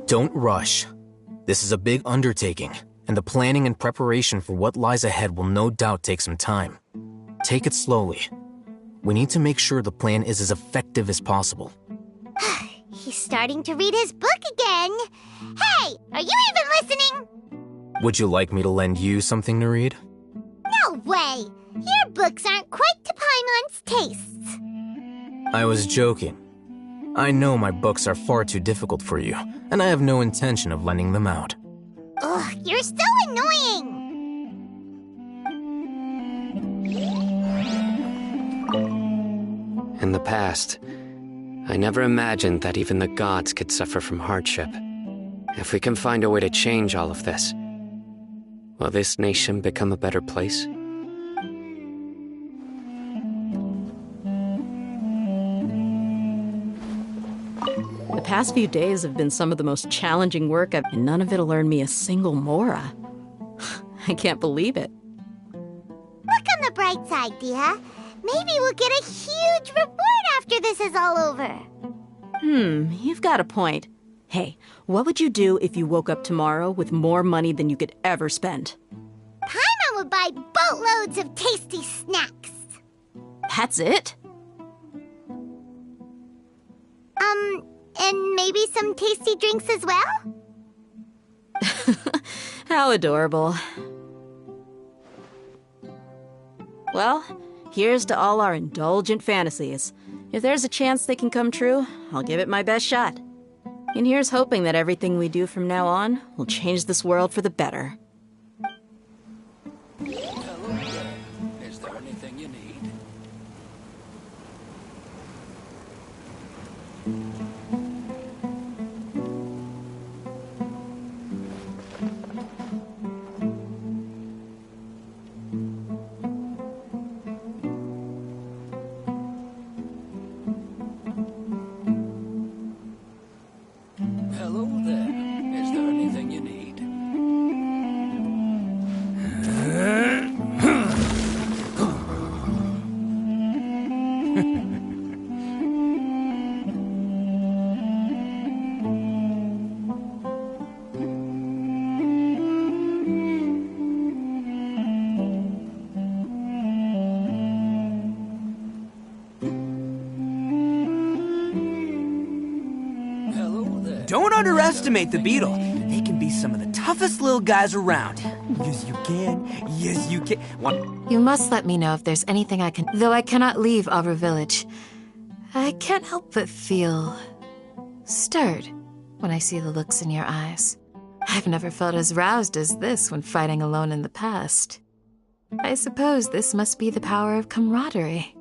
Don't rush. This is a big undertaking, and the planning and preparation for what lies ahead will no doubt take some time. Take it slowly. We need to make sure the plan is as effective as possible. He's starting to read his book again. Hey, are you even listening? Would you like me to lend you something to read? No way! Your books aren't quite to Paimon's tastes. I was joking. I know my books are far too difficult for you, and I have no intention of lending them out. Ugh, you're so annoying! In the past, I never imagined that even the gods could suffer from hardship. If we can find a way to change all of this, will this nation become a better place? The past few days have been some of the most challenging work and none of it'll earn me a single mora. I can't believe it. Look on the bright side, Dia. Maybe we'll get a huge reward after this is all over. You've got a point. Hey, what would you do if you woke up tomorrow with more money than you could ever spend? Paimon would buy boatloads of tasty snacks. That's it? And maybe some tasty drinks as well? How adorable. Well, here's to all our indulgent fantasies. If there's a chance they can come true, I'll give it my best shot. And here's hoping that everything we do from now on will change this world for the better. Hello there. Is there anything you need? Hello there. Is there anything you need? Hello there. Don't underestimate the beetle. They can be some of the toughest little guys around. Yes, you can. Yes, you can. One. You must let me know if there's anything I can... Though I cannot leave Arbor Village, I can't help but feel... stirred when I see the looks in your eyes. I've never felt as roused as this when fighting alone in the past. I suppose this must be the power of camaraderie.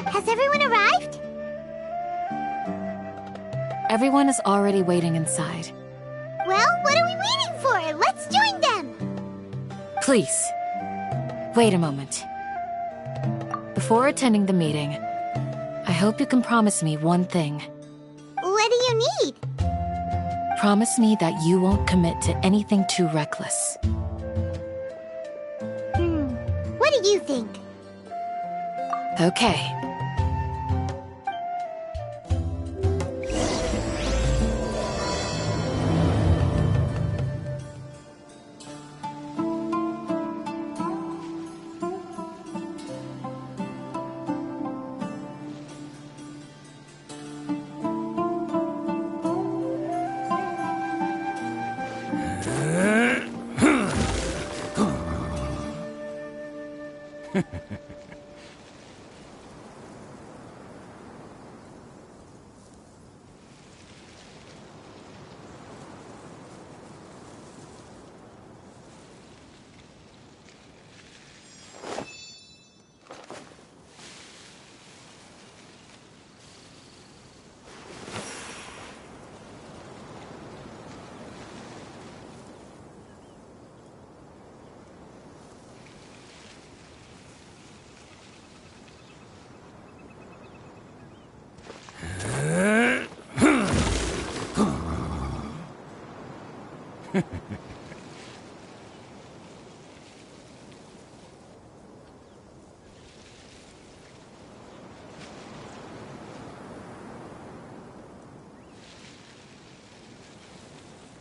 Has everyone arrived? Everyone is already waiting inside. Well, what are we waiting for? Let's join them! Please, wait a moment. Before attending the meeting, I hope you can promise me one thing. What do you need? Promise me that you won't commit to anything too reckless. What do you think? Okay.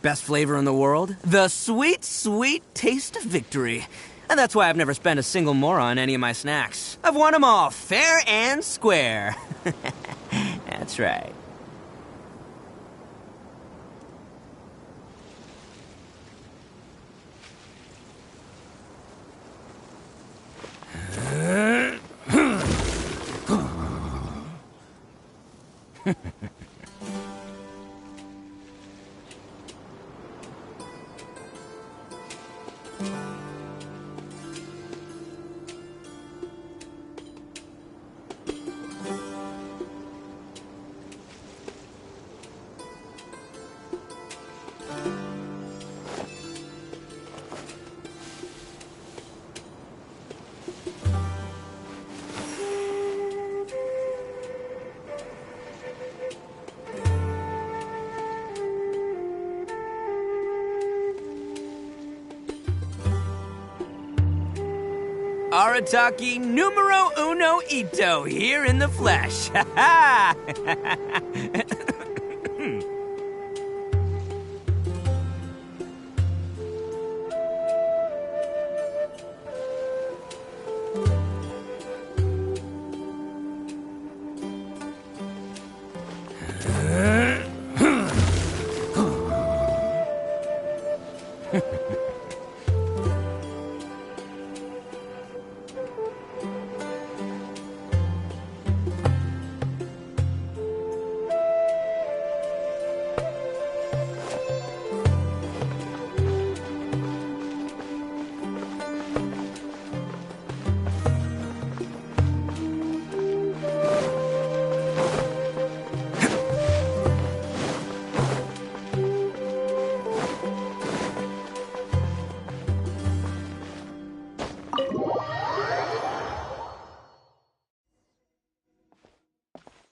Best flavor in the world? The sweet, sweet taste of victory. And that's why I've never spent a single more on any of my snacks. I've won them all, fair and square. That's right. Arataki numero uno ito here in the flesh. Ha ha!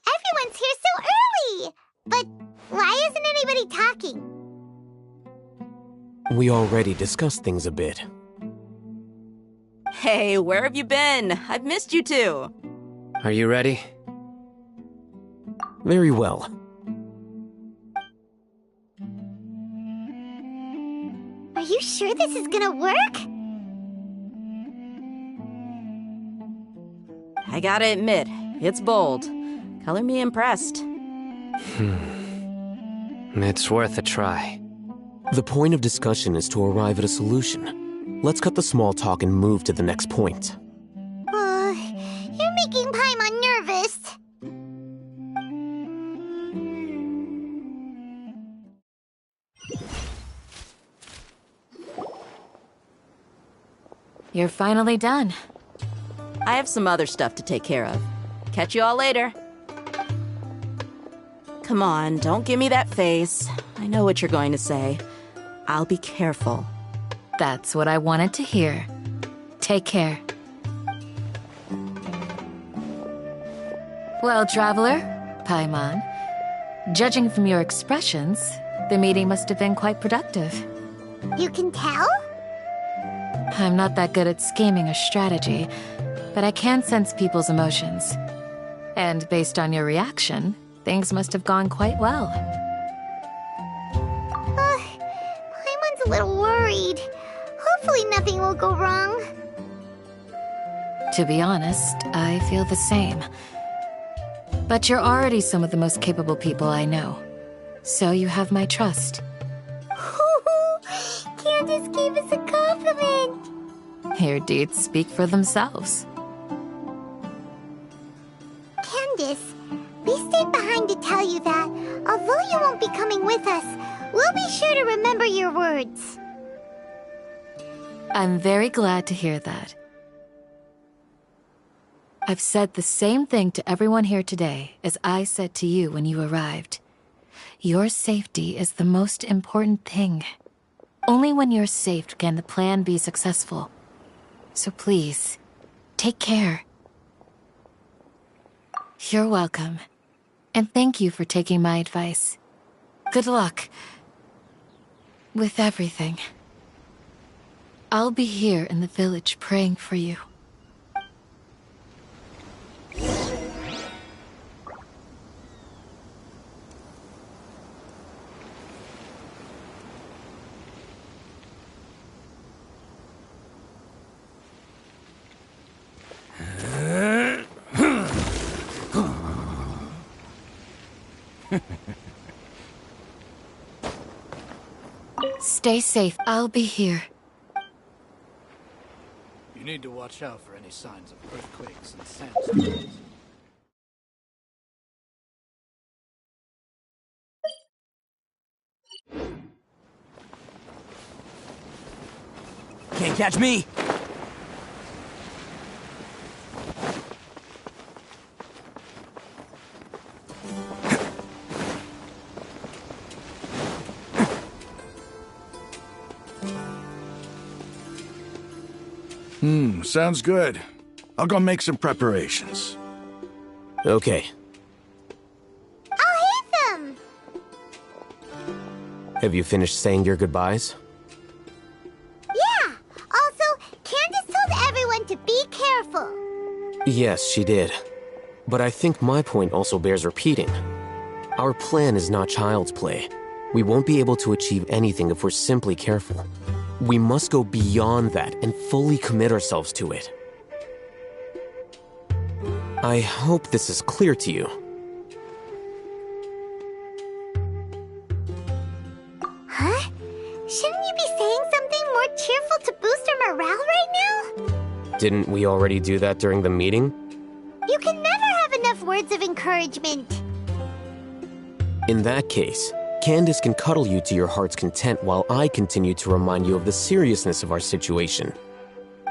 Everyone's here so early! But why isn't anybody talking? We already discussed things a bit. Hey, where have you been? I've missed you too. Are you ready? Very well. Are you sure this is gonna work? I gotta admit, it's bold. Color me impressed. It's worth a try. The point of discussion is to arrive at a solution. Let's cut the small talk and move to the next point. You're making Paimon nervous. You're finally done. I have some other stuff to take care of. Catch you all later. Come on, don't give me that face. I know what you're going to say. I'll be careful. That's what I wanted to hear. Take care. Well, traveler, Paimon, judging from your expressions, the meeting must have been quite productive. You can tell? I'm not that good at scheming or strategy, but I can sense people's emotions. And based on your reaction, things must have gone quite well. Paimon's a little worried. Hopefully nothing will go wrong. To be honest, I feel the same. But you're already some of the most capable people I know. So you have my trust. Candace gave us a compliment. Your deeds speak for themselves. Candace, we stayed behind to tell you that, although you won't be coming with us, we'll be sure to remember your words. I'm very glad to hear that. I've said the same thing to everyone here today as I said to you when you arrived. Your safety is the most important thing. Only when you're safe can the plan be successful. So please, take care. You're welcome. And thank you for taking my advice. Good luck with everything. I'll be here in the village praying for you. Stay safe. I'll be here. You need to watch out for any signs of earthquakes and sandstorms. Can't catch me! Sounds good. I'll go make some preparations. Okay. I'll hit them! Have you finished saying your goodbyes? Yeah! Also, Candace told everyone to be careful. Yes, she did. But I think my point also bears repeating. Our plan is not child's play. We won't be able to achieve anything if we're simply careful. We must go beyond that and fully commit ourselves to it. I hope this is clear to you. Huh? Shouldn't you be saying something more cheerful to boost our morale right now? Didn't we already do that during the meeting? You can never have enough words of encouragement. In that case, Candace can cuddle you to your heart's content while I continue to remind you of the seriousness of our situation.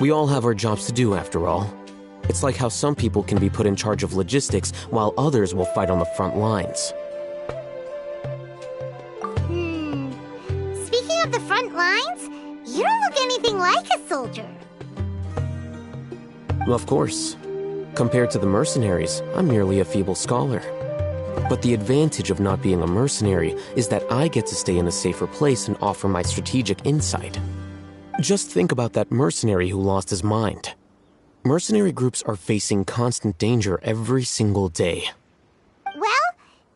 We all have our jobs to do, after all. It's like how some people can be put in charge of logistics while others will fight on the front lines. Speaking of the front lines, you don't look anything like a soldier. Of course. Compared to the mercenaries, I'm merely a feeble scholar. But the advantage of not being a mercenary is that I get to stay in a safer place and offer my strategic insight. Just think about that mercenary who lost his mind. Mercenary groups are facing constant danger every single day. Well,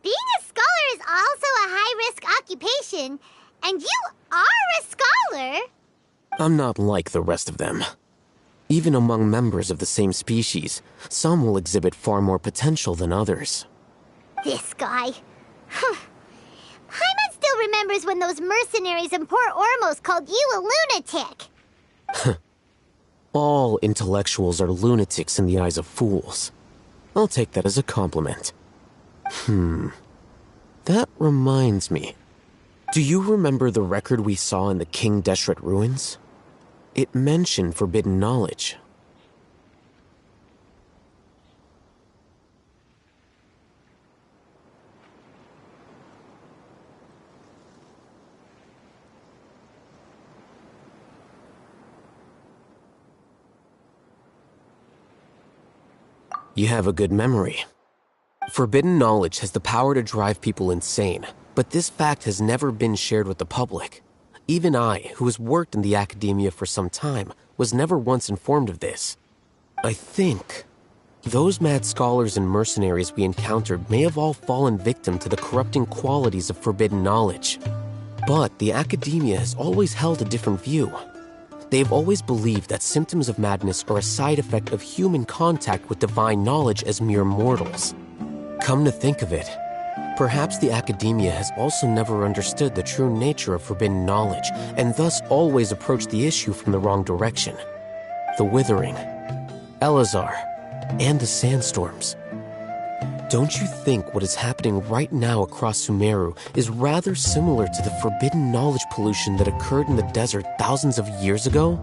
being a scholar is also a high-risk occupation, and you are a scholar. I'm not like the rest of them. Even among members of the same species, some will exhibit far more potential than others. This guy. Paimon still remembers when those mercenaries in Port Ormos called you a lunatic. All intellectuals are lunatics in the eyes of fools. I'll take that as a compliment. That reminds me. Do you remember the record we saw in the King Deshret ruins? It mentioned forbidden knowledge. You have a good memory. Forbidden knowledge has the power to drive people insane, but this fact has never been shared with the public. Even I, who has worked in the academia for some time, was never once informed of this. I think those mad scholars and mercenaries we encountered may have all fallen victim to the corrupting qualities of forbidden knowledge. But the academia has always held a different view. They have always believed that symptoms of madness are a side effect of human contact with divine knowledge as mere mortals. Come to think of it, perhaps the academia has also never understood the true nature of forbidden knowledge, and thus always approached the issue from the wrong direction. The Withering, Elazar, and the sandstorms. Don't you think what is happening right now across Sumeru is rather similar to the forbidden knowledge pollution that occurred in the desert thousands of years ago?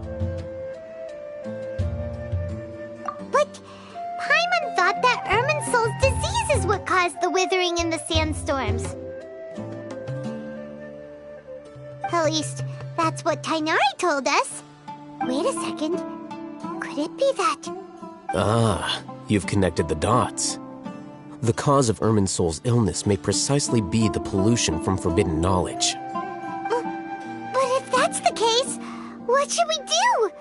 But Paimon thought that Irminsul's disease is what caused the withering in the sandstorms. At least, that's what Tainari told us. Wait a second. Could it be that... Ah, you've connected the dots. The cause of Irminsul's illness may precisely be the pollution from forbidden knowledge. But if that's the case, what should we do?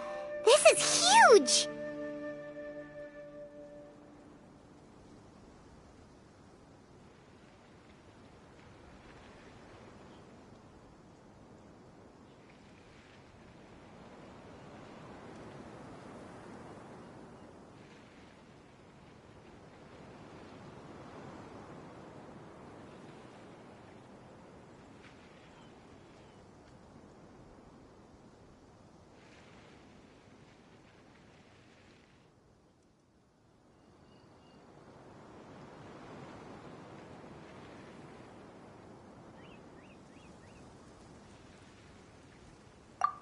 This is huge!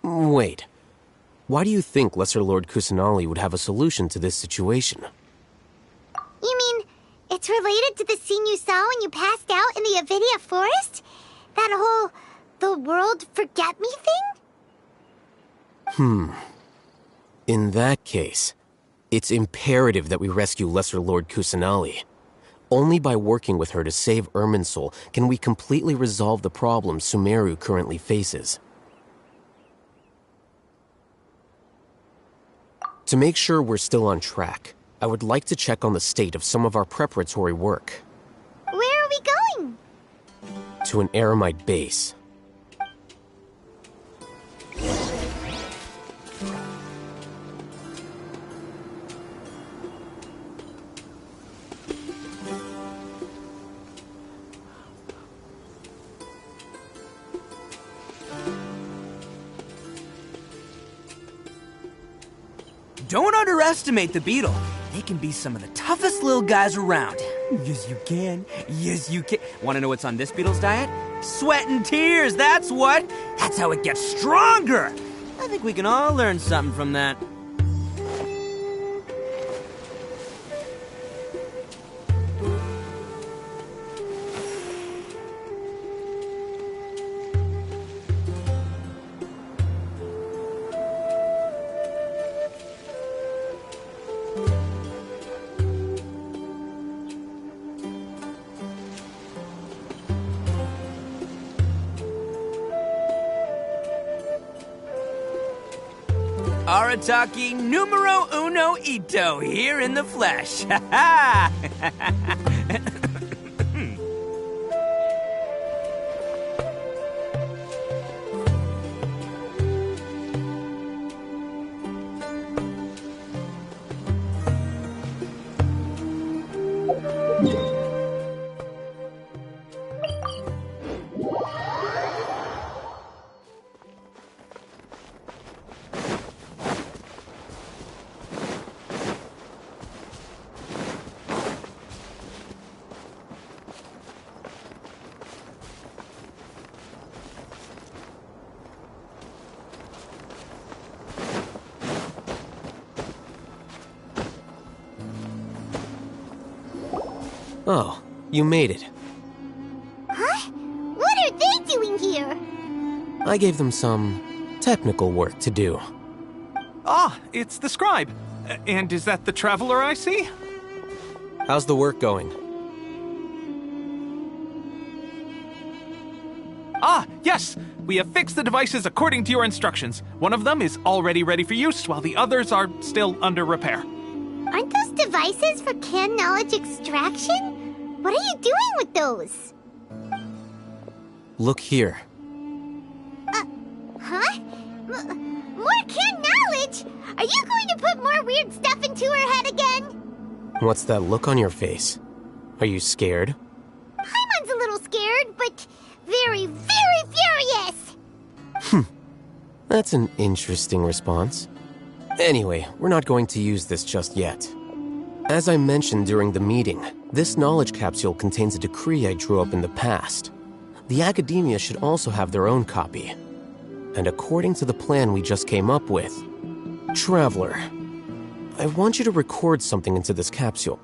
Wait. Why do you think Lesser Lord Kusanali would have a solution to this situation? You mean, it's related to the scene you saw when you passed out in the Avidia forest? That whole, the world forget me thing? In that case, it's imperative that we rescue Lesser Lord Kusanali. Only by working with her to save Irminsul can we completely resolve the problems Sumeru currently faces. To make sure we're still on track, I would like to check on the state of some of our preparatory work. Where are we going? To an Eremite base. Don't underestimate the beetle. They can be some of the toughest little guys around. Yes, you can. Yes, you can. Want to know what's on this beetle's diet? Sweat and tears, that's what. That's how it gets stronger. I think we can all learn something from that. Arataki numero uno ito here in the flesh. Ha ha! Oh, you made it. Huh? What are they doing here? I gave them some technical work to do. Ah, it's the scribe. And is that the traveler I see? How's the work going? Ah, yes! We have fixed the devices according to your instructions. One of them is already ready for use, while the others are still under repair. Aren't those devices for canned knowledge extraction? What are you doing with those? Look here. Huh? More canned knowledge? Are you going to put more weird stuff into her head again? What's that look on your face? Are you scared? Paimon's a little scared, but very, very furious! That's an interesting response. Anyway, we're not going to use this just yet. As I mentioned during the meeting, this knowledge capsule contains a decree I drew up in the past. The academia should also have their own copy. And according to the plan we just came up with, Traveler, I want you to record something into this capsule.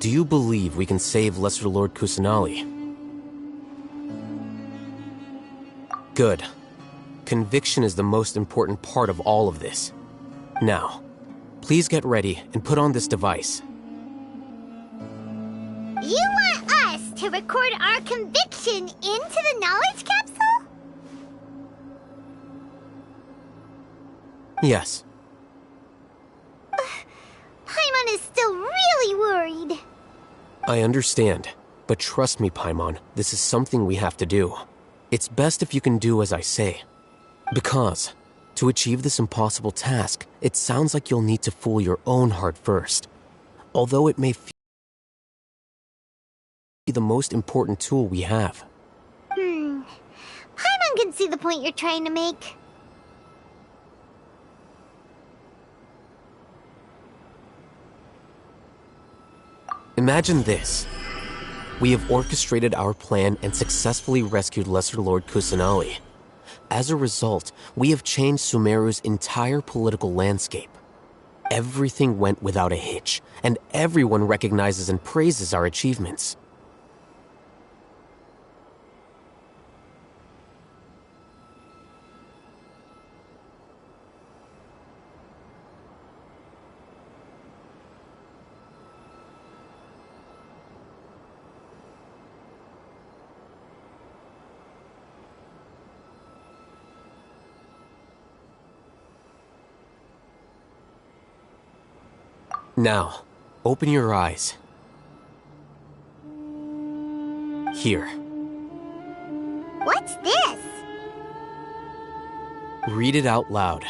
Do you believe we can save Lesser Lord Kusanali? Good. Conviction is the most important part of all of this. Now, please get ready and put on this device. You want us to record our conviction into the knowledge capsule? Yes. Paimon is still really worried. I understand, but trust me, Paimon, this is something we have to do. It's best if you can do as I say. Because, to achieve this impossible task, it sounds like you'll need to fool your own heart first. Although it may be the most important tool we have. Paimon can see the point you're trying to make. Imagine this. We have orchestrated our plan and successfully rescued Lesser Lord Kusanali. As a result, we have changed Sumeru's entire political landscape. Everything went without a hitch, and everyone recognizes and praises our achievements. Now, open your eyes. Here. What's this? Read it out loud.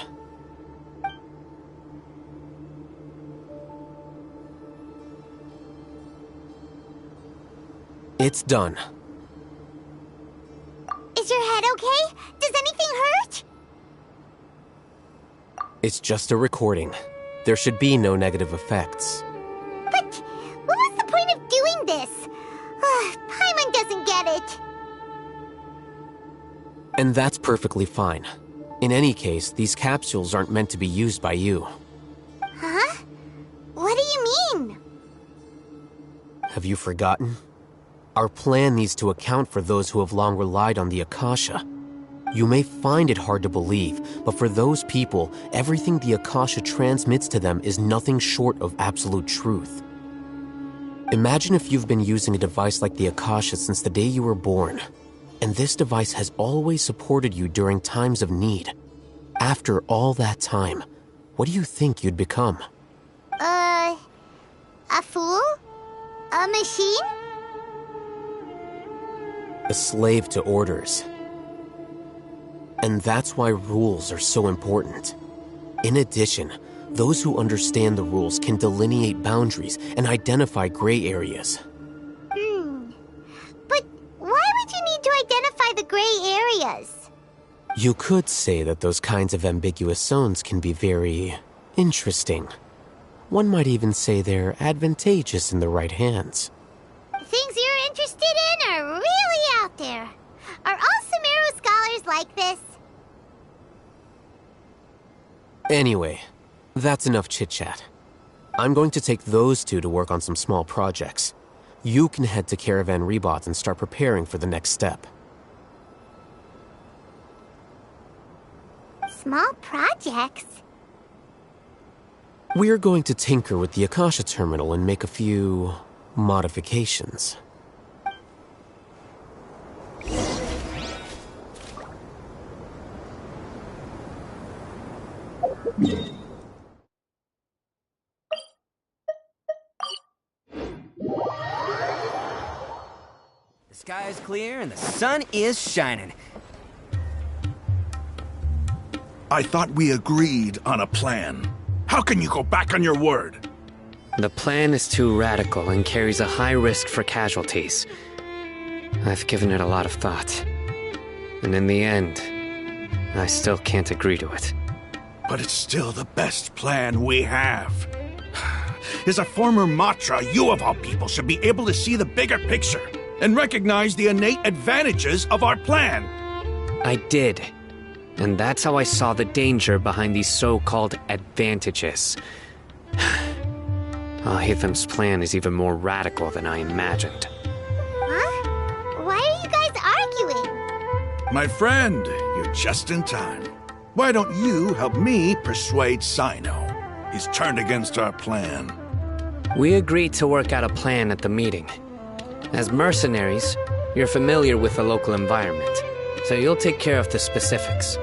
It's done. Is your head okay? Does anything hurt? It's just a recording. There should be no negative effects. But what was the point of doing this? Paimon doesn't get it. And that's perfectly fine. In any case, these capsules aren't meant to be used by you. Huh? What do you mean? Have you forgotten? Our plan needs to account for those who have long relied on the Akasha. You may find it hard to believe, but for those people, everything the Akasha transmits to them is nothing short of absolute truth. Imagine if you've been using a device like the Akasha since the day you were born, and this device has always supported you during times of need. After all that time, what do you think you'd become? A fool? A machine? A slave to orders. And that's why rules are so important. In addition, those who understand the rules can delineate boundaries and identify gray areas. But why would you need to identify the gray areas? You could say that those kinds of ambiguous zones can be very interesting. One might even say they're advantageous in the right hands. Things you're interested in are really out there. Are all Sumeru scholars like this? Anyway, that's enough chit-chat. I'm going to take those two to work on some small projects. You can head to Caravan Rebot and start preparing for the next step. Small projects? We're going to tinker with the Akasha terminal and make a few modifications. The sky is clear and the sun is shining. I thought we agreed on a plan. How can you go back on your word? The plan is too radical and carries a high risk for casualties. I've given it a lot of thought. And in the end, I still can't agree to it. But it's still the best plan we have. As a former Matra, you of all people should be able to see the bigger picture and recognize the innate advantages of our plan. I did. And that's how I saw the danger behind these so-called advantages. Al-Haytham's plan is even more radical than I imagined. Huh? Why are you guys arguing? My friend, you're just in time. Why don't you help me persuade Sino? He's turned against our plan. We agreed to work out a plan at the meeting. As mercenaries, you're familiar with the local environment, so you'll take care of the specifics.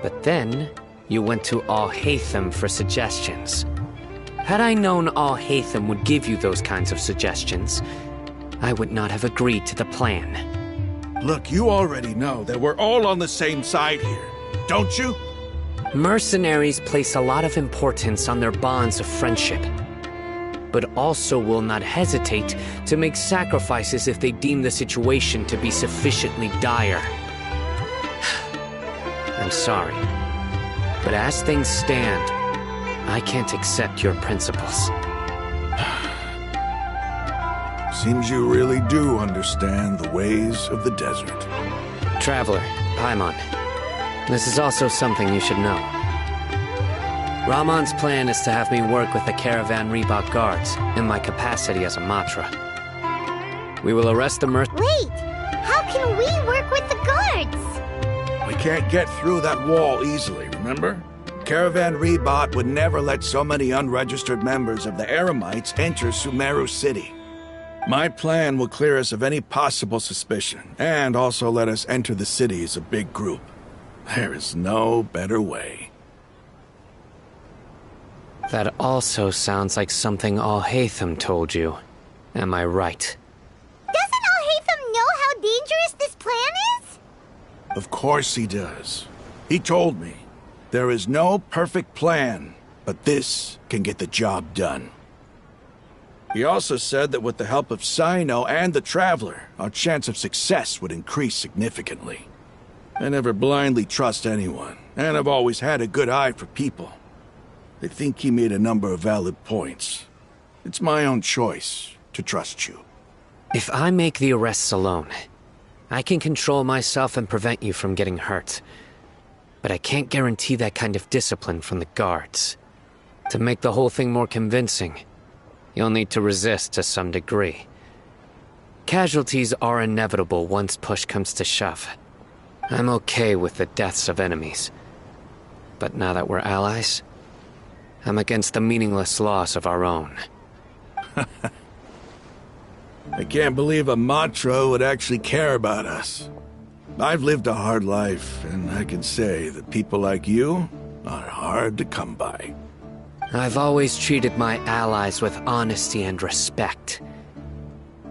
But then, you went to Al-Haytham for suggestions. Had I known Al-Haytham would give you those kinds of suggestions, I would not have agreed to the plan. Look, you already know that we're all on the same side here, don't you? Mercenaries place a lot of importance on their bonds of friendship, but also will not hesitate to make sacrifices if they deem the situation to be sufficiently dire. I'm sorry, but as things stand, I can't accept your principles. Seems you really do understand the ways of the desert. Traveler, Paimon, this is also something you should know. Rahman's plan is to have me work with the Caravan Reebok guards in my capacity as a Matra. We will arrest the Wait! How can we work with the guards? We can't get through that wall easily, remember? Caravan Reebok would never let so many unregistered members of the Eremites enter Sumeru City. My plan will clear us of any possible suspicion, and also let us enter the city as a big group. There is no better way. That also sounds like something Al-Haytham told you. Am I right? Doesn't Al-Haytham know how dangerous this plan is? Of course he does. He told me, there is no perfect plan, but this can get the job done. He also said that with the help of Sino and the Traveler, our chance of success would increase significantly. I never blindly trust anyone, and I've always had a good eye for people. I think he made a number of valid points. It's my own choice to trust you. If I make the arrests alone, I can control myself and prevent you from getting hurt. But I can't guarantee that kind of discipline from the guards. To make the whole thing more convincing, you'll need to resist to some degree. Casualties are inevitable once push comes to shove. I'm okay with the deaths of enemies. But now that we're allies, I'm against the meaningless loss of our own. I can't believe a Matra would actually care about us. I've lived a hard life, and I can say that people like you are hard to come by. I've always treated my allies with honesty and respect.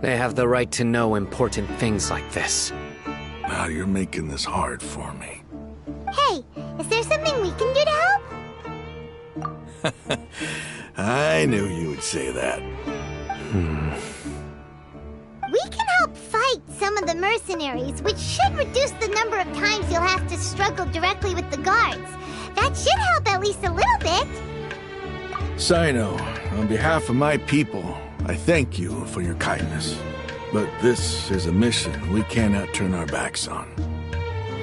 They have the right to know important things like this. Now you're making this hard for me. Hey, is there something we can do to help? I knew you would say that. We can help fight some of the mercenaries, which should reduce the number of times you'll have to struggle directly with the guards. That should help at least a little bit. Sino, on behalf of my people, I thank you for your kindness. But this is a mission we cannot turn our backs on.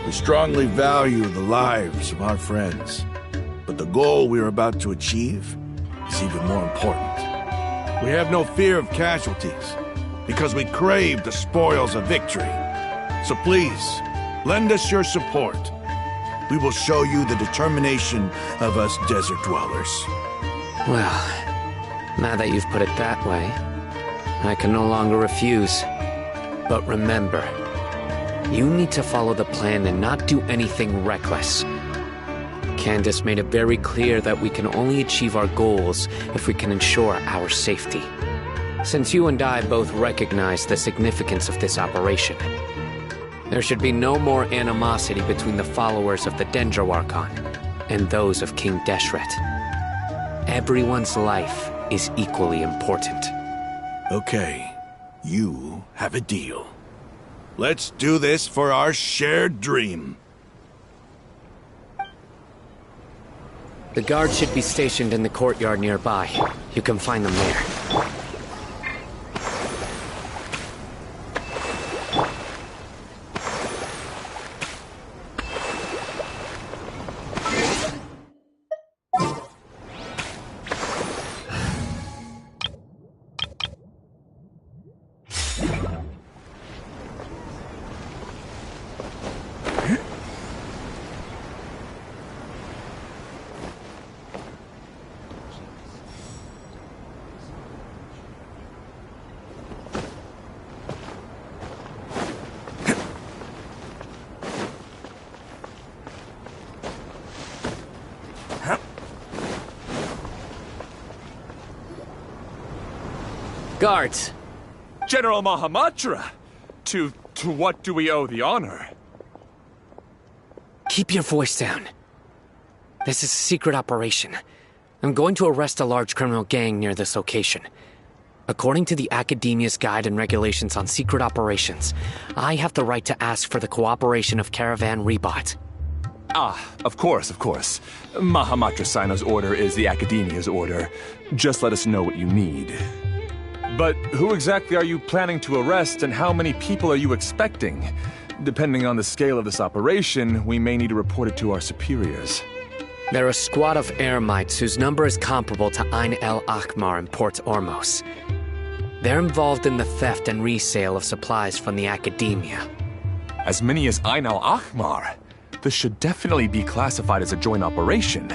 We strongly value the lives of our friends, but the goal we are about to achieve is even more important. We have no fear of casualties, because we crave the spoils of victory. So please, lend us your support. We will show you the determination of us desert dwellers. Well, now that you've put it that way, I can no longer refuse. But remember, you need to follow the plan and not do anything reckless. Candace made it very clear that we can only achieve our goals if we can ensure our safety. Since you and I both recognize the significance of this operation, there should be no more animosity between the followers of the Dendro Archon and those of King Deshret. Everyone's life is equally important. Okay, you have a deal. Let's do this for our shared dream. The guards should be stationed in the courtyard nearby. You can find them there. Guards! General Mahamatra! To what do we owe the honor? Keep your voice down. This is a secret operation. I'm going to arrest a large criminal gang near this location. According to the Academia's Guide and Regulations on Secret Operations, I have the right to ask for the cooperation of Caravan Rebot. Ah, of course, of course. Mahamatra Sino's order is the Academia's order. Just let us know what you need. But who exactly are you planning to arrest, and how many people are you expecting? Depending on the scale of this operation, we may need to report it to our superiors. They're a squad of Eremites whose number is comparable to Ain el Akhmar in Port Ormos. They're involved in the theft and resale of supplies from the Academia. As many as Ain el Akhmar? This should definitely be classified as a joint operation.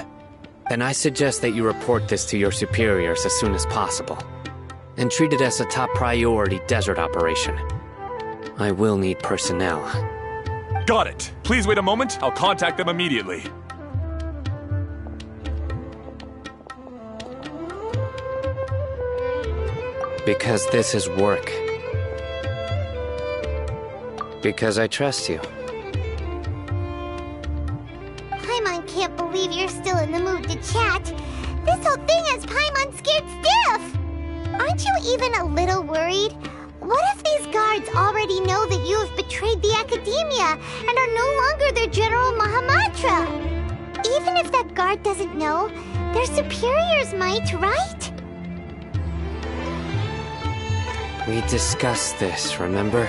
Then I suggest that you report this to your superiors as soon as possible, and treat it as a top priority desert operation. I will need personnel. Got it. Please wait a moment. I'll contact them immediately. Because this is work. Because I trust you. Paimon can't believe you're still in the mood to chat. This whole thing has Paimon scared stiff. Aren't you even a little worried? What if these guards already know that you have betrayed the Academia and are no longer their General Mahamatra? Even if that guard doesn't know, their superiors might, right? We discussed this, remember?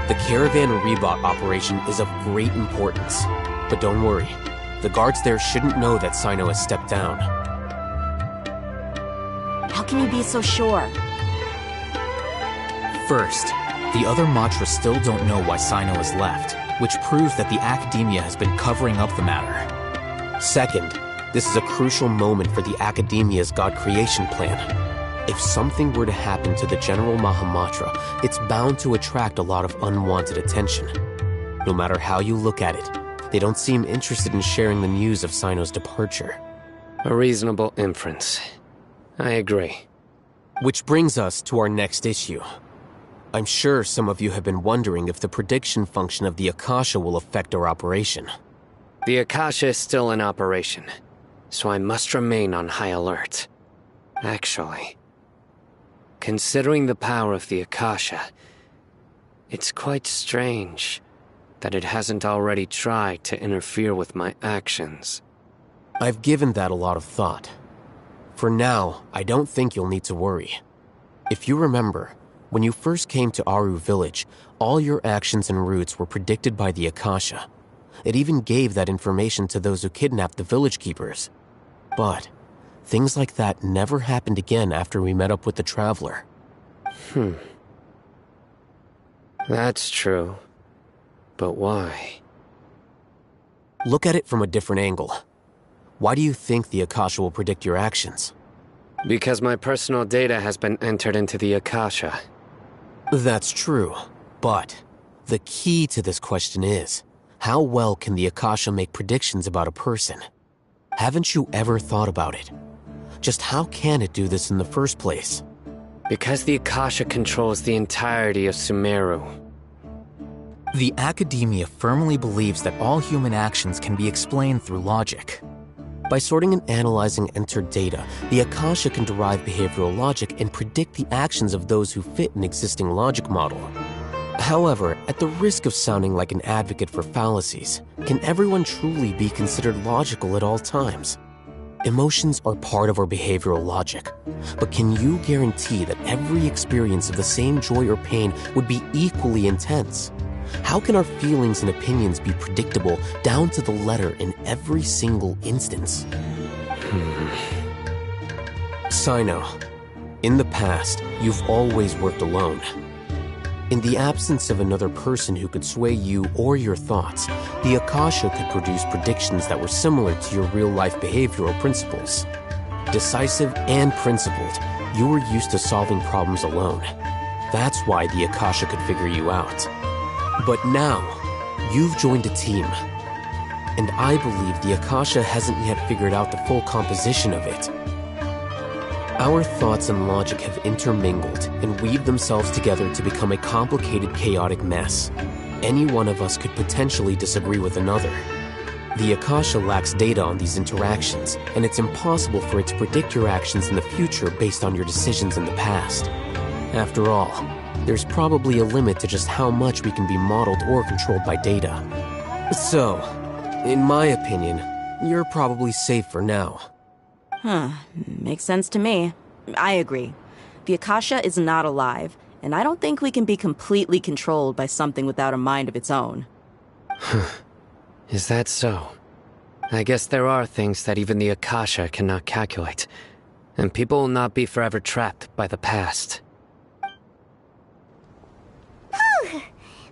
The Caravan Rebot operation is of great importance. But don't worry, the guards there shouldn't know that Sino has stepped down. How can you be so sure? First, the other Matras still don't know why Sino has left, which proves that the Academia has been covering up the matter. Second, this is a crucial moment for the Academia's God creation plan. If something were to happen to the General Mahamatra, it's bound to attract a lot of unwanted attention. No matter how you look at it, they don't seem interested in sharing the news of Sino's departure. A reasonable inference. I agree. Which brings us to our next issue. I'm sure some of you have been wondering if the prediction function of the Akasha will affect our operation. The Akasha is still in operation, so I must remain on high alert. Actually, considering the power of the Akasha, it's quite strange that it hasn't already tried to interfere with my actions. I've given that a lot of thought. For now, I don't think you'll need to worry. If you remember, when you first came to Aru Village, all your actions and routes were predicted by the Akasha. It even gave that information to those who kidnapped the village keepers. But things like that never happened again after we met up with the Traveler. That's true. But why? Look at it from a different angle. Why do you think the Akasha will predict your actions? Because my personal data has been entered into the Akasha. That's true, but the key to this question is, how well can the Akasha make predictions about a person? Haven't you ever thought about it? Just how can it do this in the first place? Because the Akasha controls the entirety of Sumeru. The Academia firmly believes that all human actions can be explained through logic. By sorting and analyzing entered data, the Akasha can derive behavioral logic and predict the actions of those who fit an existing logic model. However, at the risk of sounding like an advocate for fallacies, can everyone truly be considered logical at all times? Emotions are part of our behavioral logic, but can you guarantee that every experience of the same joy or pain would be equally intense? How can our feelings and opinions be predictable down to the letter in every single instance? Sino, in the past, you've always worked alone. In the absence of another person who could sway you or your thoughts, the Akasha could produce predictions that were similar to your real-life behavioral principles. Decisive and principled, you were used to solving problems alone. That's why the Akasha could figure you out. But now, you've joined a team. And I believe the Akasha hasn't yet figured out the full composition of it. Our thoughts and logic have intermingled and weaved themselves together to become a complicated, chaotic mess. Any one of us could potentially disagree with another. The Akasha lacks data on these interactions, and it's impossible for it to predict your actions in the future based on your decisions in the past. After all, there's probably a limit to just how much we can be modeled or controlled by data. So, in my opinion, you're probably safe for now. Makes sense to me. I agree. The Akasha is not alive, and I don't think we can be completely controlled by something without a mind of its own. Is that so? I guess there are things that even the Akasha cannot calculate, and people will not be forever trapped by the past.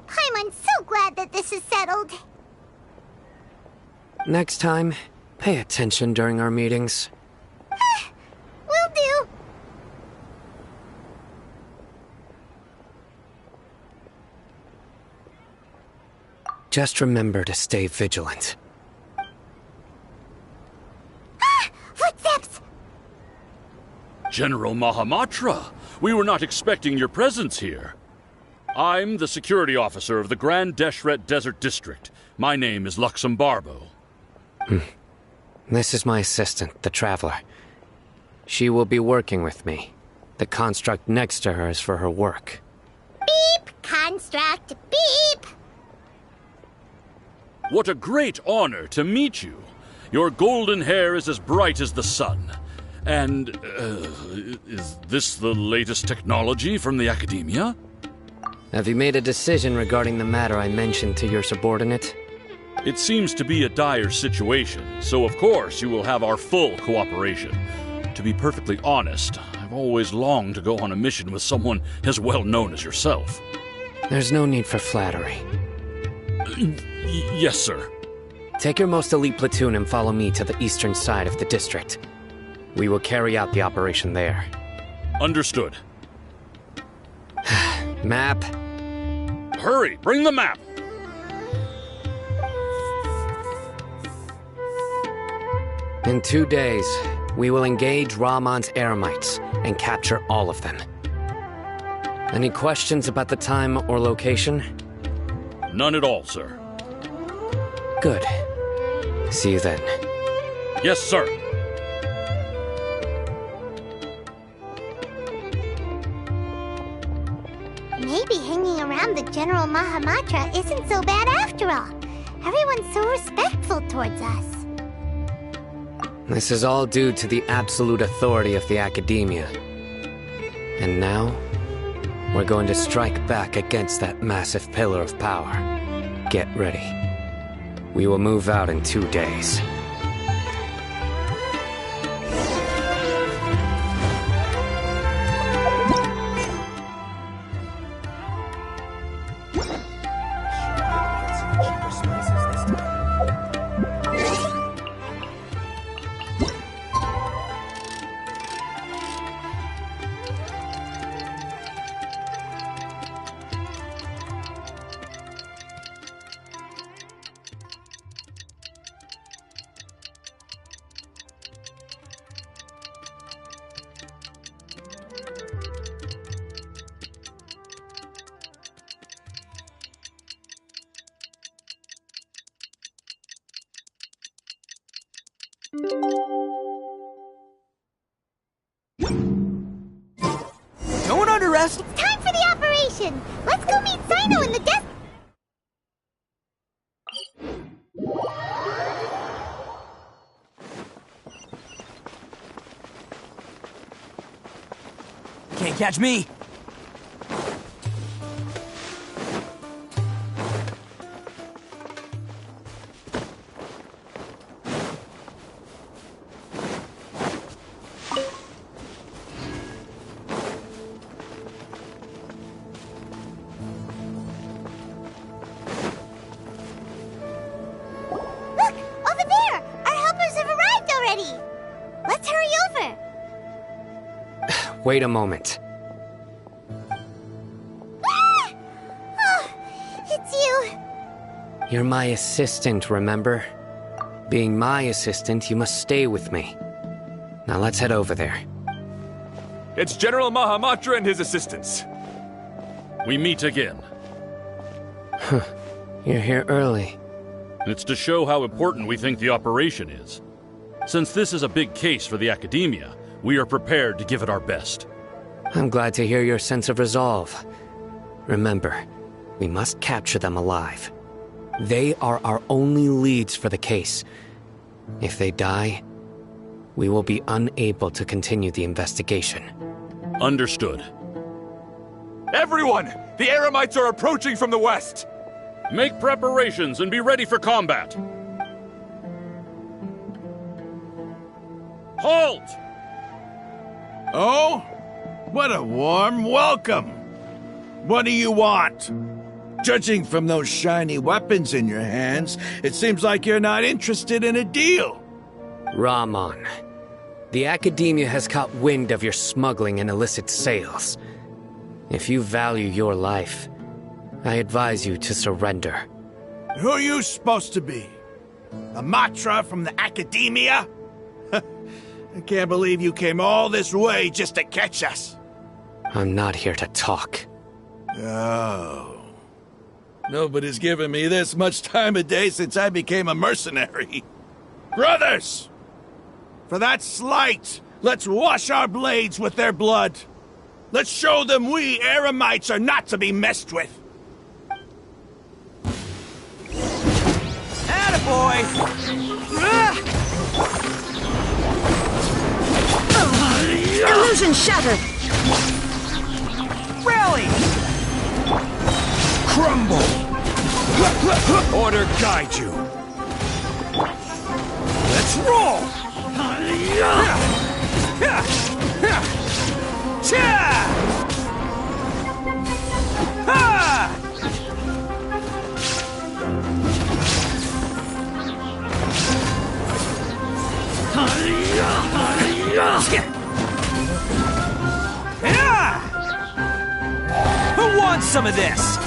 Paimon's so glad that this is settled. Next time, pay attention during our meetings. Will do. Just remember to stay vigilant. Footsteps! General Mahamatra, we were not expecting your presence here. I'm the security officer of the Grand Deshret Desert District. My name is Luxembarbo. This is my assistant, the Traveler. She will be working with me. The construct next to her is for her work. Beep! Construct, beep! What a great honor to meet you. Your golden hair is as bright as the sun. And, is this the latest technology from the Academia? Have you made a decision regarding the matter I mentioned to your subordinate? It seems to be a dire situation, so of course you will have our full cooperation. To be perfectly honest, I've always longed to go on a mission with someone as well known as yourself. There's no need for flattery. Yes, sir. Take your most elite platoon and follow me to the eastern side of the district. We will carry out the operation there. Understood. Map. Hurry, bring the map! In 2 days, we will engage Rahman's Eremites and capture all of them. Any questions about the time or location? None at all, sir. Good. See you then. Yes, sir. Maybe hanging around the General Mahamatra isn't so bad after all. Everyone's so respectful towards us. This is all due to the absolute authority of the Academia. And now, we're going to strike back against that massive pillar of power. Get ready. We will move out in 2 days. Don't underestimate. It's time for the operation! Let's go meet Sino in the desk. Can't catch me. Look! Over there! Our helpers have arrived already! Let's hurry over! Wait a moment. Ah! Oh, it's you! You're my assistant, remember? Being my assistant, you must stay with me. Now let's head over there. It's General Mahamatra and his assistants. We meet again. You're here early. It's to show how important we think the operation is. Since this is a big case for the Academia, we are prepared to give it our best. I'm glad to hear your sense of resolve. Remember, we must capture them alive. They are our only leads for the case. If they die, we will be unable to continue the investigation. Understood. Everyone! The Eremites are approaching from the west! Make preparations and be ready for combat. Halt! Oh? What a warm welcome! What do you want? Judging from those shiny weapons in your hands, it seems like you're not interested in a deal. Rahman, the Academia has caught wind of your smuggling and illicit sales. If you value your life, I advise you to surrender. Who are you supposed to be? A Matra from the Academia? I can't believe you came all this way just to catch us. I'm not here to talk. Oh. Nobody's given me this much time of day since I became a mercenary. Brothers! For that slight, let's wash our blades with their blood. Let's show them we Eremites are not to be messed with. Attaboy! Illusion shattered! Rally! Crumble! Order guide you. Let's roll! Who wants some of this?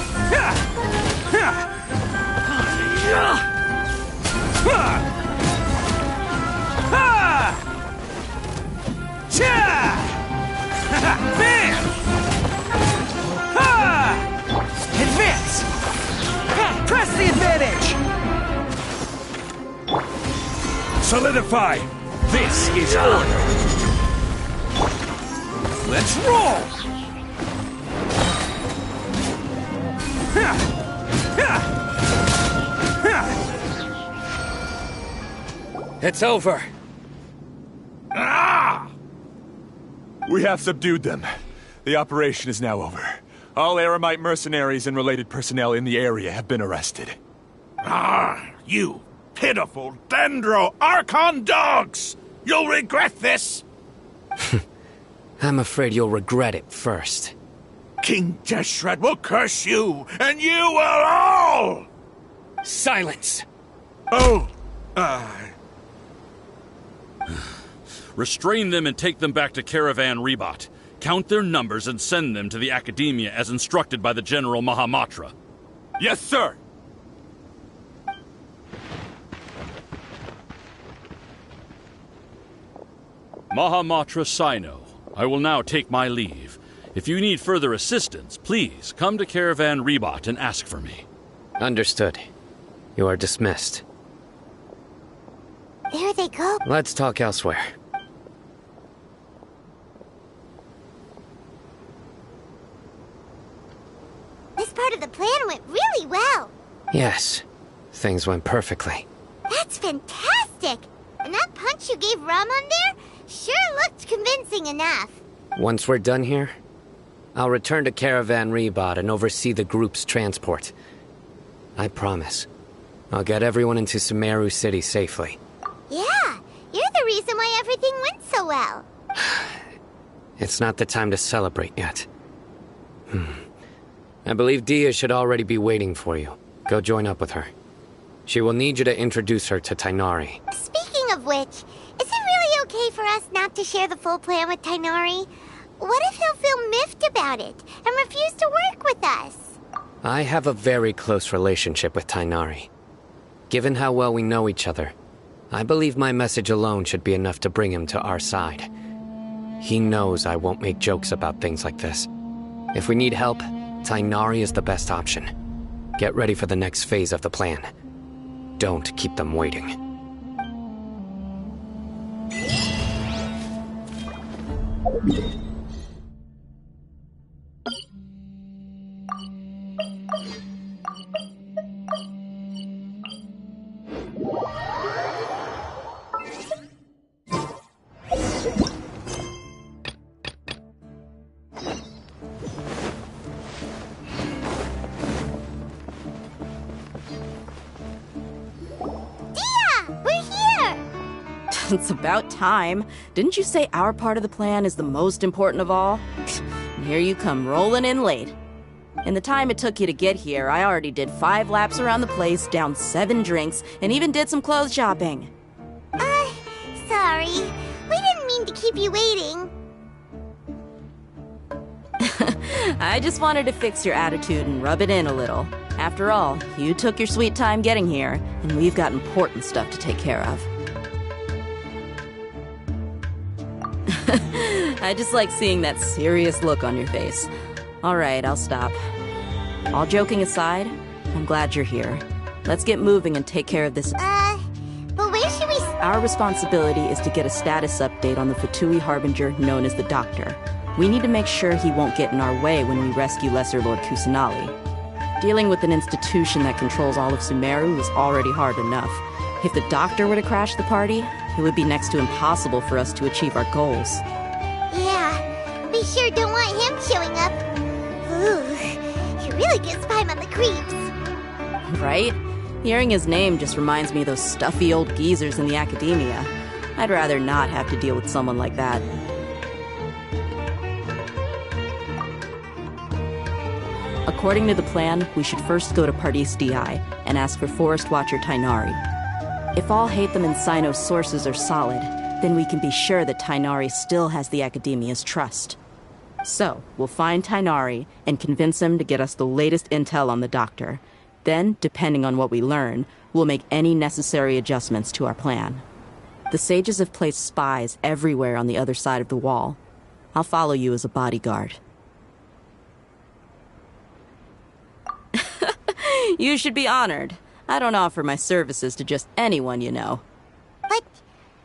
Man! Advance! Press the advantage! Solidify! This is order! Let's roll! It's over. Ah! We have subdued them. The operation is now over. All Eremite mercenaries and related personnel in the area have been arrested. Ah, you pitiful Dendro Archon dogs! You'll regret this! I'm afraid you'll regret it first. King Deshret will curse you, and you will all! Silence! Oh, Restrain them and take them back to Caravan Rebot. Count their numbers and send them to the Academia as instructed by the General Mahamatra. Yes, sir! Mahamatra Sino, I will now take my leave. If you need further assistance, please come to Caravan Rebot and ask for me. Understood. You are dismissed. There they go. Let's talk elsewhere. This part of the plan went really well. Yes, things went perfectly. That's fantastic! And that punch you gave Ramon there sure looked convincing enough. Once we're done here, I'll return to Caravan Rebot and oversee the group's transport. I promise. I'll get everyone into Sumeru City safely. Yeah, you're the reason why everything went so well. It's not the time to celebrate yet. I believe Dia should already be waiting for you. Go join up with her. She will need you to introduce her to Tainari. Speaking of which, is it really okay for us not to share the full plan with Tainari? What if he'll feel miffed about it and refuse to work with us? I have a very close relationship with Tainari. Given how well we know each other, I believe my message alone should be enough to bring him to our side. He knows I won't make jokes about things like this. If we need help, Tainari is the best option. Get ready for the next phase of the plan. Don't keep them waiting. It's about time. Didn't you say our part of the plan is the most important of all? And here you come rolling in late. In the time it took you to get here, I already did 5 laps around the place, downed 7 drinks, and even did some clothes shopping. Sorry. We didn't mean to keep you waiting. I just wanted to fix your attitude and rub it in a little. After all, you took your sweet time getting here, and we've got important stuff to take care of. I just like seeing that serious look on your face. Alright, I'll stop. All joking aside, I'm glad you're here. Let's get moving and take care of this. But where should we... Our responsibility is to get a status update on the Fatui Harbinger known as the Doctor. We need to make sure he won't get in our way when we rescue Lesser Lord Kusanali. Dealing with an institution that controls all of Sumeru is already hard enough. If the Doctor were to crash the party, it would be next to impossible for us to achieve our goals. Yeah, we sure don't want him showing up. Ooh, he really gives Paimon the creeps. Right? Hearing his name just reminds me of those stuffy old geezers in the academia. I'd rather not have to deal with someone like that. According to the plan, we should first go to Pardis Di and ask for Forest Watcher Tainari. If all Hatham and Sino's sources are solid, then we can be sure that Tainari still has the Academia's trust. So, we'll find Tainari and convince him to get us the latest intel on the Doctor. Then, depending on what we learn, we'll make any necessary adjustments to our plan. The sages have placed spies everywhere on the other side of the wall. I'll follow you as a bodyguard. You should be honored. I don't offer my services to just anyone you know. But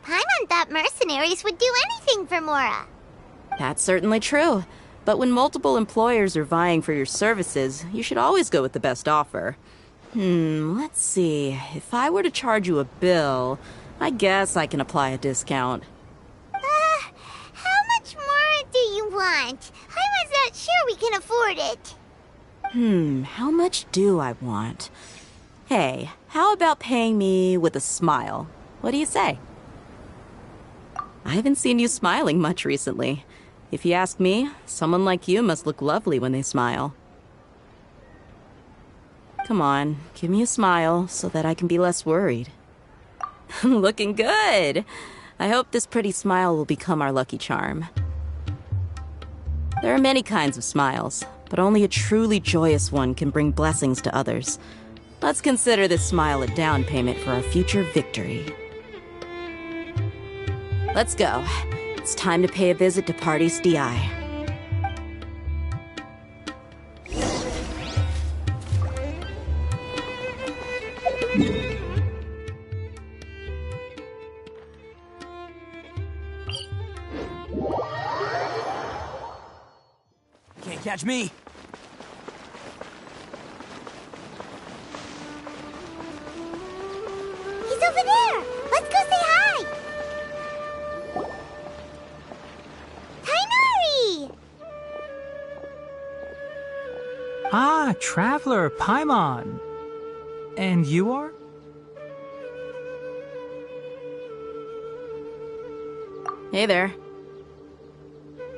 Paimon thought mercenaries would do anything for Mora. That's certainly true. But when multiple employers are vying for your services, you should always go with the best offer. Let's see. If I were to charge you a bill, I guess I can apply a discount. How much more do you want? I was not sure we can afford it. How much do I want? Hey, how about paying me with a smile? What do you say? I haven't seen you smiling much recently. If you ask me, someone like you must look lovely when they smile. Come on, give me a smile so that I can be less worried. Looking good! I hope this pretty smile will become our lucky charm. There are many kinds of smiles, but only a truly joyous one can bring blessings to others. Let's consider this smile a down payment for our future victory. Let's go. It's time to pay a visit to Pardis Di. catch me. He's over there! Let's go say hi! Tainari! Ah, Traveler, Paimon. And you are? Hey there.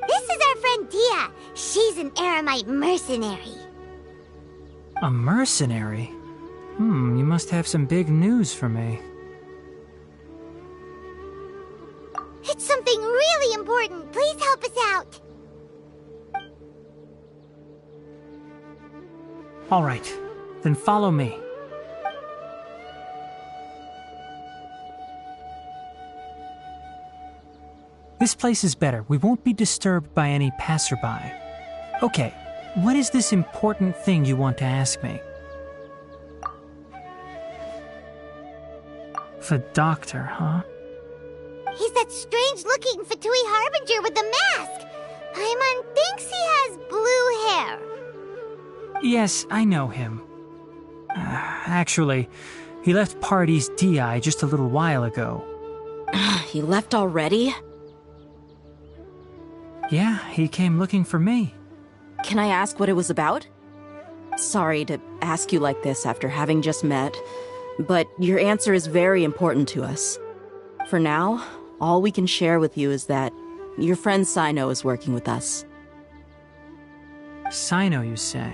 This is our friend Dia. She's an Aramite mercenary. A mercenary? You must have some big news for me. It's something really important. Please help us out. All right, then follow me. This place is better. We won't be disturbed by any passerby. Okay, what is this important thing you want to ask me? The doctor, huh? He's that strange-looking Fatui Harbinger with the mask. Paimon thinks he has blue hair. Yes, I know him. Actually, he left Party's DI just a little while ago. He left already? Yeah, he came looking for me. Can I ask what it was about? Sorry to ask you like this after having just met, but your answer is very important to us. For now, all we can share with you is that your friend Sino is working with us. Sino, you say?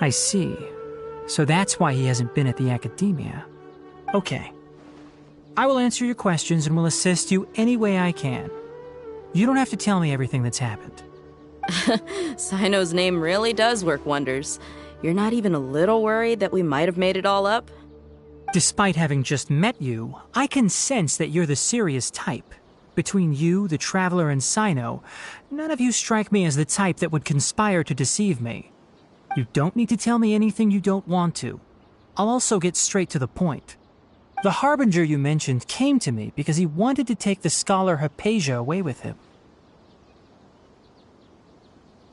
I see. So that's why he hasn't been at the academia. Okay. I will answer your questions and will assist you any way I can. You don't have to tell me everything that's happened. Sino's name really does work wonders. You're not even a little worried that we might have made it all up? Despite having just met you, I can sense that you're the serious type. Between you, the Traveler, and Sino, none of you strike me as the type that would conspire to deceive me. You don't need to tell me anything you don't want to. I'll also get straight to the point. The Harbinger you mentioned came to me because he wanted to take the scholar Hypatia away with him.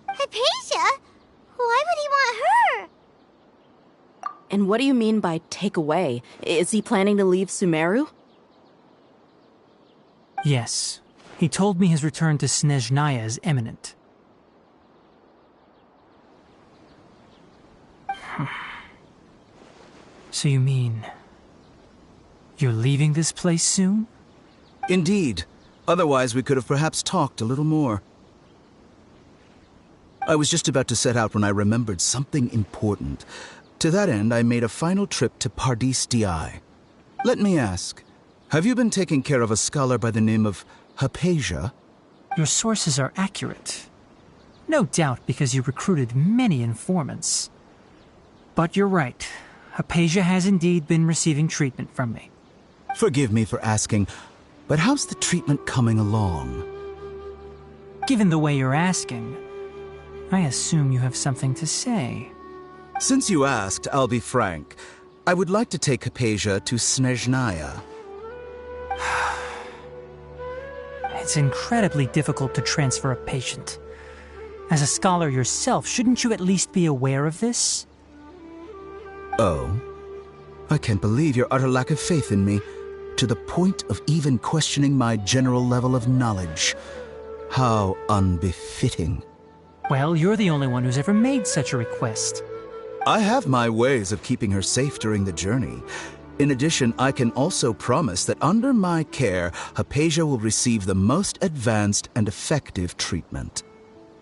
Hypatia? Why would he want her? And what do you mean by take away? Is he planning to leave Sumeru? Yes. He told me his return to Snezhnaya is imminent. So you mean... you're leaving this place soon? Indeed. Otherwise, we could have perhaps talked a little more. I was just about to set out when I remembered something important. To that end, I made a final trip to Pardis Di. Let me ask, have you been taking care of a scholar by the name of Hypatia? Your sources are accurate. No doubt because you recruited many informants. But you're right. Hypatia has indeed been receiving treatment from me. Forgive me for asking, but how's the treatment coming along? Given the way you're asking, I assume you have something to say. Since you asked, I'll be frank. I would like to take Hypatia to Snezhnaya. It's incredibly difficult to transfer a patient. As a scholar yourself, shouldn't you at least be aware of this? Oh? I can't believe your utter lack of faith in me, to the point of even questioning my general level of knowledge. How unbefitting. Well, you're the only one who's ever made such a request. I have my ways of keeping her safe during the journey. In addition, I can also promise that under my care, Hypatia will receive the most advanced and effective treatment.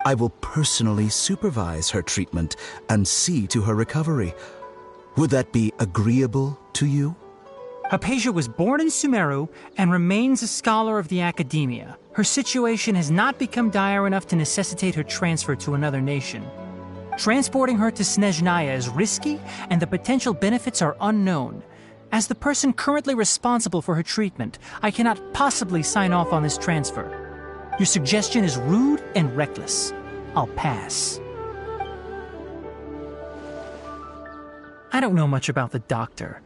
I will personally supervise her treatment and see to her recovery. Would that be agreeable to you? Hypatia was born in Sumeru and remains a scholar of the academia. Her situation has not become dire enough to necessitate her transfer to another nation. Transporting her to Snezhnaya is risky, and the potential benefits are unknown. As the person currently responsible for her treatment, I cannot possibly sign off on this transfer. Your suggestion is rude and reckless. I'll pass. I don't know much about the doctor,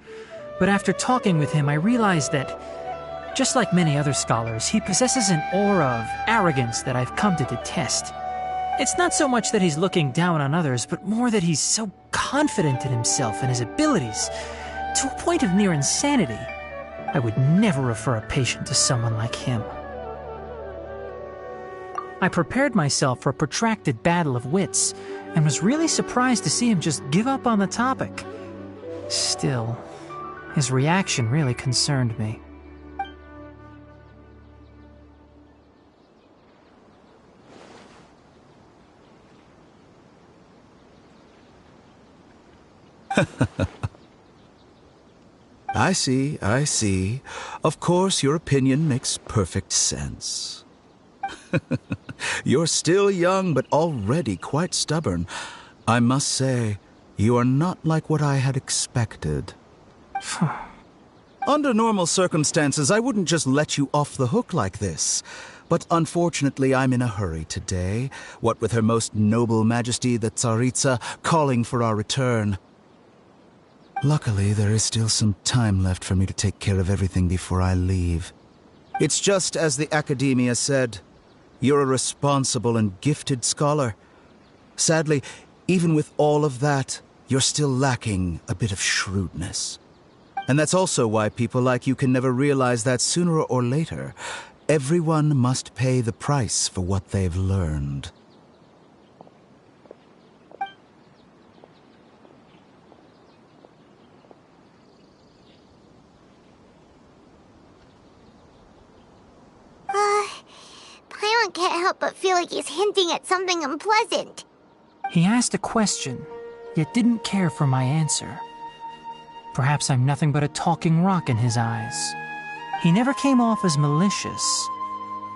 but after talking with him, I realized that Just like many other scholars, he possesses an aura of arrogance that I've come to detest. It's not so much that he's looking down on others, but more that he's so confident in himself and his abilities, to a point of near insanity. I would never refer a patient to someone like him. I prepared myself for a protracted battle of wits, and was really surprised to see him just give up on the topic. Still, his reaction really concerned me. I see. Of course, your opinion makes perfect sense. You're still young, but already quite stubborn. I must say, you are not like what I had expected. Under normal circumstances, I wouldn't just let you off the hook like this. But unfortunately, I'm in a hurry today, what with Her Most Noble Majesty the Tsaritsa calling for our return. Luckily, there is still some time left for me to take care of everything before I leave. It's just as the Academia said. You're a responsible and gifted scholar. Sadly, even with all of that, you're still lacking a bit of shrewdness. And that's also why people like you can never realize that sooner or later, everyone must pay the price for what they've learned. Paimon can't help but feel like he's hinting at something unpleasant. He asked a question, yet didn't care for my answer. Perhaps I'm nothing but a talking rock in his eyes. He never came off as malicious,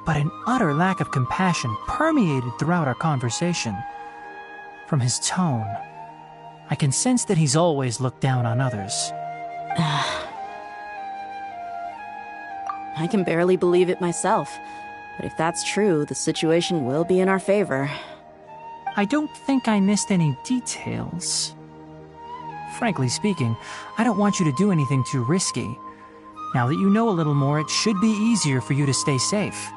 but an utter lack of compassion permeated throughout our conversation. From his tone, I can sense that he's always looked down on others. I can barely believe it myself. But if that's true, the situation will be in our favor. I don't think I missed any details. Frankly speaking, I don't want you to do anything too risky. Now that you know a little more, it should be easier for you to stay safe.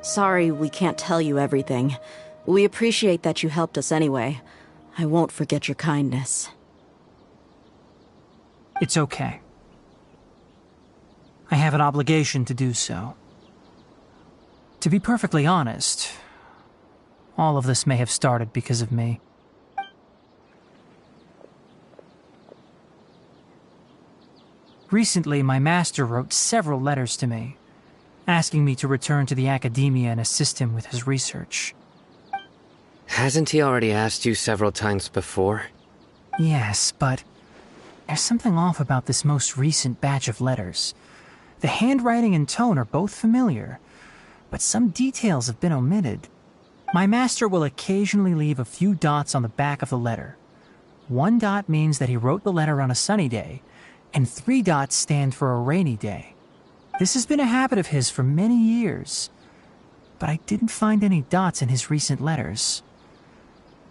Sorry we can't tell you everything. We appreciate that you helped us anyway. I won't forget your kindness. It's okay. I have an obligation to do so. To be perfectly honest, all of this may have started because of me. Recently, my master wrote several letters to me, asking me to return to the Academia and assist him with his research. Hasn't he already asked you several times before? Yes, but there's something off about this most recent batch of letters. The handwriting and tone are both familiar, but some details have been omitted. My master will occasionally leave a few dots on the back of the letter. 1 dot means that he wrote the letter on a sunny day, and 3 dots stand for a rainy day. This has been a habit of his for many years, but I didn't find any dots in his recent letters.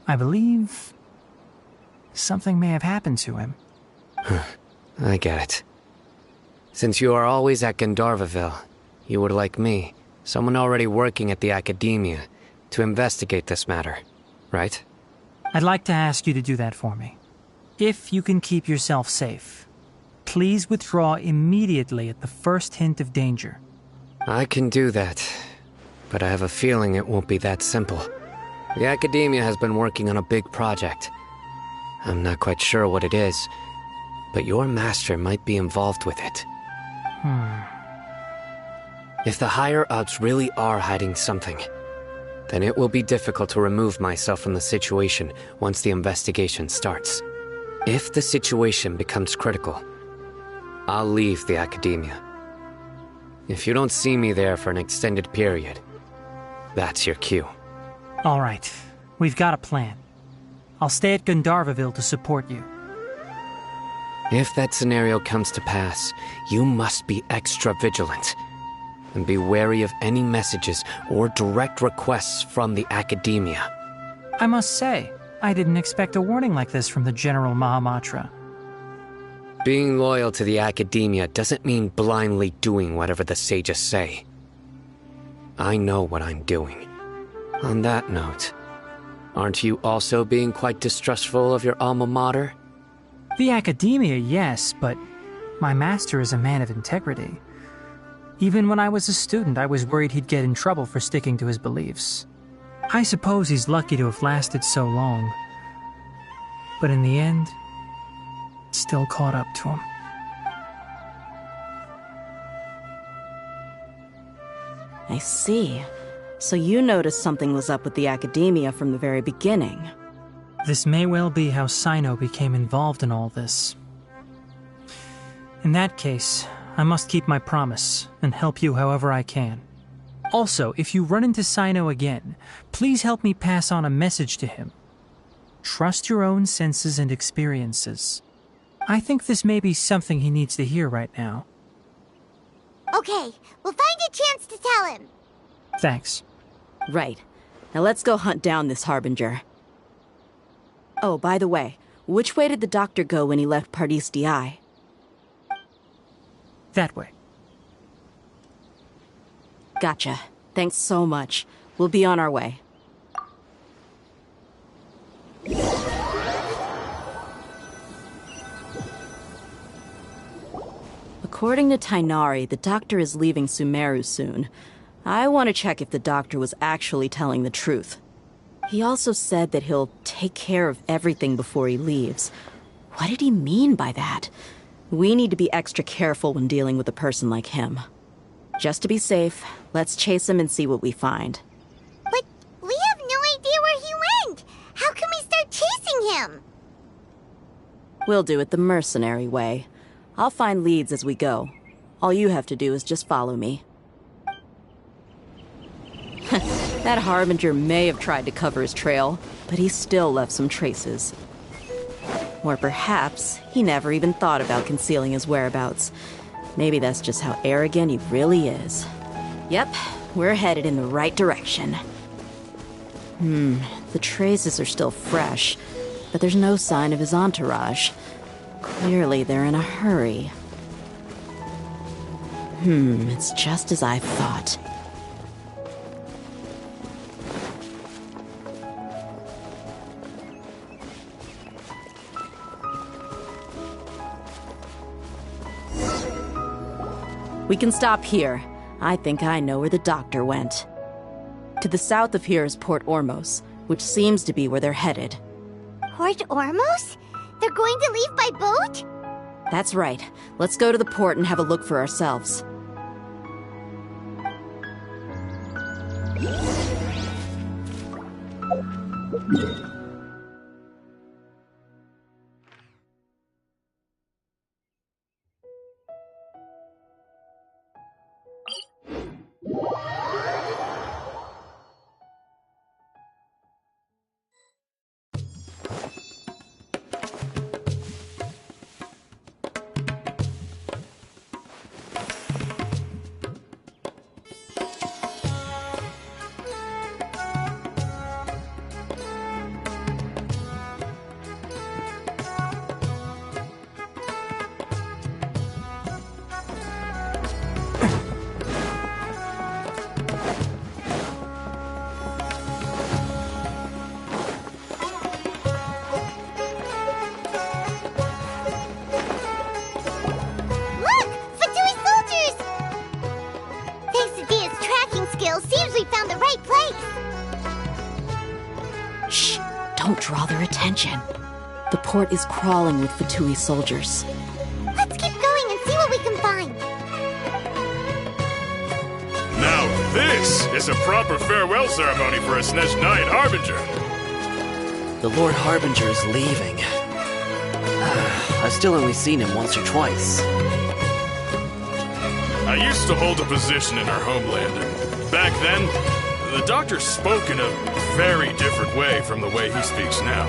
I believe something may have happened to him. I get it. Since you are always at Gandharvaville, you would like me, someone already working at the Academia, to investigate this matter, right? I'd like to ask you to do that for me. If you can keep yourself safe, please withdraw immediately at the first hint of danger. I can do that, but I have a feeling it won't be that simple. The Academia has been working on a big project. I'm not quite sure what it is, but your master might be involved with it. If the higher-ups really are hiding something, then it will be difficult to remove myself from the situation once the investigation starts. If the situation becomes critical, I'll leave the Academia. If you don't see me there for an extended period, that's your cue. All right, we've got a plan. I'll stay at Gandharvaville to support you. If that scenario comes to pass, you must be extra vigilant. And be wary of any messages or direct requests from the Academia. I must say, I didn't expect a warning like this from the General Mahamatra. Being loyal to the Academia doesn't mean blindly doing whatever the sages say. I know what I'm doing. On that note, aren't you also being quite distrustful of your alma mater? The Academia, yes, but my master is a man of integrity. Even when I was a student, I was worried he'd get in trouble for sticking to his beliefs. I suppose he's lucky to have lasted so long. But in the end, it still caught up to him. I see. So you noticed something was up with the Academia from the very beginning. This may well be how Sino became involved in all this. In that case, I must keep my promise and help you however I can. Also, if you run into Sino again, please help me pass on a message to him. Trust your own senses and experiences. I think this may be something he needs to hear right now. Okay, we'll find a chance to tell him. Thanks. Right. Now let's go hunt down this Harbinger. Oh, by the way, which way did the doctor go when he left Pardis Di? That way. Gotcha. Thanks so much. We'll be on our way. According to Tainari, the doctor is leaving Sumeru soon. I want to check if the doctor was actually telling the truth. He also said that he'll take care of everything before he leaves. What did he mean by that? We need to be extra careful when dealing with a person like him. Just to be safe, let's chase him and see what we find. But we have no idea where he went! How can we start chasing him? We'll do it the mercenary way. I'll find leads as we go. All you have to do is just follow me. That Harbinger may have tried to cover his trail, but he still left some traces. Or perhaps he never even thought about concealing his whereabouts. Maybe that's just how arrogant he really is. Yep, we're headed in the right direction. The traces are still fresh, but there's no sign of his entourage. Clearly they're in a hurry. It's just as I thought. We can stop here. I think I know where the doctor went. To the south of here is Port Ormos, which seems to be where they're headed. Port Ormos? They're going to leave by boat? That's right. Let's go to the port and have a look for ourselves. Don't draw their attention. The port is crawling with Fatui soldiers. Let's keep going and see what we can find. Now this is a proper farewell ceremony for a Snesh Knight Harbinger. The Lord Harbinger is leaving. I've still only seen him once or twice. I used to hold a position in our homeland, and back then, the doctor spoke in a very different way from the way he speaks now.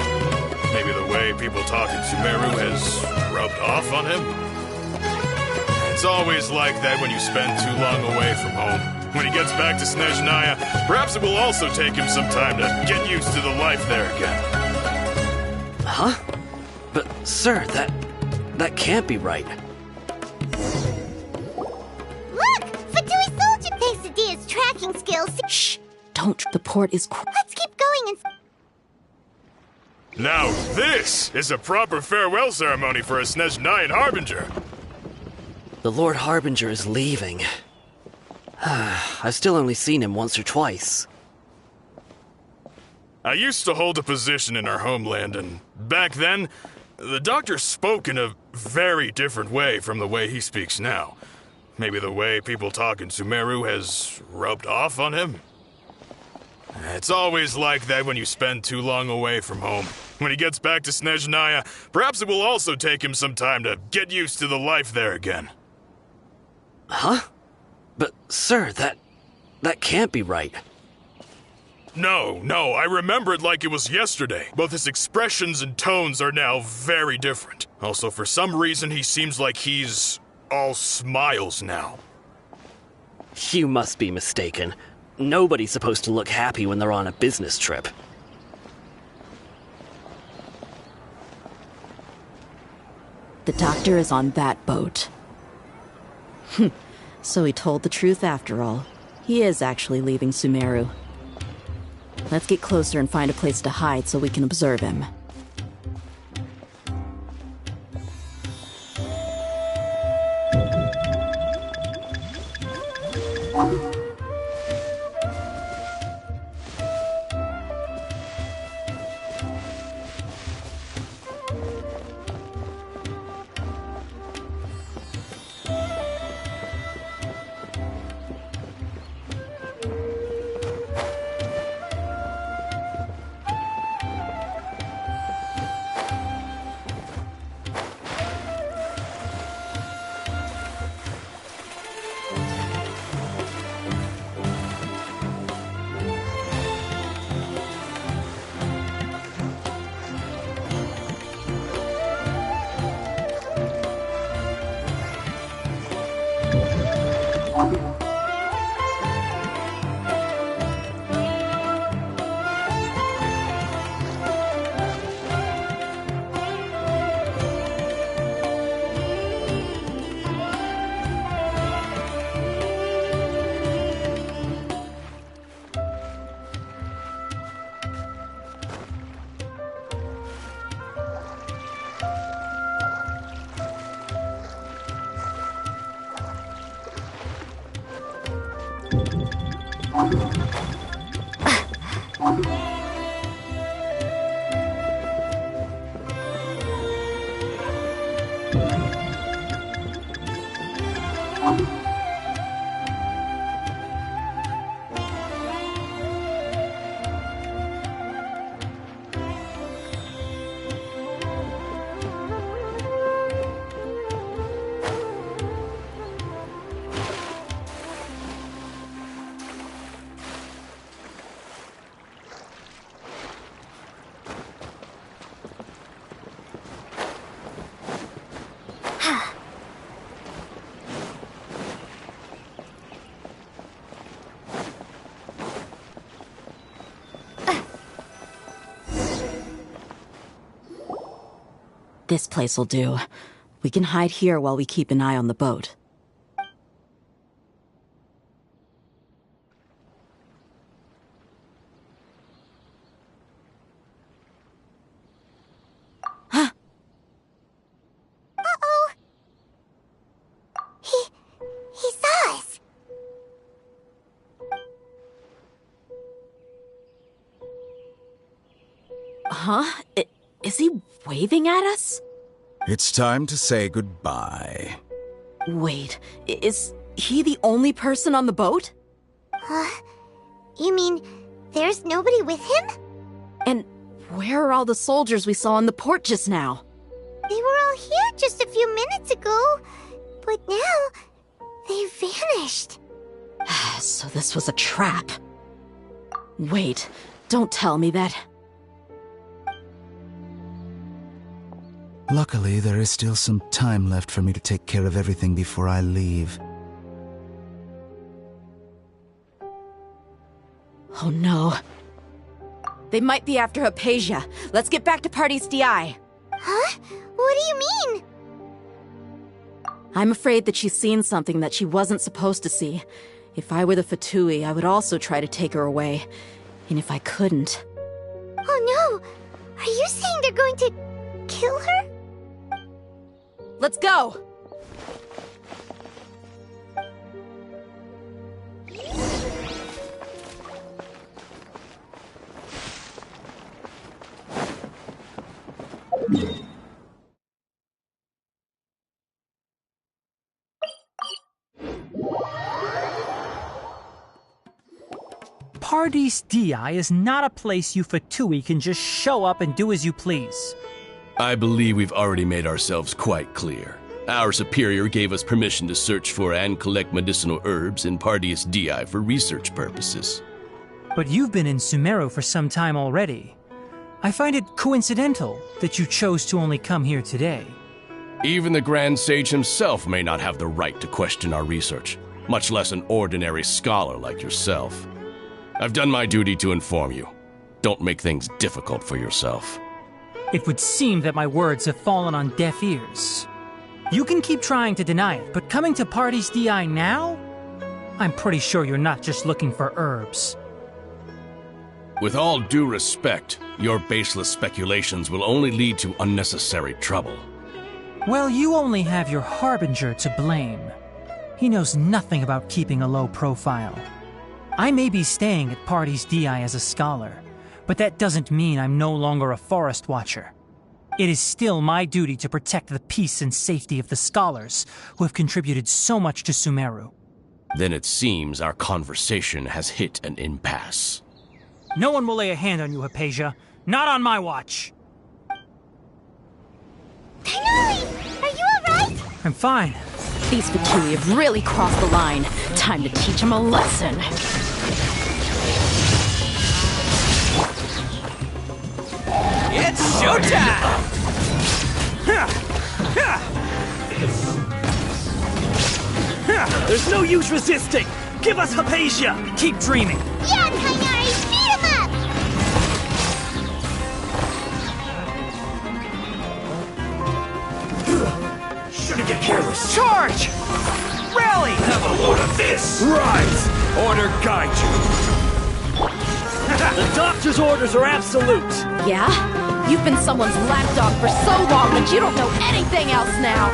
Maybe the way people talk in Sumeru has rubbed off on him? It's always like that when you spend too long away from home. When he gets back to Snezhnaya, perhaps it will also take him some time to get used to the life there again. Huh? But, sir, that can't be right. Look! Fatui Soldier! Quesadilla's tracking skills... Shh! Don't. The port is... Let's keep going and... Now this is a proper farewell ceremony for a Snezhnayan Harbinger. The Lord Harbinger is leaving. I've still only seen him once or twice. I used to hold a position in our homeland, and back then, the doctor spoke in a very different way from the way he speaks now. Maybe the way people talk in Sumeru has rubbed off on him? It's always like that when you spend too long away from home. When he gets back to Snezhnaya, perhaps it will also take him some time to get used to the life there again. Huh? But, sir, that can't be right. No, I remember it like it was yesterday. Both his expressions and tones are now very different. Also, for some reason, he seems like he's all smiles now. You must be mistaken. Nobody's supposed to look happy when they're on a business trip. The doctor is on that boat. So he told the truth after all. He is actually leaving Sumeru. Let's get closer and find a place to hide so we can observe him. This place will do. We can hide here while we keep an eye on the boat. Uh-oh. He saw us. Huh? Is he waving at us? It's time to say goodbye. Wait, is he the only person on the boat? You mean there's nobody with him? And where are all the soldiers we saw in the port just now? They were all here just a few minutes ago, but now they vanished. So this was a trap. Wait, don't tell me that... Luckily, there is still some time left for me to take care of everything before I leave. Oh no. They might be after Hypatia. Let's get back to Party's DI. Huh? What do you mean? I'm afraid that she's seen something that she wasn't supposed to see. If I were the Fatui, I would also try to take her away. And if I couldn't... Oh no! Are you saying they're going to kill her? Let's go! Party's DI is not a place you Fatui can just show up and do as you please. I believe we've already made ourselves quite clear. Our superior gave us permission to search for and collect medicinal herbs in Party's DI for research purposes. But you've been in Sumeru for some time already. I find it coincidental that you chose to only come here today. Even the Grand Sage himself may not have the right to question our research, much less an ordinary scholar like yourself. I've done my duty to inform you. Don't make things difficult for yourself. It would seem that my words have fallen on deaf ears. You can keep trying to deny it, but coming to Party's DI now? I'm pretty sure you're not just looking for herbs. With all due respect, your baseless speculations will only lead to unnecessary trouble. Well, you only have your Harbinger to blame. He knows nothing about keeping a low profile. I may be staying at Party's DI as a scholar, but that doesn't mean I'm no longer a forest watcher. It is still my duty to protect the peace and safety of the scholars who have contributed so much to Sumeru. Then it seems our conversation has hit an impasse. No one will lay a hand on you, Hypatia. Not on my watch. Tenali! Are you alright? I'm fine. These Fatui have really crossed the line. Time to teach them a lesson. It's showtime! There's no use resisting! Give us Hypatia! Keep dreaming! Yeah, Tainari! Beat him up! Shouldn't get careless! Charge! Rally! Have a load of this! Rise! Order guide you! The doctor's orders are absolute! Yeah? You've been someone's lapdog for so long that you don't know anything else now!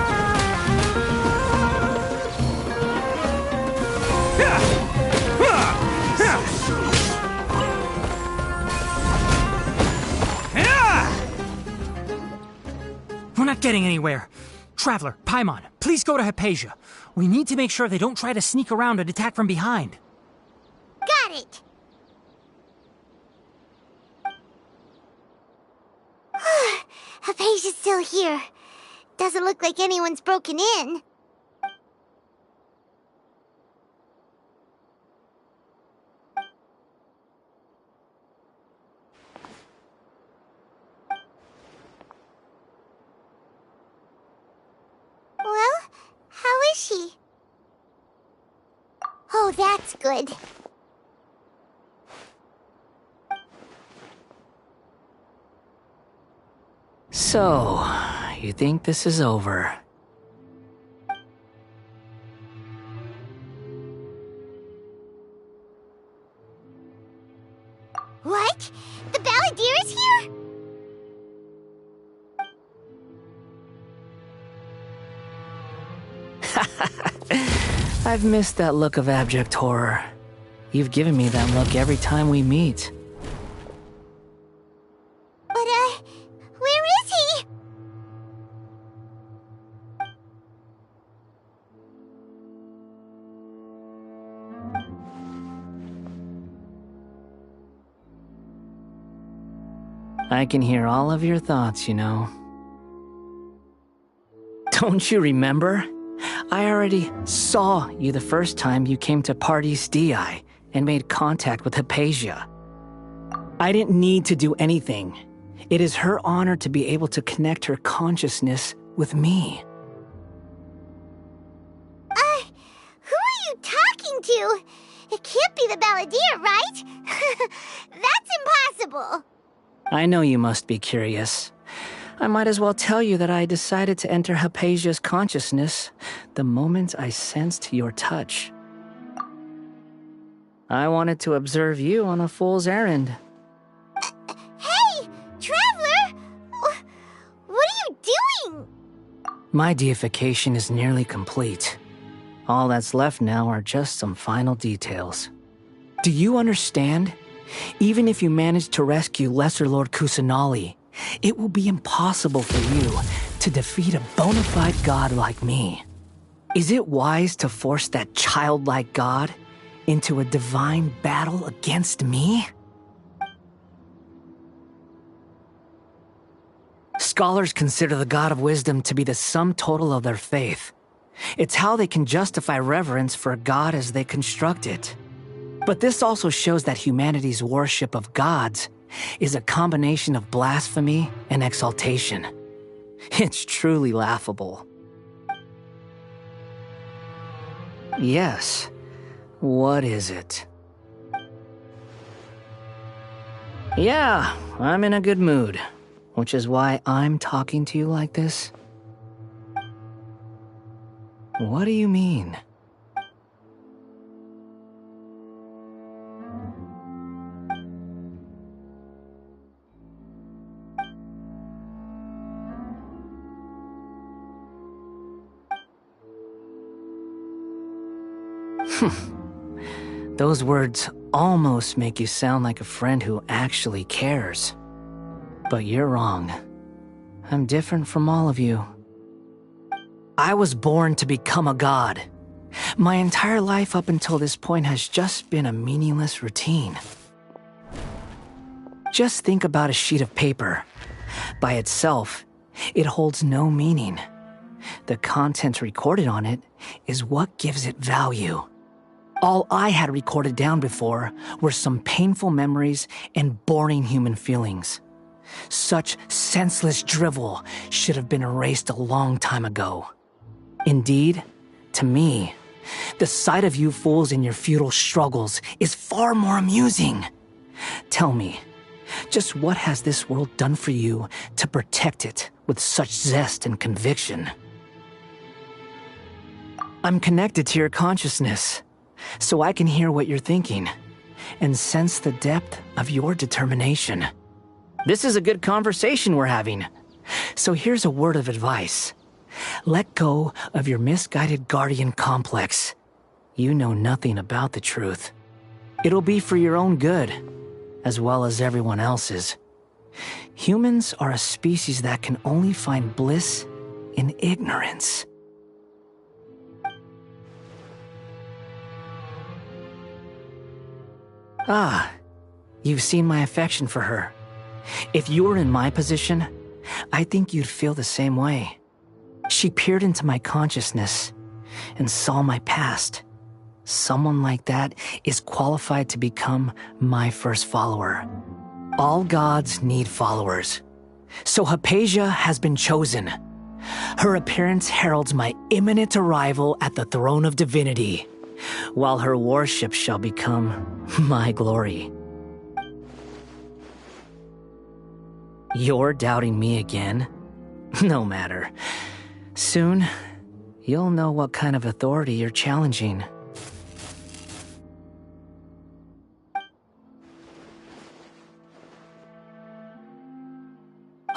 We're not getting anywhere. Traveler, Paimon, please go to Hypatia. We need to make sure they don't try to sneak around and attack from behind. Got it! Hypatia's still here. Doesn't look like anyone's broken in. Well, how is she? Oh, that's good. So, you think this is over? What? The Balladeer is here? I've missed that look of abject horror. You've given me that look every time we meet. But, where is he? I can hear all of your thoughts, you know. Don't you remember? I already saw you the first time you came to Party's DI and made contact with Hypatia. I didn't need to do anything. It is her honor to be able to connect her consciousness with me. Who are you talking to? It can't be the Balladeer, right? That's impossible. I know you must be curious. I might as well tell you that I decided to enter Hypatia's consciousness the moment I sensed your touch. I wanted to observe you on a fool's errand. Hey, Traveler! What are you doing? My deification is nearly complete. All that's left now are just some final details. Do you understand? Even if you manage to rescue Lesser Lord Kusanali, it will be impossible for you to defeat a bona fide god like me. Is it wise to force that childlike god into a divine battle against me? Scholars consider the God of Wisdom to be the sum total of their faith. It's how they can justify reverence for a god as they construct it. But this also shows that humanity's worship of gods is a combination of blasphemy and exaltation. It's truly laughable. Yes. What is it? Yeah, I'm in a good mood, which is why I'm talking to you like this. What do you mean? Those words almost make you sound like a friend who actually cares. But you're wrong. I'm different from all of you. I was born to become a god. My entire life up until this point has just been a meaningless routine. Just think about a sheet of paper. By itself, it holds no meaning. The content recorded on it is what gives it value. All I had recorded down before were some painful memories and boring human feelings. Such senseless drivel should have been erased a long time ago. Indeed, to me, the sight of you fools in your futile struggles is far more amusing. Tell me, just what has this world done for you to protect it with such zest and conviction? I'm connected to your consciousness, so I can hear what you're thinking and sense the depth of your determination. This is a good conversation we're having. So here's a word of advice. Let go of your misguided guardian complex. You know nothing about the truth. It'll be for your own good, as well as everyone else's. Humans are a species that can only find bliss in ignorance. Ah, you've seen my affection for her. If you were in my position, I think you'd feel the same way. She peered into my consciousness and saw my past. Someone like that is qualified to become my first follower. All gods need followers. So Hypatia has been chosen. Her appearance heralds my imminent arrival at the throne of divinity, while her worship shall become my glory. You're doubting me again? No matter. Soon, you'll know what kind of authority you're challenging.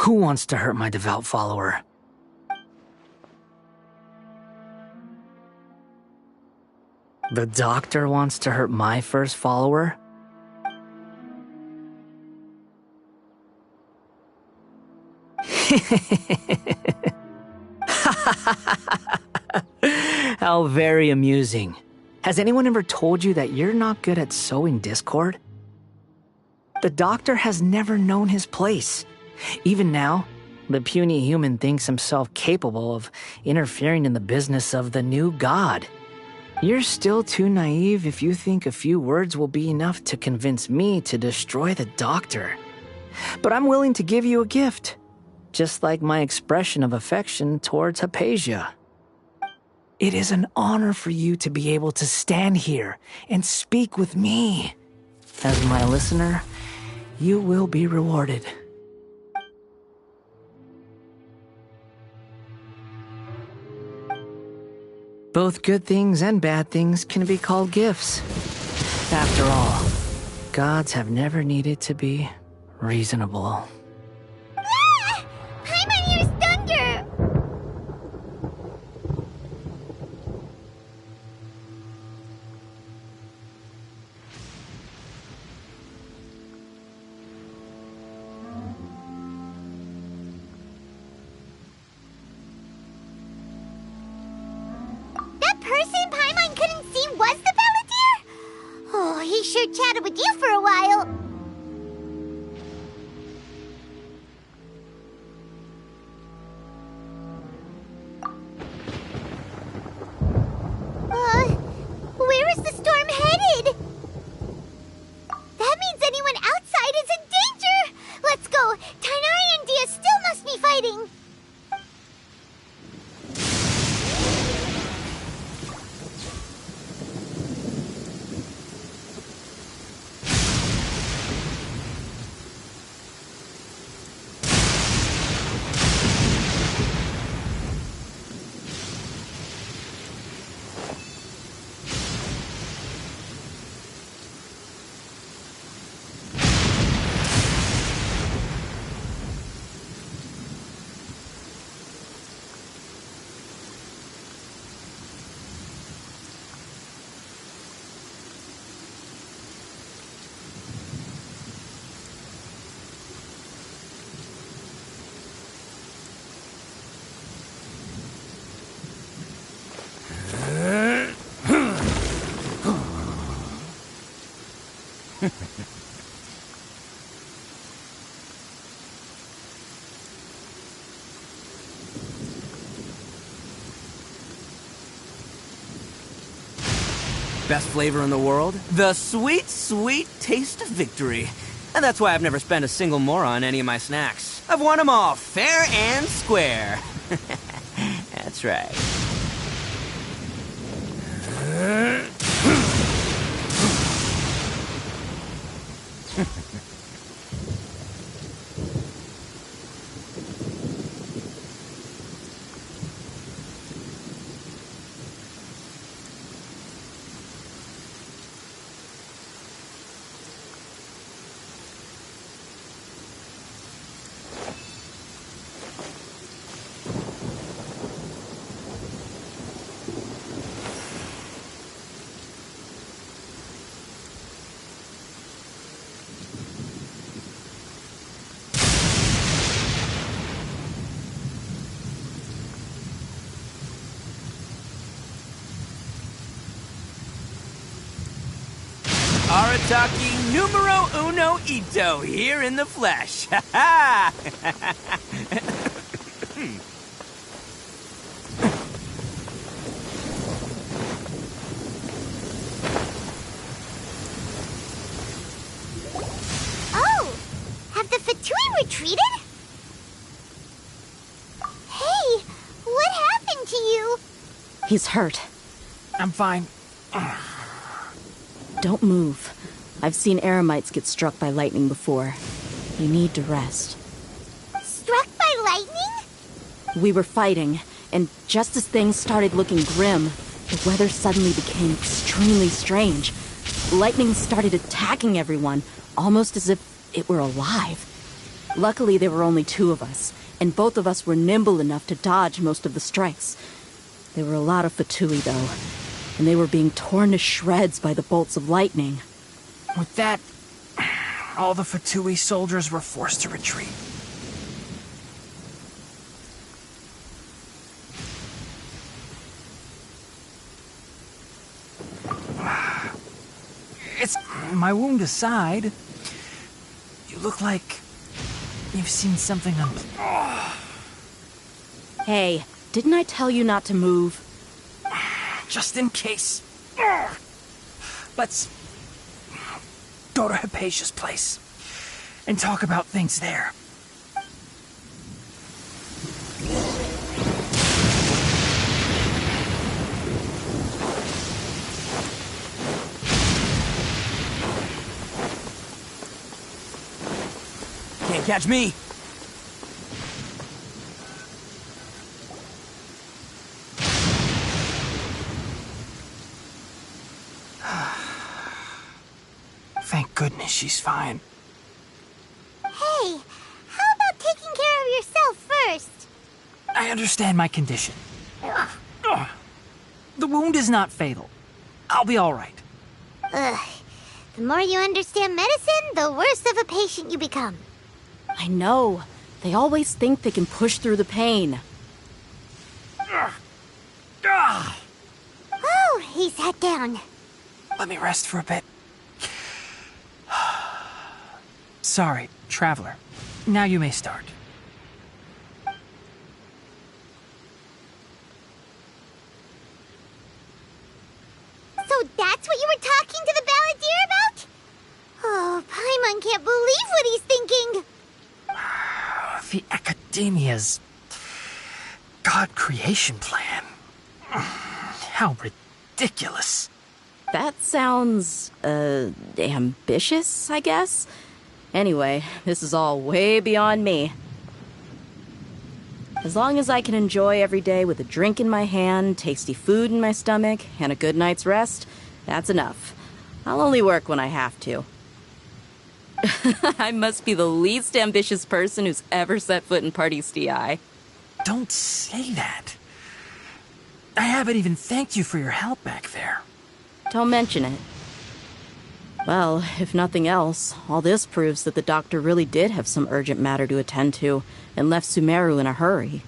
Who wants to hurt my devout follower? The doctor wants to hurt my first follower? How very amusing. Has anyone ever told you that you're not good at sowing discord? The doctor has never known his place. Even now, the puny human thinks himself capable of interfering in the business of the new god. You're still too naive if you think a few words will be enough to convince me to destroy the doctor. but I'm willing to give you a gift. Just like my expression of affection towards Hypatia. It is an honor for you to be able to stand here and speak with me. As my listener, you will be rewarded. Both good things and bad things can be called gifts. After all, gods have never needed to be reasonable. Ah! Paimon hears thunder! That person Paimon couldn't see was the Palantir? Oh, he sure chatted with you for a while. Where is the storm headed? That means anyone outside is in danger! Let's go! Tainari and Dia still must be fighting! Best flavor in the world? The sweet, sweet taste of victory. And that's why I've never spent a single more on any of my snacks. I've won them all, fair and square. That's right. Arataki numero uno ito here in the flesh. Ha ha! Oh! Have the Fatui retreated? Hey! What happened to you? He's hurt. I'm fine. Don't move. I've seen Eremites get struck by lightning before. You need to rest. Struck by lightning? We were fighting, and just as things started looking grim, the weather suddenly became extremely strange. Lightning started attacking everyone, almost as if it were alive. Luckily, there were only two of us, and both of us were nimble enough to dodge most of the strikes. There were a lot of Fatui, though, and they were being torn to shreds by the bolts of lightning. With that, all the Fatui soldiers were forced to retreat. It's my wound aside. You look like you've seen something Hey, didn't I tell you not to move? Just in case. Let's go to Hypatia's place. and talk about things there. Can't catch me. Thank goodness she's fine. Hey, how about taking care of yourself first? I understand my condition. The wound is not fatal. I'll be all right. Ugh. The more you understand medicine, the worse of a patient you become. I know. They always think they can push through the pain. Oh, he sat down. Let me rest for a bit. Sorry, Traveler. Now you may start. So that's what you were talking to the balladeer about? Oh, Paimon can't believe what he's thinking. The Academia's God creation plan. How ridiculous. That sounds, ambitious, I guess? Anyway, this is all way beyond me. As long as I can enjoy every day with a drink in my hand, tasty food in my stomach, and a good night's rest, that's enough. I'll only work when I have to. I must be the least ambitious person who's ever set foot in Party's DI. Don't say that. I haven't even thanked you for your help back there. Don't mention it. Well, if nothing else, all this proves that the doctor really did have some urgent matter to attend to and left Sumeru in a hurry.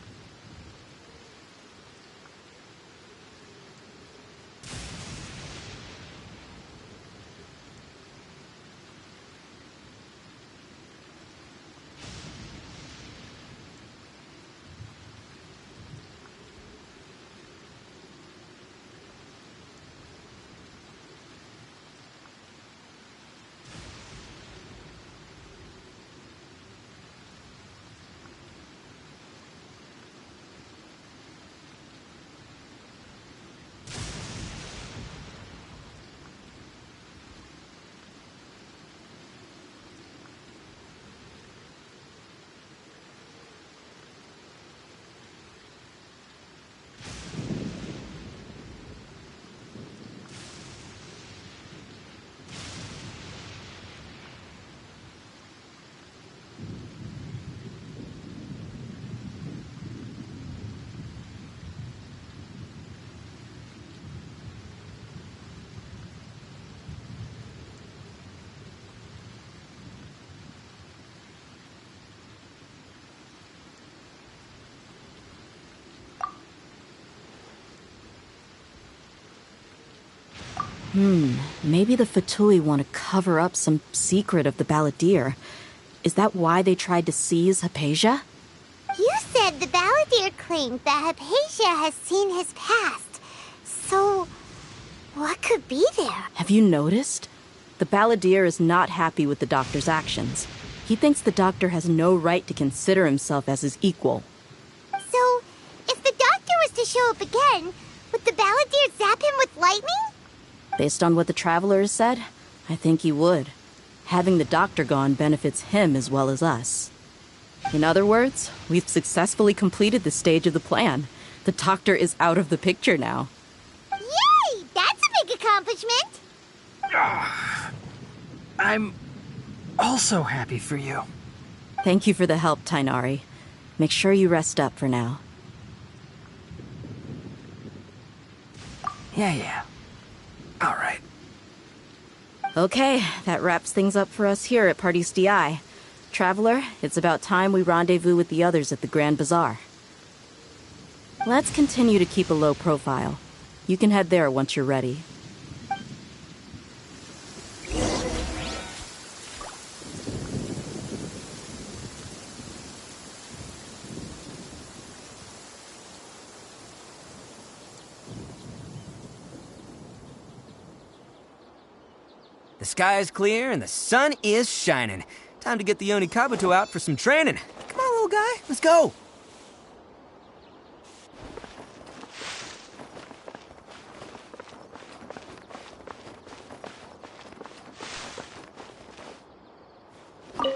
Maybe the Fatui want to cover up some secret of the balladeer. Is that why they tried to seize Hypatia? You said the balladeer claimed that Hypatia has seen his past. So, what could be there? Have you noticed? The balladeer is not happy with the doctor's actions. He thinks the doctor has no right to consider himself as his equal. So, if the doctor was to show up again, would the balladeer zap him with lightning? Based on what the Traveler has said, I think he would. Having the doctor gone benefits him as well as us. In other words, we've successfully completed this stage of the plan. The doctor is out of the picture now. Yay! That's a big accomplishment! I'm also happy for you. Thank you for the help, Tainari. Make sure you rest up for now. Yeah. All right. Okay, that wraps things up for us here at Party's DI. Traveler, it's about time we rendezvous with the others at the Grand Bazaar. Let's continue to keep a low profile. You can head there once you're ready. The sky is clear and the sun is shining. Time to get the Yoni Kabuto out for some training. Come on, little guy, let's go.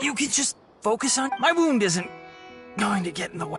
You could just focus on... My wound isn't going to get in the way.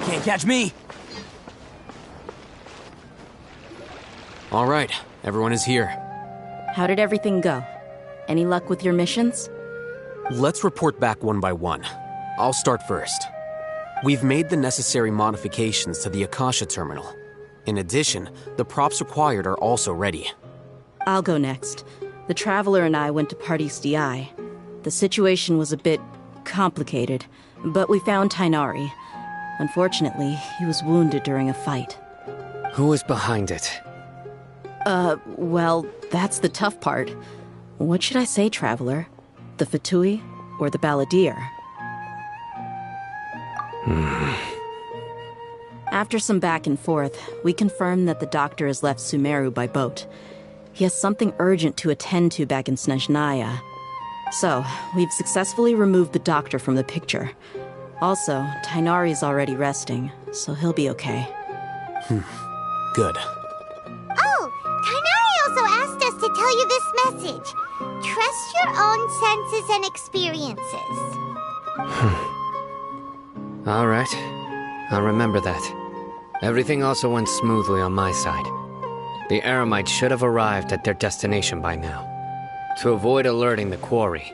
Can't catch me. All right, everyone is here. How did everything go? Any luck with your missions? Let's report back one by one. I'll start first. We've made the necessary modifications to the Akasha terminal. In addition, the props required are also ready. I'll go next. The Traveler and I went to Party's DI. The situation was a bit complicated, but we found Tainari. Unfortunately, he was wounded during a fight. Who was behind it? Well, that's the tough part. What should I say, Traveler? The Fatui or the Balladeer? After some back and forth, we confirmed that the doctor has left Sumeru by boat. He has something urgent to attend to back in Snezhnaya. So, we've successfully removed the doctor from the picture. Also, Tainari's already resting, so he'll be okay. Good. Oh, Tainari also asked us to tell you this message. Trust your own senses and experiences. Alright. I'll remember that. Everything also went smoothly on my side. The Eremites should have arrived at their destination by now. To avoid alerting the quarry,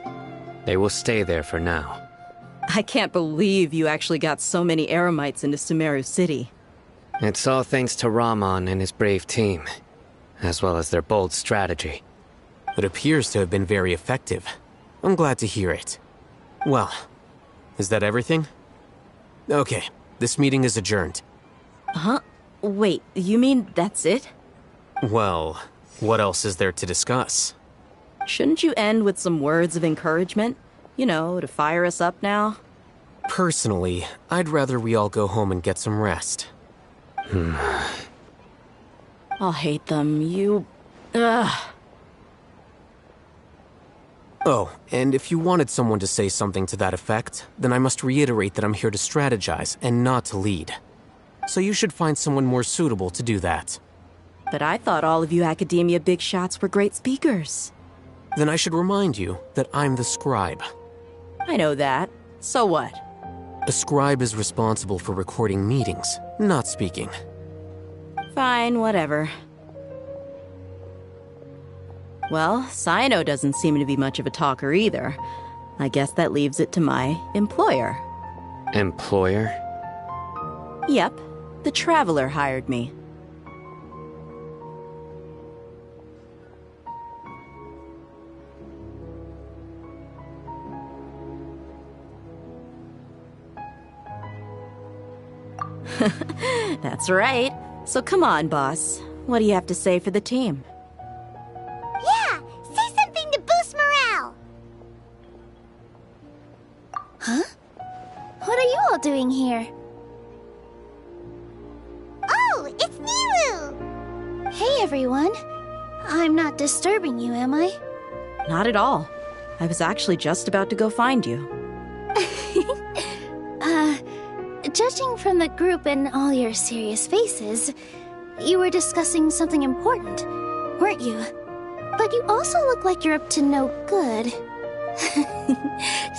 they will stay there for now. I can't believe you actually got so many Eremites into Sumeru City. It's all thanks to Rahman and his brave team, as well as their bold strategy. It appears to have been very effective. I'm glad to hear it. Well, is that everything? Okay, this meeting is adjourned. Huh? Wait, you mean that's it? Well, what else is there to discuss? Shouldn't you end with some words of encouragement? You know, to fire us up now? Personally, I'd rather we all go home and get some rest. I'll hate them, Ugh. Oh, and if you wanted someone to say something to that effect, then I must reiterate that I'm here to strategize and not to lead. So you should find someone more suitable to do that. But I thought all of you Academia big shots were great speakers. Then I should remind you that I'm the scribe. I know that. So what? A scribe is responsible for recording meetings, not speaking. Fine, whatever. Well, Sino doesn't seem to be much of a talker either. I guess that leaves it to my employer. Employer? Yep, the Traveler hired me. That's right. So come on, boss. What do you have to say for the team? Yeah, say something to boost morale. Huh? What are you all doing here? Oh, it's Nilu! Hey, everyone. I'm not disturbing you, am I? Not at all. I was actually just about to go find you. Judging from the group and all your serious faces, you were discussing something important, weren't you? But you also look like you're up to no good.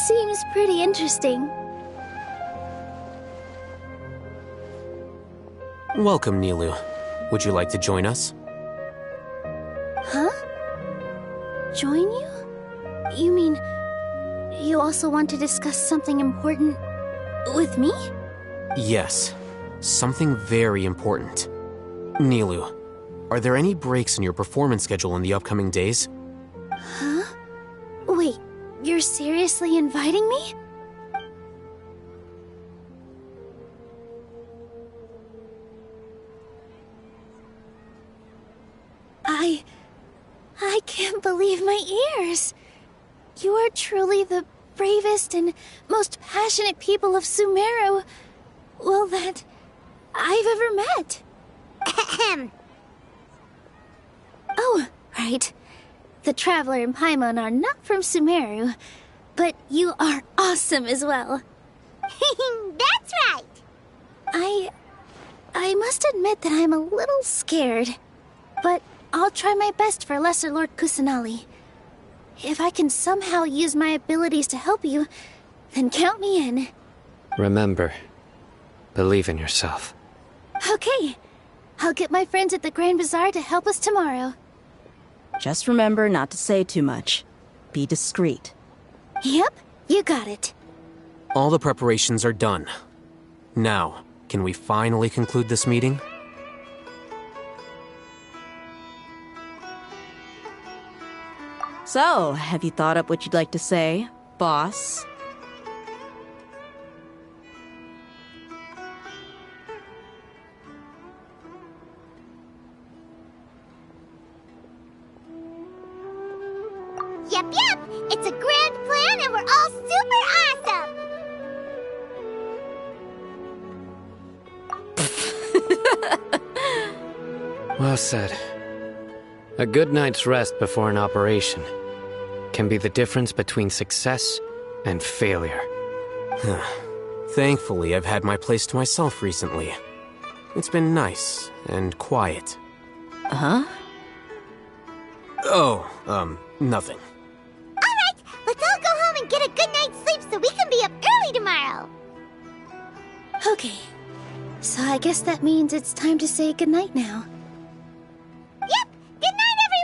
Seems pretty interesting. Welcome, Nilu. Would you like to join us? Huh? Join you? You mean you also want to discuss something important with me? Yes, something very important. Nilu, are there any breaks in your performance schedule in the upcoming days? Huh? Wait, you're seriously inviting me? I can't believe my ears. You are truly the bravest and most passionate people of Sumeru, well, that I've ever met. Oh, right. The Traveler and Paimon are not from Sumeru, but you are awesome as well. That's right. I must admit that I'm a little scared, but I'll try my best for Lesser Lord Kusanali. If I can somehow use my abilities to help you, then count me in. Remember, believe in yourself. Okay. I'll get my friends at the Grand Bazaar to help us tomorrow. Just remember not to say too much. Be discreet. Yep, you got it. All the preparations are done. Now, can we finally conclude this meeting? So, have you thought up what you'd like to say, boss? Yep, it's a grand plan and we're all super awesome! Well said. A good night's rest before an operation can be the difference between success and failure. Thankfully, I've had my place to myself recently. It's been nice and quiet. Huh? Oh, nothing. Alright, let's all go home and get a good night's sleep so we can be up early tomorrow. Okay. So I guess that means it's time to say goodnight now. Yep! Good night, everyone!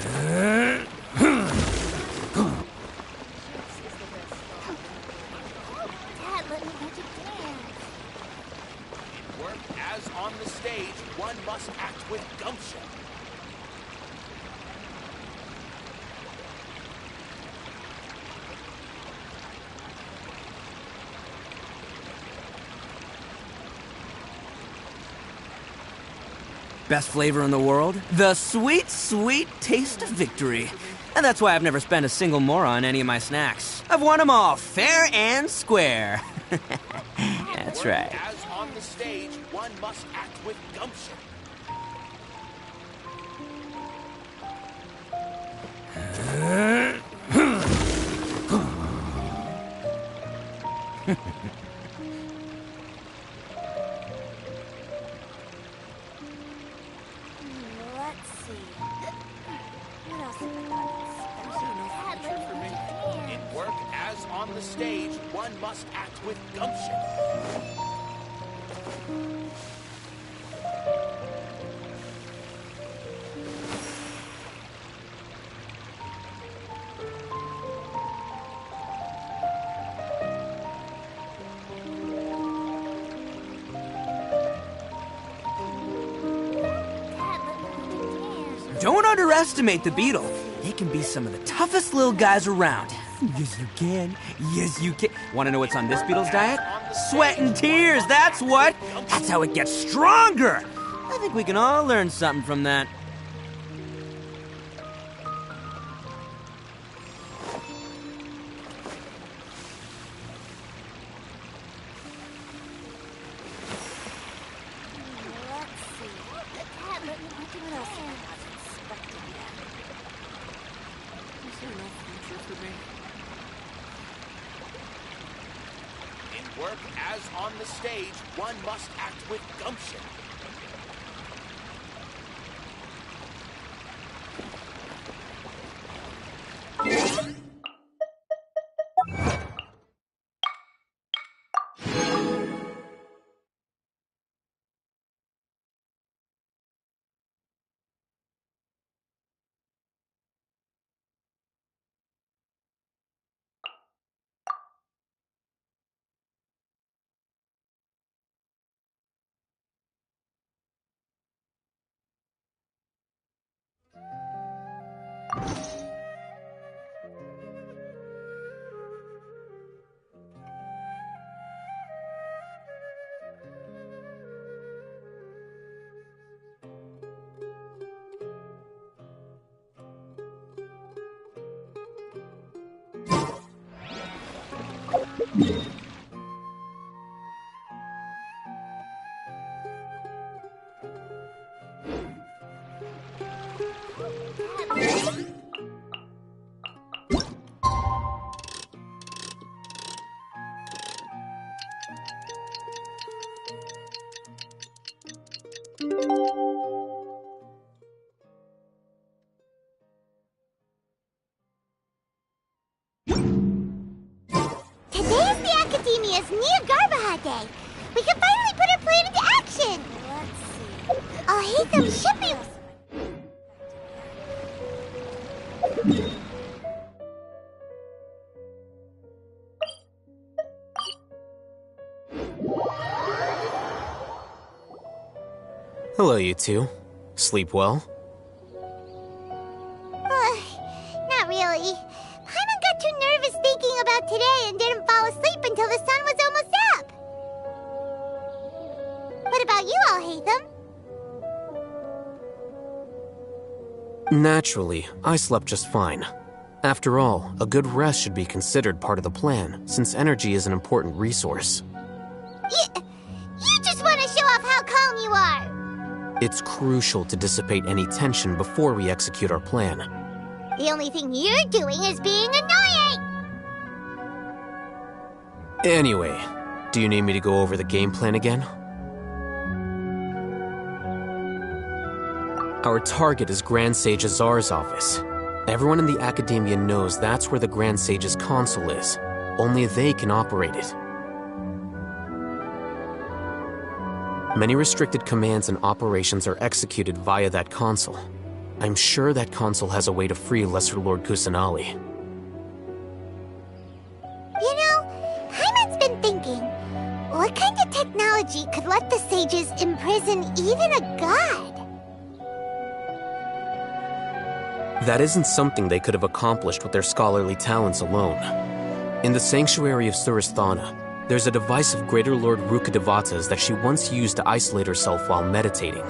Dad, let me magic dance. Work as on the stage, one must act with gumption. Best flavor in the world? The sweet, sweet taste of victory. And that's why I've never spent a single more on any of my snacks. I've won them all, fair and square. That's right. As on the stage, one must act with gumption. Let's see. What else have I got special? Dad, let me magic dance. In work as on the stage, one must act with gumption. Don't underestimate the beetle. They can be some of the toughest little guys around. Yes, you can. Yes, you can. Want to know what's on this beetle's diet? Sweat and tears, that's what. That's how it gets stronger. I think we can all learn something from that. In work as on the stage, one must act with gumption. Today's the Academia's Nia Garbaha Day. We can finally put our plan into action. Let's see. Oh, Hatham should be... Hello, you two. Sleep well? Not really. Paimon got too nervous thinking about today and didn't fall asleep until the sun was almost up. What about you all, Hatham? Naturally, I slept just fine. After all, a good rest should be considered part of the plan, since energy is an important resource. You just want to show off how calm you are! It's crucial to dissipate any tension before we execute our plan. The only thing you're doing is being annoying! Anyway, do you need me to go over the game plan again? Our target is Grand Sage Azar's office. Everyone in the Academia knows that's where the Grand Sage's console is. Only they can operate it. Many restricted commands and operations are executed via that console. I'm sure that console has a way to free Lesser Lord Kusanali. You know, Paimon's been thinking, what kind of technology could let the sages imprison even a god? That isn't something they could have accomplished with their scholarly talents alone. In the sanctuary of Surasthana, there's a device of Greater Lord Rukkhadevata's that she once used to isolate herself while meditating.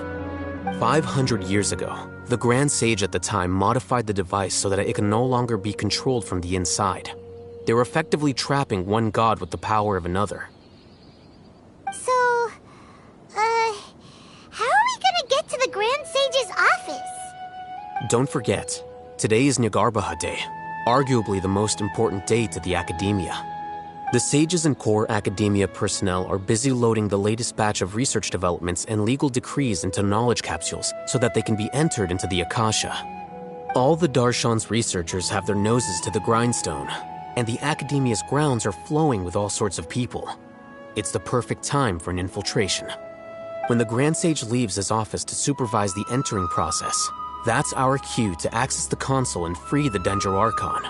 500 years ago, the Grand Sage at the time modified the device so that it can no longer be controlled from the inside. They were effectively trapping one god with the power of another. So, how are we gonna get to the Grand Sage's office? Don't forget, today is Nyagarbha Day, arguably the most important day to the Academia. The sages and core Academia personnel are busy loading the latest batch of research developments and legal decrees into knowledge capsules so that they can be entered into the Akasha. All the Darshan's researchers have their noses to the grindstone, and the Academia's grounds are flowing with all sorts of people. It's the perfect time for an infiltration. When the Grand Sage leaves his office to supervise the entering process, that's our cue to access the console and free the Danger Archon.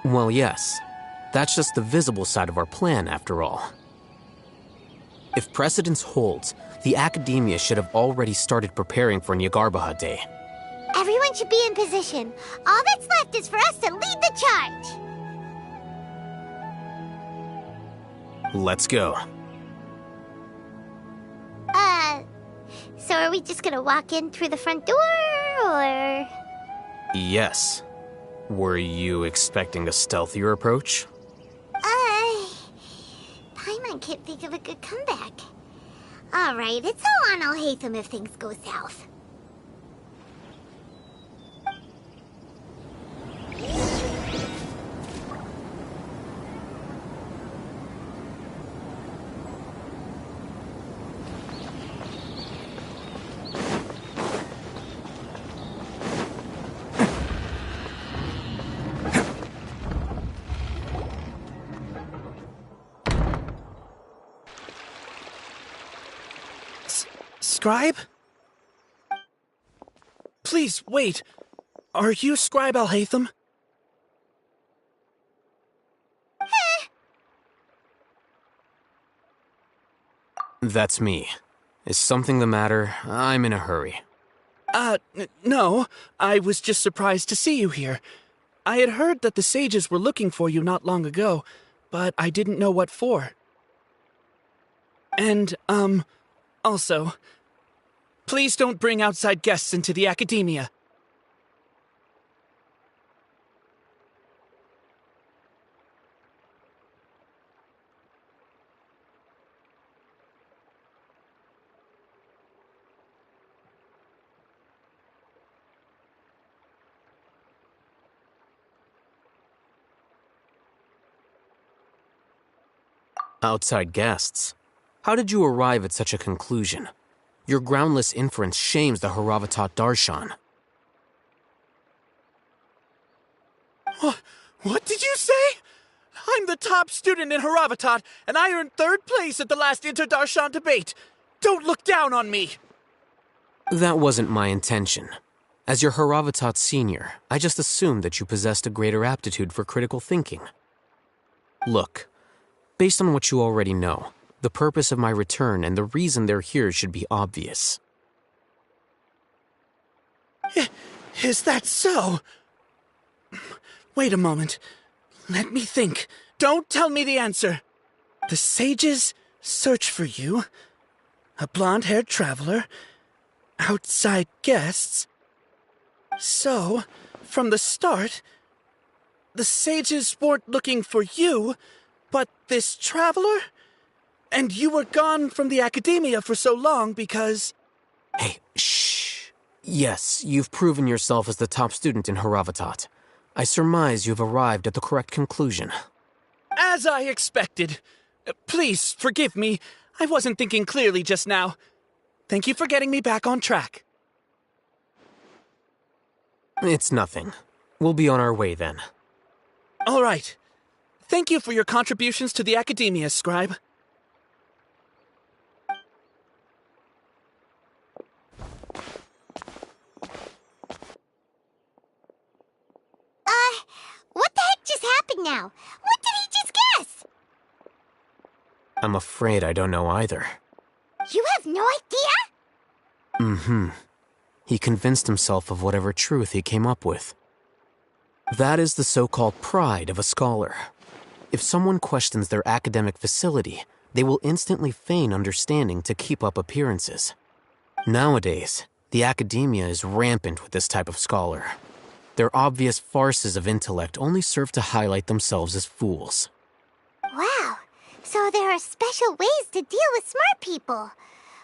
Well, yes. That's just the visible side of our plan, after all. If precedence holds, the Academia should have already started preparing for Nyagarbha Day. Everyone should be in position. All that's left is for us to lead the charge. Let's go. So are we just gonna walk in through the front door, or...? Yes. Were you expecting a stealthier approach? Paimon can't think of a good comeback. Alright, it's all on Alhaitham if things go south. Scribe? Please, wait. Are you Scribe Alhaitham? That's me. Is something the matter? I'm in a hurry. No. I was just surprised to see you here. I had heard that the sages were looking for you not long ago, but I didn't know what for. And, also, please don't bring outside guests into the Academia. Outside guests? How did you arrive at such a conclusion? Your groundless inference shames the Haravatat Darshan. What did you say? I'm the top student in Haravatat, and I earned 3rd place at the last Inter-Darshan debate. Don't look down on me! That wasn't my intention. As your Haravatat senior, I just assumed that you possessed a greater aptitude for critical thinking. Look, based on what you already know, the purpose of my return and the reason they're here should be obvious. Is that so? Wait a moment. Let me think. Don't tell me the answer. The sages search for you. A blonde-haired traveler. Outside guests. So, from the start, the sages weren't looking for you, but this traveler? And you were gone from the academia for so long because... Hey, shh. Yes, you've proven yourself as the top student in Haravatat. I surmise you've arrived at the correct conclusion. As I expected. Please, forgive me. I wasn't thinking clearly just now. Thank you for getting me back on track. It's nothing. We'll be on our way then. All right. Thank you for your contributions to the academia, Scribe. What the heck just happened now? What did he just guess? I'm afraid I don't know either. You have no idea? Mm-hmm. He convinced himself of whatever truth he came up with. That is the so-called pride of a scholar. If someone questions their academic facility, they will instantly feign understanding to keep up appearances. Nowadays, the academia is rampant with this type of scholar. Their obvious farces of intellect only serve to highlight themselves as fools. Wow, so there are special ways to deal with smart people.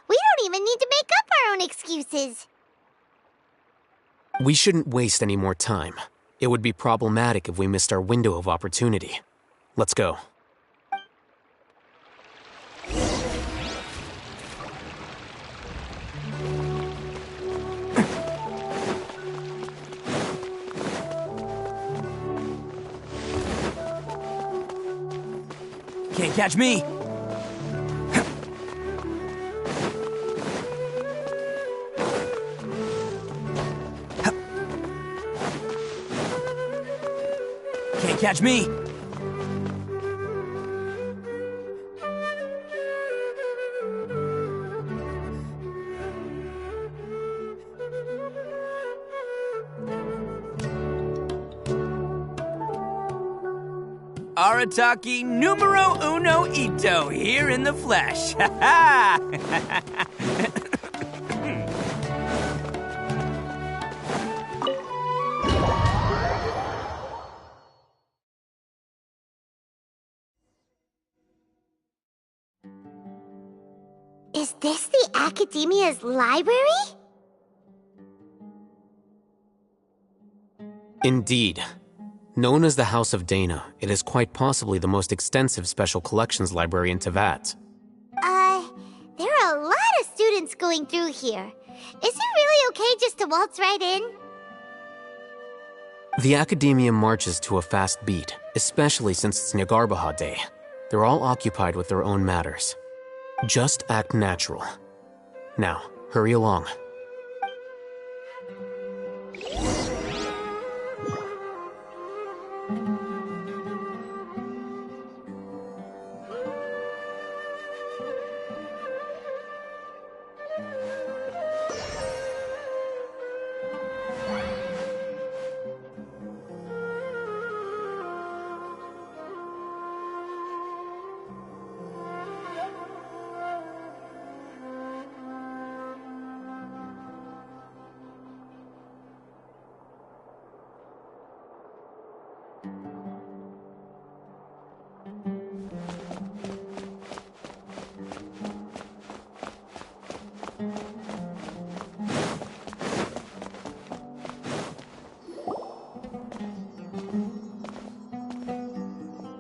We don't even need to make up our own excuses. We shouldn't waste any more time. It would be problematic if we missed our window of opportunity. Let's go. Can't catch me! Can't catch me! Arataki numero uno ito here in the flesh. Ha ha! Is this the Academia's library? Indeed. Known as the House of Dana, it is quite possibly the most extensive special collections library in Teyvat. There are a lot of students going through here. Is it really okay just to waltz right in? The Academia marches to a fast beat, especially since it's Nagarbaha Day. They're all occupied with their own matters. Just act natural. Now, hurry along.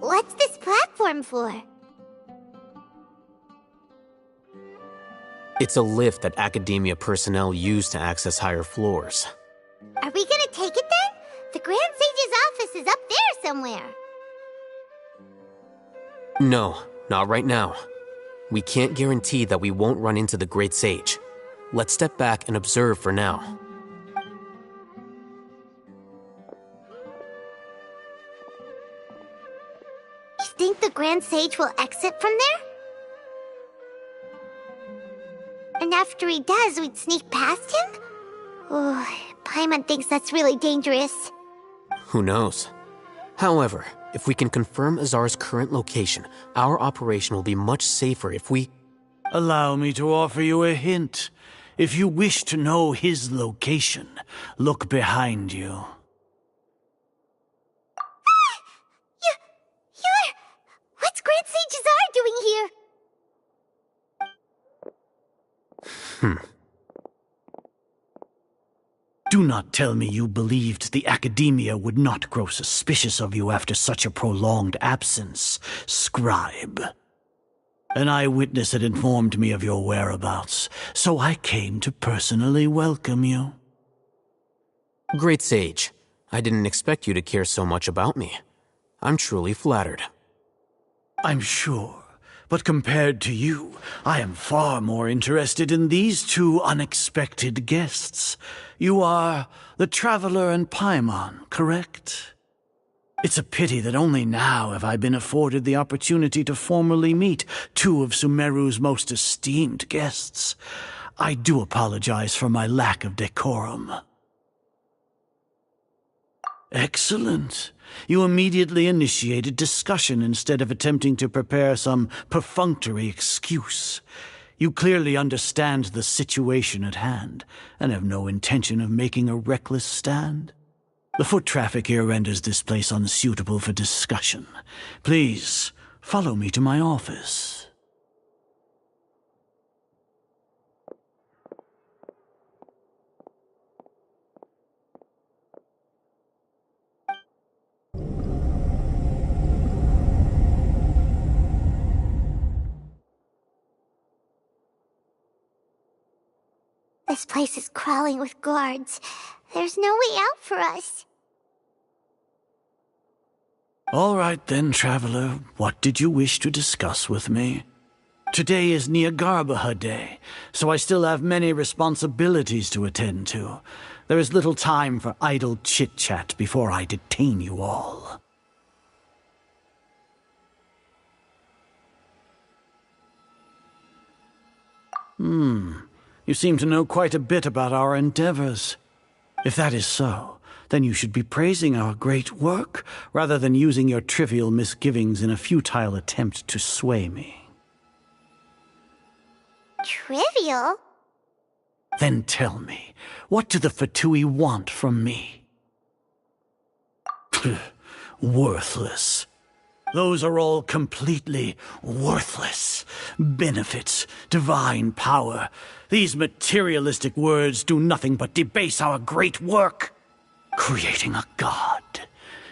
What's this platform for? It's a lift that Academia personnel use to access higher floors. Are we gonna take it then? The Grand Sage's office is up there somewhere. No, not right now. We can't guarantee that we won't run into the Great Sage. Let's step back and observe for now. You think the Grand Sage will exit from there? And after he does, we'd sneak past him? Oh, Paimon thinks that's really dangerous. Who knows? However, if we can confirm Azar's current location, our operation will be much safer if we... Allow me to offer you a hint. If you wish to know his location, look behind you. What's Grand Sage Azar doing here? Do not tell me you believed the Academia would not grow suspicious of you after such a prolonged absence, scribe. An eyewitness had informed me of your whereabouts, so I came to personally welcome you. Great Sage, I didn't expect you to care so much about me. I'm truly flattered. I'm sure. But compared to you, I am far more interested in these two unexpected guests. You are the Traveler and Paimon, correct? It's a pity that only now have I been afforded the opportunity to formally meet two of Sumeru's most esteemed guests. I do apologize for my lack of decorum. Excellent. You immediately initiated discussion instead of attempting to prepare some perfunctory excuse. You clearly understand the situation at hand, and have no intention of making a reckless stand. The foot traffic here renders this place unsuitable for discussion. Please, follow me to my office. This place is crawling with guards. There's no way out for us. All right then, Traveler. What did you wish to discuss with me? Today is Niagarbaha Day, so I still have many responsibilities to attend to. There is little time for idle chit-chat before I detain you all. You seem to know quite a bit about our endeavors. If that is so, then you should be praising our great work, rather than using your trivial misgivings in a futile attempt to sway me. Trivial? Then tell me, what do the Fatui want from me? Worthless. Those are all completely worthless. Benefits, divine power. These materialistic words do nothing but debase our great work. Creating a god.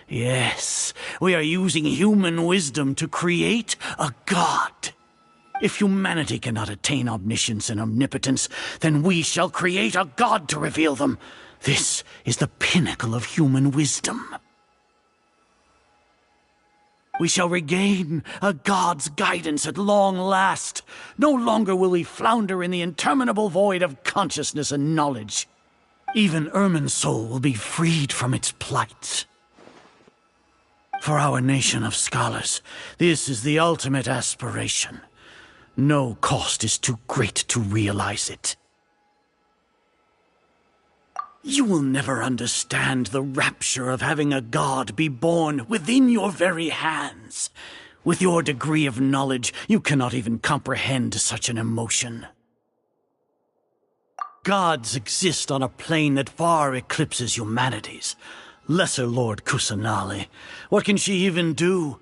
Yes, we are using human wisdom to create a god. If humanity cannot attain omniscience and omnipotence, then we shall create a god to reveal them. This is the pinnacle of human wisdom. We shall regain a god's guidance at long last. No longer will we flounder in the interminable void of consciousness and knowledge. Even Ermin's soul will be freed from its plight. For our nation of scholars, this is the ultimate aspiration. No cost is too great to realize it. You will never understand the rapture of having a god be born within your very hands. With your degree of knowledge, you cannot even comprehend such an emotion. Gods exist on a plane that far eclipses humanity's. Lesser Lord Kusanali, what can she even do?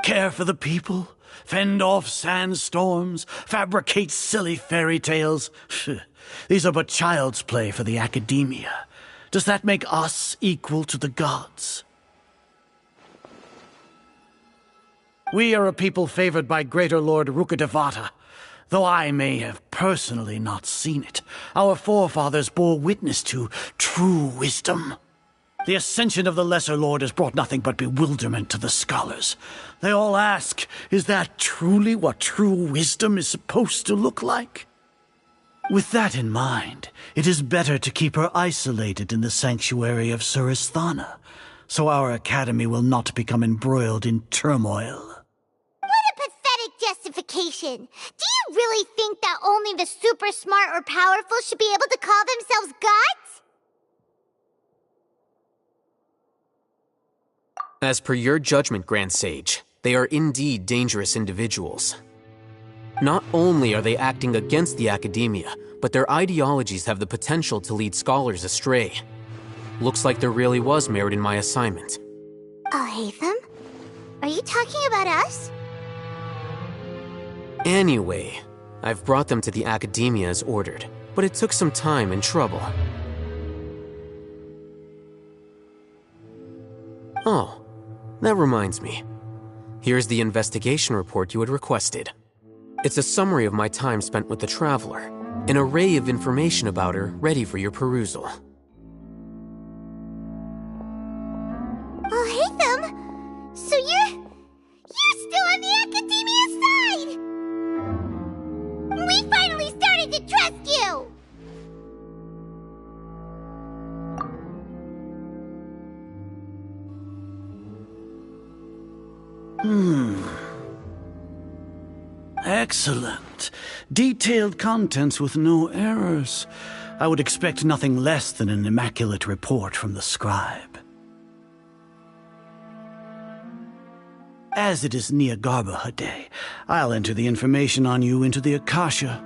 Care for the people? Fend off sandstorms? Fabricate silly fairy tales? These are but child's play for the Academia. Does that make us equal to the gods? We are a people favored by Greater Lord Rukkhadevata. Though I may have personally not seen it, our forefathers bore witness to true wisdom. The ascension of the Lesser Lord has brought nothing but bewilderment to the scholars. They all ask, is that truly what true wisdom is supposed to look like? With that in mind, it is better to keep her isolated in the sanctuary of Surasthana, so our academy will not become embroiled in turmoil. What a pathetic justification! Do you really think that only the super smart or powerful should be able to call themselves gods? As per your judgment, Grand Sage, they are indeed dangerous individuals. Not only are they acting against the academia, but their ideologies have the potential to lead scholars astray. Looks like there really was merit in my assignment. Hatham? Are you talking about us? Anyway, I've brought them to the academia as ordered, but it took some time and trouble. Oh, that reminds me. Here's the investigation report you had requested. It's a summary of my time spent with the Traveler, an array of information about her ready for your perusal. Hatham? So you're still on the Academia's side! We finally started to trust you! Excellent. Detailed contents with no errors. I would expect nothing less than an immaculate report from the scribe. As it is Niagarbaha Day, I'll enter the information on you into the Akasha.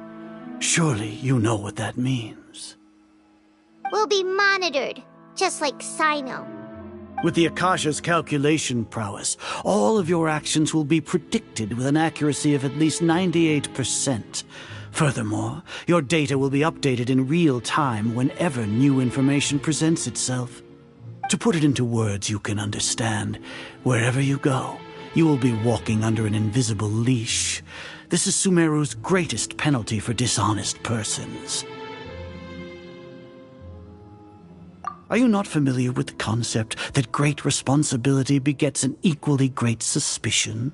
Surely you know what that means. We'll be monitored, just like Sino. With the Akasha's calculation prowess, all of your actions will be predicted with an accuracy of at least 98%. Furthermore, your data will be updated in real time whenever new information presents itself. To put it into words you can understand, wherever you go, you will be walking under an invisible leash. This is Sumeru's greatest penalty for dishonest persons. Are you not familiar with the concept that great responsibility begets an equally great suspicion?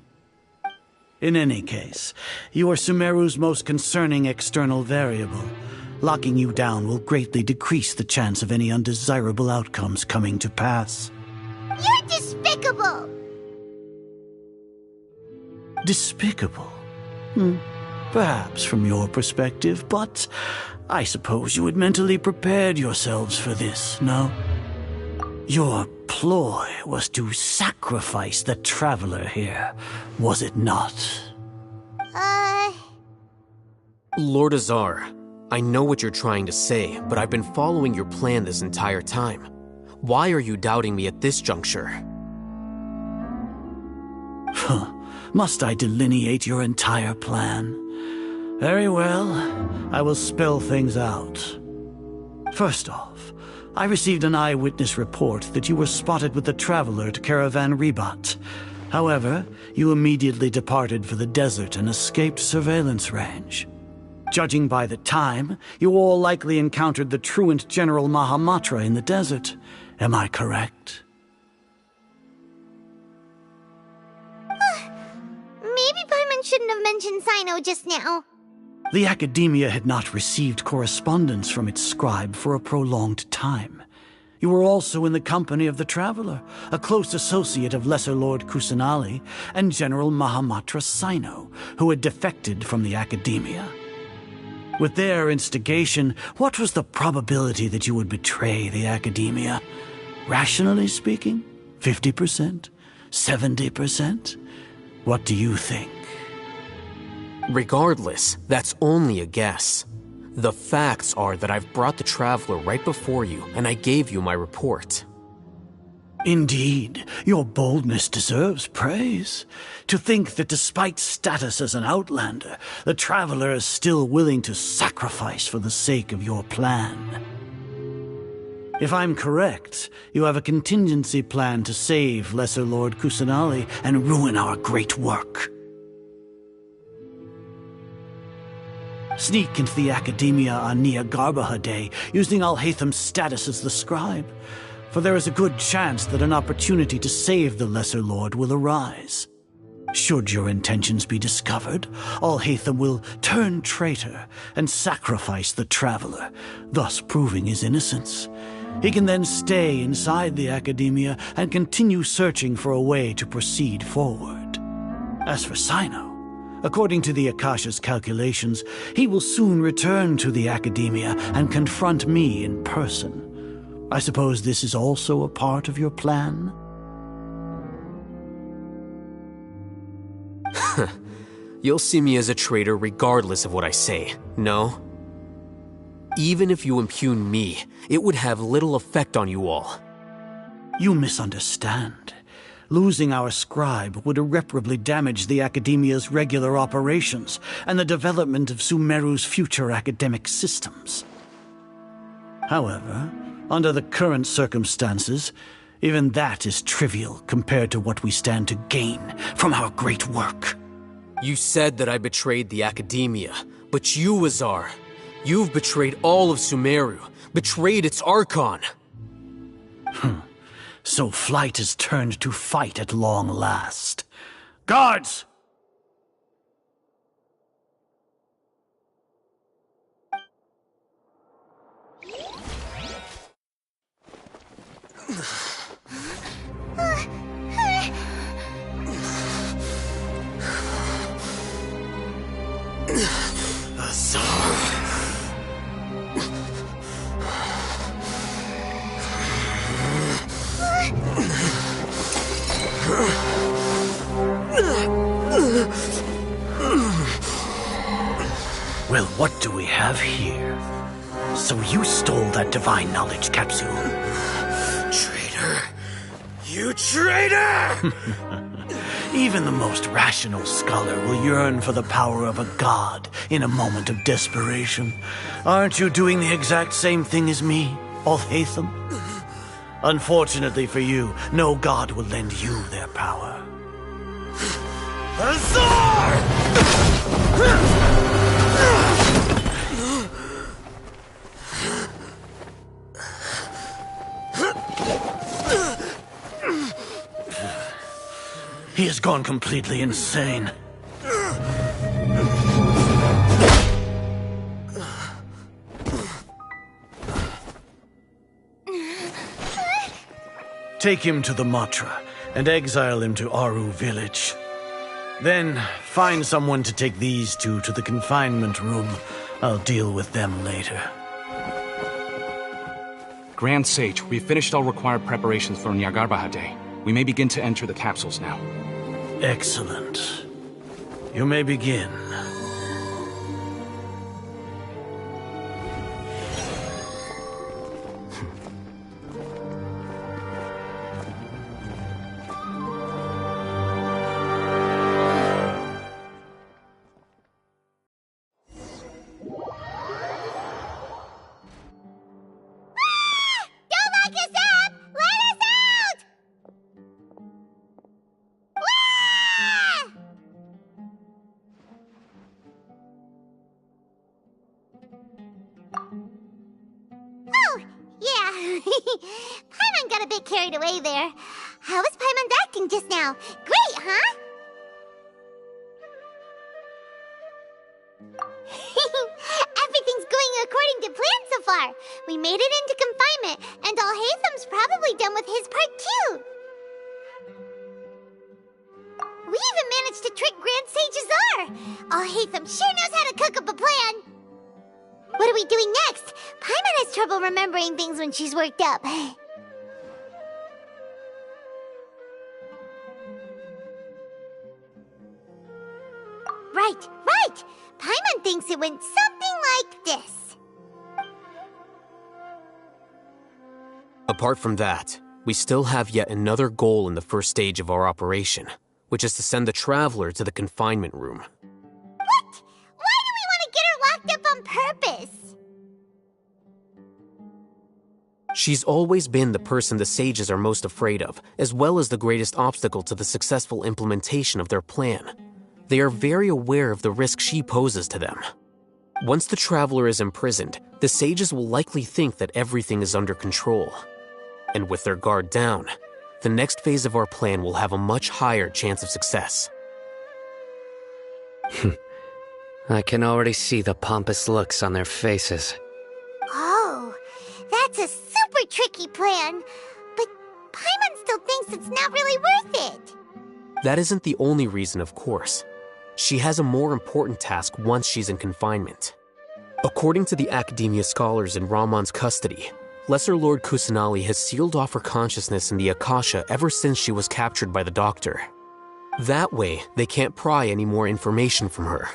In any case, you are Sumeru's most concerning external variable. Locking you down will greatly decrease the chance of any undesirable outcomes coming to pass. You're despicable! Despicable? Perhaps from your perspective, but I suppose you had mentally prepared yourselves for this, no? Your ploy was to sacrifice the Traveler here, was it not? Lord Azar, I know what you're trying to say, but I've been following your plan this entire time. Why are you doubting me at this juncture? Must I delineate your entire plan? Very well, I will spell things out. First off, I received an eyewitness report that you were spotted with the Traveler to Caravan Ribat. However, you immediately departed for the desert and escaped surveillance range. Judging by the time, you all likely encountered the truant General Mahamatra in the desert. Am I correct? Maybe Paimon shouldn't have mentioned Sino just now. The Academia had not received correspondence from its scribe for a prolonged time. You were also in the company of the Traveler, a close associate of Lesser Lord Kusanali and General Mahamatra Sino, who had defected from the Academia. With their instigation, what was the probability that you would betray the Academia? Rationally speaking, 50%? 70%? What do you think? Regardless, that's only a guess. The facts are that I've brought the Traveler right before you, and I gave you my report. Indeed, your boldness deserves praise. To think that despite status as an outlander, the Traveler is still willing to sacrifice for the sake of your plan. If I'm correct, you have a contingency plan to save Lesser Lord Kusanali and ruin our great work. Sneak into the Academia on Niagarbaha Day, using Alhatham's status as the scribe. for there is a good chance that an opportunity to save the Lesser Lord will arise. Should your intentions be discovered, Alhaitham will turn traitor and sacrifice the traveler, thus proving his innocence. He can then stay inside the Academia and continue searching for a way to proceed forward. As for Sino, according to the Akasha's calculations, he will soon return to the Academia and confront me in person. I suppose this is also a part of your plan? You'll see me as a traitor regardless of what I say, no? Even if you impugn me, it would have little effect on you all. You misunderstand. Losing our scribe would irreparably damage the Academia's regular operations and the development of Sumeru's future academic systems. However, under the current circumstances, even that is trivial compared to what we stand to gain from our great work. You said that I betrayed the Academia, but you, Azar, you've betrayed all of Sumeru, betrayed its Archon. So flight has turned to fight at long last. Guards! Well, what do we have here? So you stole that divine knowledge capsule. Traitor! You traitor! Even the most rational scholar will yearn for the power of a god in a moment of desperation. Aren't you doing the exact same thing as me, Alhaitham? Unfortunately for you, no god will lend you their power. Azar! He has gone completely insane. Take him to the Matra and exile him to Aru village. Then find someone to take these two to the confinement room. I'll deal with them later. Grand Sage, we've finished all required preparations for Nyargarbaha Day. We may begin to enter the capsules now. Excellent. You may begin. Paimon got a bit carried away there. How was Paimon acting just now? Great, huh? Everything's going according to plan so far. We made it into confinement, and Alhaitham's probably done with his part too. We even managed to trick Grand Sage Azar. Alhaitham sure knows how to cook up a plan. What are we doing next? Paimon has trouble remembering things when she's worked up. Right. Paimon thinks it went something like this. Apart from that, we still have yet another goal in the first stage of our operation, which is to send the Traveler to the confinement room. What? Why do we want to get her locked up on purpose? She's always been the person the sages are most afraid of, as well as the greatest obstacle to the successful implementation of their plan. They are very aware of the risk she poses to them. Once the Traveler is imprisoned, the sages will likely think that everything is under control. And with their guard down, the next phase of our plan will have a much higher chance of success. I can already see the pompous looks on their faces. Oh, that's a super tricky plan. But Paimon still thinks it's not really worth it. That isn't the only reason, of course. She has a more important task once she's in confinement. According to the Academia scholars in Ramon's custody, Lesser Lord Kusanali has sealed off her consciousness in the Akasha ever since she was captured by the Doctor. That way, they can't pry any more information from her.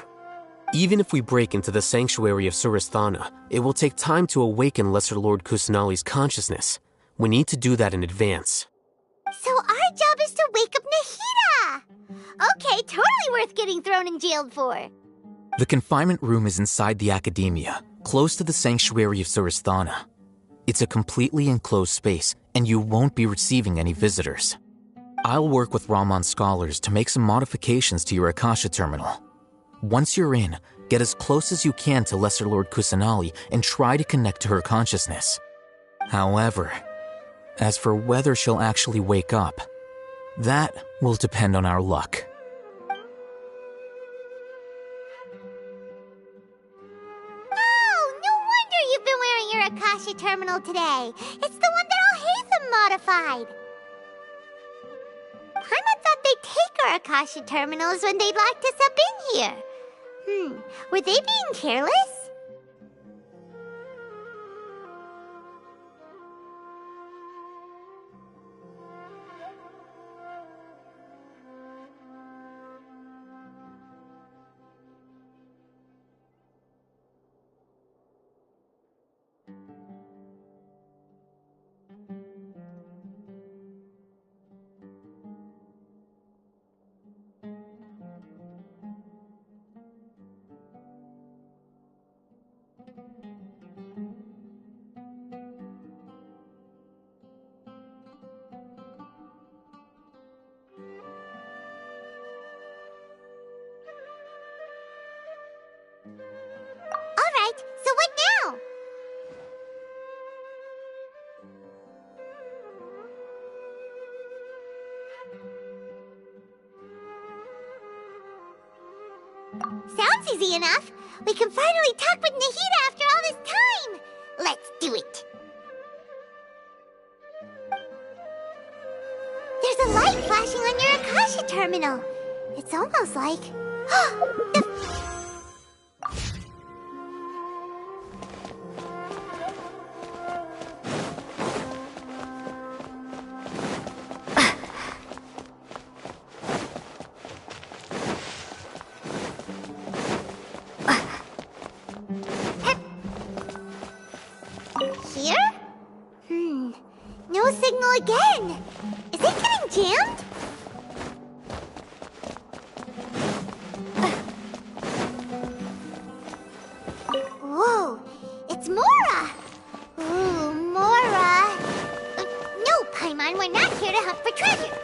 Even if we break into the sanctuary of Surasthana, it will take time to awaken Lesser Lord Kusanali's consciousness. We need to do that in advance. So our job is to wake up Nahida! Okay, totally worth getting thrown and jailed for. The confinement room is inside the Academia, close to the sanctuary of Surasthana. It's a completely enclosed space, and you won't be receiving any visitors. I'll work with Ramon's scholars to make some modifications to your Akasha terminal. Once you're in, get as close as you can to Lesser Lord Kusanali and try to connect to her consciousness. However, as for whether she'll actually wake up, that will depend on our luck. Oh, no wonder you've been wearing your Akasha terminal today. It's the one that Al-Haytham modified. Paimon thought they'd take our Akasha terminals when they locked us up in here. Were they being careless? Alright, so what now? Sounds easy enough. We can finally talk with Nahida after all this time. Let's do it. There's a light flashing on your Akasha terminal. It's almost like... Here? No signal again. Is it getting jammed? Whoa, it's Mora! Ooh, Mora! No, Paimon, we're not here to hunt for treasure.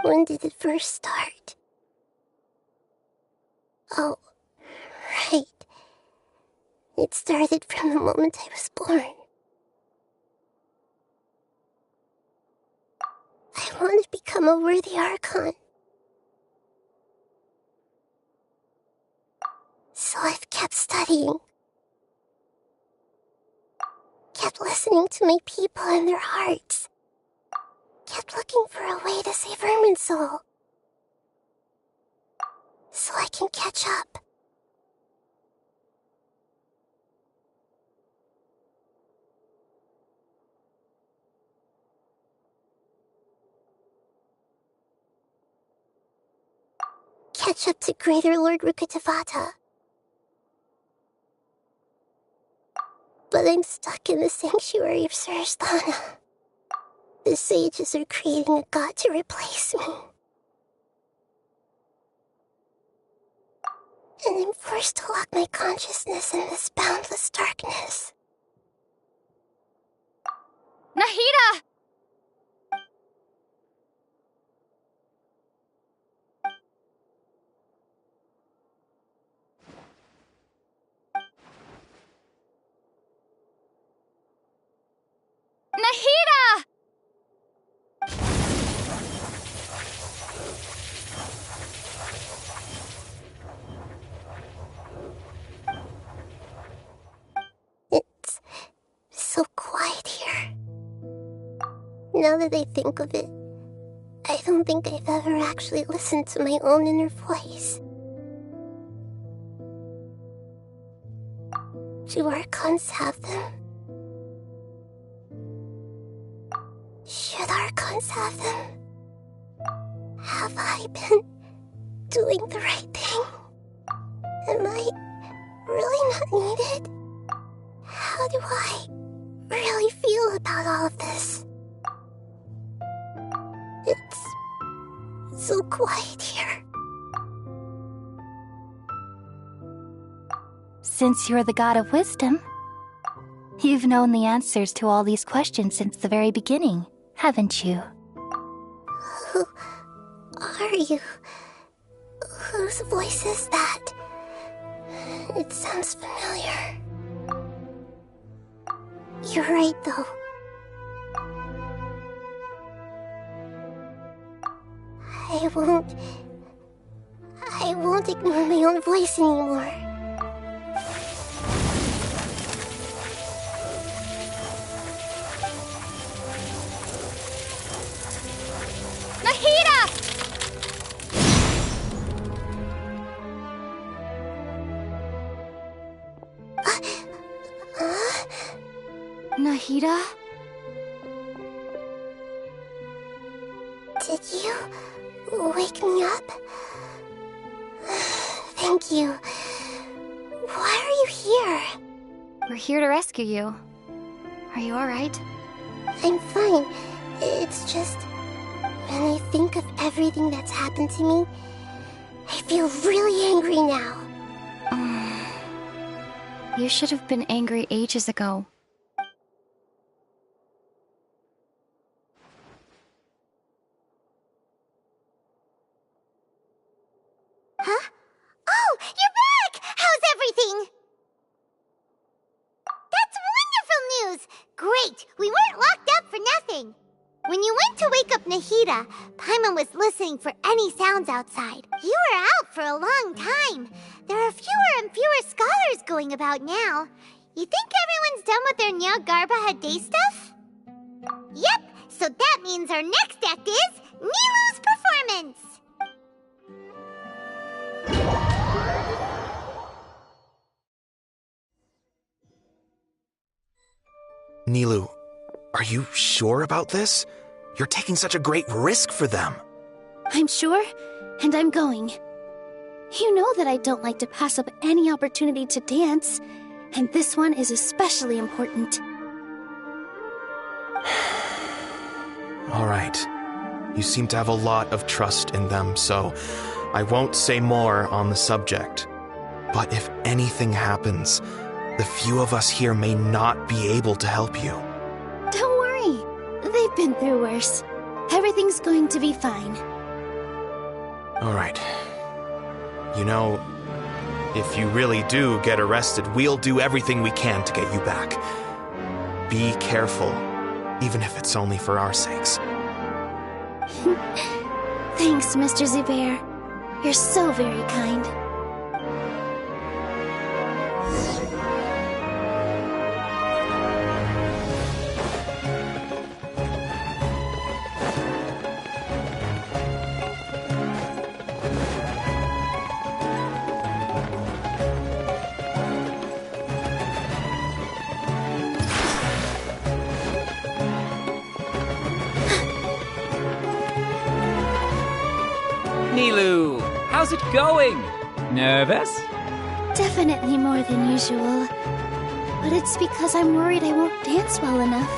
When did it first start? Oh, right. It started from the moment I was born. I want to become a worthy Archon. So I've kept studying. Kept listening to my people and their hearts. Kept looking for a way to save Irminsul. So I can catch up. Catch up to Greater Lord Rukkhadevata. But I'm stuck in the sanctuary of Sarasthana. The sages are creating a god to replace me. And I'm forced to lock my consciousness in this boundless darkness. Nahida! Nahida! It's so quiet here. Now that I think of it, I don't think I've ever actually listened to my own inner voice. Do Archons have them? Should Archons have them? Have I been doing the right thing? Am I really not needed? How do I really feel about all of this? It's so quiet here. Since you're the god of wisdom, you've known the answers to all these questions since the very beginning, haven't you? Who are you? Whose voice is that? It sounds familiar. You're right, though. I won't ignore my own voice anymore. Nahida! Nahida? Did you wake me up? Thank you. Why are you here? We're here to rescue you. Are you alright? I'm fine. It's just, when I think of everything that's happened to me, I feel really angry now. You should have been angry ages ago. Huh? Oh, you're back! How's everything? That's wonderful news! Great! We weren't locked up for nothing! When you went to wake up Nahida, Paimon was listening for any sounds outside. You were out for a long time. There are fewer and fewer scholars going about now. You think everyone's done with their Nyargarbaha day stuff? Yep, so that means our next act is Nilu's performance! Nilu, are you sure about this? You're taking such a great risk for them. I'm sure, and I'm going. You know that I don't like to pass up any opportunity to dance, and this one is especially important. All right. You seem to have a lot of trust in them, so I won't say more on the subject. But if anything happens, the few of us here may not be able to help you. Don't worry. They've been through worse. Everything's going to be fine. All right. You know, if you really do get arrested, we'll do everything we can to get you back. Be careful, even if it's only for our sakes. Thanks, Mr. Zubair. You're so very kind. Nilou, how's it going? Nervous? Definitely more than usual. But it's because I'm worried I won't dance well enough.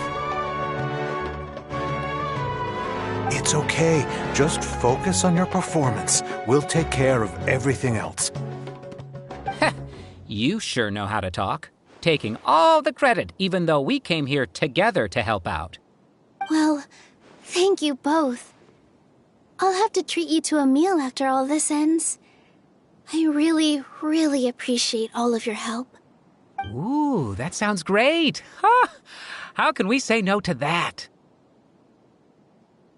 It's okay. Just focus on your performance. We'll take care of everything else. You sure know how to talk. Taking all the credit, even though we came here together to help out. Well, thank you both. I'll have to treat you to a meal after all this ends. I really, really appreciate all of your help. Ooh, that sounds great. Huh? How can we say no to that?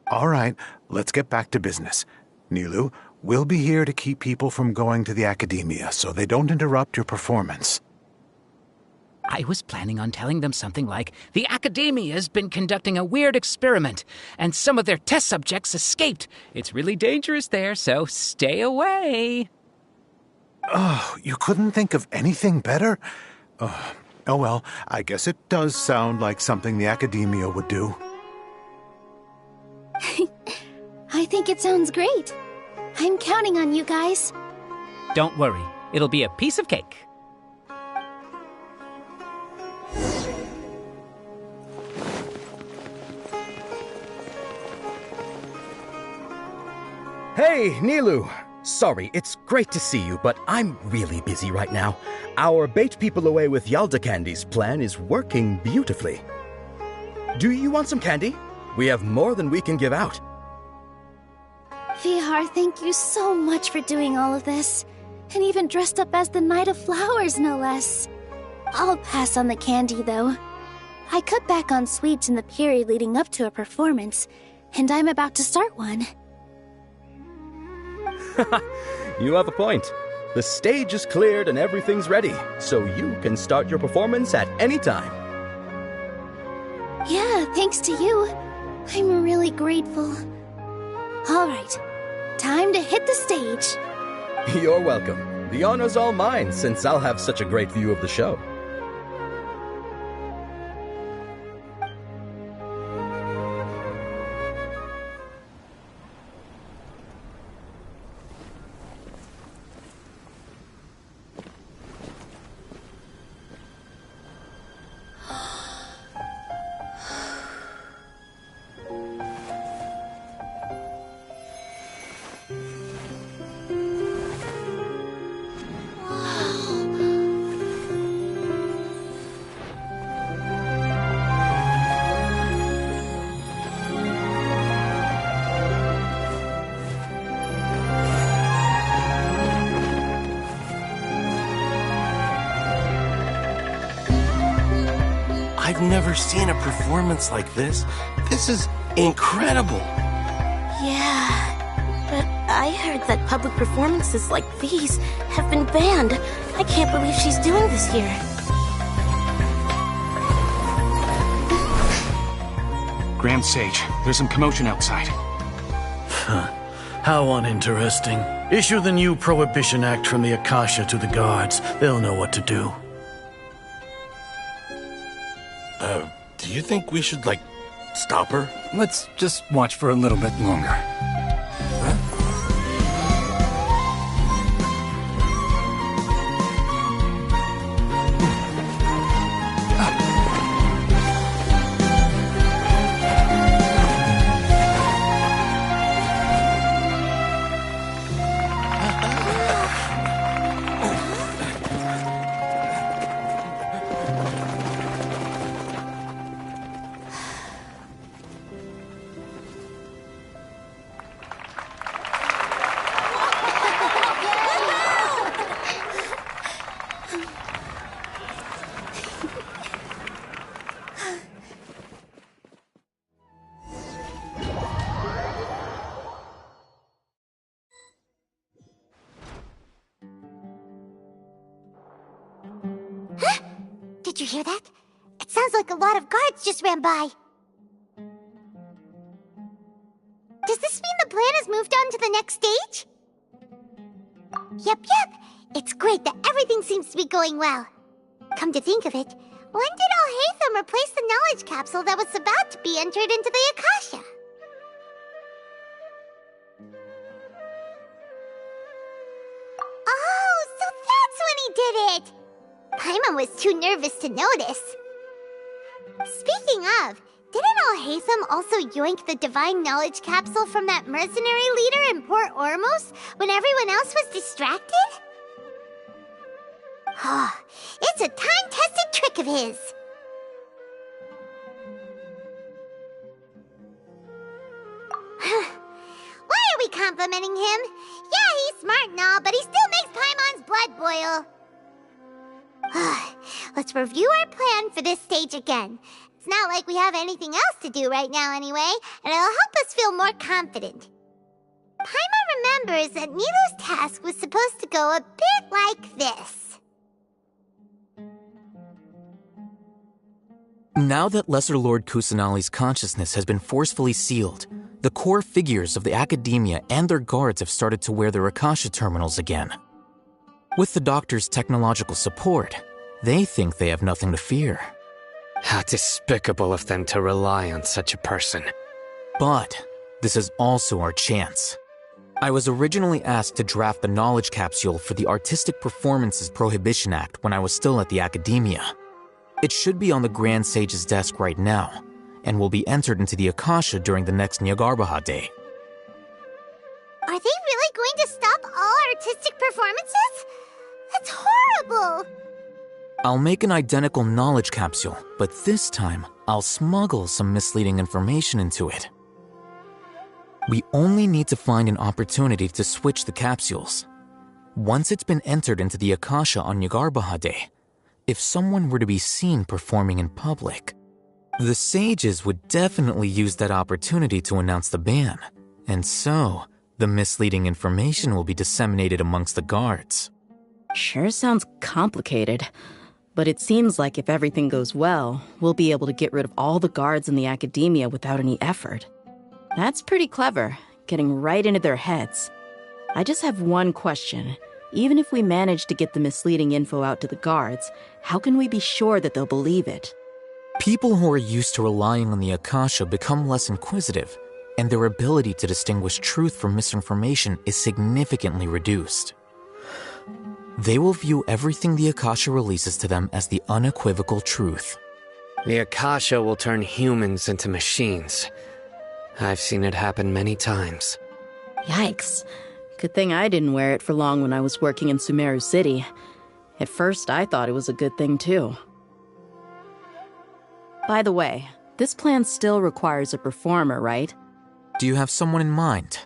All right, let's get back to business. Nilou, we'll be here to keep people from going to the academia so they don't interrupt your performance. I was planning on telling them something like, the Academia's been conducting a weird experiment, and some of their test subjects escaped. It's really dangerous there, so stay away. Oh, you couldn't think of anything better? Oh well, I guess it does sound like something the Academia would do. I think it sounds great. I'm counting on you guys. Don't worry, it'll be a piece of cake. Hey, Nilou! Sorry, it's great to see you, but I'm really busy right now. Our Bait People Away with Yalda Candies plan is working beautifully. Do you want some candy? We have more than we can give out. Vihar, thank you so much for doing all of this. And even dressed up as the Knight of Flowers, no less. I'll pass on the candy, though. I cut back on sweets in the period leading up to a performance, and I'm about to start one. You have a point. The stage is cleared and everything's ready, so you can start your performance at any time. Yeah, thanks to you. I'm really grateful. All right, time to hit the stage. You're welcome. The honor's all mine, since I'll have such a great view of the show. I've never seen a performance like this. This is incredible. Yeah, but I heard that public performances like these have been banned. I can't believe she's doing this here. Grand Sage, there's some commotion outside. How uninteresting. Issue the new Prohibition Act from the Akasha to the guards. They'll know what to do. Do you think we should, stop her? Let's just watch for a little bit longer. you hear that? It sounds like a lot of guards just ran by. Does this mean the plan has moved on to the next stage? Yep. It's great that everything seems to be going well. Come to think of it, when did Alhaitham replace the knowledge capsule that was about to be entered into the Akasha? Oh, so that's when he did it! Paimon was too nervous to notice. Speaking of, didn't Alhaitham also yoink the divine knowledge capsule from that mercenary leader in Port Ormos when everyone else was distracted? Oh, it's a time-tested trick of his. Why are we complimenting him? Yeah, he's smart and all, but he still makes Paimon's blood boil. Let's review our plan for this stage again. It's not like we have anything else to do right now anyway, and it'll help us feel more confident. Paimon remembers that Nilou's task was supposed to go a bit like this. Now that Lesser Lord Kusanali's consciousness has been forcefully sealed, the core figures of the Academia and their guards have started to wear their Akasha terminals again. With the Doctor's technological support, they think they have nothing to fear. How despicable of them to rely on such a person. But this is also our chance. I was originally asked to draft the knowledge capsule for the Artistic Performances Prohibition Act when I was still at the Academia. It should be on the Grand Sage's desk right now, and will be entered into the Akasha during the next Nyargarbaha Day. Are they really going to stop all artistic performances? That's horrible! I'll make an identical knowledge capsule, but this time, I'll smuggle some misleading information into it. We only need to find an opportunity to switch the capsules. Once it's been entered into the Akasha on Nyargarbaha Day, if someone were to be seen performing in public, the sages would definitely use that opportunity to announce the ban, and so the misleading information will be disseminated amongst the guards. Sure sounds complicated, but it seems like if everything goes well, we'll be able to get rid of all the guards in the Academia without any effort. That's pretty clever, getting right into their heads. I just have one question. Even if we manage to get the misleading info out to the guards, how can we be sure that they'll believe it? People who are used to relying on the Akasha become less inquisitive, and their ability to distinguish truth from misinformation is significantly reduced. They will view everything the Akasha releases to them as the unequivocal truth. The Akasha will turn humans into machines. I've seen it happen many times. Yikes. Good thing I didn't wear it for long when I was working in Sumeru City. At first, I thought it was a good thing, too. By the way, this plan still requires a performer, right? Do you have someone in mind?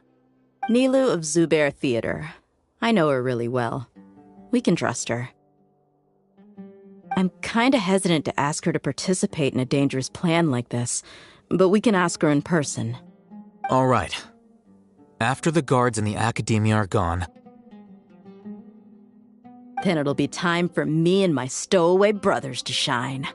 Nilou of Zubair Theater. I know her really well. We can trust her. I'm kinda hesitant to ask her to participate in a dangerous plan like this, but we can ask her in person. All right. After the guards and the Academia are gone, then it'll be time for me and my stowaway brothers to shine.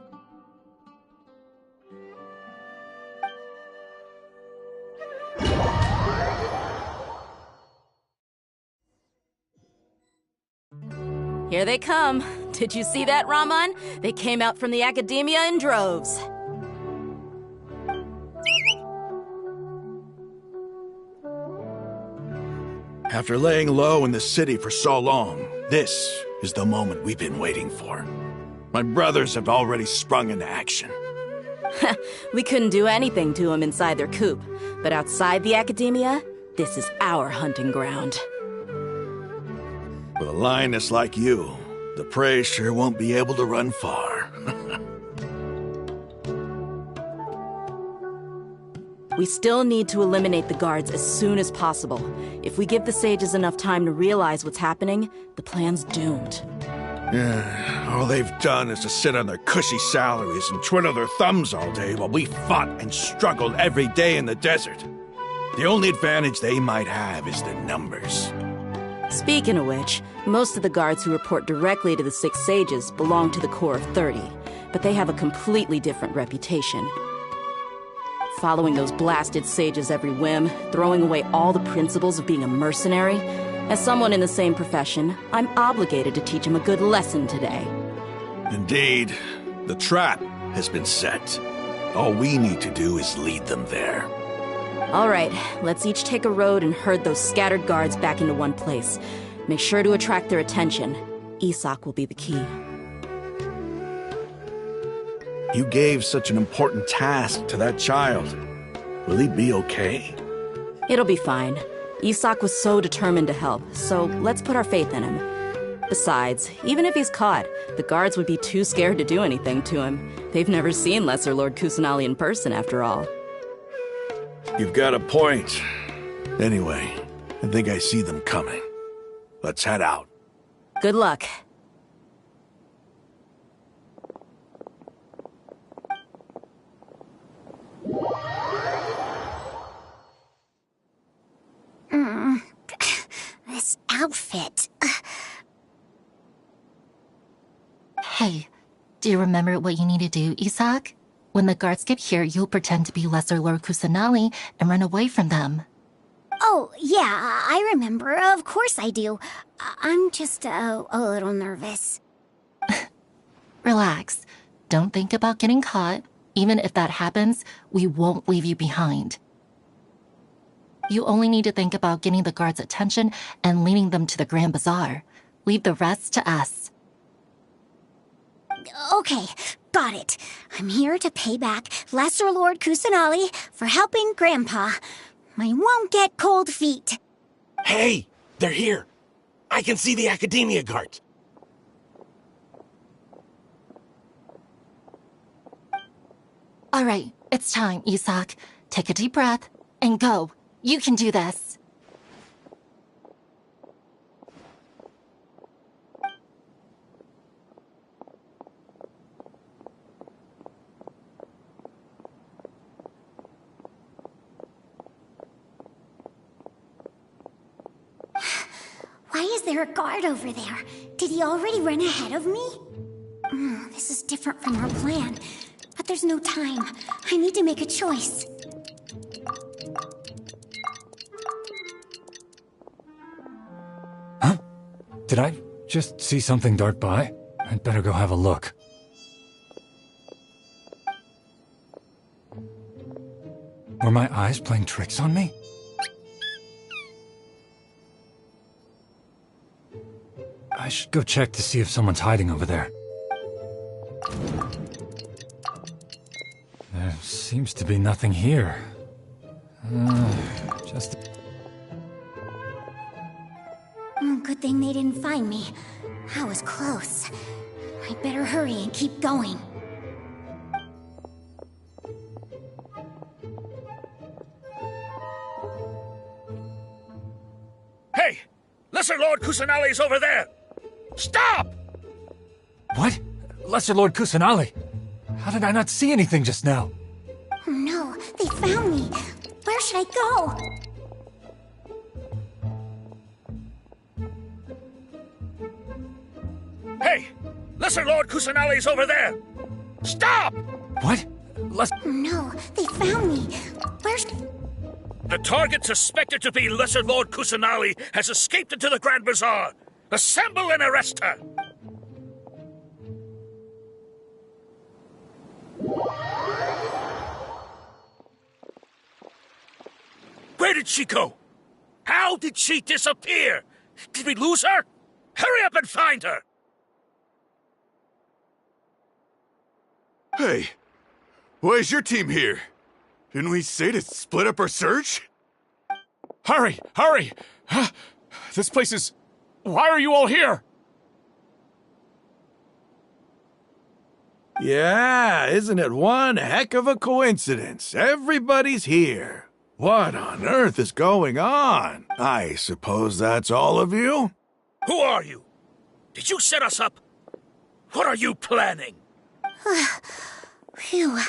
Here they come. Did you see that, Raman? They came out from the Academia in droves. After laying low in the city for so long, this is the moment we've been waiting for. My brothers have already sprung into action. We couldn't do anything to them inside their coop, but outside the Academia, this is our hunting ground. With a lioness like you, the prey sure won't be able to run far. We still need to eliminate the guards as soon as possible. If we give the sages enough time to realize what's happening, the plan's doomed. Yeah, all they've done is to sit on their cushy salaries and twiddle their thumbs all day while we fought and struggled every day in the desert. The only advantage they might have is their numbers. Speaking of which, most of the guards who report directly to the 6 sages belong to the Corps of 30. but they have a completely different reputation. Following those blasted sages every whim, throwing away all the principles of being a mercenary. As someone in the same profession, I'm obligated to teach him a good lesson today. Indeed. The trap has been set. All we need to do is lead them there. All right, let's each take a road and herd those scattered guards back into one place. Make sure to attract their attention. Isak will be the key. You gave such an important task to that child. Will he be okay? It'll be fine. Isak was so determined to help, so let's put our faith in him. Besides, even if he's caught, the guards would be too scared to do anything to him. They've never seen Lesser Lord Kusanali in person, after all. You've got a point. Anyway, I think I see them coming. Let's head out. Good luck. This outfit. Hey, do you remember what you need to do, Isak? When the guards get here, you'll pretend to be Lesser Lord Kusanali and run away from them. Oh, yeah, I remember. Of course I do. I'm just a little nervous. Relax. Don't think about getting caught. Even if that happens, we won't leave you behind. You only need to think about getting the guards' attention and leading them to the Grand Bazaar. Leave the rest to us. Okay, got it. I'm here to pay back Lesser Lord Kusanali for helping Grandpa. I won't get cold feet. Hey, they're here. I can see the Academia guards. All right, it's time, Isak. Take a deep breath and go. You can do this. Why is there a guard over there? Did he already run ahead of me? This is different from our plan. But there's no time. I need to make a choice. Huh? Did I just see something dart by? I'd better go have a look. Were my eyes playing tricks on me? I should go check to see if someone's hiding over there. There seems to be nothing here. Just... Good thing they didn't find me. I was close. I'd better hurry and keep going. Hey! Lesser Lord Kusanali's over there! Stop! What? Lesser Lord Kusanali? How did I not see anything just now? Oh no, they found me. Where should I go? Hey! Lesser Lord Kusanali's over there! Stop! What? Oh no, they found me. Where's... The target suspected to be Lesser Lord Kusanali has escaped into the Grand Bazaar. Assemble and arrest her! Where did she go? How did she disappear? Did we lose her? Hurry up and find her! Hey, why is your team here? Didn't we say to split up our search? Hurry! Hurry! This place is... Why are you all here? Yeah, isn't it one heck of a coincidence? Everybody's here. What on earth is going on? I suppose that's all of you? Who are you? Did you set us up? What are you planning? Phew,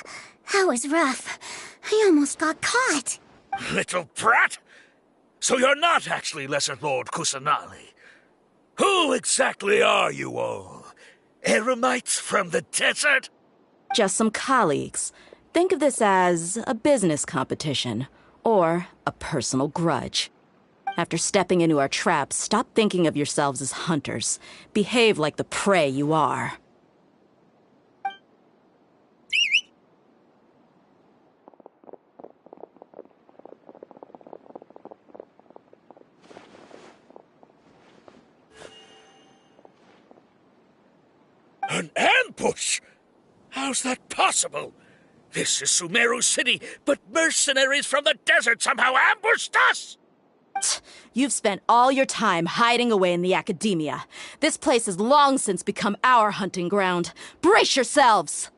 that was rough. I almost got caught. Little brat! So you're not actually Lesser Lord Kusanali. Who exactly are you all? Eremites from the desert? just some colleagues. Think of this as a business competition, or a personal grudge. After stepping into our traps, stop thinking of yourselves as hunters. Behave like the prey you are. An ambush? How's that possible? This is Sumeru City, but mercenaries from the desert somehow ambushed us! You've spent all your time hiding away in the academia. This place has long since become our hunting ground. Brace yourselves!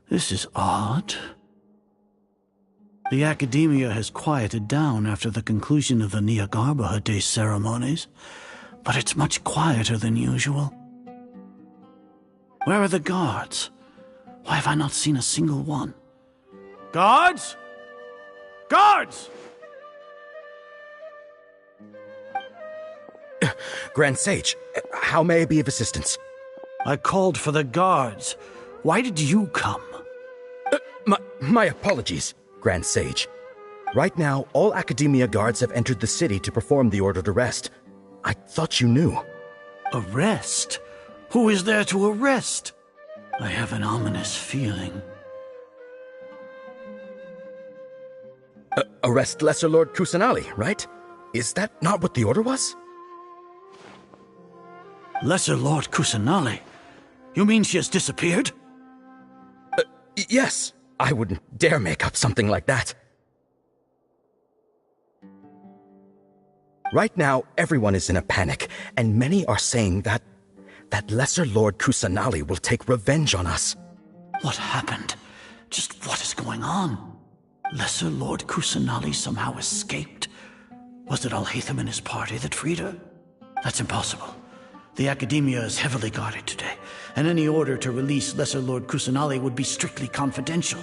This is odd. The academia has quieted down after the conclusion of the Nyargarbaha Day ceremonies, but it's much quieter than usual. Where are the guards? Why have I not seen a single one? Guards? Guards! Grand Sage, how may I be of assistance? I called for the guards. Why did you come? My apologies, Grand Sage. Right now, all Academia guards have entered the city to perform the ordered arrest. I thought you knew. Arrest? Who is there to arrest? I have an ominous feeling. Arrest Lesser Lord Kusanali, right? Is that not what the order was? Lesser Lord Kusanali? You mean she has disappeared? Yes. I wouldn't dare make up something like that. Right now, everyone is in a panic, and many are saying that Lesser Lord Kusanali will take revenge on us. What happened? Just what is going on? Lesser Lord Kusanali somehow escaped? Was it Alhaitham and his party that freed her? That's impossible. The Academia is heavily guarded today, and any order to release Lesser Lord Kusanali would be strictly confidential.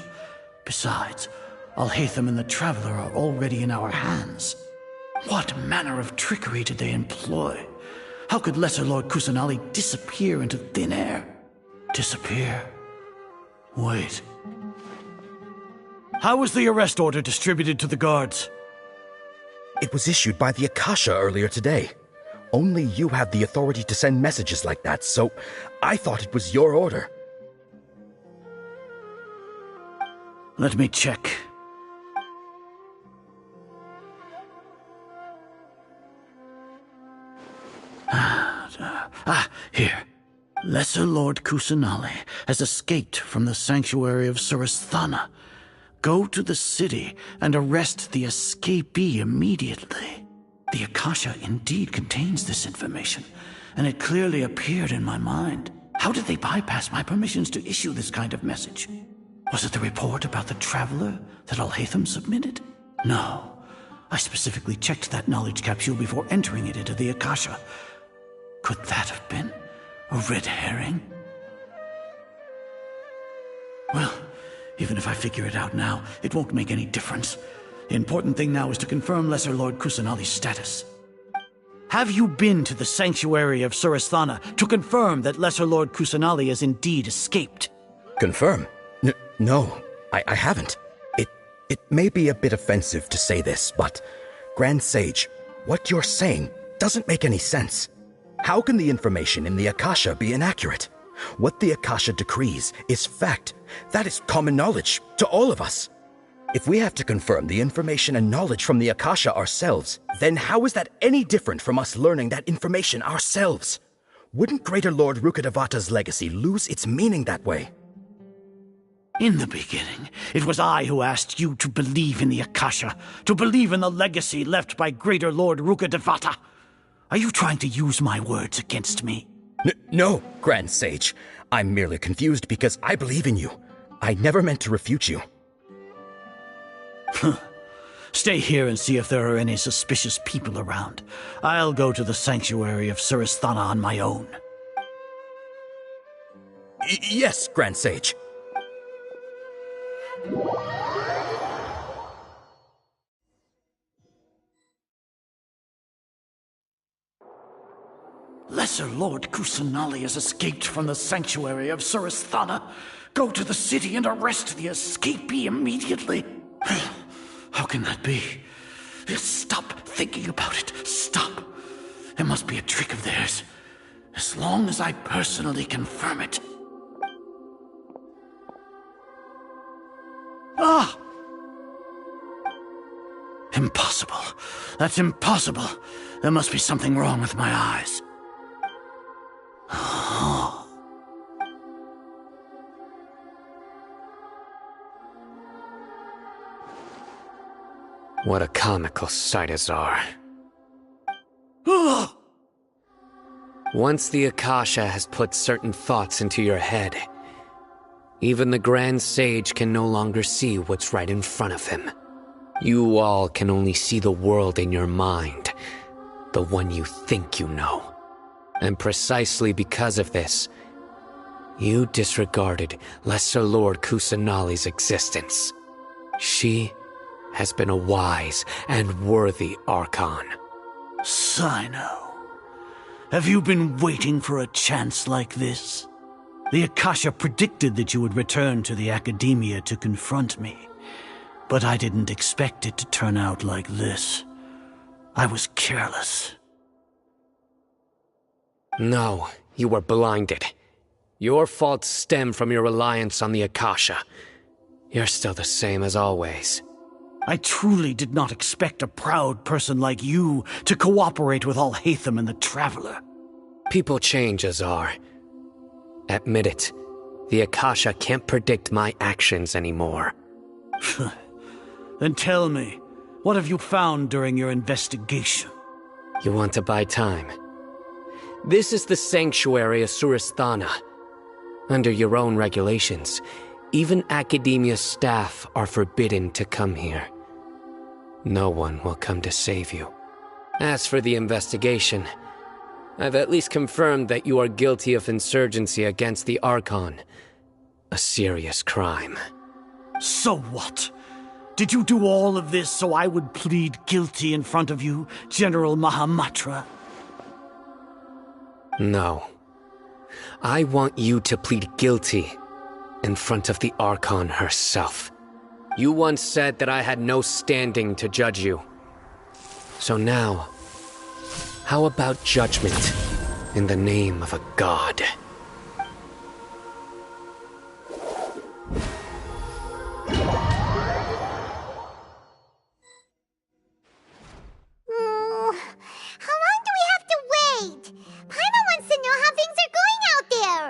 Besides, Alhaitham and the Traveler are already in our hands. What manner of trickery did they employ? How could Lesser Lord Kusanali disappear into thin air? Disappear? Wait. How was the arrest order distributed to the guards? It was issued by the Akasha earlier today. Only you have the authority to send messages like that, so I thought it was your order. Let me check. Here. Lesser Lord Kusanali has escaped from the sanctuary of Surasthana. Go to the city and arrest the escapee immediately. The Akasha indeed contains this information, and it clearly appeared in my mind. How did they bypass my permissions to issue this kind of message? Was it the report about the Traveler that Alhaitham submitted? No. I specifically checked that knowledge capsule before entering it into the Akasha. Could that have been a red herring? Well, even if I figure it out now, it won't make any difference. The important thing now is to confirm Lesser Lord Kusanali's status. Have you been to the sanctuary of Surasthana to confirm that Lesser Lord Kusanali has indeed escaped? Confirm? No, I haven't. It may be a bit offensive to say this, but Grand Sage, what you're saying doesn't make any sense. How can the information in the Akasha be inaccurate? What the Akasha decrees is fact. That is common knowledge to all of us. If we have to confirm the information and knowledge from the Akasha ourselves, then how is that any different from us learning that information ourselves? Wouldn't Greater Lord Rukkhadevata's legacy lose its meaning that way? In the beginning, it was I who asked you to believe in the Akasha, to believe in the legacy left by Greater Lord Rukkhadevata. Are you trying to use my words against me? No, Grand Sage. I'm merely confused because I believe in you. I never meant to refute you. Stay here and see if there are any suspicious people around. I'll go to the sanctuary of Surasthana on my own. Yes, Grand Sage. Lesser Lord Kusanali has escaped from the sanctuary of Surasthana. Go to the city and arrest the escapee immediately. How can that be? Stop thinking about it. Stop. It must be a trick of theirs. As long as I personally confirm it. Ah! Impossible. That's impossible. There must be something wrong with my eyes. What a comical sight, Azar. Once the Akasha has put certain thoughts into your head, even the Grand Sage can no longer see what's right in front of him. You all can only see the world in your mind, the one you think you know. And precisely because of this, you disregarded Lesser Lord Kusanali's existence. She has been a wise and worthy Archon. Sino, have you been waiting for a chance like this? The Akasha predicted that you would return to the Academia to confront me, but I didn't expect it to turn out like this. I was careless. No, you were blinded. Your faults stem from your reliance on the Akasha. You're still the same as always. I truly did not expect a proud person like you to cooperate with Alhaitham and the Traveler. People change, Azar. Admit it. The Akasha can't predict my actions anymore. Then tell me, what have you found during your investigation? You want to buy time? This is the sanctuary of Surasthana. Under your own regulations, even Academia staff are forbidden to come here. No one will come to save you. As for the investigation, I've at least confirmed that you are guilty of insurgency against the Archon. A serious crime. So what? Did you do all of this so I would plead guilty in front of you, General Mahamatra? No. I want you to plead guilty in front of the Archon herself. You once said that I had no standing to judge you. So now, how about judgment in the name of a god? How long do we have to wait? Paimon wants to know how things are going out there.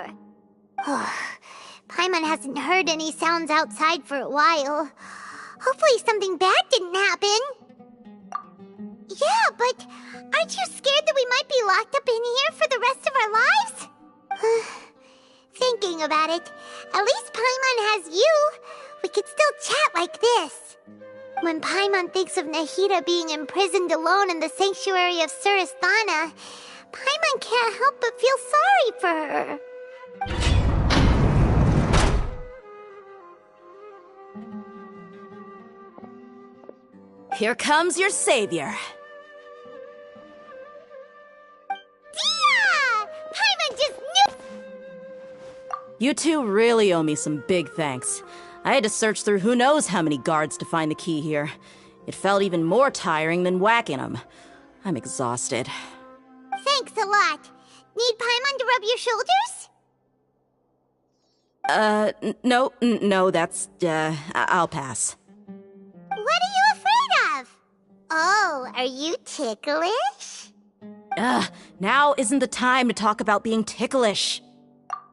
Paimon hasn't heard any sounds outside for a while. Hopefully something bad didn't happen. Yeah, but aren't you scared that we might be locked up in here for the rest of our lives? Thinking about it, at least Paimon has you. We could still chat like this. When Paimon thinks of Nahida being imprisoned alone in the sanctuary of Surasthana, Paimon can't help but feel sorry for her. Here comes your savior. Dia! Paimon just knew. You two really owe me some big thanks. I had to search through who knows how many guards to find the key here. It felt even more tiring than whacking them. I'm exhausted. Thanks a lot. Need Paimon to rub your shoulders? No, that's, I'll pass. What are you afraid of? Oh, are you ticklish? Now isn't the time to talk about being ticklish.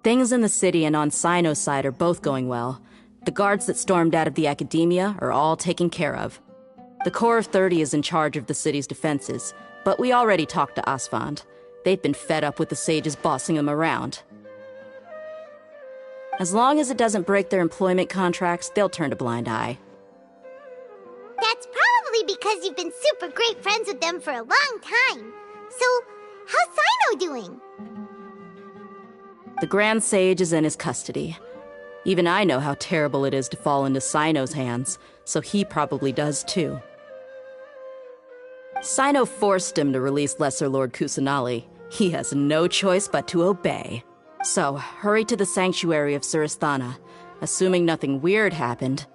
Things in the city and on Sino's side are both going well. The guards that stormed out of the Academia are all taken care of. The Corps of 30 is in charge of the city's defenses, but we already talked to Asfand. They've been fed up with the sages bossing them around. As long as it doesn't break their employment contracts, they'll turn a blind eye. That's probably because you've been super great friends with them for a long time. So, how's Sino doing? The Grand Sage is in his custody. Even I know how terrible it is to fall into Sino's hands, so he probably does too. Sino forced him to release Lesser Lord Kusanali. He has no choice but to obey. So, hurry to the sanctuary of Surasthana. Assuming nothing weird happened,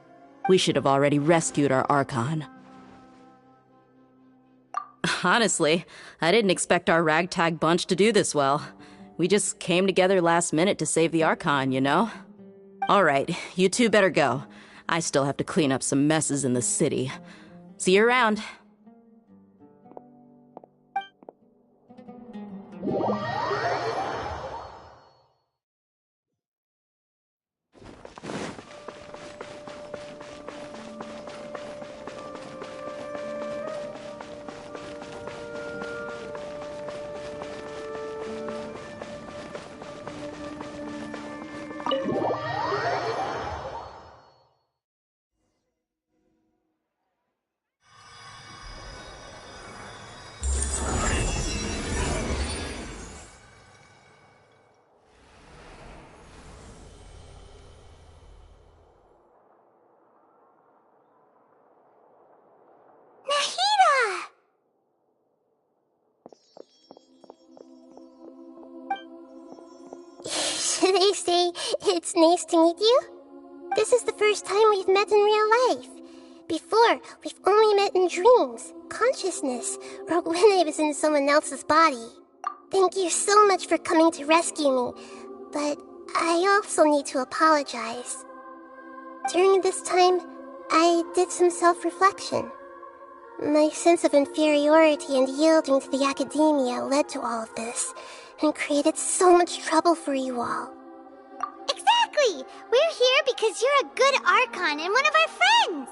we should have already rescued our Archon. Honestly, I didn't expect our ragtag bunch to do this well. We just came together last minute to save the Archon, you know? Alright, you two better go. I still have to clean up some messes in the city. See you around. Should I say it's nice to meet you? This is the first time we've met in real life. Before, we've only met in dreams, consciousness, or when I was in someone else's body. Thank you so much for coming to rescue me, but I also need to apologize. During this time, I did some self-reflection. My sense of inferiority and yielding to the academia led to all of this, and created so much trouble for you all. Exactly! We're here because you're a good Archon and one of our friends!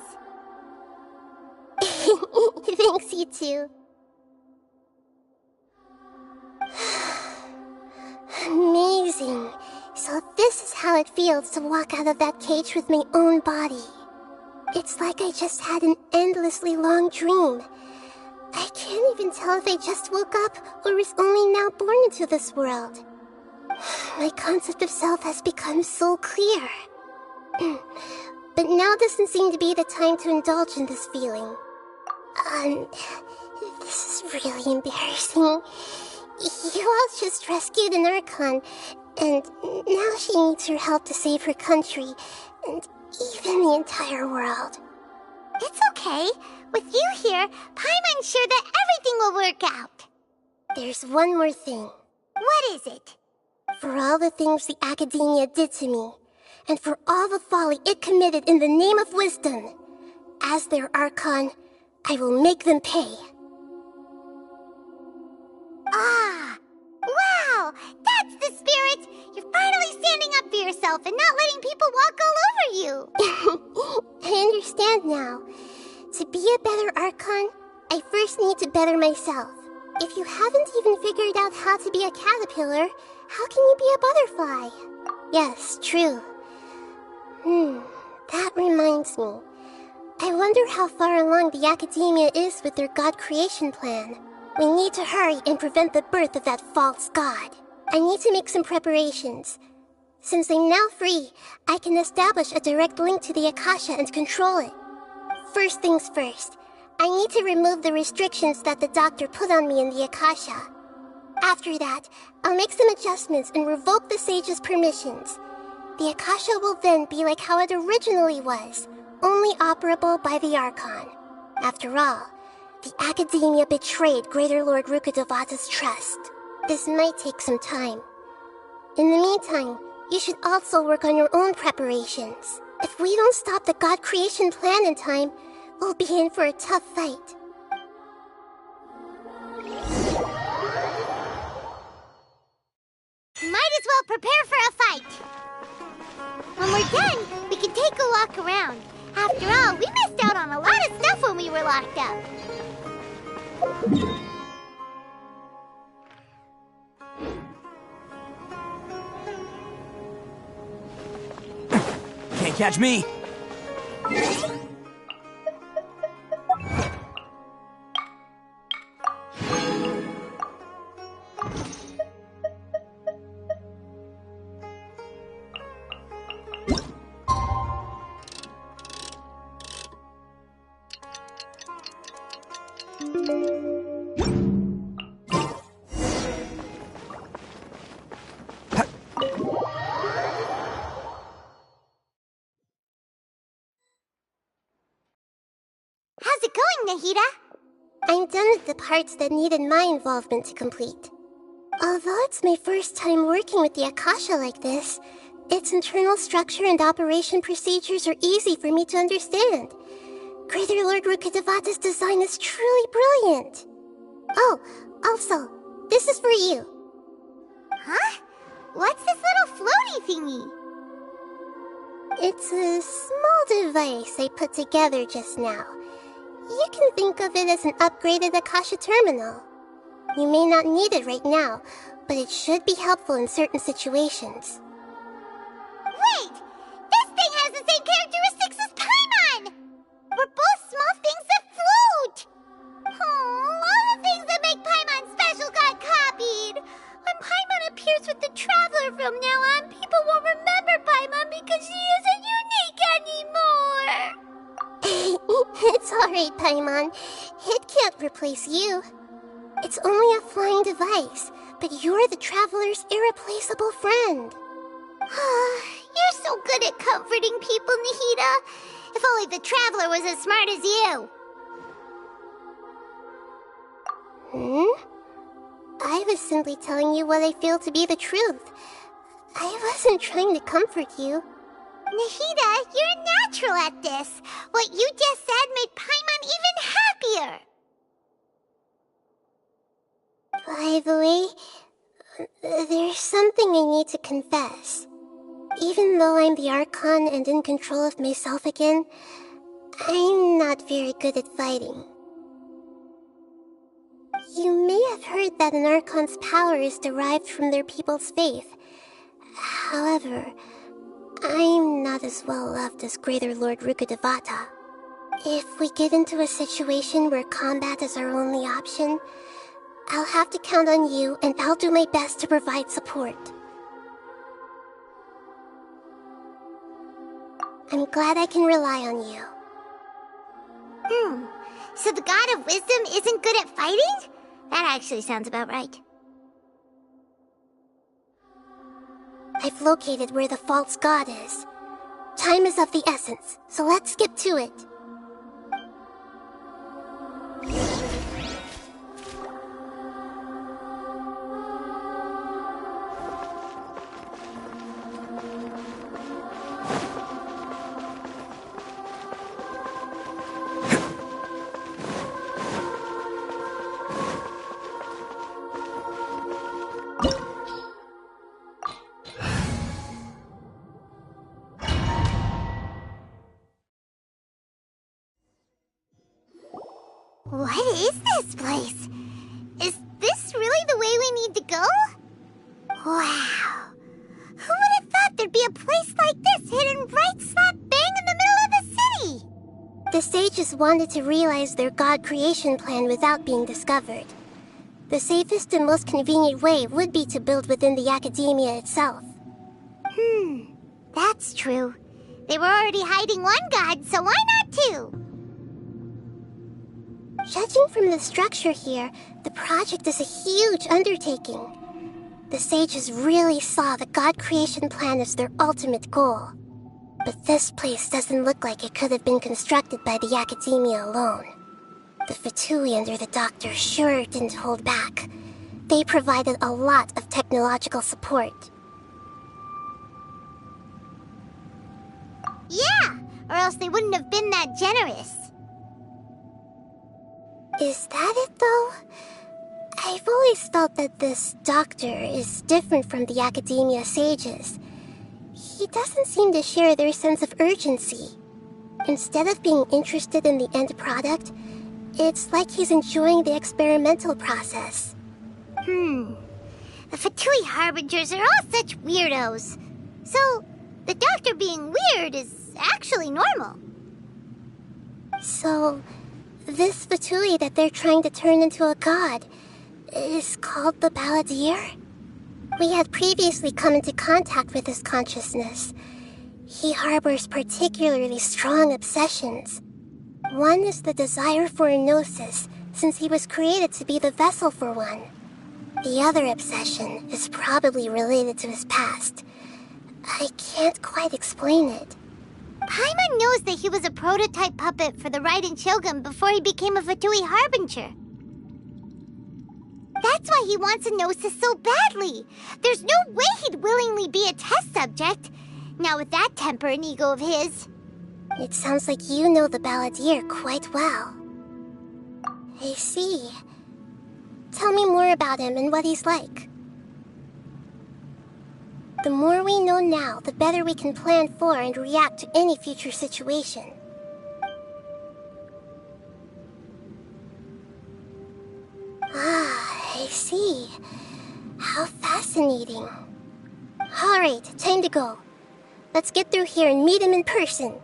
Thanks, you two. Amazing. So this is how it feels to walk out of that cage with my own body. It's like I just had an endlessly long dream. I can't even tell if I just woke up or was only now born into this world. My concept of self has become so clear. But now doesn't seem to be the time to indulge in this feeling. This is really embarrassing. You all just rescued an Archon, and now she needs your help to save her country, and even the entire world. It's okay. With you here, Paimon's sure that everything will work out. There's one more thing. What is it? For all the things the Academia did to me, and for all the folly it committed in the name of wisdom, as their Archon, I will make them pay. Ah! Wow! That's the spirit! You're finally standing up for yourself and not letting people walk all over you! I understand now. To be a better Archon, I first need to better myself. If you haven't even figured out how to be a caterpillar, how can you be a butterfly? Yes, true. That reminds me. I wonder how far along the Academia is with their god creation plan. We need to hurry and prevent the birth of that false god. I need to make some preparations. Since I'm now free, I can establish a direct link to the Akasha and control it. First things first, I need to remove the restrictions that the doctor put on me in the Akasha. After that, I'll make some adjustments and revoke the sage's permissions. The Akasha will then be like how it originally was, only operable by the Archon. After all, the Academia betrayed Greater Lord Rukkhadevata's trust. This might take some time. In the meantime, you should also work on your own preparations. If we don't stop the god creation plan in time, we'll be in for a tough fight. Might as well prepare for a fight. When we're done, we can take a walk around. After all, we missed out on a lot of stuff when we were locked up. Can't catch me! Nahida? I'm done with the parts that needed my involvement to complete. Although it's my first time working with the Akasha like this, its internal structure and operation procedures are easy for me to understand. Greater Lord Rukkhadevata's design is truly brilliant. Oh, also, this is for you. Huh? What's this little floaty thingy? It's a small device I put together just now. You can think of it as an upgraded Akasha terminal. You may not need it right now, but it should be helpful in certain situations. Wait! This thing has the same characteristics as Paimon! We're both small things that float! Oh, all the things that make Paimon special got copied! When Paimon appears with the Traveler from now on, people won't remember Paimon because she isn't unique anymore! It's alright, Paimon. It can't replace you. It's only a flying device, but you're the Traveler's irreplaceable friend. You're so good at comforting people, Nahida. If only the Traveler was as smart as you. I was simply telling you what I feel to be the truth. I wasn't trying to comfort you. Nahida, you're natural at this. What you just said made Paimon even happier. By the way, there's something I need to confess. Even though I'm the Archon and in control of myself again, I'm not very good at fighting. You may have heard that an Archon's power is derived from their people's faith. However, I'm not as well loved as Greater Lord Rukkhadevata. If we get into a situation where combat is our only option, I'll have to count on you, and I'll do my best to provide support. I'm glad I can rely on you. So the God of Wisdom isn't good at fighting? That actually sounds about right. I've located where the false god is. Time is of the essence, so let's skip to it. What is this place? Is this really the way we need to go? Wow. Who would have thought there'd be a place like this hidden right slap bang in the middle of the city? The sages wanted to realize their god creation plan without being discovered. The safest and most convenient way would be to build within the academia itself. That's true. They were already hiding one god, so why not two? Judging from the structure here, the project is a huge undertaking. The sages really saw the god creation plan as their ultimate goal. But this place doesn't look like it could have been constructed by the academia alone. The Fatui under the Doctor sure didn't hold back. They provided a lot of technological support. Yeah, or else they wouldn't have been that generous. Is that it, though? I've always felt that this doctor is different from the academia sages. He doesn't seem to share their sense of urgency. Instead of being interested in the end product, it's like he's enjoying the experimental process. The Fatui Harbingers are all such weirdos. So, the doctor being weird is actually normal. So, this Fatui that they're trying to turn into a god is called the Balladeer? We had previously come into contact with his consciousness. He harbors particularly strong obsessions. One is the desire for a gnosis, since he was created to be the vessel for one. The other obsession is probably related to his past. I can't quite explain it. Paimon knows that he was a prototype puppet for the Raiden Shogun before he became a Fatui Harbinger. That's why he wants a Gnosis so badly. There's no way he'd willingly be a test subject. Not with that temper and ego of his. It sounds like you know the Balladeer quite well. I see. Tell me more about him and what he's like. The more we know now, the better we can plan for and react to any future situation. Ah, I see. How fascinating. Alright, time to go. Let's get through here and meet him in person.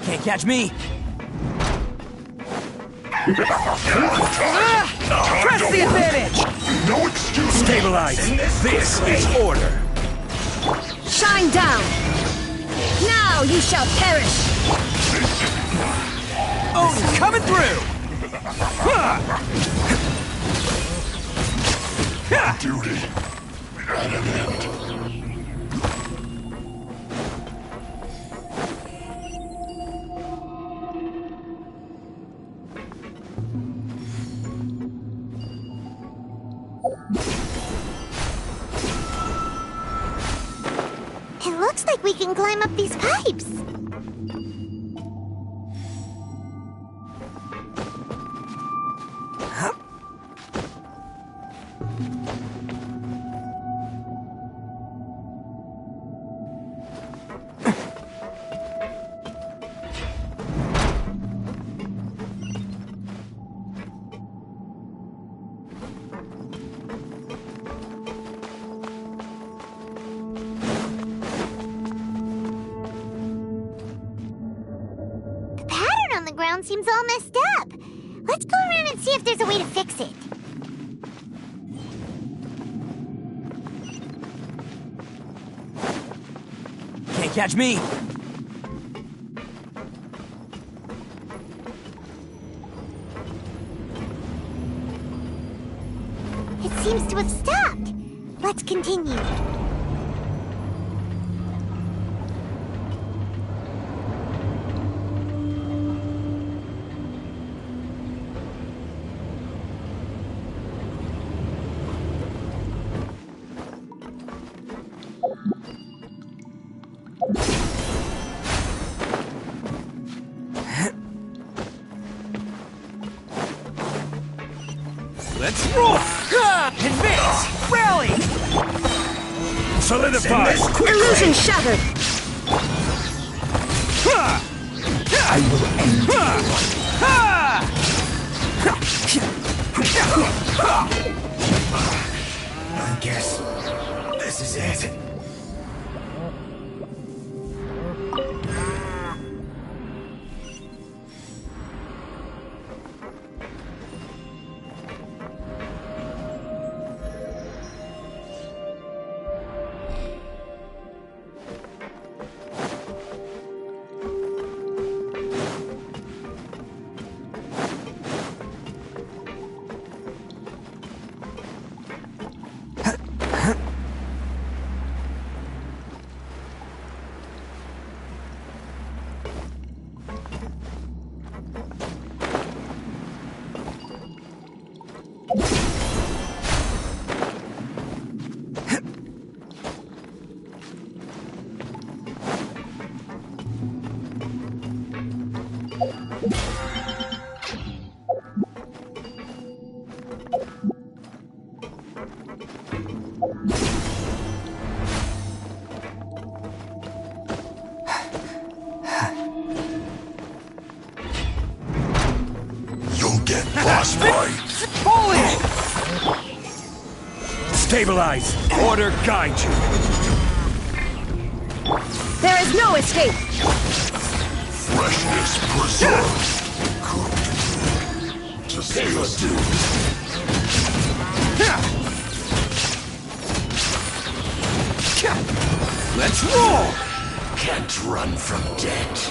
Can't catch me! Press the advantage! No excuse! Stabilize! This is order! Shine down! Now you shall perish! Odin coming through! Duty at an end. It looks like we can climb up these pipes. Seems all messed up. Let's go around and see if there's a way to fix it. Can't catch me! It seems to have stopped. Let's continue. Let's roar! Convince! Rally! Solidify! Illusion shattered! I will end you. I guess this is it. You'll get frostbite. Stabilize! Order guide you! There is no escape! Freshness preserved. Cooked. To see us do. Let's roll! Can't run from death.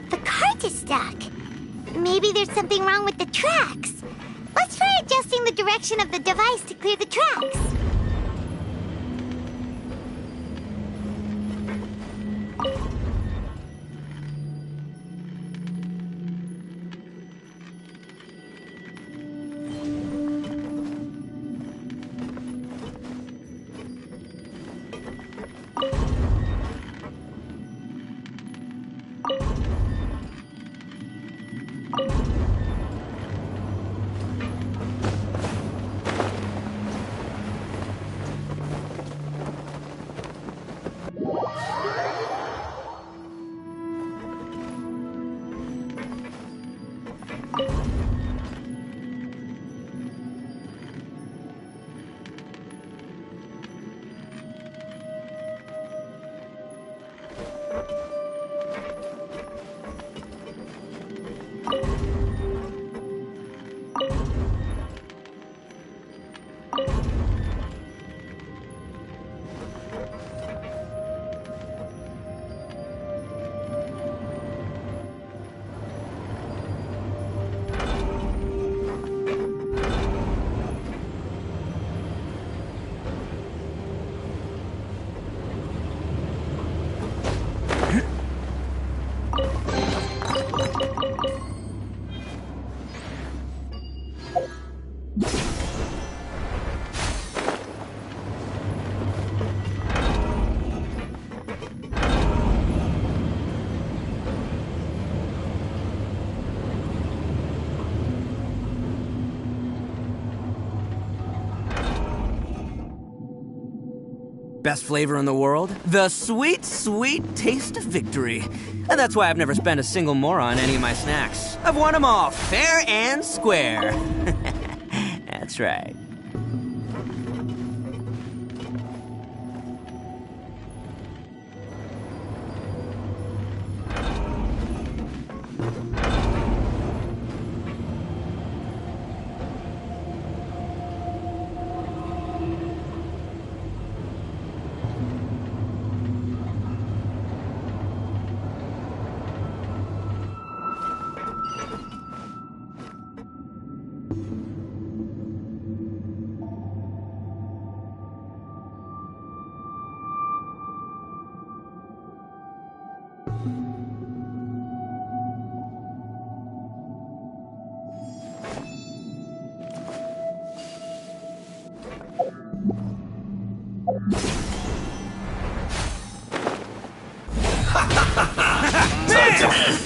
The cart is stuck. Maybe there's something wrong with the tracks. Let's try adjusting the direction of the device to clear the tracks. Best flavor in the world? The sweet, sweet taste of victory. And that's why I've never spent a single more on any of my snacks. I've won them all, fair and square. That's right.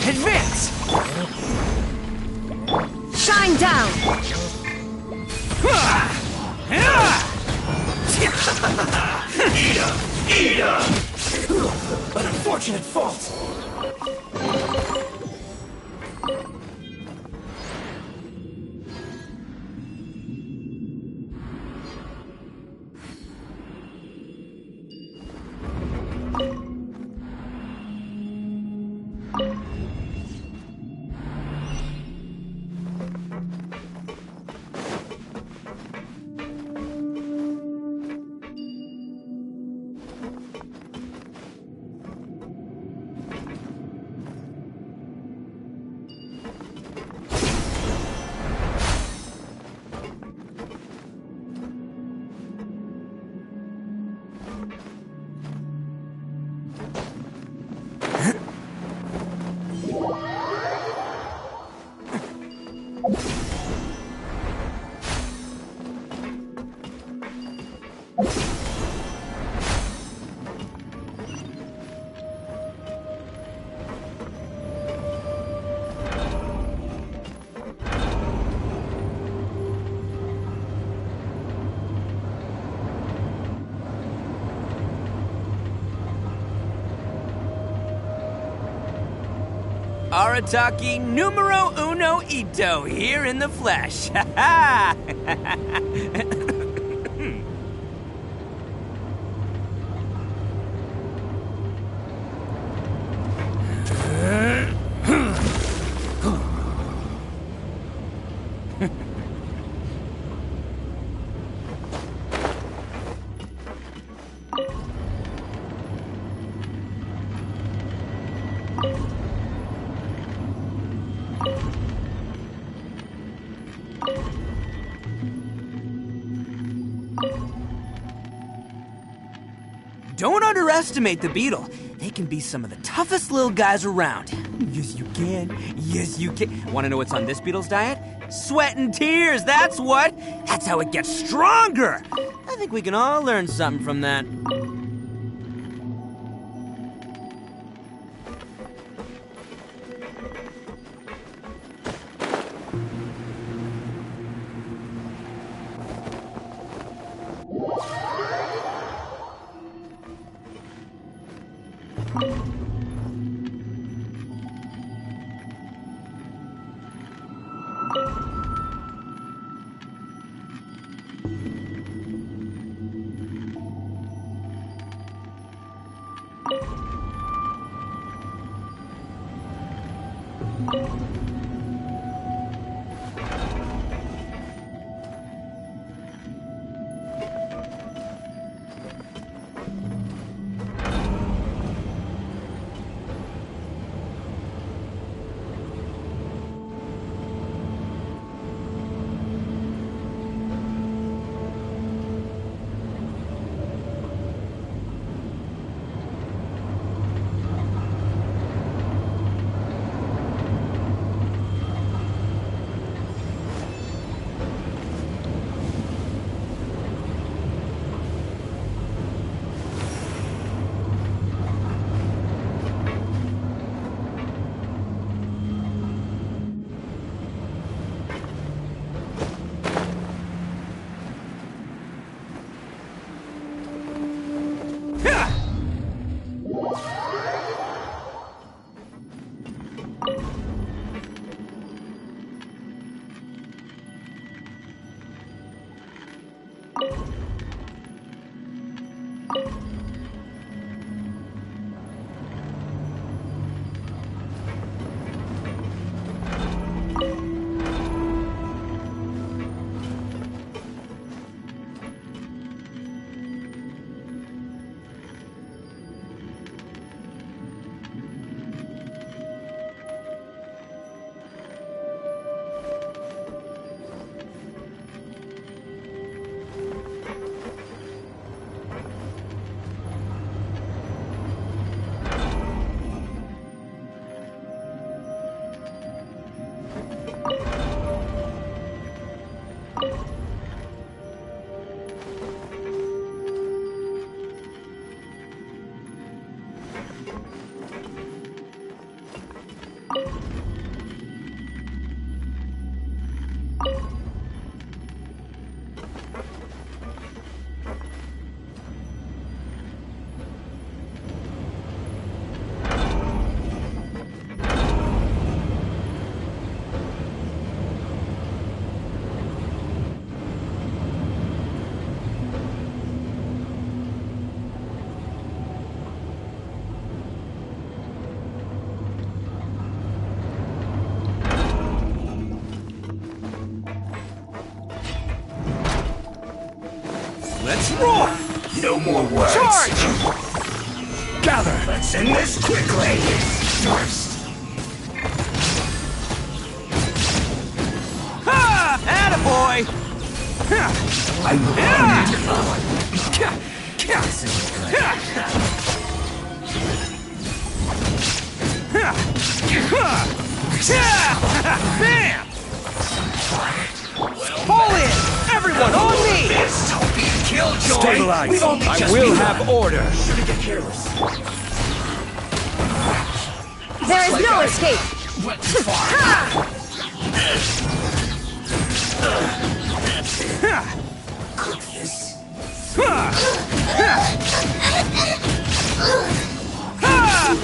Advance! Shine down! Eat 'em! An unfortunate fault. Arataki numero uno Ito here in the flesh. Ha ha! Don't underestimate the beetle. They can be some of the toughest little guys around. Yes, you can. Yes, you can. Want to know what's on this beetle's diet? Sweat and tears, that's what. That's how it gets stronger. I think we can all learn something from that. Let's roar! No more words. Charge! Gather! Let's end this quickly! First! Ha! Attaboy! I will Bam! Fall in! Everyone on me! Don't be a killjoy! Stabilize! I will have order! Shouldn't get careless. There is no escape!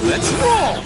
Let's roll!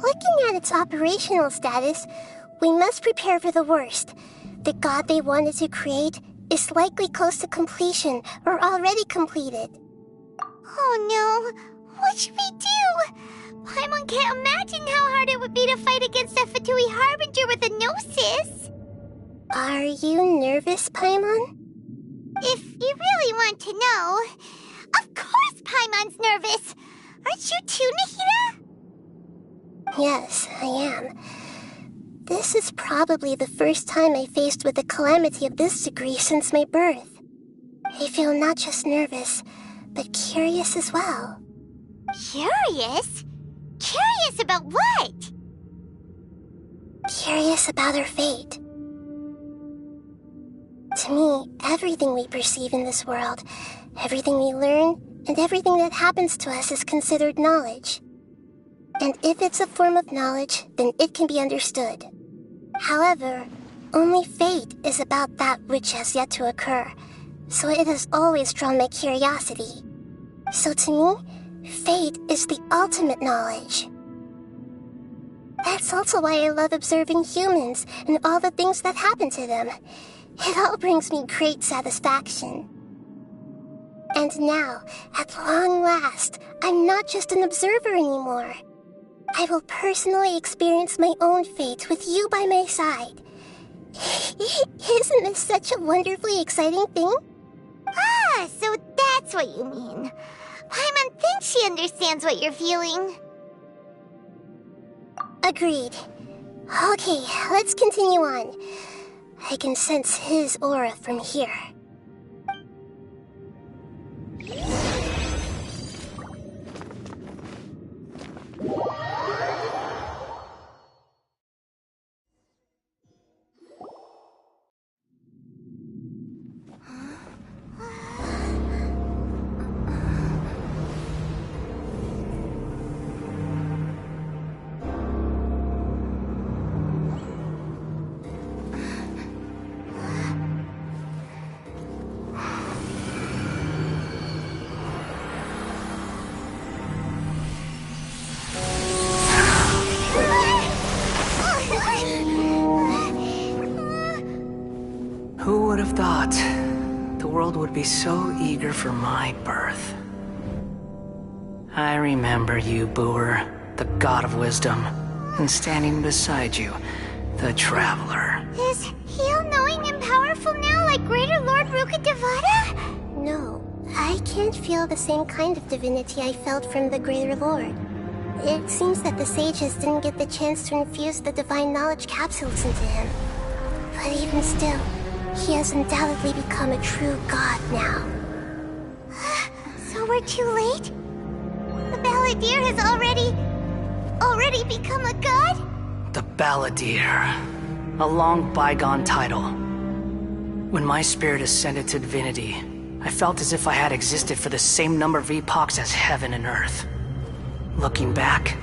Looking at its operational status, we must prepare for the worst. The god they wanted to create is likely close to completion or already completed. Oh no! What should we do? Paimon can't imagine how hard it would be to fight against a Fatui Harbinger with a Gnosis! Are you nervous, Paimon? If you really want to know, of course Paimon's nervous! Aren't you too, Nahida? Yes, I am. This is probably the first time I faced with a calamity of this degree since my birth. I feel not just nervous, but curious as well. Curious? Curious about what? Curious about our fate. To me, everything we perceive in this world, everything we learn, and everything that happens to us is considered knowledge. And if it's a form of knowledge, then it can be understood. However, only fate is about that which has yet to occur, so it has always drawn my curiosity. So to me, fate is the ultimate knowledge. That's also why I love observing humans and all the things that happen to them. It all brings me great satisfaction. And now, at long last, I'm not just an observer anymore. I will personally experience my own fate with you by my side. Isn't this such a wonderfully exciting thing? Ah, so that's what you mean. Paimon thinks she understands what you're feeling. Agreed. Okay, let's continue on. I can sense his aura from here. Who would have thought the world would be so eager for my birth? I remember you, Booer, the god of wisdom, and standing beside you, the traveler. Is he all-knowing and powerful now like Greater Lord Rukkhadevata? No, I can't feel the same kind of divinity I felt from the Greater Lord. It seems that the sages didn't get the chance to infuse the divine knowledge capsules into him. But even still, he has undoubtedly become a true god now. So we're too late? The Balladeer has already become a god? The Balladeer. A long bygone title. When my spirit ascended to divinity, I felt as if I had existed for the same number of epochs as heaven and earth. Looking back,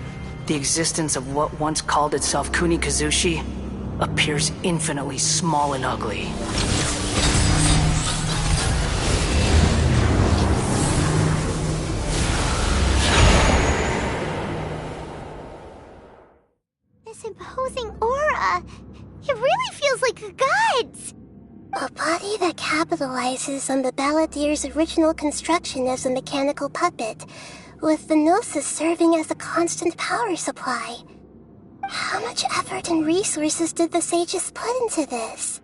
the existence of what once called itself Kunikazushi appears infinitely small and ugly. This imposing aura, it really feels like the gods! A body that capitalizes on the Balladeer's original construction as a mechanical puppet, with the Gnosis serving as a constant power supply. How much effort and resources did the sages put into this?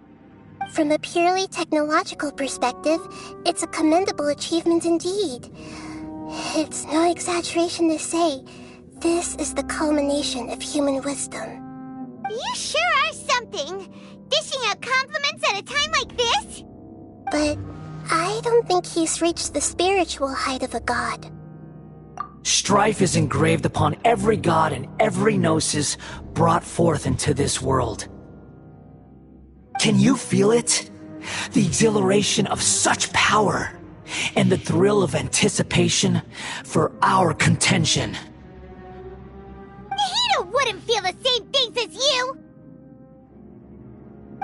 From a purely technological perspective, it's a commendable achievement indeed. It's no exaggeration to say, this is the culmination of human wisdom. You sure are something! dishing out compliments at a time like this? But I don't think he's reached the spiritual height of a god. Strife is engraved upon every god and every gnosis brought forth into this world. Can you feel it? The exhilaration of such power, and the thrill of anticipation for our contention. Nahida wouldn't feel the same things as you!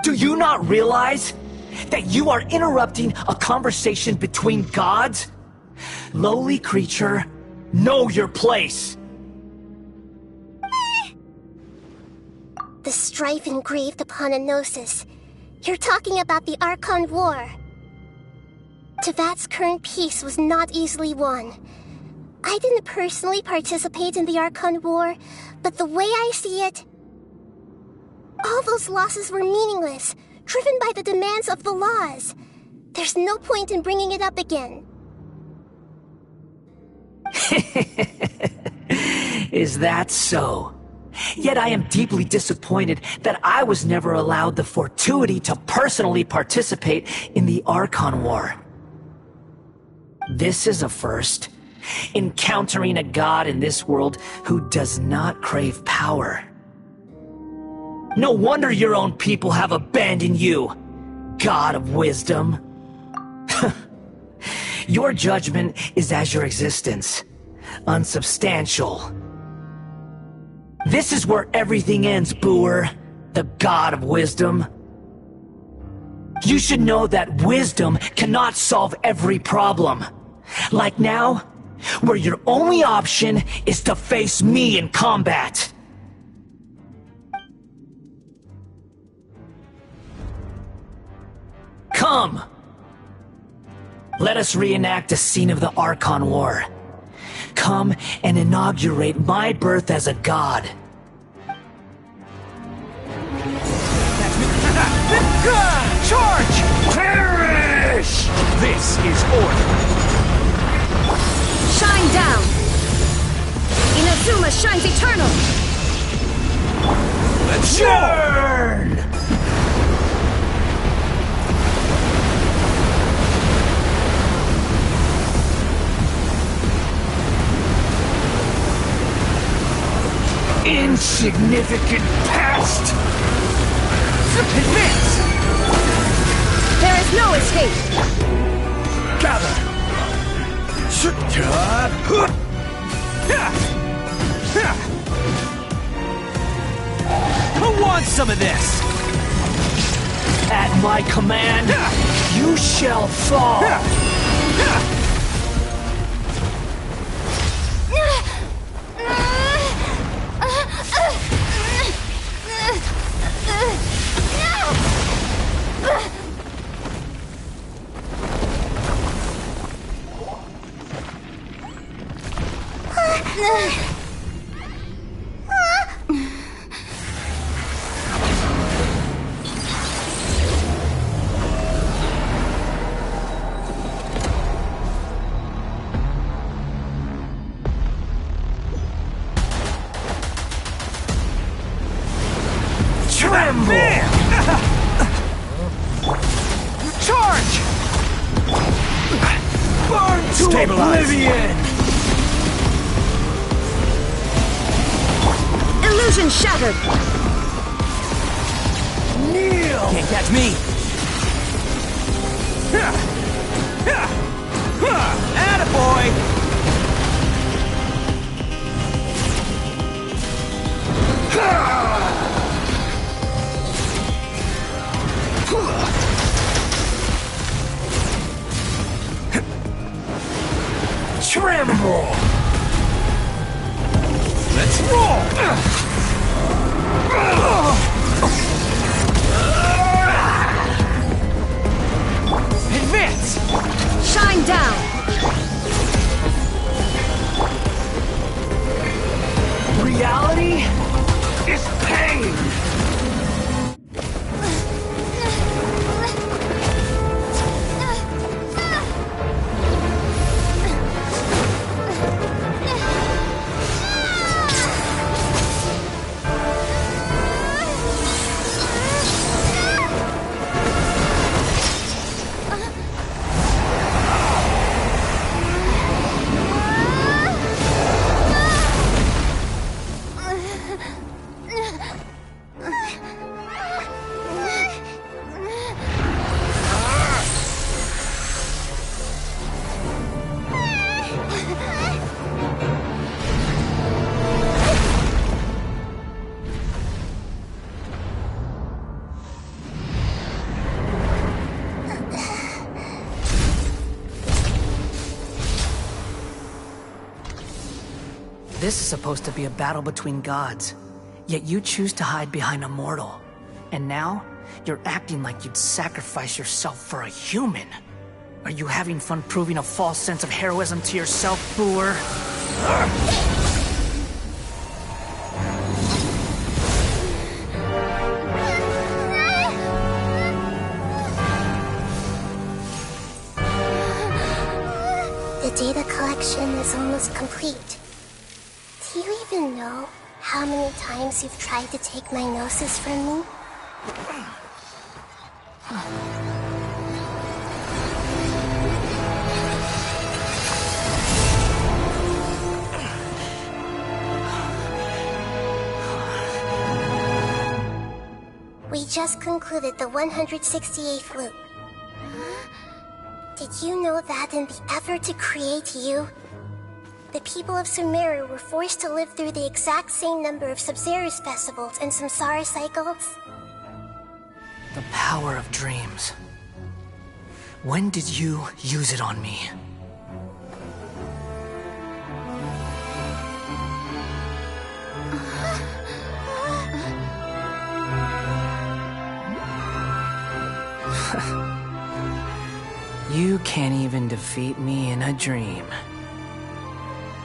Do you not realize that you are interrupting a conversation between gods? Lowly creature, know your place! The strife engraved upon a gnosis. You're talking about the Archon War. Tevat's current peace was not easily won. I didn't personally participate in the Archon War, but the way I see it, all those losses were meaningless, driven by the demands of the laws. There's no point in bringing it up again. Is that so? Yet I am deeply disappointed that I was never allowed the fortuity to personally participate in the Archon War. This is a first. Encountering a god in this world who does not crave power. No wonder your own people have abandoned you, God of Wisdom. Your judgment is as your existence, unsubstantial. This is where everything ends, Booer, the God of Wisdom. You should know that wisdom cannot solve every problem. Like now, where your only option is to face me in combat. Come! Let us reenact a scene of the Archon War. Come and inaugurate my birth as a god. Charge! Perish! This is order. Shine down! Inazuma shines eternal! Let's burn! Insignificant past! Advance! There is no escape! Gather! Who wants some of this? At my command, you shall fall! Tremble! Charge! Burn to oblivion! Illusion shattered! Kneel! Can't catch me! Attaboy! Tremble! Let's roll! Advance! Shine down! Reality is pain! This is supposed to be a battle between gods, yet you choose to hide behind a mortal. And now, you're acting like you'd sacrifice yourself for a human. Are you having fun proving a false sense of heroism to yourself, Boor? The data collection is almost complete. Do you even know how many times you've tried to take my gnosis from me? We just concluded the 168th loop. Did you know that in the effort to create you, the people of Sumeru were forced to live through the exact same number of Sub-Zerus festivals and Samsara cycles? The power of dreams. When did you use it on me? You can't even defeat me in a dream.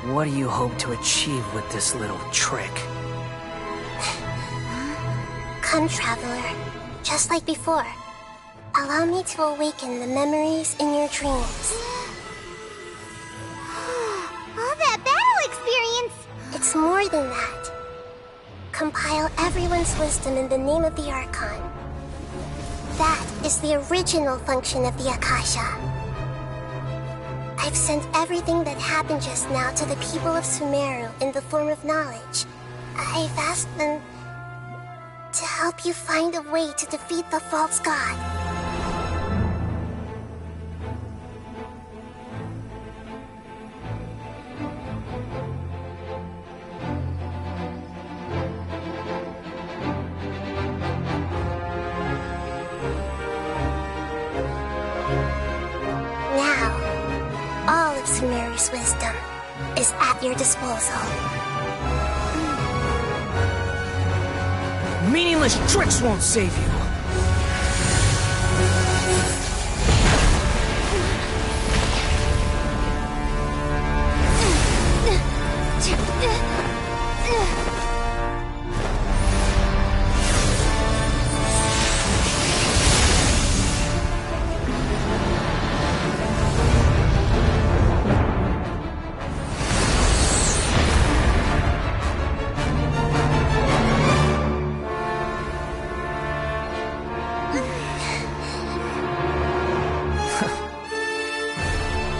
What do you hope to achieve with this little trick? Come, Traveler. Just like before. Allow me to awaken the memories in your dreams. All that battle experience! It's more than that. Compile everyone's wisdom in the name of the Archon. That is the original function of the Akasha. I've sent everything that happened just now to the people of Sumeru in the form of knowledge. I've asked them to help you find a way to defeat the false god. All of Sumeru's wisdom is at your disposal. Meaningless tricks won't save you.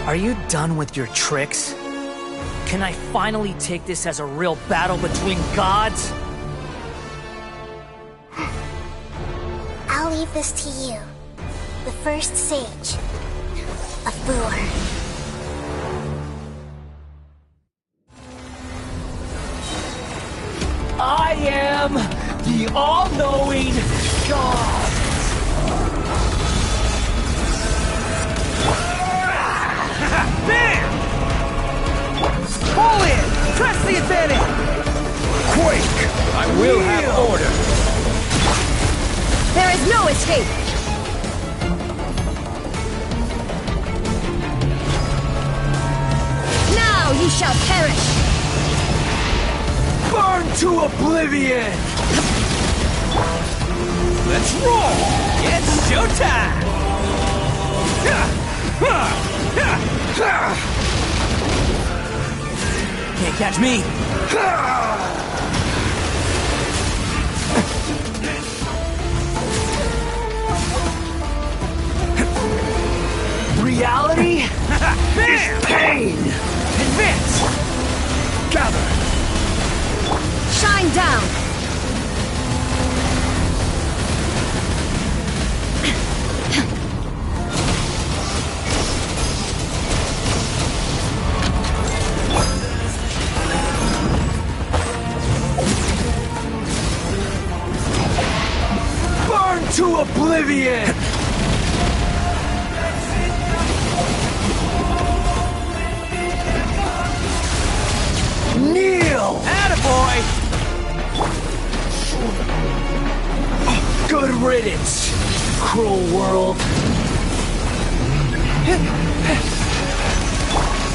Are you done with your tricks? Can I finally take this as a real battle between gods? I'll leave this to you, the first sage of Boor. I am the all-knowing God! Bam! Pull in! Press the advantage! Quake! I will have order! There is no escape! Now you shall perish! Burn to oblivion! Let's roll! It's showtime! Can't catch me! Reality is pain! Advance! Gather! Shine down! Burn to oblivion! Kneel! Attaboy! Good riddance, cruel world.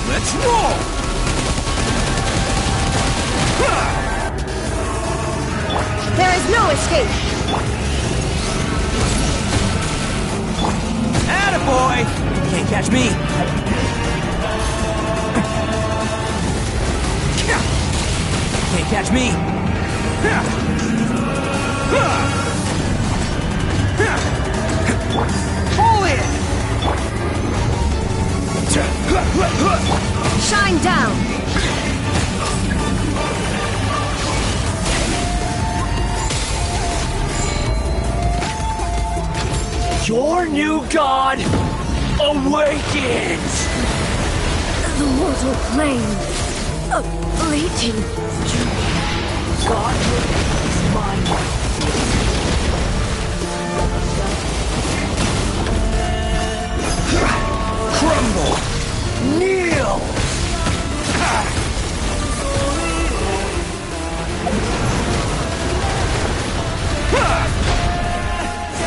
Let's roll! There is no escape! Attaboy! Can't catch me! Can't catch me! Pull it! Shine down! Your new god awakens! The mortal plane of fleeting joy. God is mine. Crumble! Kneel!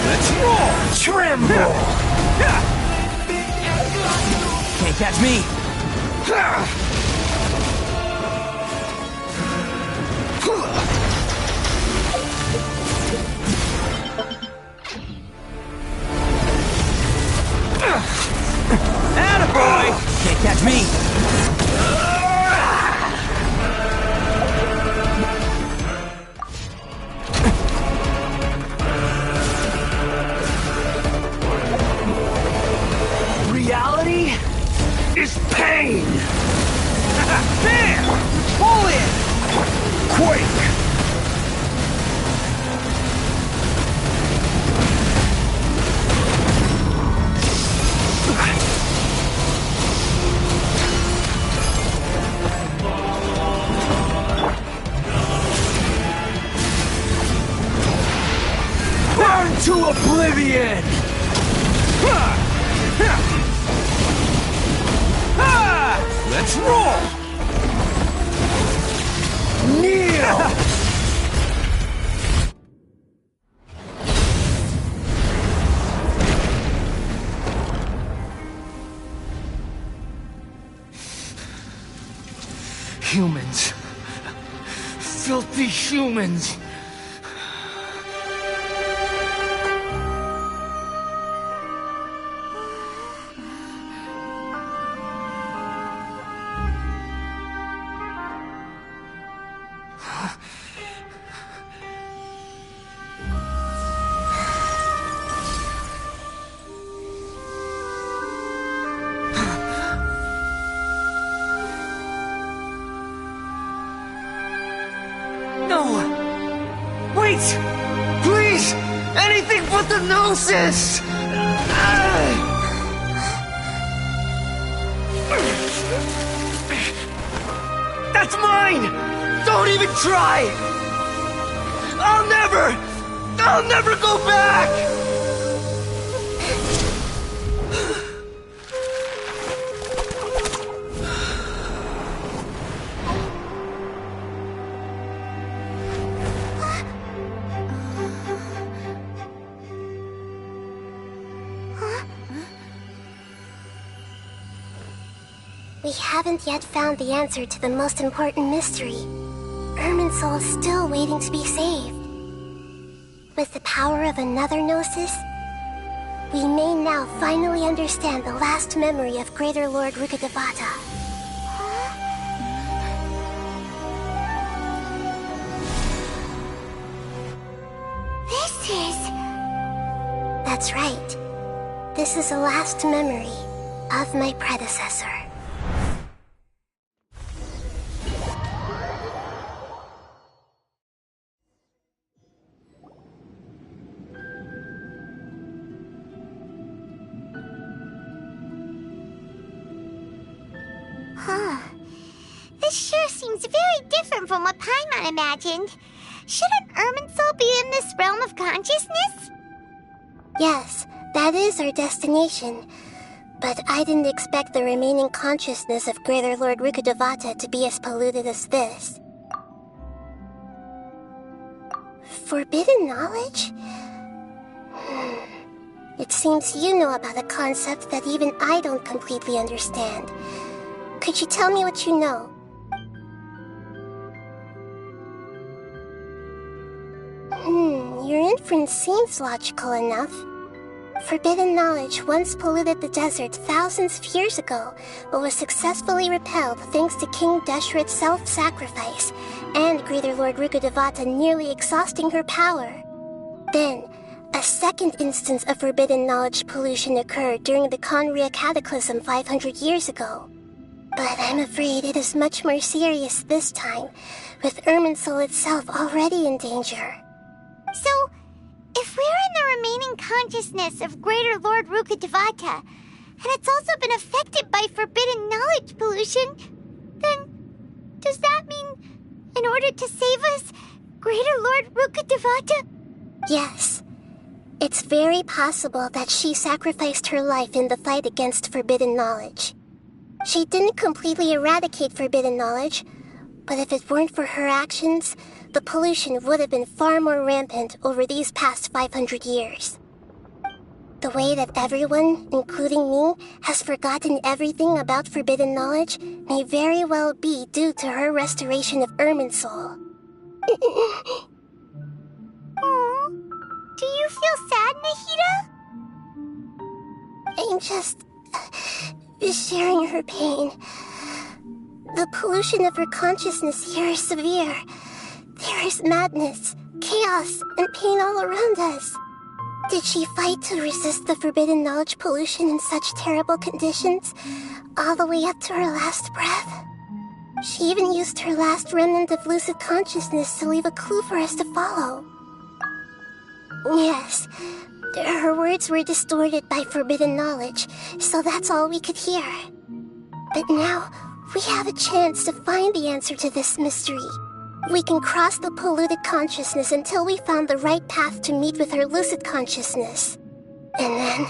Let's roll! Tremble! Can't catch me! Attaboy! Can't catch me! Reality is pain! There! Pull it! Quake! Burn to oblivion! Let's roll! Kneel! Humans. Filthy humans. No! Wait! Please! Anything but the Gnosis! That's mine! Don't even try! I'll never go back! We haven't yet found the answer to the most important mystery. Irminsul is still waiting to be saved. With the power of another Gnosis, we may now finally understand the last memory of Greater Lord Rukkhadevata. This is... That's right. This is the last memory of my predecessor. Huh. This sure seems very different from what Paimon imagined. Shouldn't Irminsul be in this realm of consciousness? Yes, that is our destination. But I didn't expect the remaining consciousness of Greater Lord Rukkhadevata to be as polluted as this. Forbidden knowledge? It seems you know about a concept that even I don't completely understand. Could you tell me what you know? Your inference seems logical enough. Forbidden knowledge once polluted the desert thousands of years ago, but was successfully repelled thanks to King Deshret's self-sacrifice, and Greater Lord Rukkhadevata nearly exhausting her power. Then, a second instance of forbidden knowledge pollution occurred during the Conria Cataclysm 500 years ago. But I'm afraid it is much more serious this time, with Irminsul itself already in danger. So, if we're in the remaining consciousness of Greater Lord Rukkhadevata, and it's also been affected by forbidden knowledge pollution, then does that mean, in order to save us, Greater Lord Rukkhadevata? Yes. It's very possible that she sacrificed her life in the fight against forbidden knowledge. She didn't completely eradicate forbidden knowledge, but if it weren't for her actions, the pollution would have been far more rampant over these past 500 years. The way that everyone, including me, has forgotten everything about forbidden knowledge may very well be due to her restoration of Irminsul. Aww. Do you feel sad, Nahida? I'm just sharing her pain. The pollution of her consciousness here is severe. There is madness, chaos, and pain all around us. Did she fight to resist the forbidden knowledge pollution in such terrible conditions, all the way up to her last breath? She even used her last remnant of lucid consciousness to leave a clue for us to follow. Yes, her words were distorted by forbidden knowledge, so that's all we could hear. But now, we have a chance to find the answer to this mystery. We can cross the polluted consciousness until we found the right path to meet with her lucid consciousness. And then,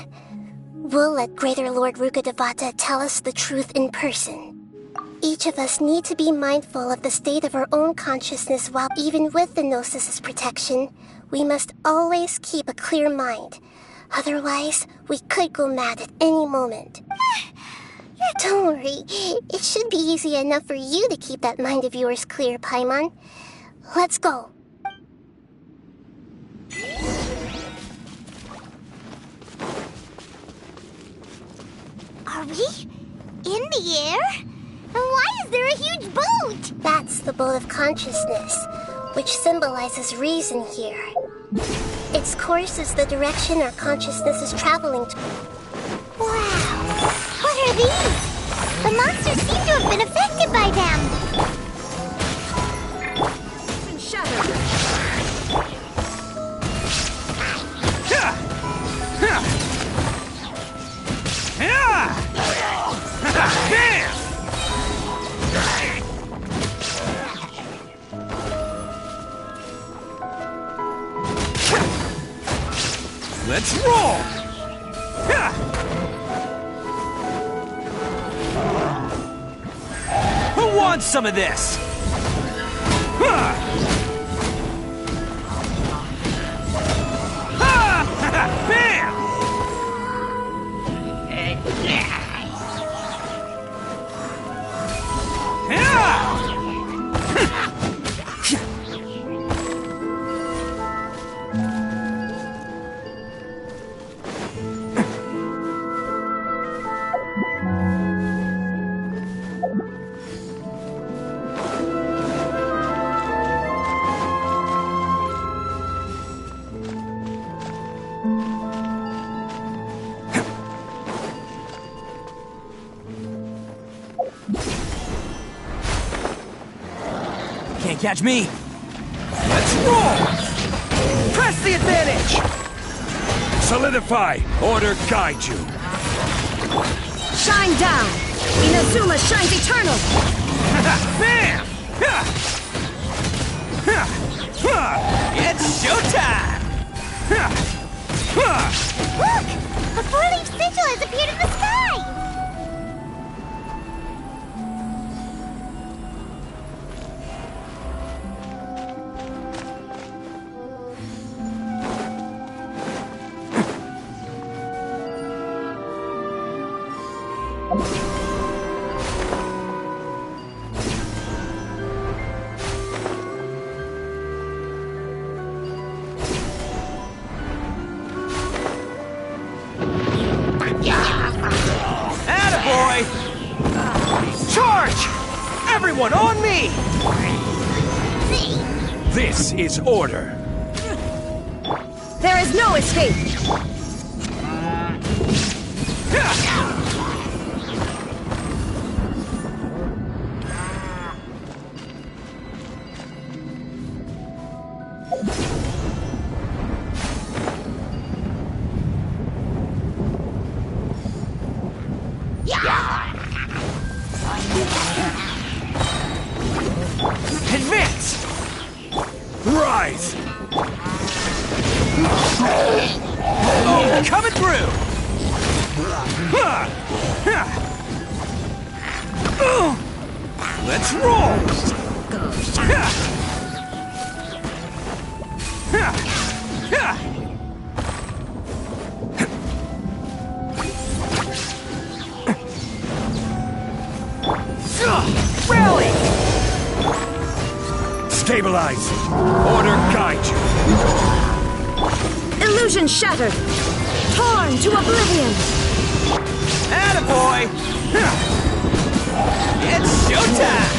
we'll let Greater Lord Rukkhadevata tell us the truth in person. Each of us need to be mindful of the state of our own consciousness while even with the Gnosis' protection, we must always keep a clear mind. Otherwise, we could go mad at any moment. Don't worry, it should be easy enough for you to keep that mind of yours clear, Paimon. Let's go. Are we in the air? And why is there a huge boat? That's the boat of consciousness, which symbolizes reason here. Its course is the direction our consciousness is traveling to. Wow! What are these? The monsters seem to have been affected by them. Been shattered. Let's roll! Who wants some of this? Bam! Can't catch me. Let's roll! Press the advantage! Solidify! Order guide you! Shine down! Inazuma shines eternal! Bam! It's showtime! Look! A four-leaf sigil has appeared in the sky! Attaboy! Charge! Everyone on me! This is order. There is no escape! Advance! Rise! Oh, coming through! Let's roll! Rally! Stabilize! Order guide you! Illusion shattered! Torn to oblivion! Attaboy! It's showtime!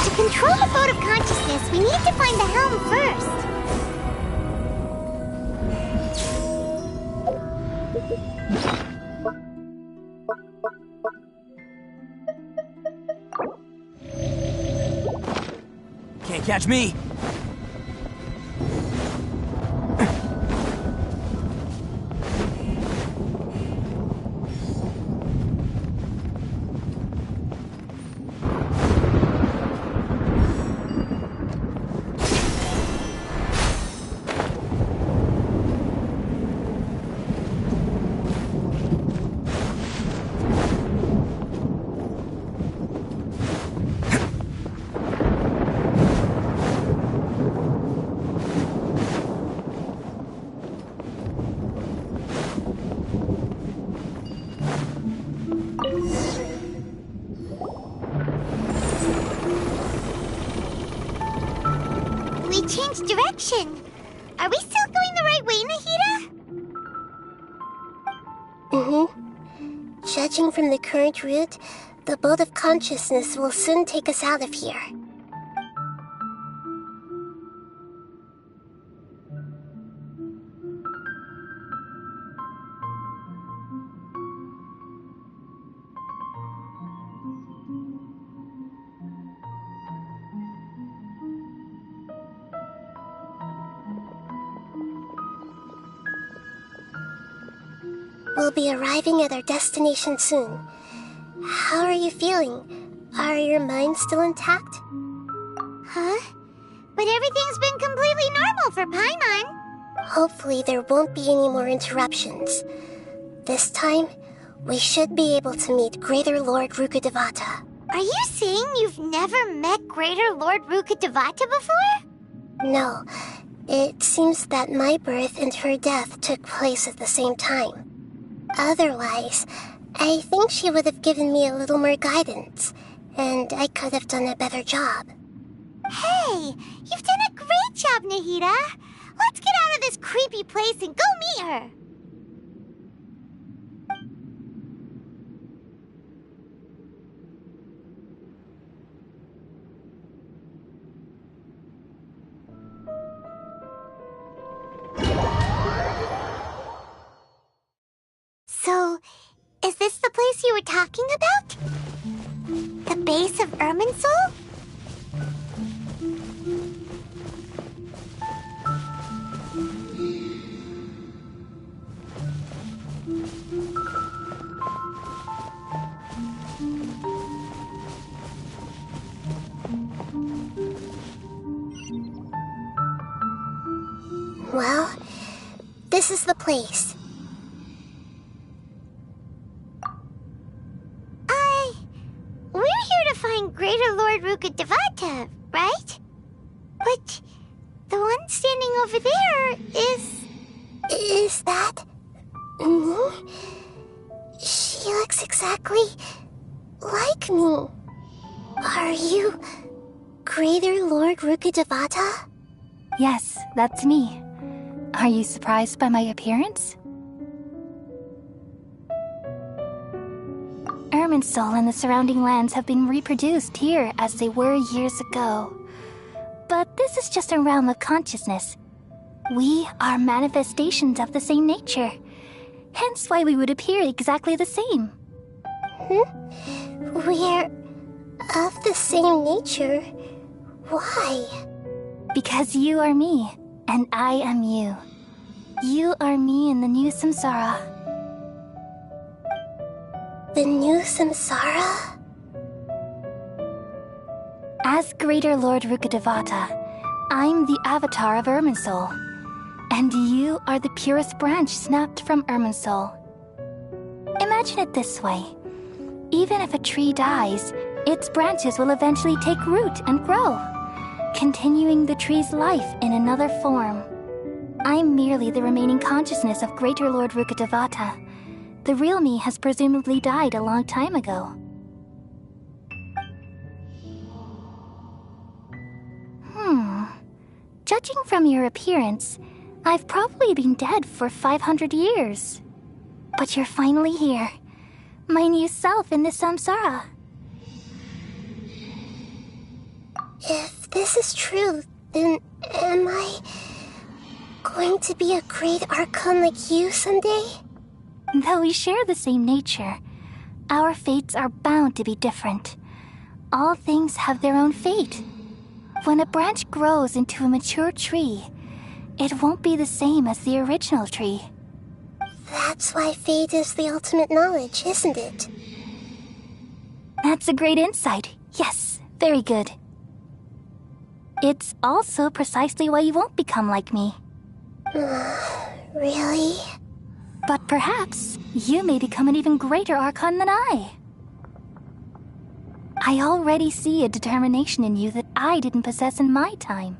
To control the boat of consciousness, we need to find the helm first. Can't catch me! We changed direction. Are we still going the right way, Nahida? Judging from the current route, the boat of consciousness will soon take us out of here. We'll be arriving at our destination soon. How are you feeling? Are your minds still intact? Huh? But everything's been completely normal for Paimon. Hopefully there won't be any more interruptions. This time, we should be able to meet Greater Lord Rukkhadevata. Are you saying you've never met Greater Lord Rukkhadevata before? No. It seems that my birth and her death took place at the same time. Otherwise, I think she would have given me a little more guidance, and I could have done a better job. Hey, you've done a great job, Nahida. Let's get out of this creepy place and go meet her. So, is this the place you were talking about? The base of Irminsul? Well, this is the place. We're here to find Greater Lord Rukkhadevata, right? But the one standing over there is Is that me? She looks exactly like me. Are you Greater Lord Rukkhadevata? Yes, that's me. Are you surprised by my appearance? Irminsul and the surrounding lands have been reproduced here as they were years ago. But this is just a realm of consciousness. We are manifestations of the same nature. Hence why we would appear exactly the same. We're of the same nature? Why? Because you are me, and I am you. You are me in the new samsara. The new samsara? As Greater Lord Rukkhadevata, I'm the avatar of Irminsul. And you are the purest branch snapped from Irminsul. Imagine it this way. Even if a tree dies, its branches will eventually take root and grow, continuing the tree's life in another form. I'm merely the remaining consciousness of Greater Lord Rukkhadevata. The real me has presumably died a long time ago. Judging from your appearance, I've probably been dead for 500 years. But you're finally here. My new self in the samsara. If this is true, then am I going to be a great Archon like you someday? Though we share the same nature, our fates are bound to be different. All things have their own fate. When a branch grows into a mature tree, it won't be the same as the original tree. That's why fate is the ultimate knowledge, isn't it? That's a great insight. Yes, very good. It's also precisely why you won't become like me. Really? But perhaps you may become an even greater Archon than I. I already see a determination in you that I didn't possess in my time,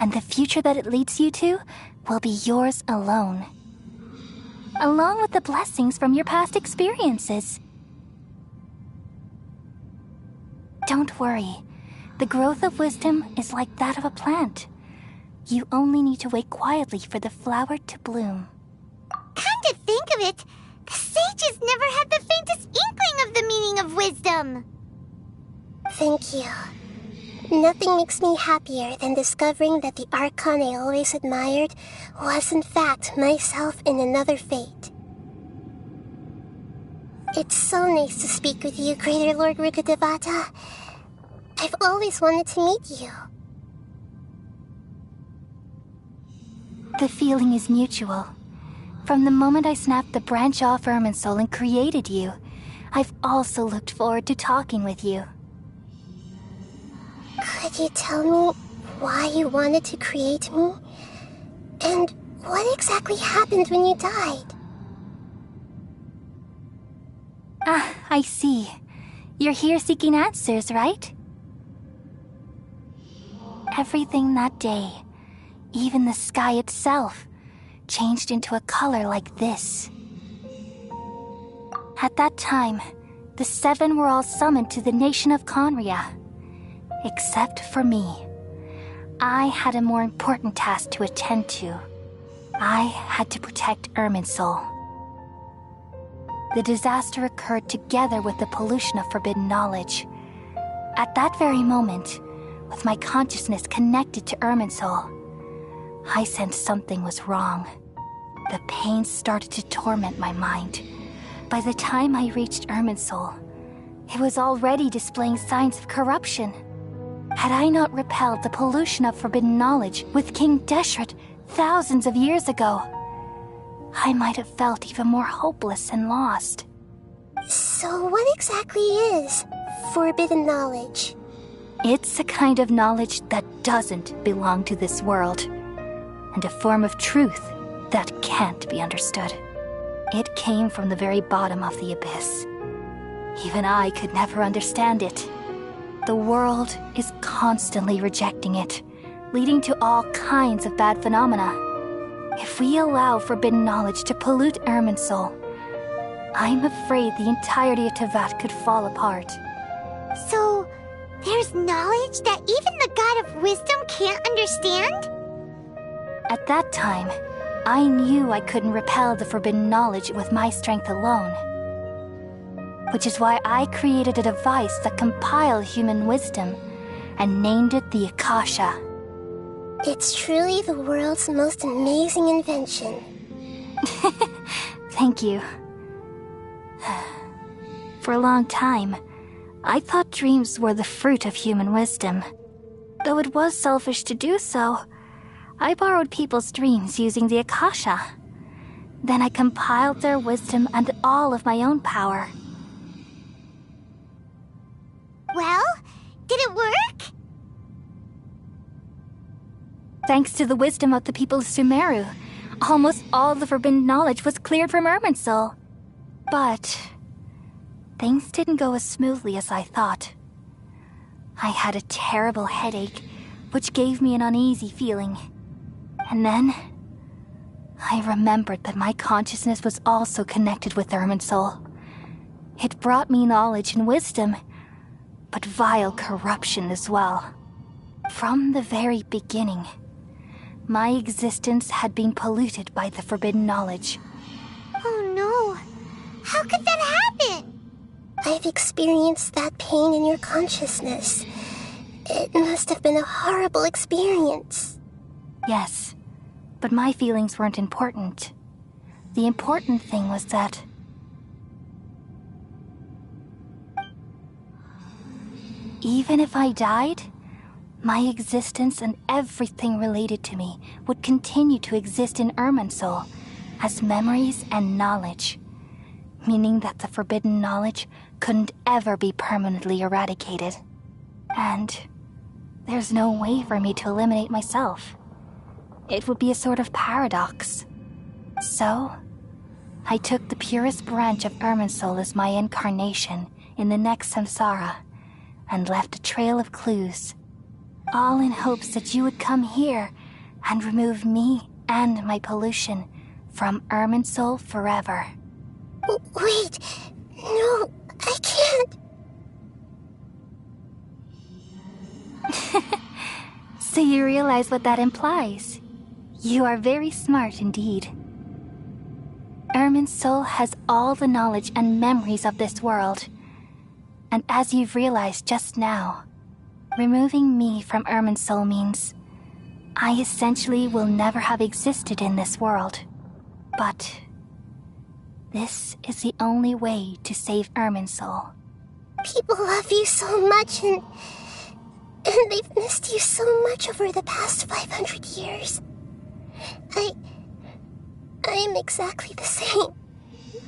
and the future that it leads you to will be yours alone. Along with the blessings from your past experiences. Don't worry. The growth of wisdom is like that of a plant. You only need to wait quietly for the flower to bloom. Come to think of it, the sages never had the faintest inkling of the meaning of wisdom. Thank you. Nothing makes me happier than discovering that the Archon I always admired was in fact myself in another fate. It's so nice to speak with you, Greater Lord Rukkhadevata. I've always wanted to meet you. The feeling is mutual. From the moment I snapped the branch off Irminsul and created you, I've also looked forward to talking with you. Could you tell me why you wanted to create me? And what exactly happened when you died? Ah, I see. You're here seeking answers, right? Everything that day, even the sky itself, changed into a color like this. At that time, the seven were all summoned to the nation of Conria. Except for me. I had a more important task to attend to. I had to protect Irminsul. The disaster occurred together with the pollution of forbidden knowledge. At that very moment, with my consciousness connected to Irminsul, I sensed something was wrong. The pain started to torment my mind. By the time I reached Irminsul, it was already displaying signs of corruption. Had I not repelled the pollution of forbidden knowledge with King Deshret thousands of years ago, I might have felt even more hopeless and lost. So what exactly is forbidden knowledge? It's a kind of knowledge that doesn't belong to this world, and a form of truth that can't be understood. It came from the very bottom of the abyss. Even I could never understand it. The world is constantly rejecting it, leading to all kinds of bad phenomena. If we allow forbidden knowledge to pollute Irminsul, I'm afraid the entirety of Tevat could fall apart. So, there's knowledge that even the God of Wisdom can't understand? At that time, I knew I couldn't repel the forbidden knowledge with my strength alone. Which is why I created a device that compiled human wisdom and named it the Akasha. It's truly the world's most amazing invention. Thank you. For a long time, I thought dreams were the fruit of human wisdom. Though it was selfish to do so, I borrowed people's dreams using the Akasha. Then I compiled their wisdom and all of my own power. Well, did it work? Thanks to the wisdom of the people of Sumeru, almost all the forbidden knowledge was cleared from Irminsul. But things didn't go as smoothly as I thought. I had a terrible headache, which gave me an uneasy feeling. And then I remembered that my consciousness was also connected with Irminsul. It brought me knowledge and wisdom, but vile corruption as well. From the very beginning, my existence had been polluted by the forbidden knowledge. Oh no! How could that happen? I've experienced that pain in your consciousness. It must have been a horrible experience. Yes, but my feelings weren't important. The important thing was that even if I died, my existence and everything related to me would continue to exist in Irminsul as memories and knowledge, meaning that the forbidden knowledge couldn't ever be permanently eradicated. And there's no way for me to eliminate myself. It would be a sort of paradox. So, I took the purest branch of Irminsul as my incarnation in the next samsara, and left a trail of clues, all in hopes that you would come here and remove me and my pollution from Irminsul forever. Wait, no, I can't. So you realize what that implies? You are very smart indeed. Irminsul has all the knowledge and memories of this world. And as you've realized just now, removing me from Irminsul means I essentially will never have existed in this world. But this is the only way to save Irminsul. People love you so much and they've missed you so much over the past 500 years. I am exactly the same.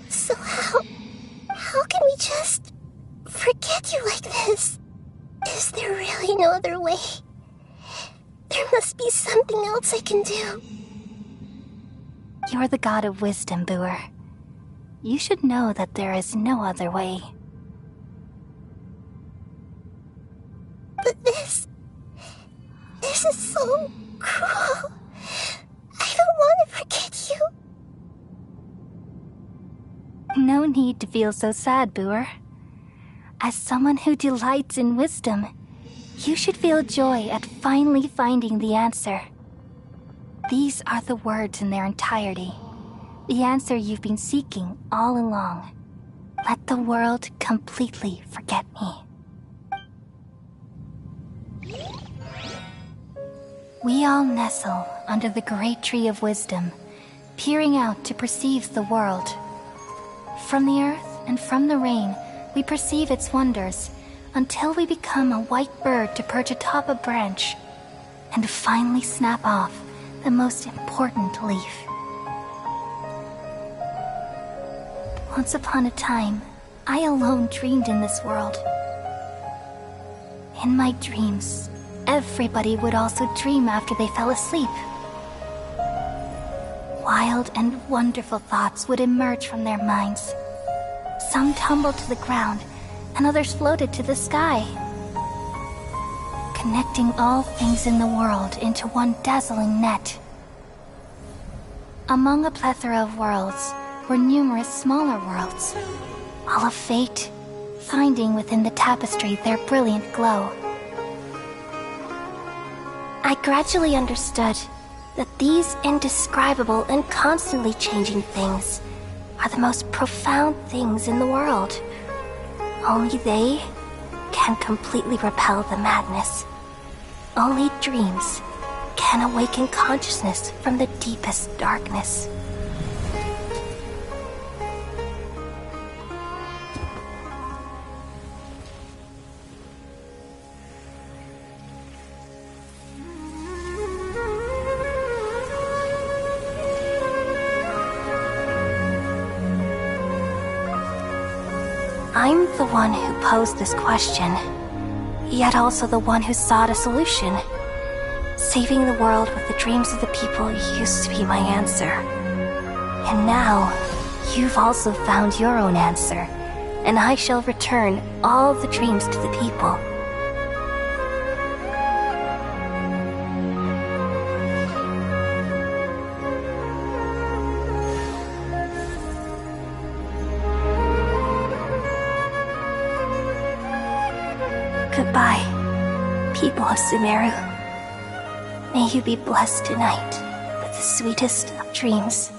So how can we just forget you like this? Is there really no other way? There must be something else I can do. You're the god of wisdom, Boer. You should know that there is no other way. But this is so cruel. I don't want to forget you. No need to feel so sad, Boer. As someone who delights in wisdom, you should feel joy at finally finding the answer. These are the words in their entirety. The answer you've been seeking all along. Let the world completely forget me. We all nestle under the great tree of wisdom, peering out to perceive the world. From the earth and from the rain, we perceive its wonders, until we become a white bird to perch atop a branch, and finally snap off the most important leaf. Once upon a time, I alone dreamed in this world. In my dreams, everybody would also dream after they fell asleep. Wild and wonderful thoughts would emerge from their minds. Some tumbled to the ground, and others floated to the sky, connecting all things in the world into one dazzling net. Among a plethora of worlds were numerous smaller worlds, all of fate, finding within the tapestry their brilliant glow. I gradually understood that these indescribable and constantly changing things are the most profound things in the world. Only they can completely repel the madness. Only dreams can awaken consciousness from the deepest darkness. I'm the one who posed this question, yet also the one who sought a solution. Saving the world with the dreams of the people used to be my answer. And now, you've also found your own answer, and I shall return all the dreams to the people. Goodbye, people of Sumeru. May you be blessed tonight with the sweetest of dreams.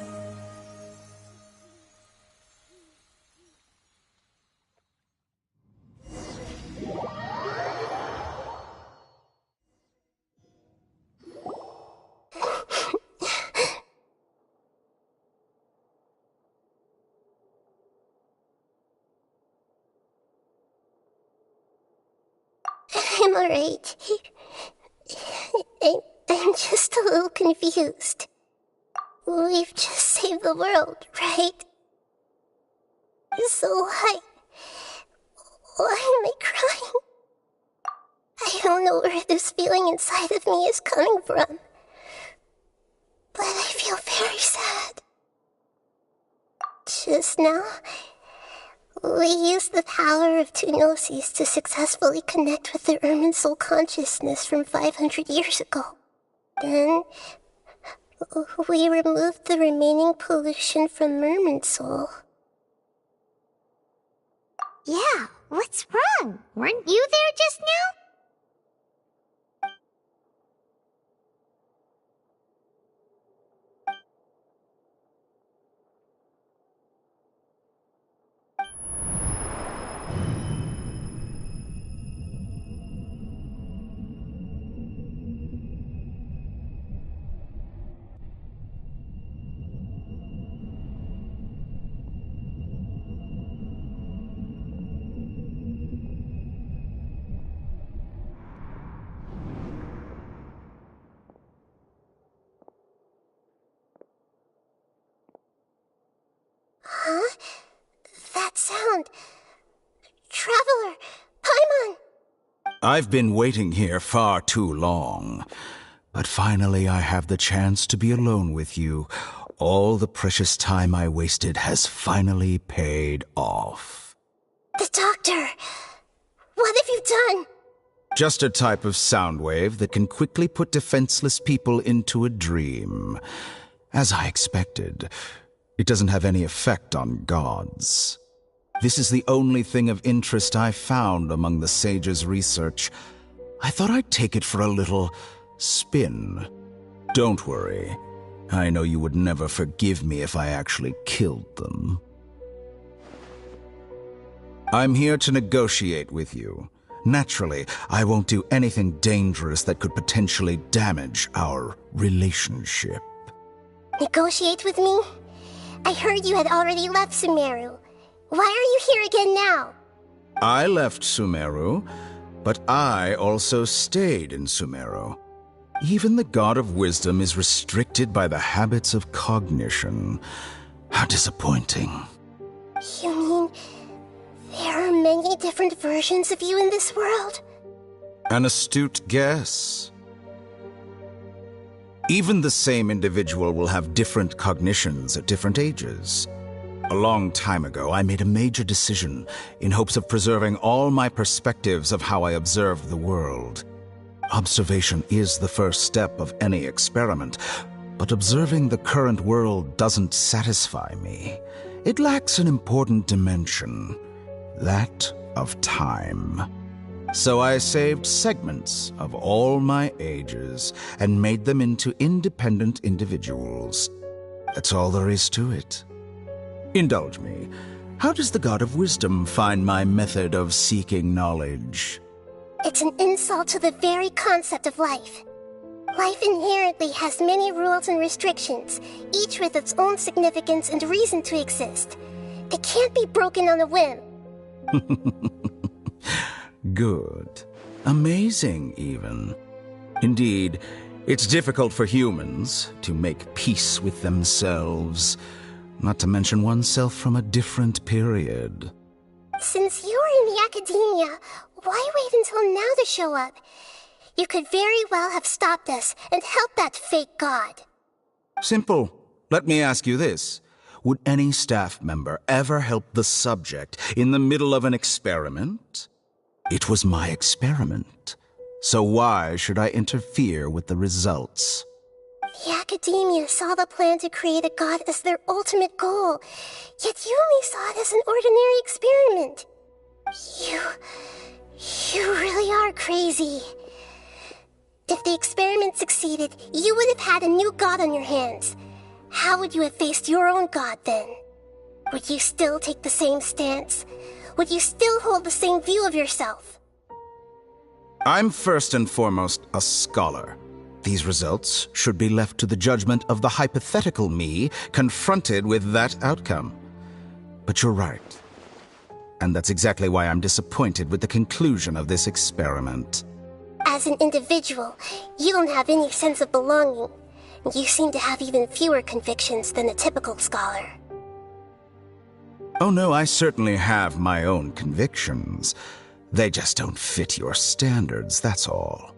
I'm alright. I'm just a little confused. We've just saved the world, right? So why am I crying? I don't know where this feeling inside of me is coming from, but I feel very sad. Just now, we used the power of two gnosis to successfully connect with the Ermin soul consciousness from 500 years ago. Then, we removed the remaining pollution from Merman soul. Yeah, what's wrong? Weren't you there just now? Huh? That sound. Traveler! Paimon! I've been waiting here far too long. But finally I have the chance to be alone with you. All the precious time I wasted has finally paid off. The doctor! What have you done? Just a type of sound wave that can quickly put defenseless people into a dream. As I expected, it doesn't have any effect on gods. This is the only thing of interest I found among the sage's research. I thought I'd take it for a little spin. Don't worry. I know you would never forgive me if I actually killed them. I'm here to negotiate with you. Naturally, I won't do anything dangerous that could potentially damage our relationship. Negotiate with me? I heard you had already left Sumeru. Why are you here again now? I left Sumeru, but I also stayed in Sumeru. Even the God of Wisdom is restricted by the habits of cognition. How disappointing. You mean there are many different versions of you in this world? An astute guess. Even the same individual will have different cognitions at different ages. A long time ago, I made a major decision in hopes of preserving all my perspectives of how I observed the world. Observation is the first step of any experiment, But observing the current world doesn't satisfy me. It lacks an important dimension, that of time. So I saved segments of all my ages and made them into independent individuals. That's all there is to it. Indulge me. How does the God of Wisdom find my method of seeking knowledge? It's an insult to the very concept of life. Life inherently has many rules and restrictions, each with its own significance and reason to exist. It can't be broken on a whim. Good. Amazing, even. Indeed, it's difficult for humans to make peace with themselves, not to mention oneself from a different period. Since you're in the academia, why wait until now to show up? You could very well have stopped us and helped that fake god. Simple. Let me ask you this. Would any staff member ever help the subject in the middle of an experiment? It was my experiment. So why should I interfere with the results? The academia saw the plan to create a god as their ultimate goal, yet you only saw it as an ordinary experiment. You really are crazy. If the experiment succeeded, you would have had a new god on your hands. How would you have faced your own god then? Would you still take the same stance? Would you still hold the same view of yourself? I'm first and foremost a scholar. These results should be left to the judgment of the hypothetical me confronted with that outcome. But you're right. And that's exactly why I'm disappointed with the conclusion of this experiment. As an individual, you don't have any sense of belonging. You seem to have even fewer convictions than a typical scholar. Oh no, I certainly have my own convictions. They just don't fit your standards, that's all.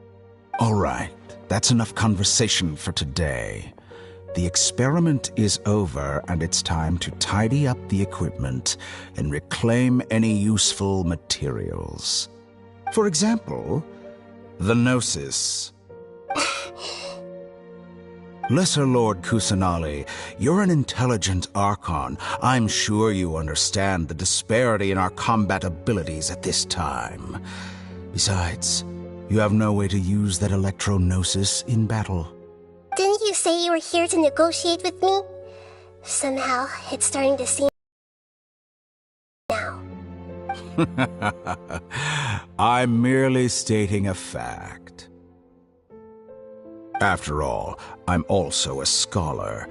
All right, that's enough conversation for today. The experiment is over, and it's time to tidy up the equipment and reclaim any useful materials. For example, the Gnosis. Lesser Lord Kusanali, you're an intelligent Archon. I'm sure you understand the disparity in our combat abilities at this time. Besides, you have no way to use that Electro-Gnosis in battle. Didn't you say you were here to negotiate with me? Somehow, it's starting to seem now. I'm merely stating a fact. After all, I'm also a scholar.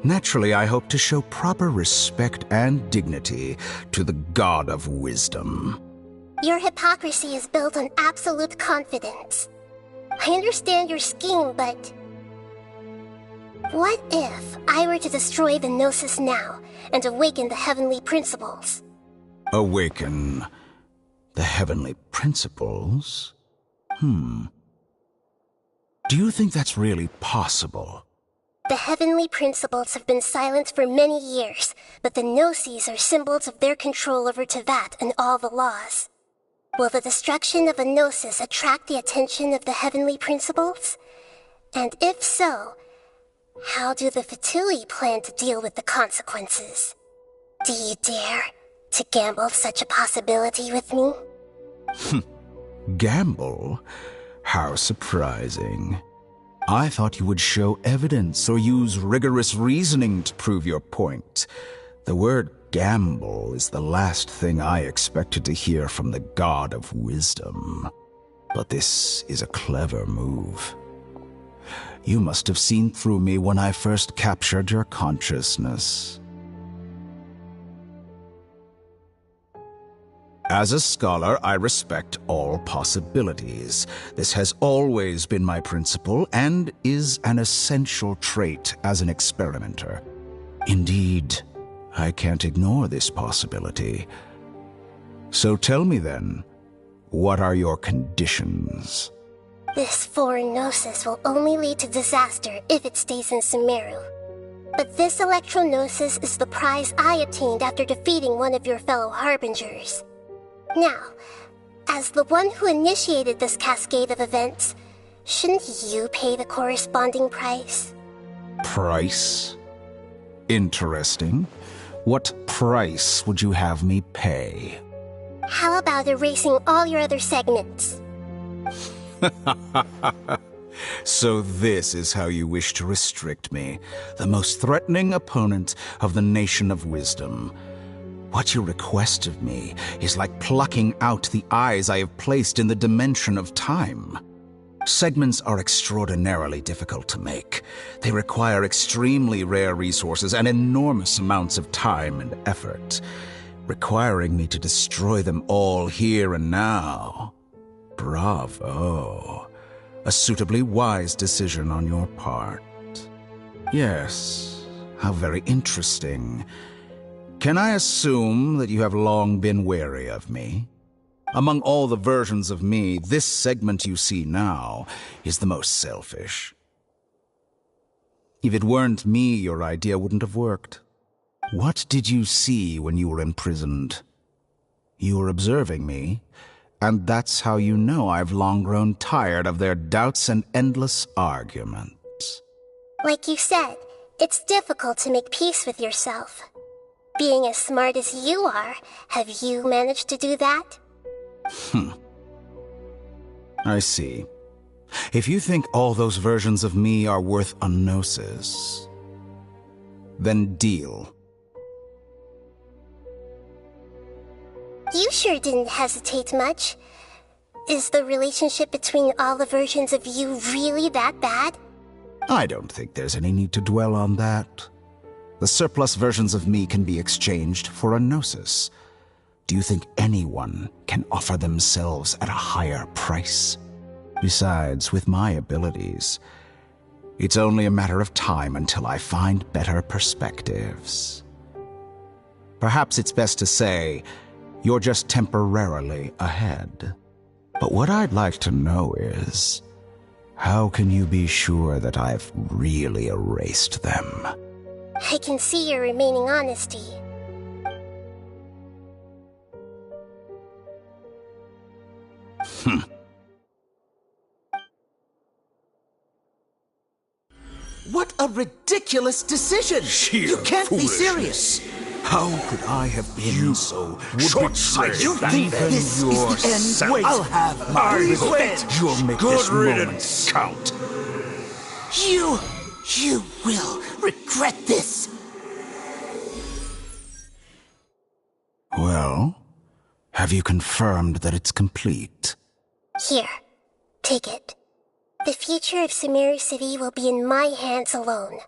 Naturally, I hope to show proper respect and dignity to the God of Wisdom. Your hypocrisy is built on absolute confidence. I understand your scheme, but... what if I were to destroy the Gnosis now and awaken the heavenly principles? Awaken the heavenly principles? Do you think that's really possible? The heavenly principles have been silent for many years, but the Gnosis are symbols of their control over Tevat and all the laws. Will the destruction of a Gnosis attract the attention of the heavenly principles? And if so, how do the Fatui plan to deal with the consequences? Do you dare to gamble such a possibility with me? Gamble? How surprising. I thought you would show evidence or use rigorous reasoning to prove your point. The word gamble is the last thing I expected to hear from the God of Wisdom. But this is a clever move. You must have seen through me when I first captured your consciousness. As a scholar, I respect all possibilities. This has always been my principle and is an essential trait as an experimenter. Indeed, I can't ignore this possibility. So tell me then, what are your conditions? This foreign Gnosis will only lead to disaster if it stays in Sumeru. But this Electro-Gnosis is the prize I obtained after defeating one of your fellow Harbingers. Now, as the one who initiated this cascade of events, shouldn't you pay the corresponding price? Price? Interesting. What price would you have me pay? How about erasing all your other segments? So this is how you wish to restrict me, the most threatening opponent of the Nation of Wisdom. What you request of me is like plucking out the eyes I have placed in the dimension of time. Segments are extraordinarily difficult to make. They require extremely rare resources and enormous amounts of time and effort, requiring me to destroy them all here and now. Bravo. A suitably wise decision on your part. Yes, how very interesting. Can I assume that you have long been wary of me? Among all the versions of me, this segment you see now is the most selfish. If it weren't me, your idea wouldn't have worked. What did you see when you were imprisoned? You were observing me, and that's how you know I've long grown tired of their doubts and endless arguments. Like you said, it's difficult to make peace with yourself. Being as smart as you are, have you managed to do that? I see. If you think all those versions of me are worth a gnosis, then deal. You sure didn't hesitate much. Is the relationship between all the versions of you really that bad? I don't think there's any need to dwell on that. The surplus versions of me can be exchanged for a gnosis. Do you think anyone can offer themselves at a higher price? Besides, with my abilities, it's only a matter of time until I find better perspectives. Perhaps it's best to say, you're just temporarily ahead. But what I'd like to know is, how can you be sure that I've really erased them? I can see your remaining honesty. What a ridiculous decision! You can't be serious! How could I have been so short-sighted? You think this is the end? Wait, I'll have my revenge! You'll make this moment count. You will regret this! Well, have you confirmed that it's complete? Here, take it. The future of Sumeru City will be in my hands alone.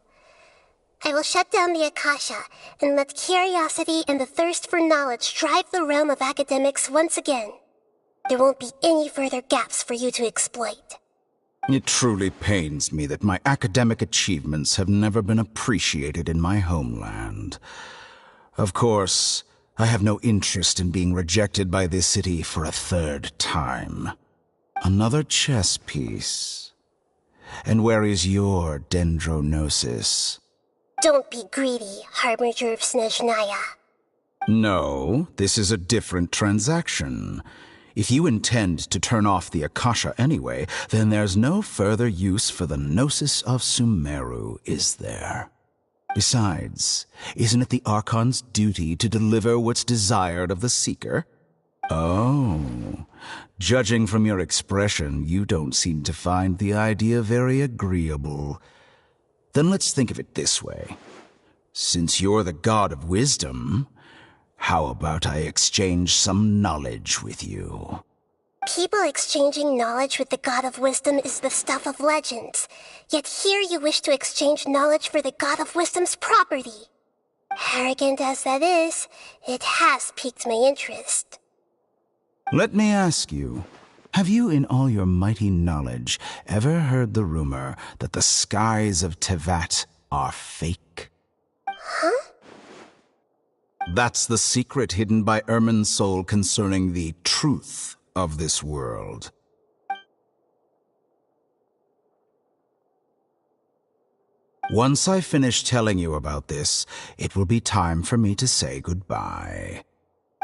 I will shut down the Akasha and let curiosity and the thirst for knowledge drive the realm of academics once again. There won't be any further gaps for you to exploit. It truly pains me that my academic achievements have never been appreciated in my homeland. Of course, I have no interest in being rejected by this city for a third time. Another chess piece. And where is your dendronosis? Don't be greedy, Harbinger of Snezhnaya. No, this is a different transaction. If you intend to turn off the Akasha anyway, then there's no further use for the Gnosis of Sumeru, is there? Besides, isn't it the Archon's duty to deliver what's desired of the Seeker? Oh, judging from your expression, you don't seem to find the idea very agreeable. Then let's think of it this way. Since you're the god of wisdom, how about I exchange some knowledge with you? People exchanging knowledge with the god of wisdom is the stuff of legends. Yet here you wish to exchange knowledge for the god of wisdom's property. Arrogant as that is, it has piqued my interest. Let me ask you, have you in all your mighty knowledge ever heard the rumor that the skies of Tevat are fake? Huh? That's the secret hidden by Ermin's soul concerning the truth of this world. Once I finish telling you about this, it will be time for me to say goodbye.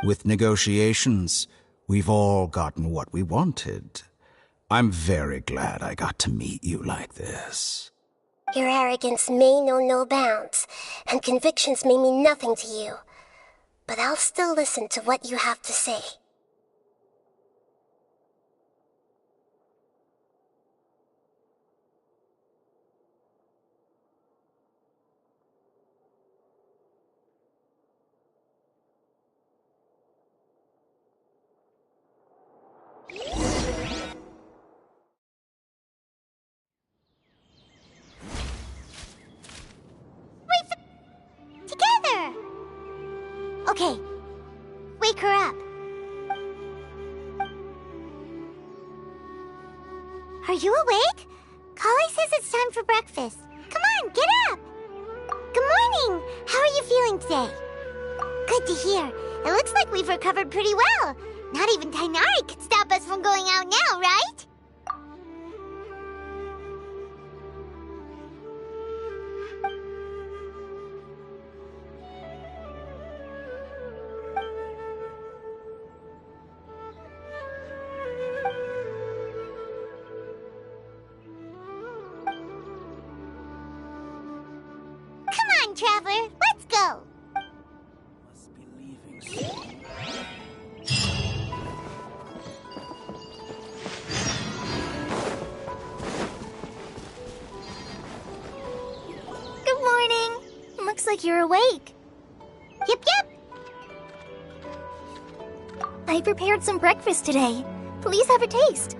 With negotiations, we've all gotten what we wanted. I'm very glad I got to meet you like this. Your arrogance may know no bounds, and convictions may mean nothing to you. But I'll still listen to what you have to say. Together! Okay. Wake her up. Are you awake? Kale says it's time for breakfast. Come on, get up! Good morning! How are you feeling today? Good to hear. It looks like we've recovered pretty well. Not even Tainari could stop us from going out now, right? Come on, Traveler, let's go! Good morning. Looks like you're awake. Yep. I prepared some breakfast today. Please have a taste.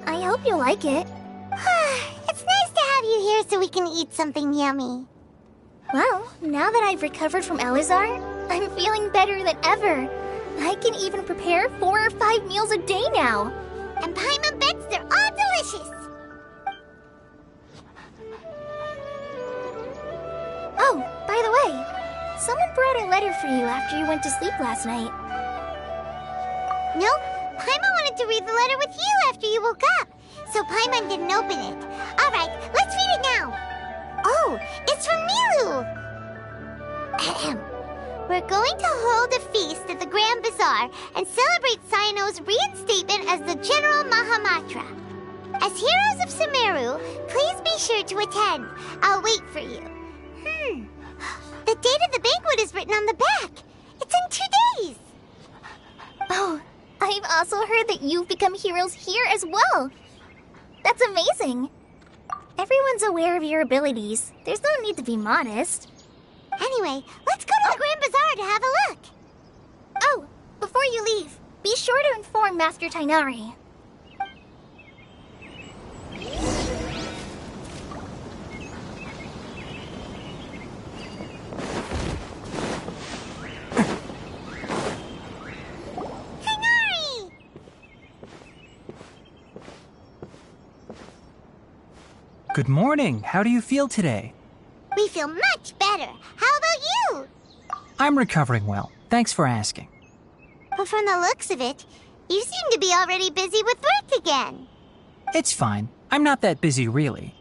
I hope you'll like it. It's nice to have you here so we can eat something yummy. Well, now that I've recovered from Elazar, I'm feeling better than ever. I can even prepare 4 or 5 meals a day now. And Paimon bets they're all delicious. Oh, by the way, someone brought a letter for you after you went to sleep last night. Nope, Paimon wanted to read the letter with you after you woke up, so Paimon didn't open it. Alright, let's read it now. Oh, it's from Milu! Ahem. We're going to hold a feast at the Grand Bazaar and celebrate Cyno's reinstatement as the General Mahamatra. As heroes of Sumeru, please be sure to attend. I'll wait for you. The date of the banquet is written on the back. It's in 2 days. Oh, I've also heard that you've become heroes here as well. That's amazing. Everyone's aware of your abilities. There's no need to be modest. Anyway, let's go to the Grand Bazaar to have a look. Oh, before you leave, be sure to inform Master Tainari. Good morning. How do you feel today? We feel much better. How about you? I'm recovering well. Thanks for asking. But from the looks of it, you seem to be already busy with work again. It's fine. I'm not that busy, really.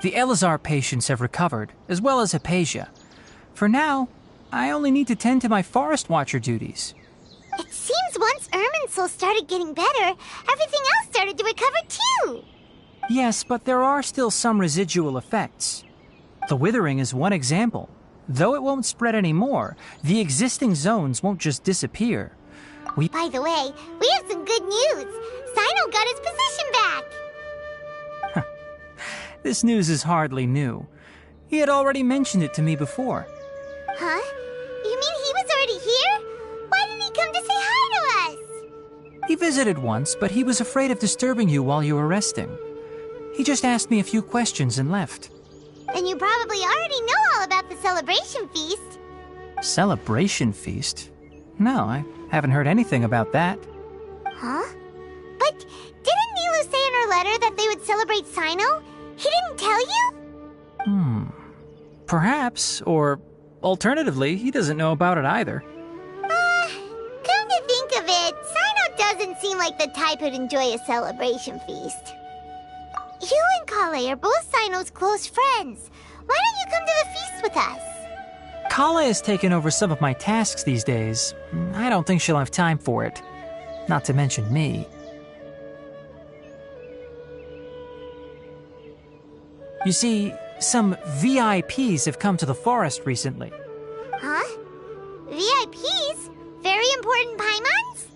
The Elazar patients have recovered, as well as Hypatia. For now, I only need to tend to my Forest Watcher duties. It seems once Irminsul started getting better, everything else started to recover too. Yes, but there are still some residual effects. The withering is one example. Though it won't spread anymore, the existing zones won't just disappear. By the way, we have some good news. Cyno got his position back. This news is hardly new. He had already mentioned it to me before. Huh? You mean he was already here? Why didn't he come to say hi to us? He visited once, but he was afraid of disturbing you while you were resting. He just asked me a few questions and left. Then you probably already know all about the celebration feast. Celebration feast? No, I haven't heard anything about that. Huh? But didn't Nilu say in her letter that they would celebrate Cyno? He didn't tell you? Perhaps, or alternatively, he doesn't know about it either. Come to think of it, Cyno doesn't seem like the type who'd enjoy a celebration feast. You and Kale are both Cyno's close friends. Why don't you come to the feast with us? Kale has taken over some of my tasks these days. I don't think she'll have time for it. Not to mention me. You see, some VIPs have come to the forest recently. Huh? VIPs? Very important Paimons?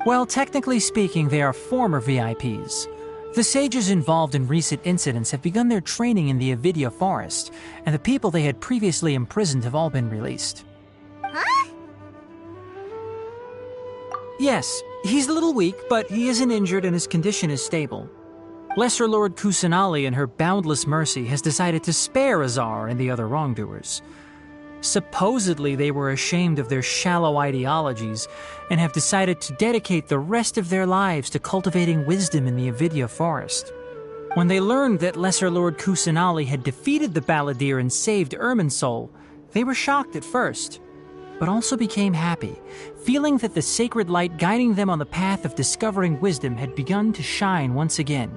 Well, technically speaking, they are former VIPs. The sages involved in recent incidents have begun their training in the Avidya forest, and the people they had previously imprisoned have all been released. Huh? Yes, he's a little weak, but he isn't injured and his condition is stable. Lesser Lord Kusanali, in her boundless mercy, has decided to spare Azar and the other wrongdoers. Supposedly, they were ashamed of their shallow ideologies and have decided to dedicate the rest of their lives to cultivating wisdom in the Avidya forest. When they learned that Lesser Lord Kusanali had defeated the Balladeer and saved Irminsul, they were shocked at first, but also became happy, feeling that the sacred light guiding them on the path of discovering wisdom had begun to shine once again.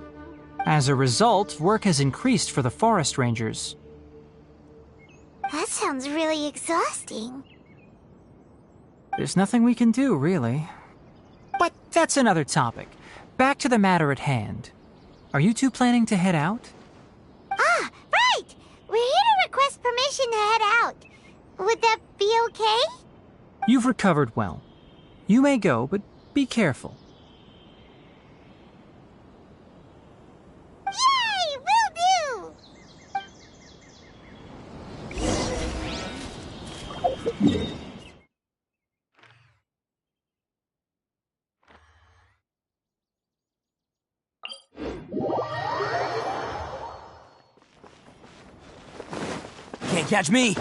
As a result, work has increased for the forest rangers. That sounds really exhausting. There's nothing we can do, really. But that's another topic. Back to the matter at hand. Are you two planning to head out? Ah, right! We're here to request permission to head out. Would that be okay? You've recovered well. You may go, but be careful. Yay! Will do! Can't catch me!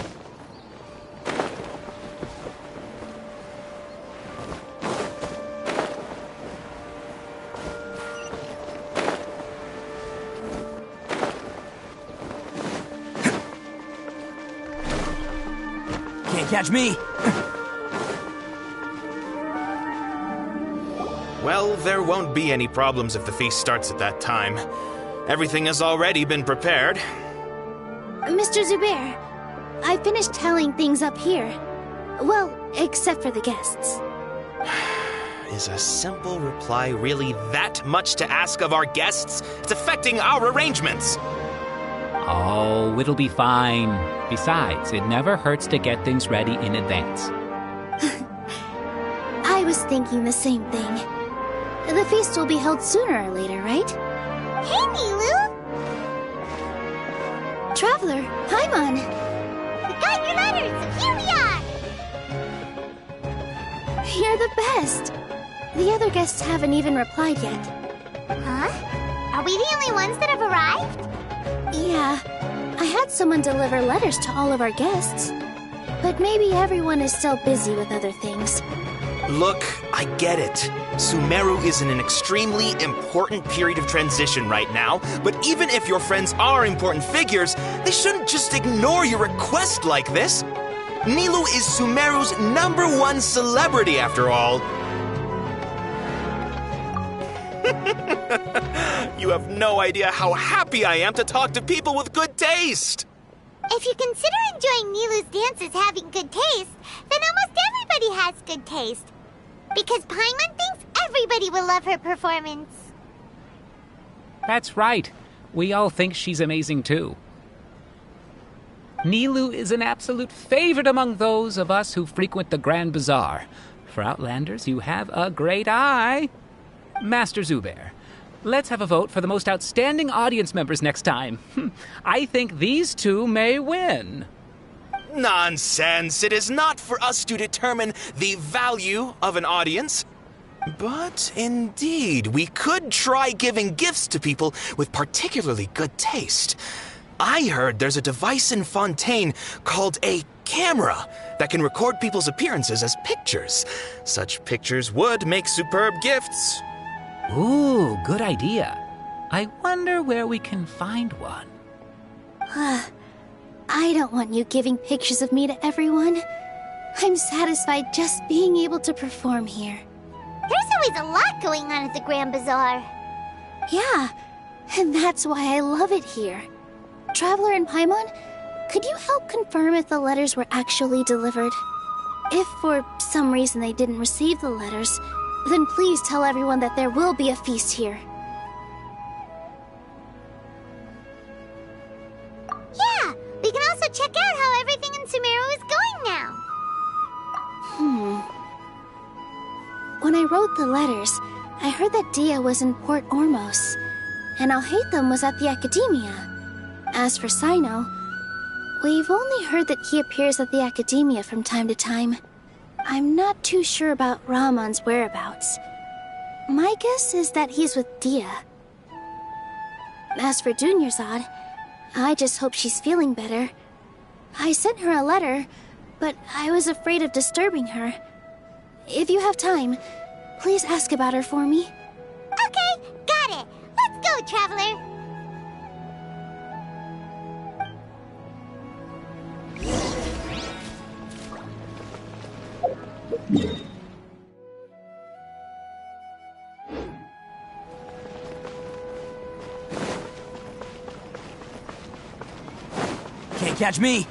Can't catch me! Well, there won't be any problems if the feast starts at that time. Everything has already been prepared. Mr. Zubair, I finished telling things up here. Well, except for the guests. Is a simple reply really that much to ask of our guests? It's affecting our arrangements. Oh, it'll be fine. Besides, it never hurts to get things ready in advance. I was thinking the same thing. The feast will be held sooner or later, right? Hey, Nilu! Traveler, Paimon! We got your letters! Here we are! You're the best! The other guests haven't even replied yet. Huh? Are we the only ones that have arrived? Yeah. I had someone deliver letters to all of our guests. But maybe everyone is still busy with other things. Look, I get it. Sumeru is in an extremely important period of transition right now, but even if your friends are important figures, they shouldn't just ignore your request like this. Nilu is Sumeru's #1 celebrity, after all. You have no idea how happy I am to talk to people with good taste. If you consider enjoying Nilu's dances having good taste, then almost everybody has good taste. Because Paimon thinks everybody will love her performance. That's right. We all think she's amazing too. Nilu is an absolute favorite among those of us who frequent the Grand Bazaar. For Outlanders, you have a great eye. Master Zubair, let's have a vote for the most outstanding audience members next time. I think these two may win. Nonsense! It is not for us to determine the value of an audience. But indeed, we could try giving gifts to people with particularly good taste. I heard there's a device in Fontaine called a camera that can record people's appearances as pictures. Such pictures would make superb gifts. Ooh, good idea. I wonder where we can find one. I don't want you giving pictures of me to everyone. I'm satisfied just being able to perform here. There's always a lot going on at the Grand Bazaar. Yeah, and that's why I love it here. Traveler and Paimon, could you help confirm if the letters were actually delivered? If for some reason they didn't receive the letters, then please tell everyone that there will be a feast here. Yeah, check out how everything in Sumeru is going now. When I wrote the letters, I heard that Dia was in Port Ormos, and Alhaitham was at the Academia. As for Sino, we've only heard that he appears at the Academia from time to time. I'm not too sure about Rahman's whereabouts. My guess is that he's with Dia. As for Dunyarzad, I just hope she's feeling better. I sent her a letter, but I was afraid of disturbing her. If you have time, please ask about her for me. Okay, got it. Let's go, Traveler. Can't catch me!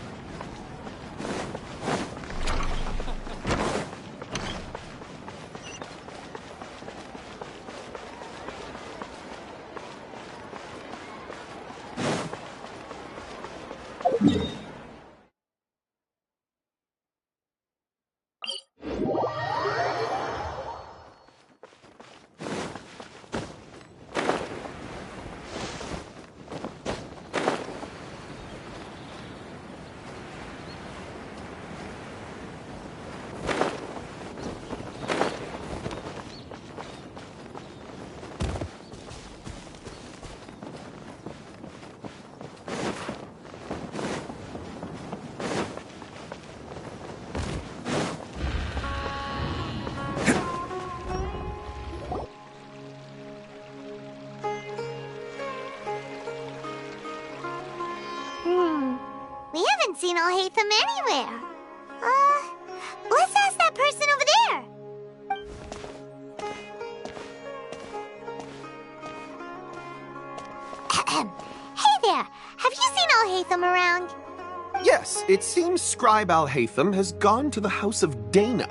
We haven't seen Alhaitham anywhere. Let's ask that person over there. Hey there, have you seen Alhaitham around? Yes, it seems Scribe Alhaitham has gone to the House of Dana.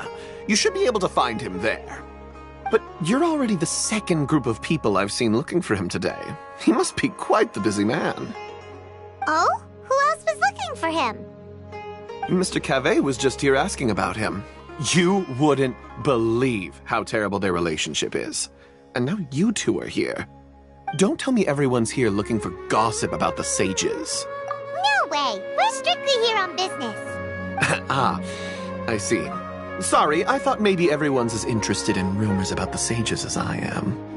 You should be able to find him there. But you're already the second group of people I've seen looking for him today. He must be quite the busy man. Oh? Who else was looking for him? Mr. Cavey was just here asking about him. You wouldn't believe how terrible their relationship is. And now you two are here. Don't tell me everyone's here looking for gossip about the sages. No way! We're strictly here on business. Ah, I see. Sorry, I thought maybe everyone's as interested in rumors about the sages as I am.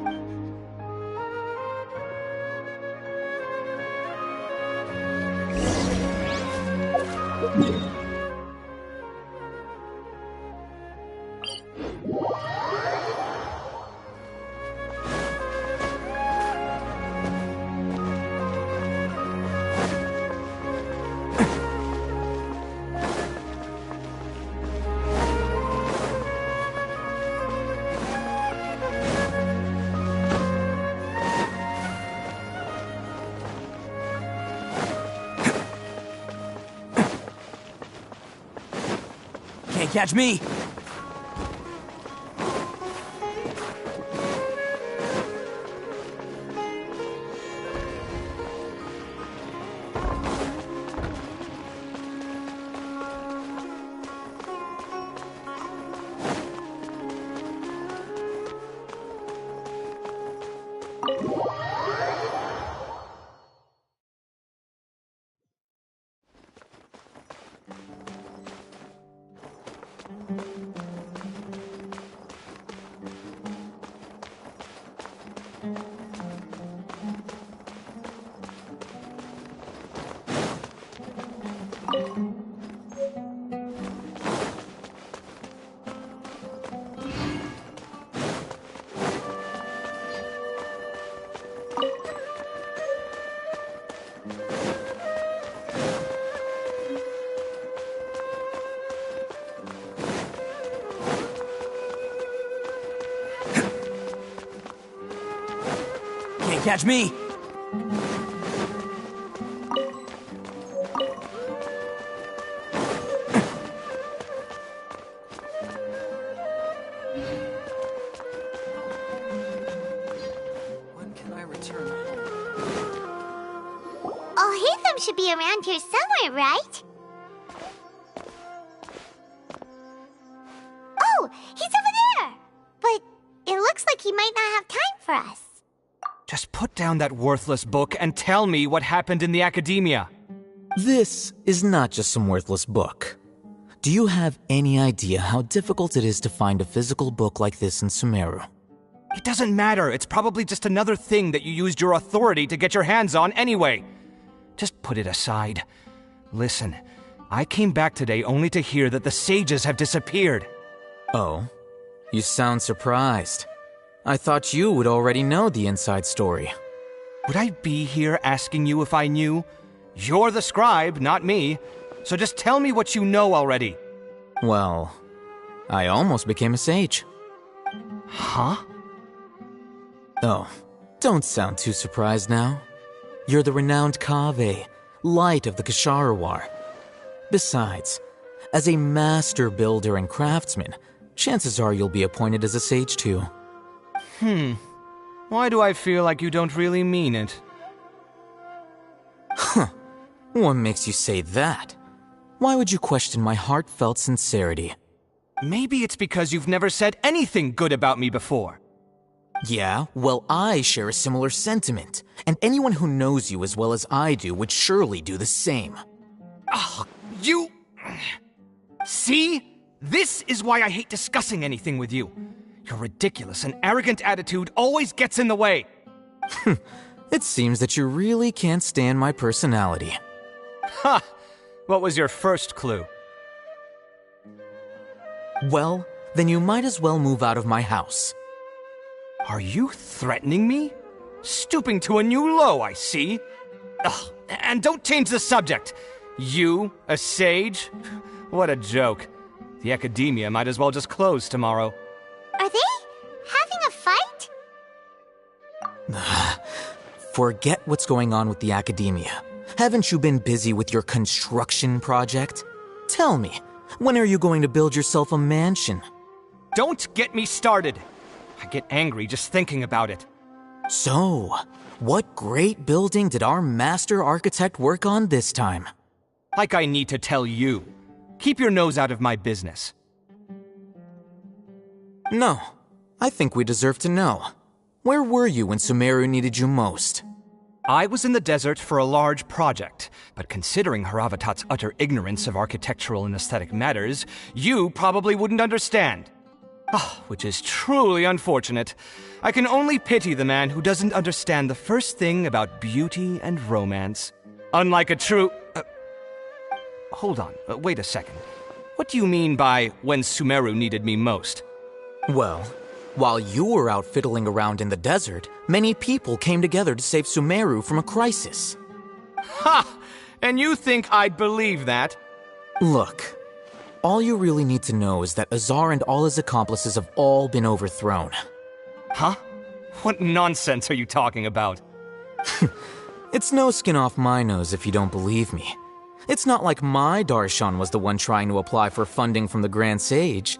Can't catch me! Can't catch me! When can I return? Alhaitham should be around here somewhere, right? he might not have time for us. Just put down that worthless book and tell me what happened in the academia. This is not just some worthless book. Do you have any idea how difficult it is to find a physical book like this in Sumeru? It doesn't matter. It's probably just another thing that you used your authority to get your hands on anyway. Just put it aside. Listen, I came back today only to hear that the sages have disappeared. Oh? You sound surprised. I thought you would already know the inside story. Would I be here asking you if I knew? You're the scribe, not me. So just tell me what you know already. Well, I almost became a sage. Huh? Oh, don't sound too surprised now. You're the renowned Kaveh, light of the Ksharawar. Besides, as a master builder and craftsman, chances are you'll be appointed as a sage too. Why do I feel like you don't really mean it? Huh. What makes you say that? Why would you question my heartfelt sincerity? Maybe it's because you've never said anything good about me before. Yeah, well, I share a similar sentiment, and anyone who knows you as well as I do would surely do the same. Oh, you... See? This is why I hate discussing anything with you. Your ridiculous and arrogant attitude always gets in the way. It seems that you really can't stand my personality. Ha! What was your first clue? Well, then you might as well move out of my house. Are you threatening me? Stooping to a new low, I see. Ugh, and don't change the subject. You, a sage? What a joke. The academia might as well just close tomorrow. Are they having a fight? Forget what's going on with the academia. Haven't you been busy with your construction project? Tell me, when are you going to build yourself a mansion? Don't get me started. I get angry just thinking about it. So, what great building did our master architect work on this time? Like I need to tell you. Keep your nose out of my business. No, I think we deserve to know. Where were you when Sumeru needed you most? I was in the desert for a large project, but considering Haravatat's utter ignorance of architectural and aesthetic matters, you probably wouldn't understand. Which is truly unfortunate. I can only pity the man who doesn't understand the first thing about beauty and romance. Unlike a true... Hold on, wait a second. What do you mean by when Sumeru needed me most? Well, while you were out fiddling around in the desert, many people came together to save Sumeru from a crisis. Ha! And you think I'd believe that? Look, all you really need to know is that Azar and all his accomplices have all been overthrown. Huh? What nonsense are you talking about? It's no skin off my nose if you don't believe me. It's not like my Darshan was the one trying to apply for funding from the Grand Sage.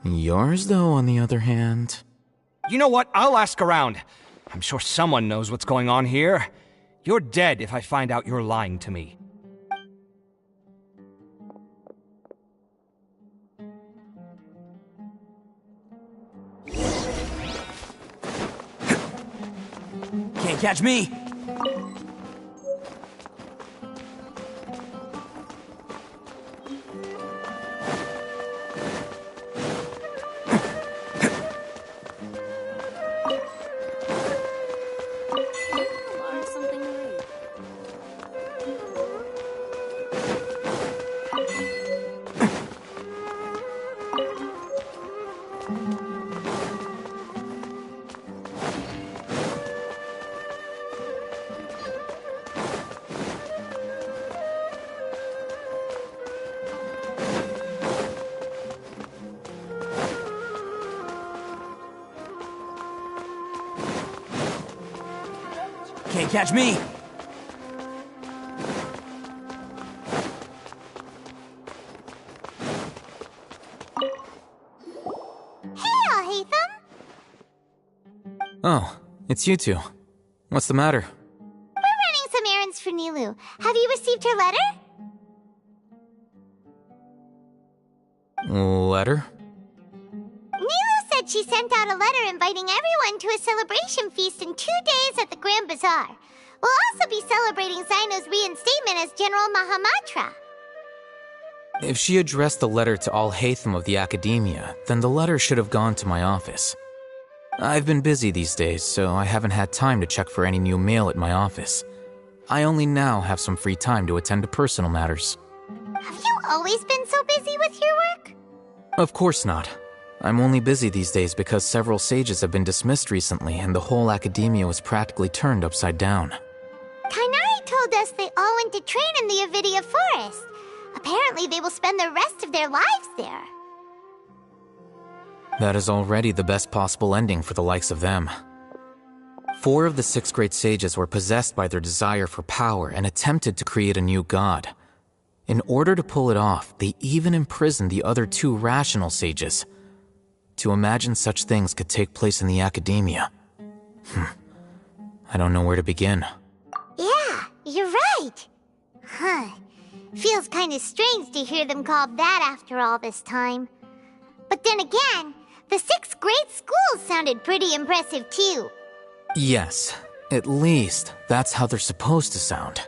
Yours, though, on the other hand... You know what? I'll ask around. I'm sure someone knows what's going on here. You're dead if I find out you're lying to me. Can't catch me! Can't catch me! Hey, Alhaitham! Oh, it's you two. What's the matter? We're running some errands for Nilu. Have you received her letter? Letter? Nilu said she sent out a letter inviting everyone to a celebration feast in 2 days at the Grand Bazaar. We'll also be celebrating Cyno's reinstatement as General Mahamatra. If she addressed the letter to all Haytham of the Academia, then the letter should have gone to my office. I've been busy these days, so I haven't had time to check for any new mail at my office. I only now have some free time to attend to personal matters. Have you always been so busy with your work? Of course not. I'm only busy these days because several sages have been dismissed recently and the whole Academia was practically turned upside down. Kainari told us they all went to train in the Avidia Forest. Apparently they will spend the rest of their lives there. That is already the best possible ending for the likes of them. 4 of the 6 great sages were possessed by their desire for power and attempted to create a new god. In order to pull it off, they even imprisoned the other 2 rational sages. To imagine such things could take place in the Academia. I don't know where to begin. Yeah, you're right. Feels kind of strange to hear them called that after all this time. But then again, the 6 great schools sounded pretty impressive too. Yes, at least that's how they're supposed to sound.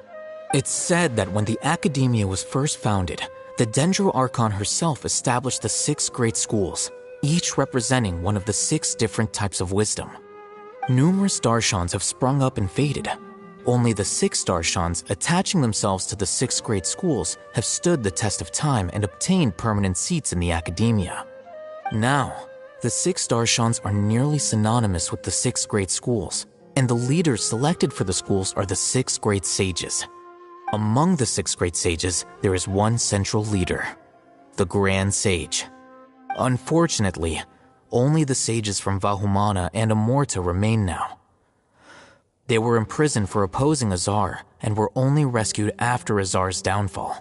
It's said that when the Academia was first founded, the Dendro Archon herself established the 6 great schools, each representing one of the 6 different types of wisdom. Numerous Darshans have sprung up and faded. Only the 6 Darshans attaching themselves to the 6 great schools have stood the test of time and obtained permanent seats in the Academia. Now, the 6 Darshans are nearly synonymous with the 6 great schools, and the leaders selected for the schools are the 6 great sages. Among the 6 great sages, there is one central leader, the Grand Sage. Unfortunately, only the sages from Vahumana and Amorta remain now. They were imprisoned for opposing Azar and were only rescued after Azar's downfall.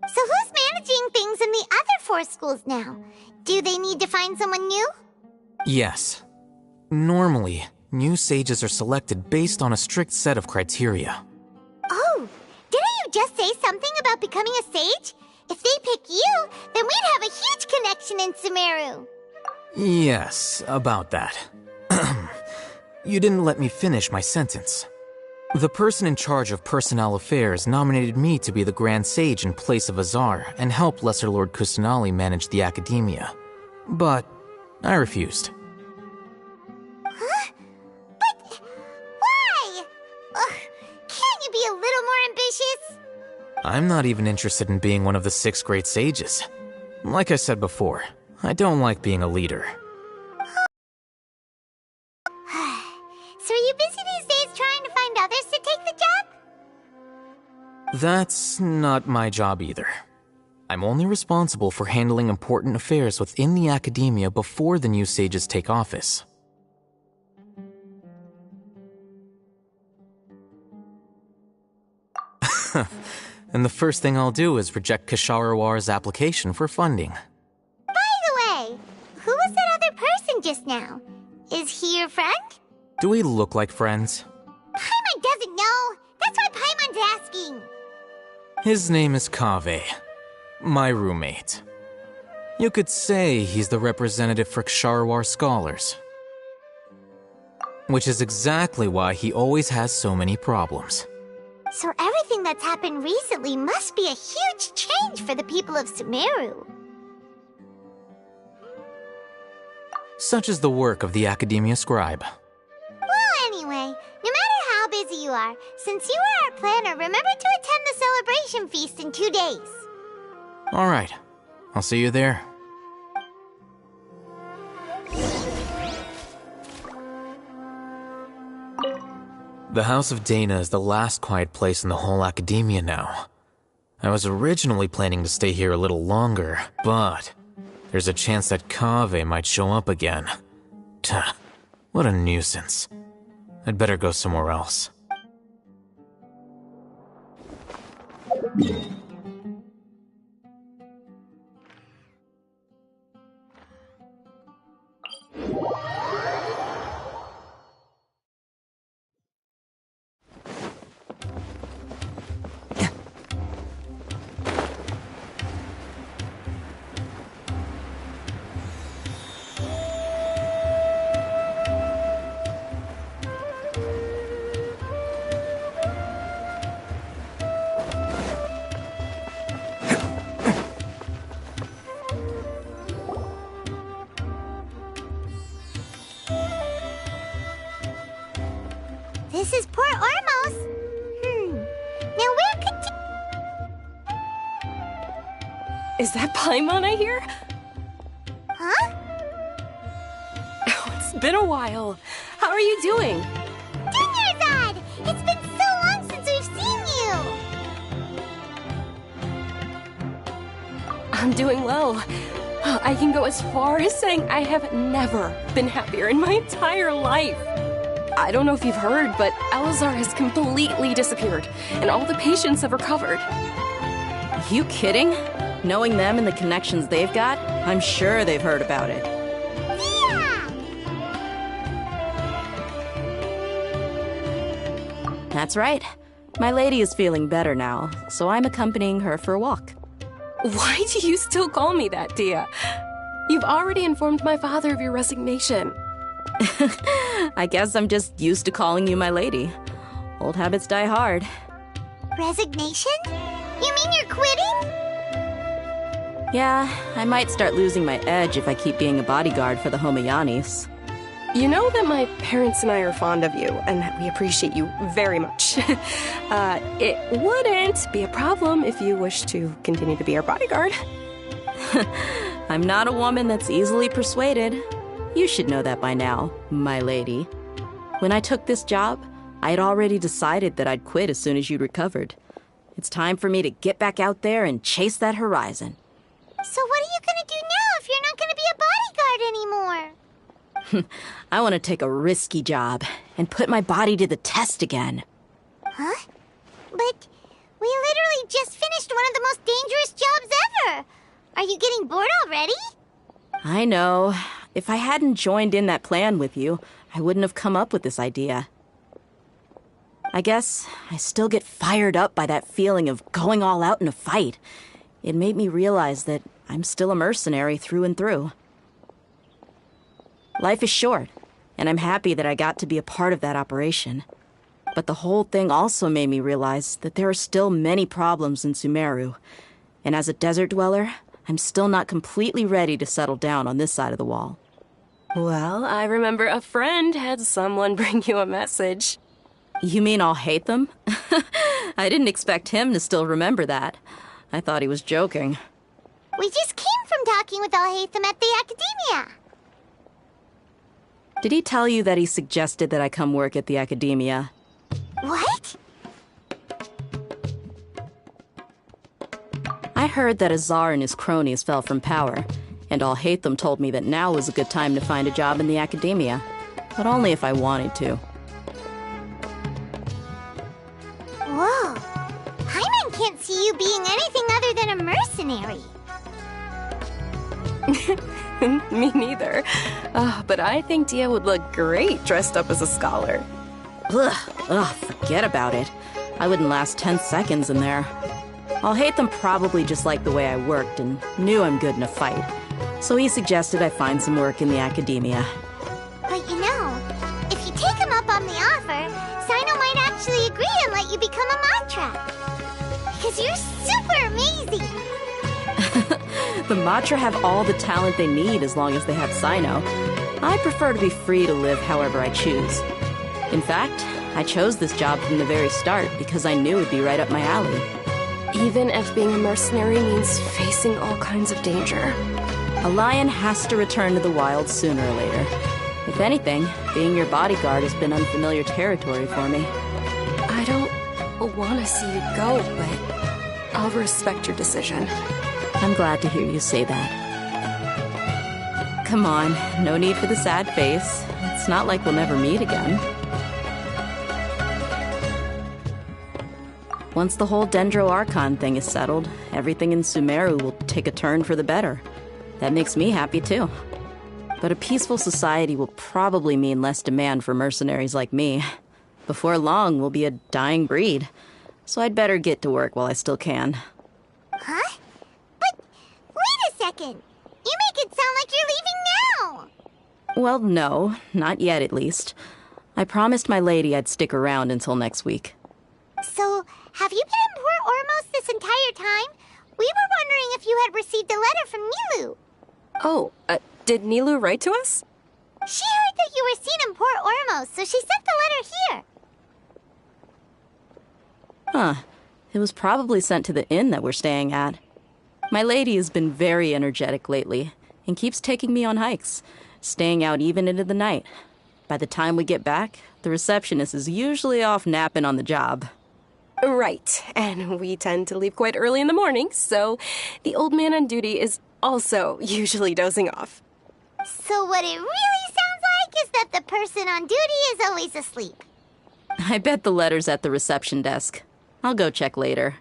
So who's managing things in the other 4 schools now? Do they need to find someone new? Yes. Normally, new sages are selected based on a strict set of criteria. Oh, didn't you just say something about becoming a sage? If they pick you, then we'd have a huge connection in Sumeru. Yes, about that. You didn't let me finish my sentence. The person in charge of personnel affairs nominated me to be the Grand Sage in place of Azar and help Lesser Lord Kusanali manage the Academia. But I refused. Huh? But why? Can't you be a little more ambitious? I'm not even interested in being one of the 6 great sages. Like I said before, I don't like being a leader. So are you busy these days trying to find others to take the job? That's not my job either. I'm only responsible for handling important affairs within the Academia before the new sages take office. And the first thing I'll do is reject Kasharawar's application for funding. By the way, who was that other person just now? Is he your friend? Do we look like friends? Paimon doesn't know. That's why Paimon's asking. His name is Kaveh, my roommate. You could say he's the representative for Ksharawar scholars. Which is exactly why he always has so many problems. So everything that's happened recently must be a huge change for the people of Sumeru. Such is the work of the Academia Scribe. Well, anyway, no matter how busy you are, since you are our planner, remember to attend the celebration feast in 2 days. All right, I'll see you there. The House of Dana is the last quiet place in the whole Academia now. I was originally planning to stay here a little longer, but there's a chance that Kaveh might show up again. Tuh, what a nuisance. I'd better go somewhere else. Is that Paimon I hear? Huh? Oh, it's been a while. How are you doing? Dunyarzad! It's been so long since we've seen you! I'm doing well. I can go as far as saying I have never been happier in my entire life. I don't know if you've heard, but Elazar has completely disappeared, and all the patients have recovered. You kidding? Knowing them and the connections they've got, I'm sure they've heard about it. That's right. My lady is feeling better now, so I'm accompanying her for a walk. Why do you still call me that, Dia? You've already informed my father of your resignation. I guess I'm just used to calling you my lady. Old habits die hard. Resignation? You mean you're quitting? Yeah, I might start losing my edge if I keep being a bodyguard for the Homayanis. You know that my parents and I are fond of you, and that we appreciate you very much. It wouldn't be a problem if you wish to continue to be our bodyguard. I'm not a woman that's easily persuaded. You should know that by now, my lady. When I took this job, I had already decided that I'd quit as soon as you'd recovered. It's time for me to get back out there and chase that horizon. So what are you gonna do now if you're not gonna be a bodyguard anymore? I want to take a risky job and put my body to the test again. Huh? But we literally just finished one of the most dangerous jobs ever. Are you getting bored already? I know. If I hadn't joined in that plan with you, I wouldn't have come up with this idea. I guess I still get fired up by that feeling of going all out in a fight. It made me realize that I'm still a mercenary through and through. Life is short, and I'm happy that I got to be a part of that operation. But the whole thing also made me realize that there are still many problems in Sumeru. And as a desert dweller, I'm still not completely ready to settle down on this side of the wall. Well, I remember a friend had someone bring you a message. You mean I'll hate them? I didn't expect him to still remember that. I thought he was joking. We just came from talking with Alhaitham at the Academia. Did he tell you that he suggested that I come work at the Academia? What? I heard that Azar and his cronies fell from power, and Alhaitham told me that now was a good time to find a job in the Academia, but only if I wanted to. Whoa. Paimon can't see you being anything other than a mercenary. Me neither. But I think Dia would look great dressed up as a scholar. Ugh, forget about it. I wouldn't last 10 seconds in there. Alhaitham probably just liked the way I worked and knew I'm good in a fight. So he suggested I find some work in the Academia. But you know, if you take him up on the offer, Sino might actually agree and let you become a mantra. Because you're super amazing. The Matra have all the talent they need as long as they have Sino. I prefer to be free to live however I choose. In fact, I chose this job from the very start because I knew it'd be right up my alley. Even if being a mercenary means facing all kinds of danger. A lion has to return to the wild sooner or later. If anything, being your bodyguard has been unfamiliar territory for me. I don't want to see you go, but I'll respect your decision. I'm glad to hear you say that. Come on, no need for the sad face. It's not like we'll never meet again. Once the whole Dendro Archon thing is settled, everything in Sumeru will take a turn for the better. That makes me happy too. But a peaceful society will probably mean less demand for mercenaries like me. Before long, we'll be a dying breed. So I'd better get to work while I still can. Huh? But wait a second. You make it sound like you're leaving now. Well, no, not yet at least. I promised my lady I'd stick around until next week. So, have you been in Port Ormos this entire time? We were wondering if you had received a letter from Nilu. Oh, did Nilu write to us? She heard that you were seen in Port Ormos, so she sent the letter here. Huh. It was probably sent to the inn that we're staying at. My lady has been very energetic lately and keeps taking me on hikes, staying out even into the night. By the time we get back, the receptionist is usually off napping on the job. Right, and we tend to leave quite early in the morning, so the old man on duty is also usually dozing off. So what it really sounds like is that the person on duty is always asleep. I bet the letter's at the reception desk. I'll go check later.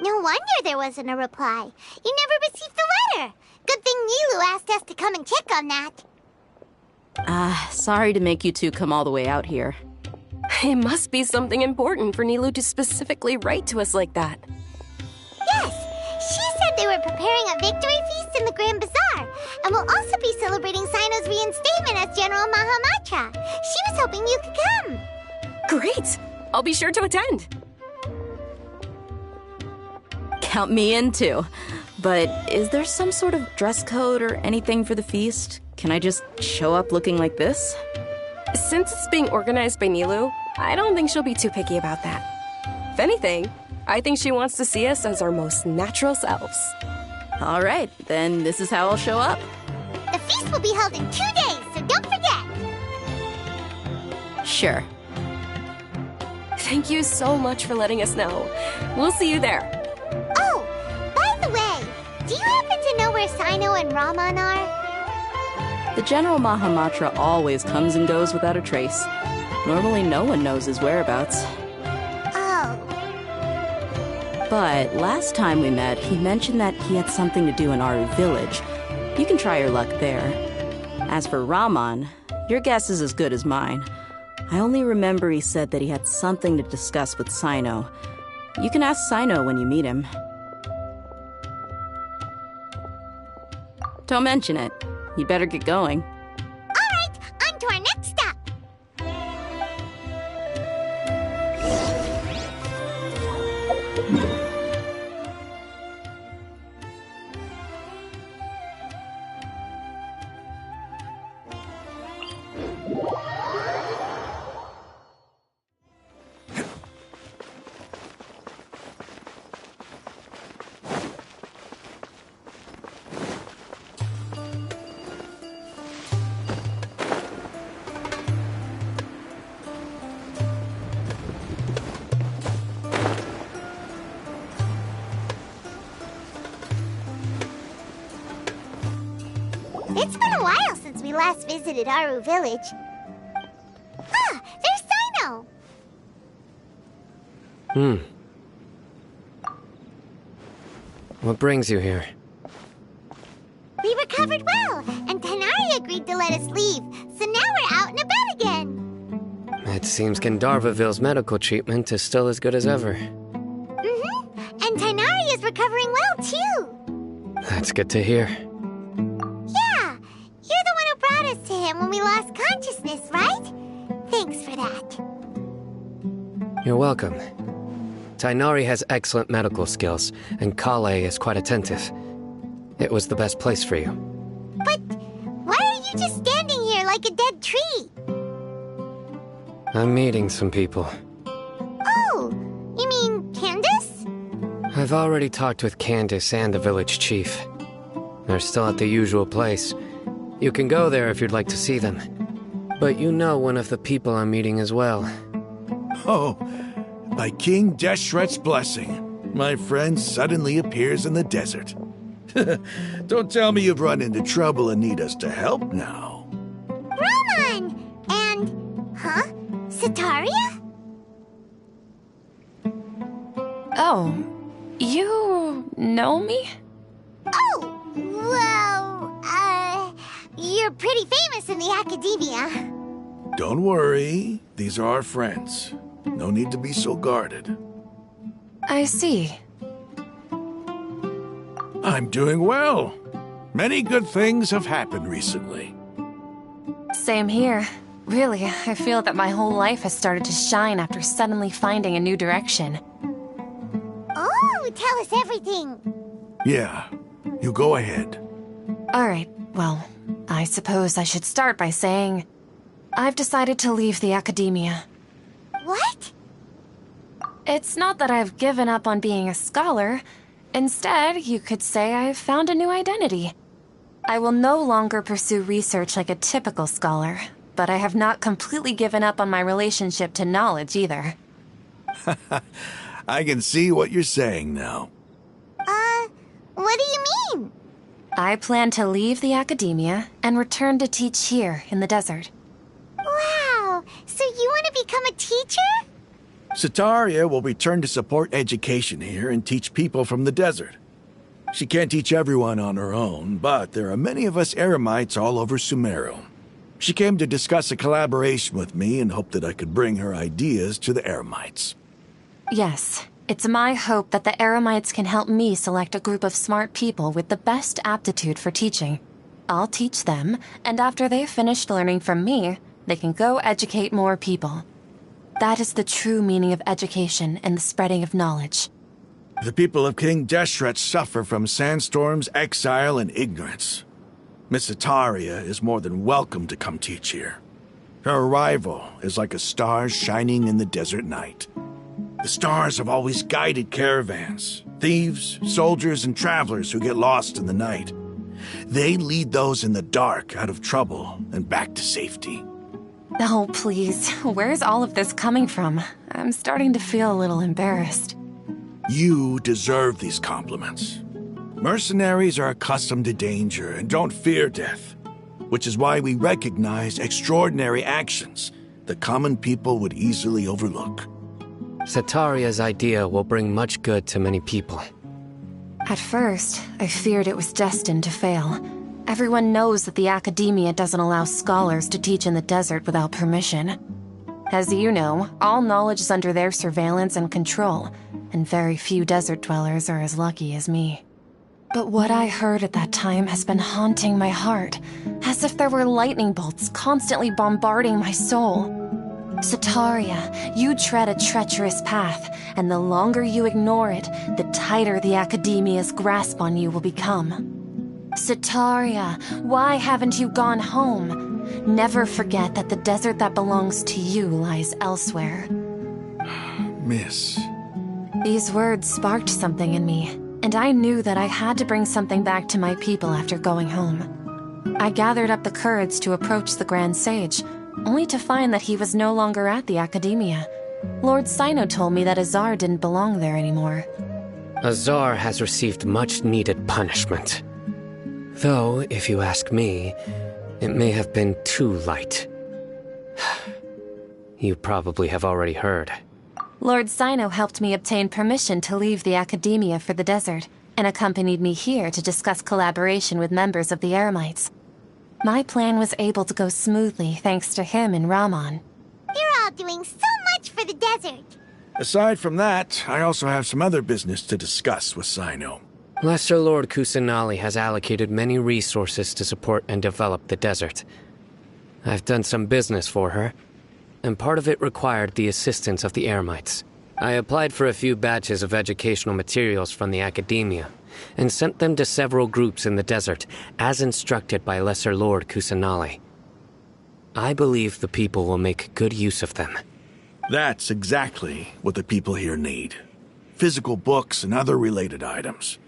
No wonder there wasn't a reply. You never received the letter. Good thing Nilu asked us to come and check on that. Sorry to make you two come all the way out here. It must be something important for Nilu to specifically write to us like that. Yes, she said they were preparing a victory feast in the Grand Bazaar, and will also be celebrating Sino's reinstatement as General Mahamatra. She was hoping you could come. Great! I'll be sure to attend. Count me in too. But is there some sort of dress code or anything for the feast? Can I just show up looking like this? Since it's being organized by Nilu, I don't think she'll be too picky about that. If anything, I think she wants to see us as our most natural selves. All right, then this is how I'll show up. The feast will be held in 2 days, so don't forget. Sure. Thank you so much for letting us know. We'll see you there. Oh, by the way, do you happen to know where Sino and Raman are? The General Mahamatra always comes and goes without a trace. Normally no one knows his whereabouts. Oh. But last time we met, he mentioned that he had something to do in Aru village. You can try your luck there. As for Raman, your guess is as good as mine. I only remember he said that he had something to discuss with Sino. You can ask Sino when you meet him. Don't mention it. You'd better get going. All right, on to our next stop. It's been a while since we last visited Aru village. Ah, there's Sino! What brings you here? We recovered well, and Tanari agreed to let us leave, so now we're out and about again. It seems Gandharvaville's medical treatment is still as good as ever. Mm-hmm, and Tanari is recovering well, too. That's good to hear. Yeah, you're the one who brought us to him when we lost consciousness, right? Thanks for that. You're welcome. Tainari has excellent medical skills, and Kale is quite attentive. It was the best place for you. But why are you just standing here like a dead tree? I'm meeting some people. Oh, you mean Candace? I've already talked with Candace and the village chief. They're still at the usual place. You can go there if you'd like to see them. But you know one of the people I'm meeting as well. Oh, by King Deshret's blessing, my friend suddenly appears in the desert. Don't tell me you've run into trouble and need us to help now. Roman! And, huh? Sitaria? Oh, you know me? Oh, well, you're pretty famous in the academia. Don't worry, these are our friends. No need to be so guarded. I see. I'm doing well. Many good things have happened recently. Same here. Really, I feel that my whole life has started to shine after suddenly finding a new direction. Oh, tell us everything. Yeah, you go ahead. Alright, well, I suppose I should start by saying I've decided to leave the academia. What? It's not that I've given up on being a scholar. Instead, you could say I've found a new identity. I will no longer pursue research like a typical scholar, but I have not completely given up on my relationship to knowledge either. I can see what you're saying now. What do you mean? I plan to leave the academia and return to teach here in the desert. Wow, so you want to become a teacher? Sataria will return to support education here and teach people from the desert. She can't teach everyone on her own, but there are many of us Eremites all over Sumeru. She came to discuss a collaboration with me and hoped that I could bring her ideas to the Eremites. Yes, it's my hope that the Eremites can help me select a group of smart people with the best aptitude for teaching. I'll teach them, and after they've finished learning from me, they can go educate more people. That is the true meaning of education and the spreading of knowledge. The people of King Deshret suffer from sandstorms, exile, and ignorance. Miss Sataria is more than welcome to come teach here. Her arrival is like a star shining in the desert night. The stars have always guided caravans, thieves, soldiers, and travelers who get lost in the night. They lead those in the dark out of trouble and back to safety. Oh, please. Where's all of this coming from? I'm starting to feel a little embarrassed. You deserve these compliments. Mercenaries are accustomed to danger and don't fear death, which is why we recognize extraordinary actions that common people would easily overlook. Sataria's idea will bring much good to many people. At first, I feared it was destined to fail. Everyone knows that the academia doesn't allow scholars to teach in the desert without permission. As you know, all knowledge is under their surveillance and control, and very few desert dwellers are as lucky as me. But what I heard at that time has been haunting my heart, as if there were lightning bolts constantly bombarding my soul. Sataria, you tread a treacherous path, and the longer you ignore it, the tighter the academia's grasp on you will become. Sataria, why haven't you gone home? Never forget that the desert that belongs to you lies elsewhere. Miss. These words sparked something in me, and I knew that I had to bring something back to my people after going home. I gathered up the courage to approach the Grand Sage, only to find that he was no longer at the academia. Lord Sino told me that Azar didn't belong there anymore. Azar has received much-needed punishment. Though, if you ask me, it may have been too light. You probably have already heard. Lord Sino helped me obtain permission to leave the academia for the desert, and accompanied me here to discuss collaboration with members of the Eremites. My plan was able to go smoothly thanks to him and Rahman. You're all doing so much for the desert. Aside from that, I also have some other business to discuss with Sino. Lesser Lord Kusanali has allocated many resources to support and develop the desert. I've done some business for her, and part of it required the assistance of the Eremites. I applied for a few batches of educational materials from the academia, and sent them to several groups in the desert, as instructed by Lesser Lord Kusanali. I believe the people will make good use of them. That's exactly what the people here need. Physical books and other related items.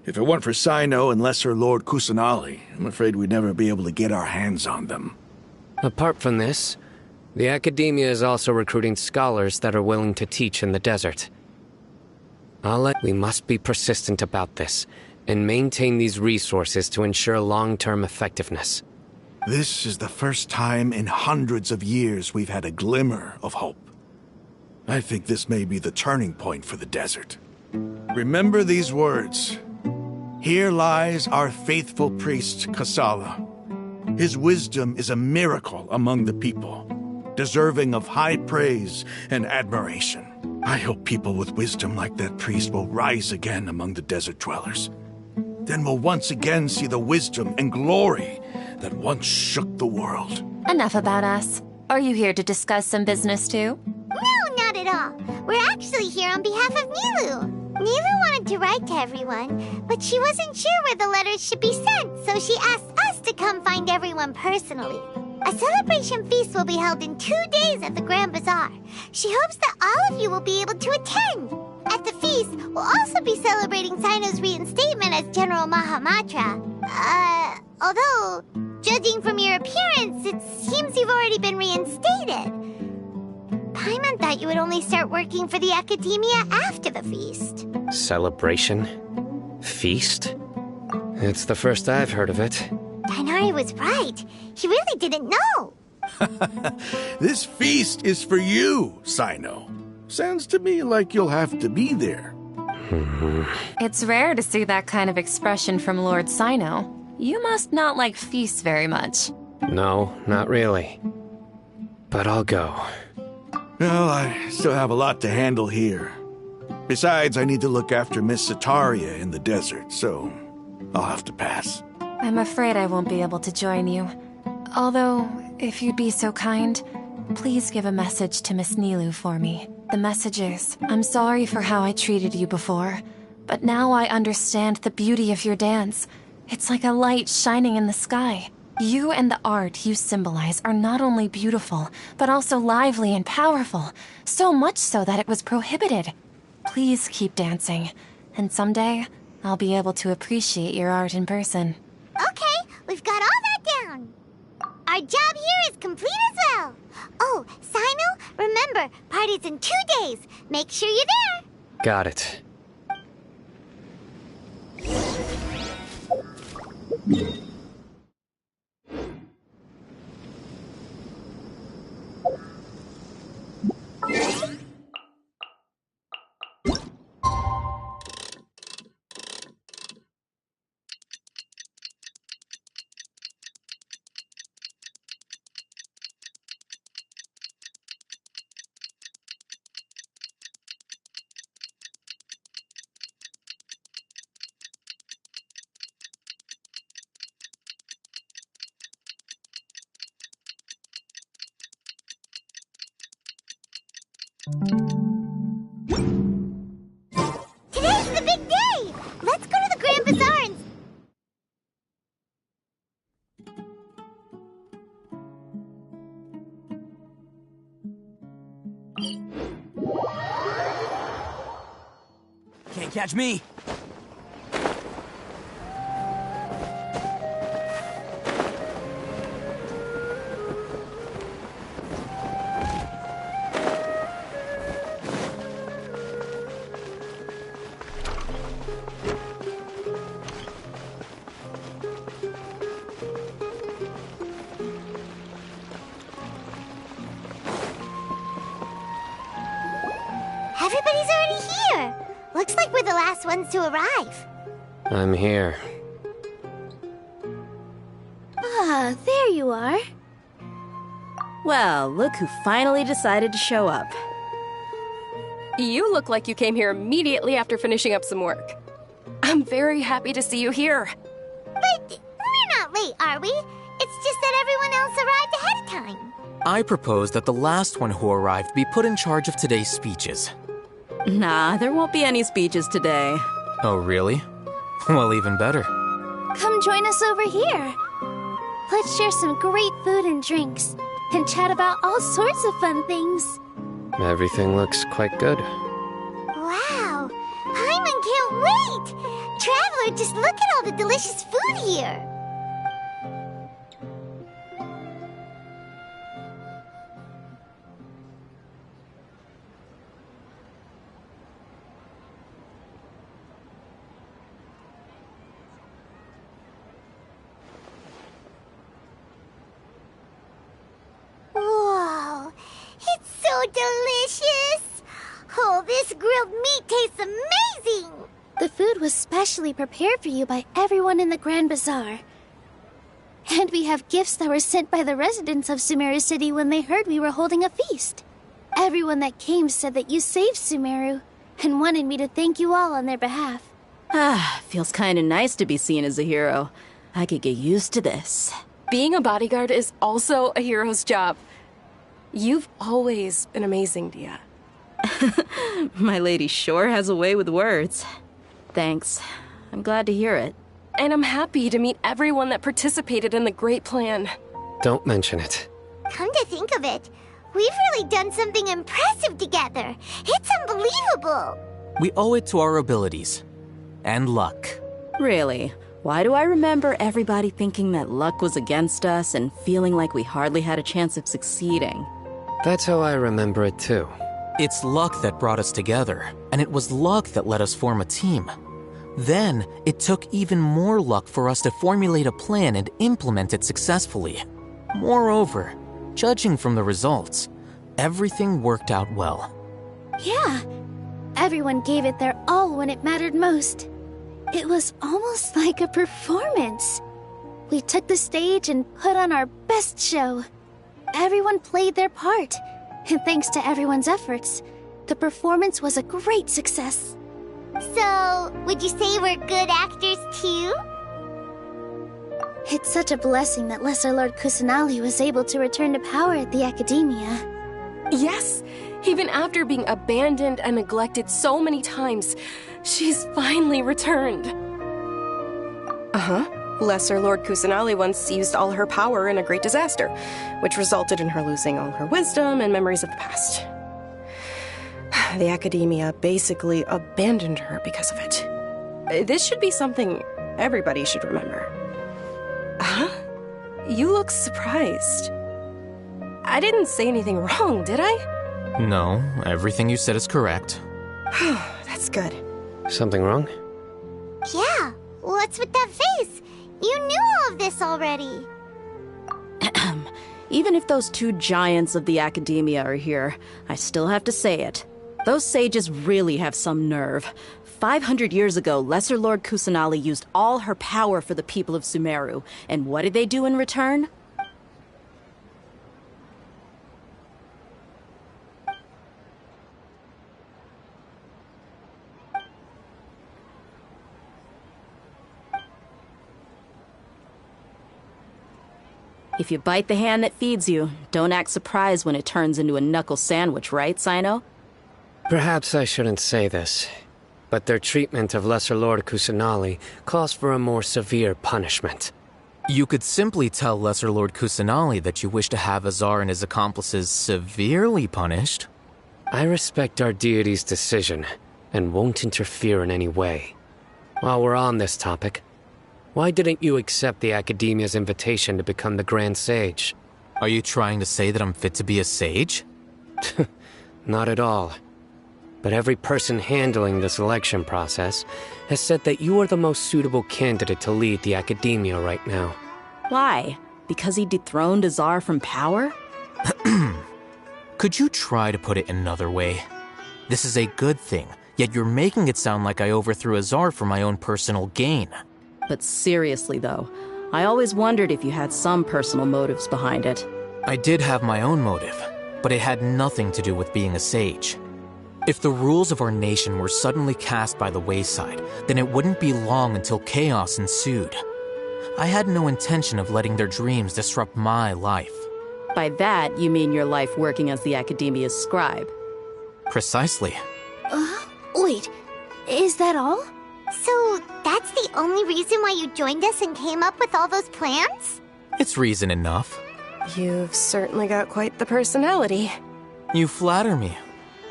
If it weren't for Sino and Lesser Lord Kusanali, I'm afraid we'd never be able to get our hands on them. Apart from this, the academia is also recruiting scholars that are willing to teach in the desert. We must be persistent about this, and maintain these resources to ensure long-term effectiveness. This is the first time in hundreds of years we've had a glimmer of hope. I think this may be the turning point for the desert. Remember these words. Here lies our faithful priest, Kasala. His wisdom is a miracle among the people, deserving of high praise and admiration. I hope people with wisdom like that priest will rise again among the desert dwellers. Then we'll once again see the wisdom and glory that once shook the world. Enough about us. Are you here to discuss some business too? No, not at all. We're actually here on behalf of Nilu. Nilu wanted to write to everyone, but she wasn't sure where the letters should be sent, so she asked us to come find everyone personally. A celebration feast will be held in 2 days at the Grand Bazaar. She hopes that all of you will be able to attend. At the feast, we'll also be celebrating Sino's reinstatement as General Mahamatra. Although, judging from your appearance, it seems you've already been reinstated. Paimon thought you would only start working for the Academia after the feast. Celebration? Feast? It's the first I've heard of it. Dainari was right. He really didn't know. This feast is for you, Sino. Sounds to me like you'll have to be there. It's rare to see that kind of expression from Lord Sino. You must not like feasts very much. No, not really. But I'll go. Well, I still have a lot to handle here. Besides, I need to look after Miss Sataria in the desert, so I'll have to pass. I'm afraid I won't be able to join you. Although, if you'd be so kind, please give a message to Miss Nilu for me. The message is, I'm sorry for how I treated you before, but now I understand the beauty of your dance. It's like a light shining in the sky. You and the art you symbolize are not only beautiful, but also lively and powerful, so much so that it was prohibited. Please keep dancing, and someday I'll be able to appreciate your art in person. Okay, we've got all that down. Our job here is complete as well. Oh, Sino, remember, party's in 2 days. Make sure you're there. Got it. Today's the big day. Let's go to the Grand Bazaar and... Can't catch me. Everybody's already here. Looks like we're the last ones to arrive. I'm here. Ah, there you are. Well, look who finally decided to show up. You look like you came here immediately after finishing up some work. I'm very happy to see you here. But we're not late, are we? It's just that everyone else arrived ahead of time. I propose that the last one who arrived be put in charge of today's speeches. Nah, there won't be any speeches today. Oh, really? Well, even better. Come join us over here. Let's share some great food and drinks, and chat about all sorts of fun things. Everything looks quite good. Wow, Paimon can't wait! Traveler, just look at all the delicious food here. Whoa, it's so delicious! Oh, this grilled meat tastes amazing! The food was specially prepared for you by everyone in the Grand Bazaar. And we have gifts that were sent by the residents of Sumeru City when they heard we were holding a feast. Everyone that came said that you saved Sumeru, and wanted me to thank you all on their behalf. Ah, feels kinda nice to be seen as a hero. I could get used to this. Being a bodyguard is also a hero's job. You've always been amazing, Dia. My lady sure has a way with words. Thanks. I'm glad to hear it. And I'm happy to meet everyone that participated in the great plan. Don't mention it. Come to think of it, we've really done something impressive together. It's unbelievable. We owe it to our abilities. And luck. Really? Why do I remember everybody thinking that luck was against us and feeling like we hardly had a chance of succeeding? That's how I remember it too. It's luck that brought us together, and it was luck that let us form a team. Then, it took even more luck for us to formulate a plan and implement it successfully. Moreover, judging from the results, everything worked out well. Yeah, everyone gave it their all when it mattered most. It was almost like a performance. We took the stage and put on our best show. Everyone played their part, and thanks to everyone's efforts, the performance was a great success. So, would you say we're good actors too? It's such a blessing that Lesser Lord Kusanali was able to return to power at the Academia. Yes, even after being abandoned and neglected so many times, she's finally returned. Lesser Lord Kusanali once used all her power in a great disaster, which resulted in her losing all her wisdom and memories of the past. The Academia basically abandoned her because of it. This should be something everybody should remember. Huh? You look surprised. I didn't say anything wrong, did I? No, everything you said is correct. That's good. Something wrong? Yeah, what's with that face? You knew all of this already. Even if those two giants of the Academia are here, I still have to say it. Those sages really have some nerve. 500 years ago, Lesser Lord Kusanali used all her power for the people of Sumeru. And what did they do in return? If you bite the hand that feeds you, don't act surprised when it turns into a knuckle sandwich, right, Sino? Perhaps I shouldn't say this, but their treatment of Lesser Lord Kusanali calls for a more severe punishment. You could simply tell Lesser Lord Kusanali that you wish to have Azar and his accomplices severely punished. I respect our deity's decision, and won't interfere in any way. While we're on this topic, why didn't you accept the Academia's invitation to become the Grand Sage? Are you trying to say that I'm fit to be a sage? Not at all. But every person handling the selection process has said that you are the most suitable candidate to lead the Academia right now. Why? Because he dethroned Azar from power? Could you try to put it another way? This is a good thing, yet you're making it sound like I overthrew Azar for my own personal gain. But seriously, though, I always wondered if you had some personal motives behind it. I did have my own motive, but it had nothing to do with being a sage. If the rules of our nation were suddenly cast by the wayside, then it wouldn't be long until chaos ensued. I had no intention of letting their dreams disrupt my life. By that, you mean your life working as the Academia's scribe? Precisely. Wait, is that all? So, that's the only reason why you joined us and came up with all those plans? It's reason enough. You've certainly got quite the personality. You flatter me.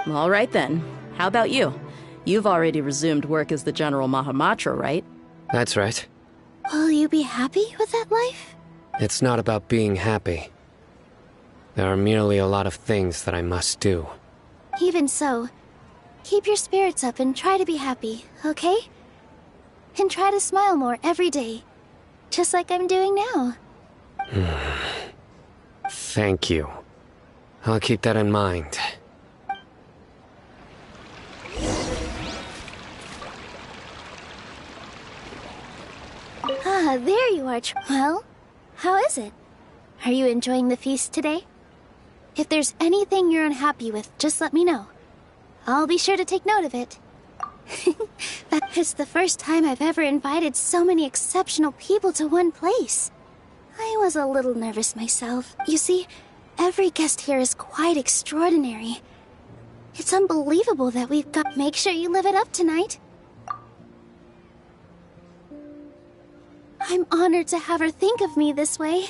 All right then. How about you? You've already resumed work as the General Mahamatra, right? That's right. Will you be happy with that life? It's not about being happy. There are merely a lot of things that I must do. Even so, keep your spirits up and try to be happy, okay? And try to smile more every day, just like I'm doing now. Thank you. I'll keep that in mind. Ah, there you are. Well, how is it? Are you enjoying the feast today? If there's anything you're unhappy with, just let me know. I'll be sure to take note of it. That is the first time I've ever invited so many exceptional people to one place. I was a little nervous myself. You see, every guest here is quite extraordinary. It's unbelievable that we've got... Make sure you live it up tonight. I'm honored to have her think of me this way.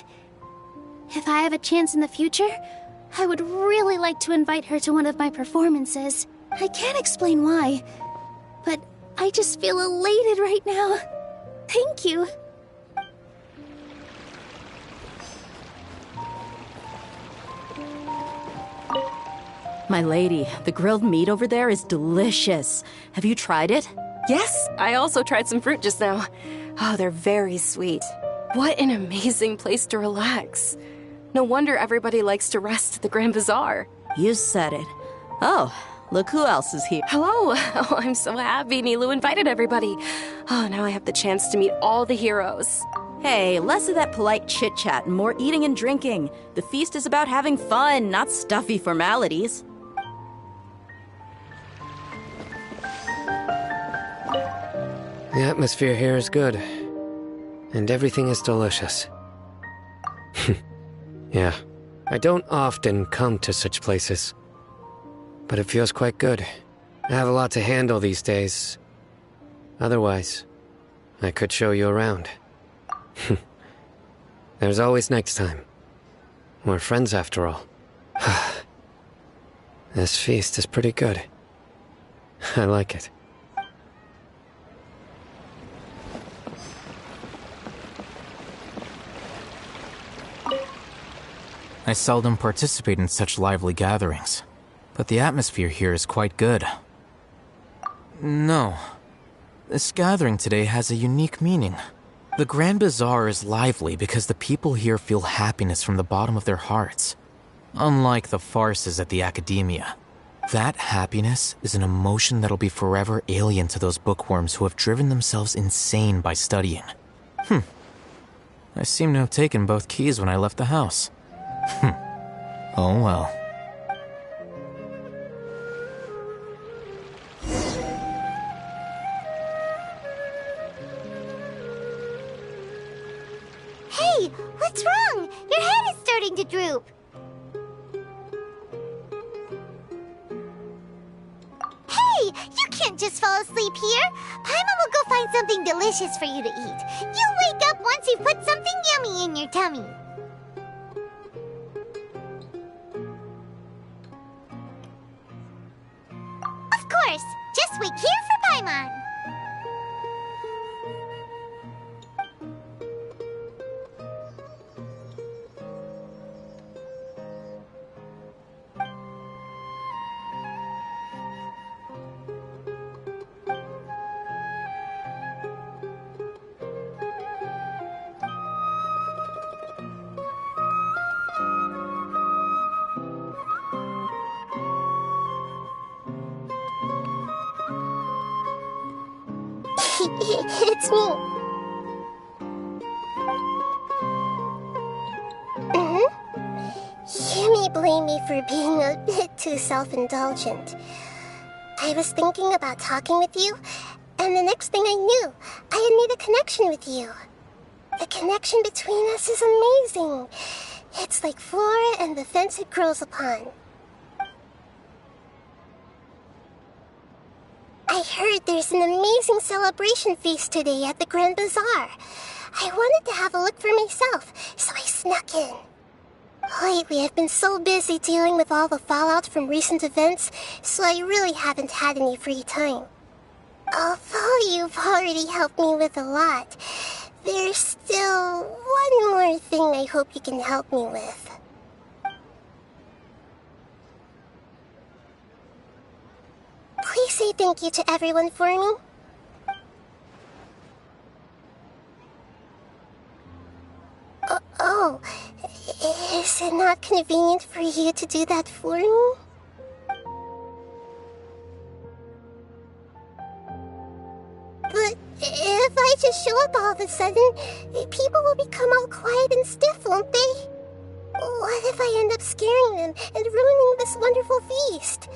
If I have a chance in the future, I would really like to invite her to one of my performances. I can't explain why, I just feel elated right now. Thank you. My lady, the grilled meat over there is delicious. Have you tried it? Yes, I also tried some fruit just now. Oh, they're very sweet. What an amazing place to relax. No wonder everybody likes to rest at the Grand Bazaar. You said it. Oh, look who else is here. Hello. Oh, I'm so happy Nilu invited everybody. Oh, now I have the chance to meet all the heroes. Hey, less of that polite chit-chat and more eating and drinking. The feast is about having fun, not stuffy formalities. The atmosphere here is good, and everything is delicious. Yeah, I don't often come to such places, but it feels quite good. I have a lot to handle these days. Otherwise, I could show you around. There's always next time. We're friends after all. This feast is pretty good. I like it. I seldom participate in such lively gatherings, but the atmosphere here is quite good. No. This gathering today has a unique meaning. The Grand Bazaar is lively because the people here feel happiness from the bottom of their hearts. Unlike the farces at the Academia. That happiness is an emotion that'll be forever alien to those bookworms who have driven themselves insane by studying. I seem to have taken both keys when I left the house. Oh well. Hey, what's wrong? Your head is starting to droop. Hey, you can't just fall asleep here. Paimon will go find something delicious for you to eat. You'll wake up once you put something yummy in your tummy. Of course, just wait here for Paimon. It's me. You may blame me for being a bit too self-indulgent. I was thinking about talking with you, and the next thing I knew, I had made a connection with you. The connection between us is amazing. It's like flora and the fence it grows upon. I heard there's an amazing celebration feast today at the Grand Bazaar. I wanted to have a look for myself, so I snuck in. Lately, I've been so busy dealing with all the fallout from recent events, so I really haven't had any free time. Although you've already helped me with a lot, there's still one more thing I hope you can help me with. Please say thank you to everyone for me. Oh, is it not convenient for you to do that for me? But if I just show up all of a sudden, people will become all quiet and stiff, won't they? What if I end up scaring them and ruining this wonderful feast?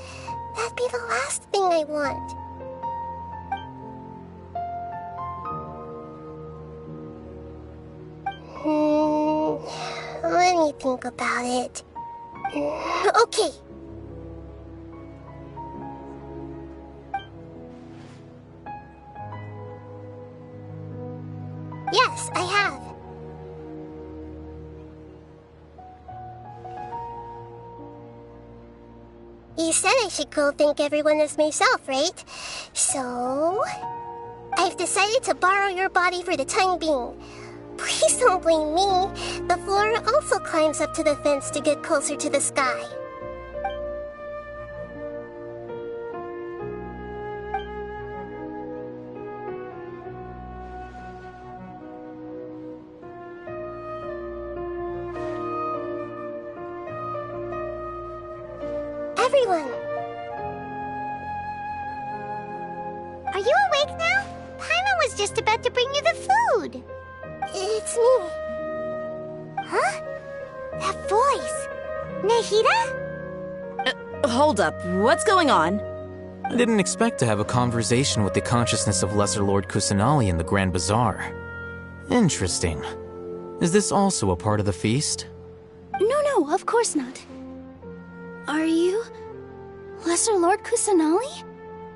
That'd be the last thing I want. Let me think about it. Okay. Yes, I have. You said I should go thank everyone as myself, right? So... I've decided to borrow your body for the time being. Please don't blame me. The flora also climbs up to the fence to get closer to the sky. Everyone! Are you awake now? Paimon was just about to bring you the food. It's me. Huh? That voice. Nahida? Hold up. What's going on? I didn't expect to have a conversation with the consciousness of Lesser Lord Kusanali in the Grand Bazaar. Interesting. Is this also a part of the feast? No, of course not. Are you... Lesser Lord Kusanali?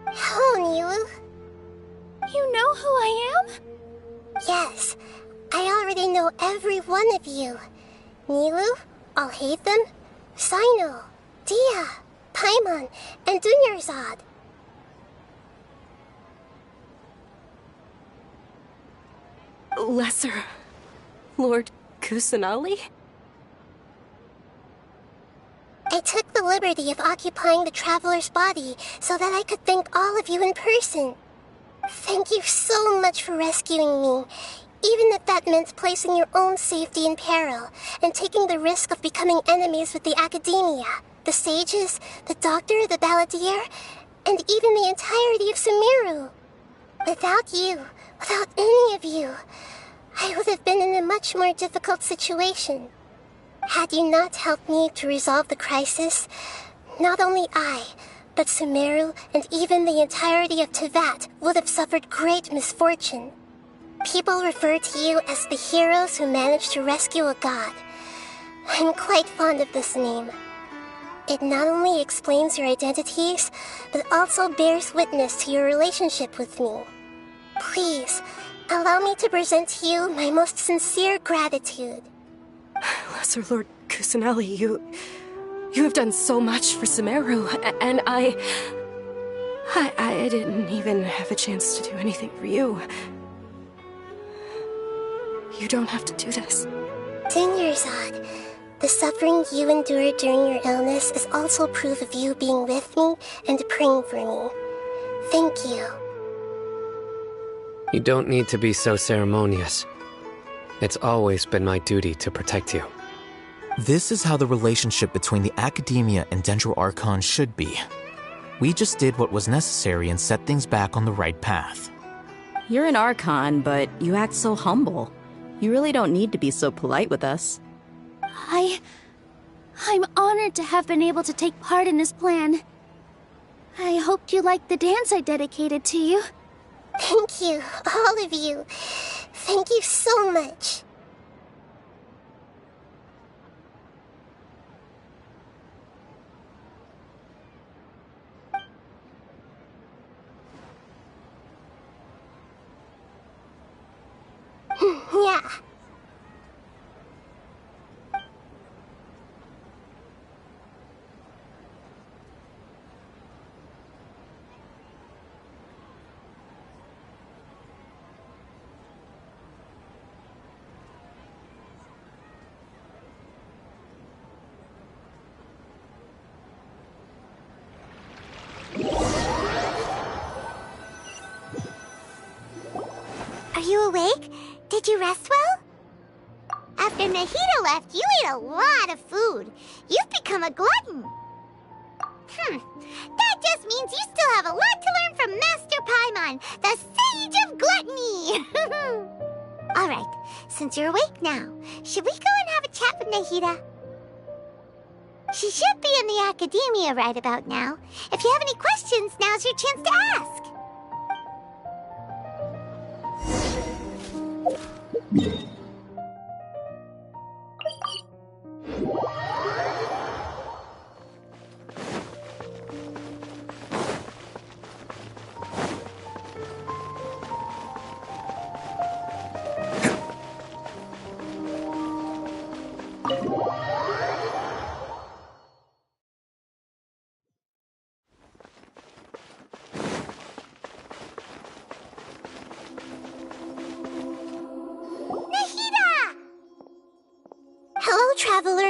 Hello, Nilu. You know who I am? Yes. I already know every one of you. Nilu, Alhaitham, Sino, Dia, Paimon, and Dunyarzad. Lesser Lord Kusanali? I took the liberty of occupying the traveler's body so that I could thank all of you in person. Thank you so much for rescuing me, even if that meant placing your own safety in peril and taking the risk of becoming enemies with the academia, the sages, the doctor, the balladeer, and even the entirety of Sumeru. Without you, without any of you, I would have been in a much more difficult situation. Had you not helped me to resolve the crisis, not only I, but Sumeru and even the entirety of Tevat would have suffered great misfortune. People refer to you as the heroes who managed to rescue a god. I'm quite fond of this name. It not only explains your identities, but also bears witness to your relationship with me. Please, allow me to present to you my most sincere gratitude. Lesser Lord Kusanali, you have done so much for Sumeru, and I didn't even have a chance to do anything for you. You don't have to do this. Dunyarzad, the suffering you endured during your illness is also proof of you being with me and praying for me. Thank you. You don't need to be so ceremonious. It's always been my duty to protect you. This is how the relationship between the Academia and Dendro Archon should be. We just did what was necessary and set things back on the right path. You're an Archon, but you act so humble. You really don't need to be so polite with us. I'm honored to have been able to take part in this plan. I hoped you liked the dance I dedicated to you. Thank you, all of you. Thank you so much. Yeah. Are you awake? Did you rest well? After Nahida left, you ate a lot of food. You've become a glutton. That just means you still have a lot to learn from Master Paimon, the Sage of Gluttony. Alright, since you're awake now, should we go and have a chat with Nahida? She should be in the Academia right about now. If you have any questions, now's your chance to ask.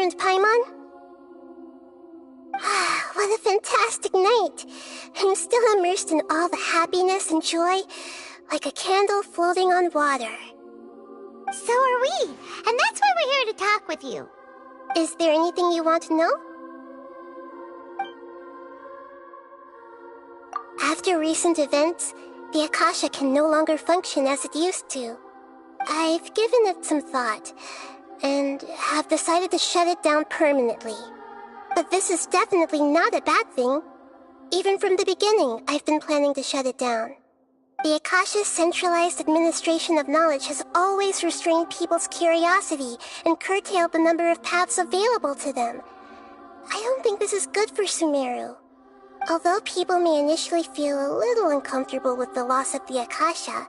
and Paimon? What a fantastic night! I'm still immersed in all the happiness and joy, like a candle floating on water. So are we, and that's why we're here to talk with you. Is there anything you want to know? After recent events, the Akasha can no longer function as it used to. I've given it some thought, and have decided to shut it down permanently. But this is definitely not a bad thing. Even from the beginning, I've been planning to shut it down. The Akasha's centralized administration of knowledge has always restrained people's curiosity and curtailed the number of paths available to them. I don't think this is good for Sumeru. Although people may initially feel a little uncomfortable with the loss of the Akasha,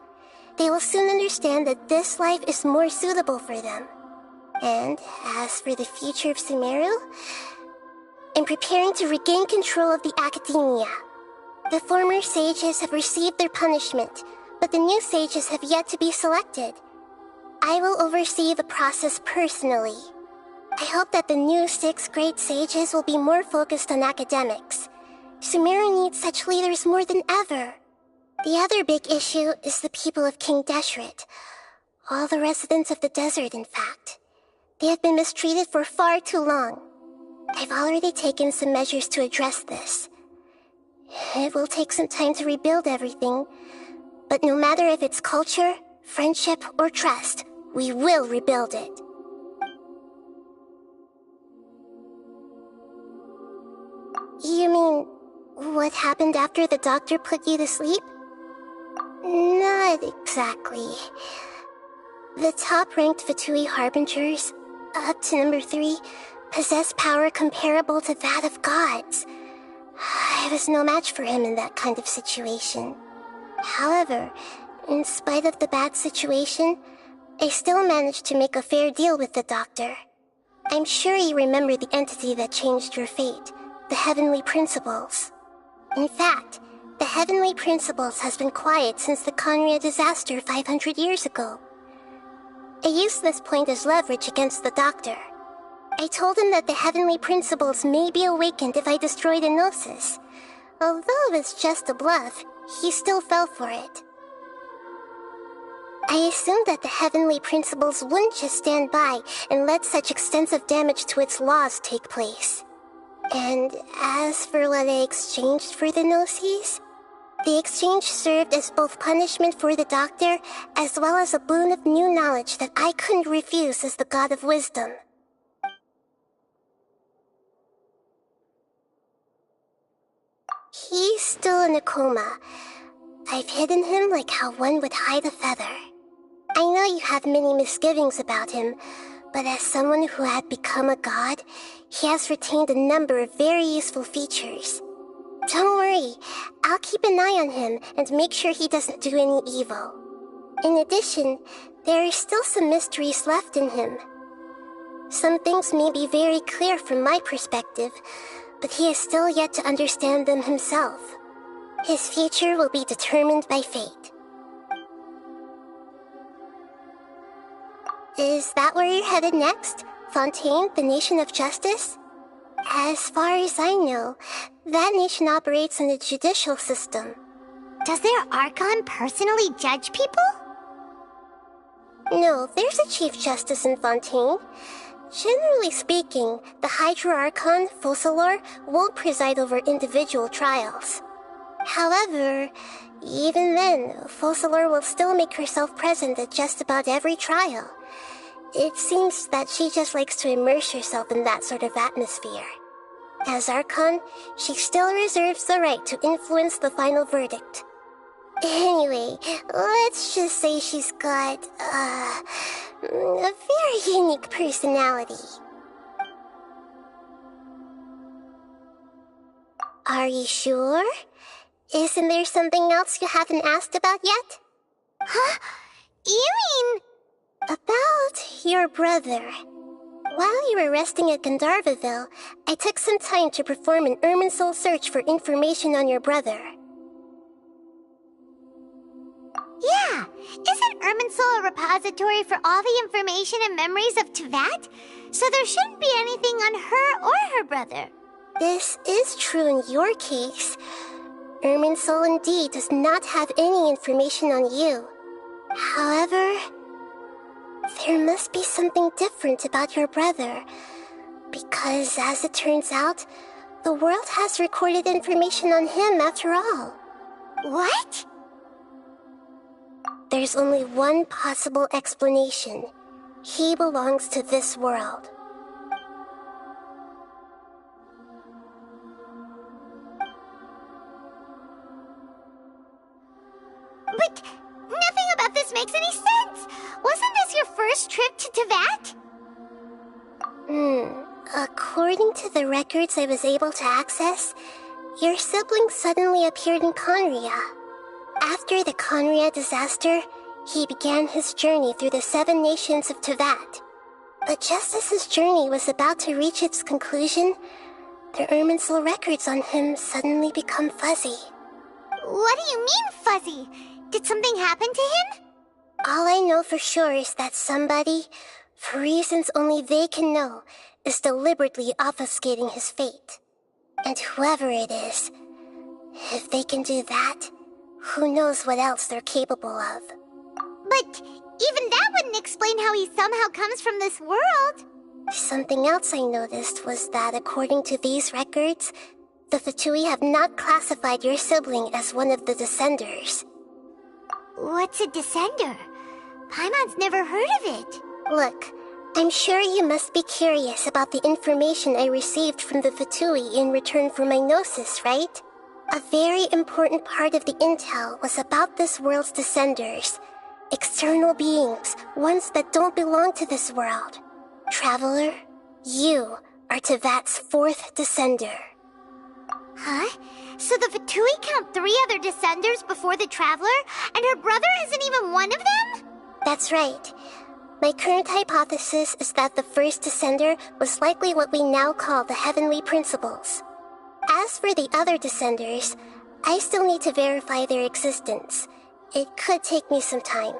they will soon understand that this life is more suitable for them. And as for the future of Sumeru, I'm preparing to regain control of the academia. The former sages have received their punishment, but the new sages have yet to be selected. I will oversee the process personally. I hope that the new 6th grade sages will be more focused on academics. Sumeru needs such leaders more than ever. The other big issue is the people of King Deshret. All the residents of the desert, in fact. They have been mistreated for far too long. I've already taken some measures to address this. It will take some time to rebuild everything, but no matter if it's culture, friendship, or trust, we will rebuild it. You mean, what happened after the doctor put you to sleep? Not exactly. The top-ranked Fatui Harbingers, up to number 3, possess power comparable to that of gods. I was no match for him in that kind of situation. However, in spite of the bad situation, I still managed to make a fair deal with the doctor. I'm sure you remember the entity that changed your fate, the Heavenly Principles. In fact, the Heavenly Principles has been quiet since the Conria disaster 500 years ago. I used this point as leverage against the doctor. I told him that the Heavenly Principles may be awakened if I destroy the Gnosis. Although it was just a bluff, he still fell for it. I assumed that the Heavenly Principles wouldn't just stand by and let such extensive damage to its laws take place. And as for what I exchanged for the Gnosis, the exchange served as both punishment for the doctor as well as a boon of new knowledge that I couldn't refuse as the God of Wisdom. He's still in a coma. I've hidden him like how one would hide a feather. I know you have many misgivings about him, but as someone who had become a god, he has retained a number of very useful features. Don't worry, I'll keep an eye on him and make sure he doesn't do any evil. In addition, there are still some mysteries left in him. Some things may be very clear from my perspective, but he is still yet to understand them himself. His future will be determined by fate. Is that where you're headed next? Fontaine, the Nation of Justice? As far as I know, that nation operates on a judicial system. Does their Archon personally judge people? No, there's a Chief Justice in Fontaine. Generally speaking, the Hydra Archon, Focalor, won't preside over individual trials. However, even then, Focalor will still make herself present at just about every trial. It seems that she just likes to immerse herself in that sort of atmosphere. As Archon, she still reserves the right to influence the final verdict. Anyway, let's just say she's got, a very unique personality. Are you sure? Isn't there something else you haven't asked about yet? Huh? You mean... About your brother. While you were resting at Gandharvaville, I took some time to perform an Irminsul search for information on your brother. Yeah, Isn't Irminsul a repository for all the information and memories of Teyvat? So there shouldn't be anything on her or her brother. This is true in your case. Irminsul indeed does not have any information on you. However, there must be something different about your brother. Because, as it turns out, the world has recorded information on him after all. What? There's only one possible explanation. He belongs to this world. But nothing about this makes any sense! Wasn't this your first trip to Teyvat? According to the records I was able to access, your sibling suddenly appeared in Conria. After the Conria disaster, he began his journey through the 7 nations of Teyvat. But just as his journey was about to reach its conclusion, the Irminsul records on him suddenly become fuzzy. What do you mean, fuzzy? Did something happen to him? All I know for sure is that somebody, for reasons only they can know, is deliberately obfuscating his fate. And whoever it is, if they can do that, who knows what else they're capable of. But even that wouldn't explain how he somehow comes from this world. Something else I noticed was that according to these records, the Fatui have not classified your sibling as one of the Descenders. What's a Descender? Paimon's never heard of it. Look, I'm sure you must be curious about the information I received from the Fatui in return for my gnosis, right? A very important part of the intel was about this world's Descenders. External beings, ones that don't belong to this world. Traveler, you are Teyvat's 4th Descender. Huh? So the Fatui count 3 other Descenders before the Traveler, and her brother isn't even one of them? That's right. My current hypothesis is that the first Descender was likely what we now call the Heavenly Principles. As for the other Descenders, I still need to verify their existence. It could take me some time.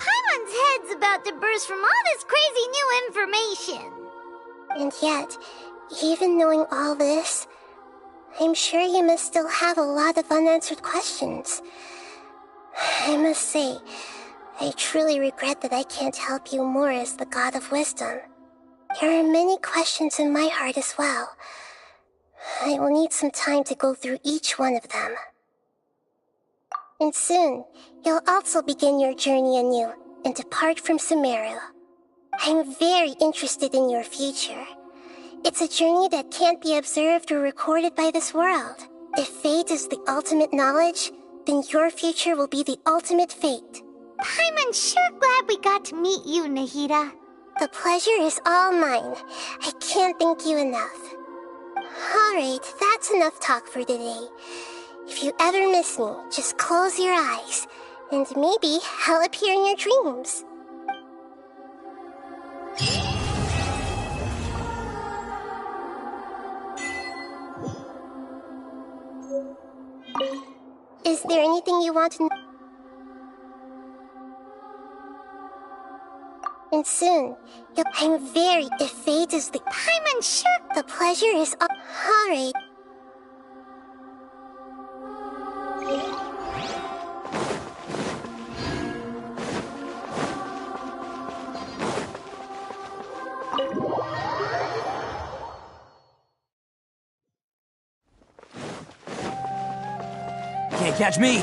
Paimon's head's about to burst from all this crazy new information. And yet, even knowing all this, I'm sure you must still have a lot of unanswered questions. I must say, I truly regret that I can't help you more as the God of Wisdom. There are many questions in my heart as well. I will need some time to go through each one of them. And soon, you'll also begin your journey anew and depart from Sumeru. I'm very interested in your future. It's a journey that can't be observed or recorded by this world. If fate is the ultimate knowledge, then your future will be the ultimate fate. Paimon's sure glad we got to meet you, Nahida. The pleasure is all mine. I can't thank you enough. Alright, that's enough talk for today. If you ever miss me, just close your eyes, and maybe I'll appear in your dreams. Is there anything you want to know? And soon, I'm very... If fate is the... Paimon's sure... The pleasure is all... Alright. Can't catch me!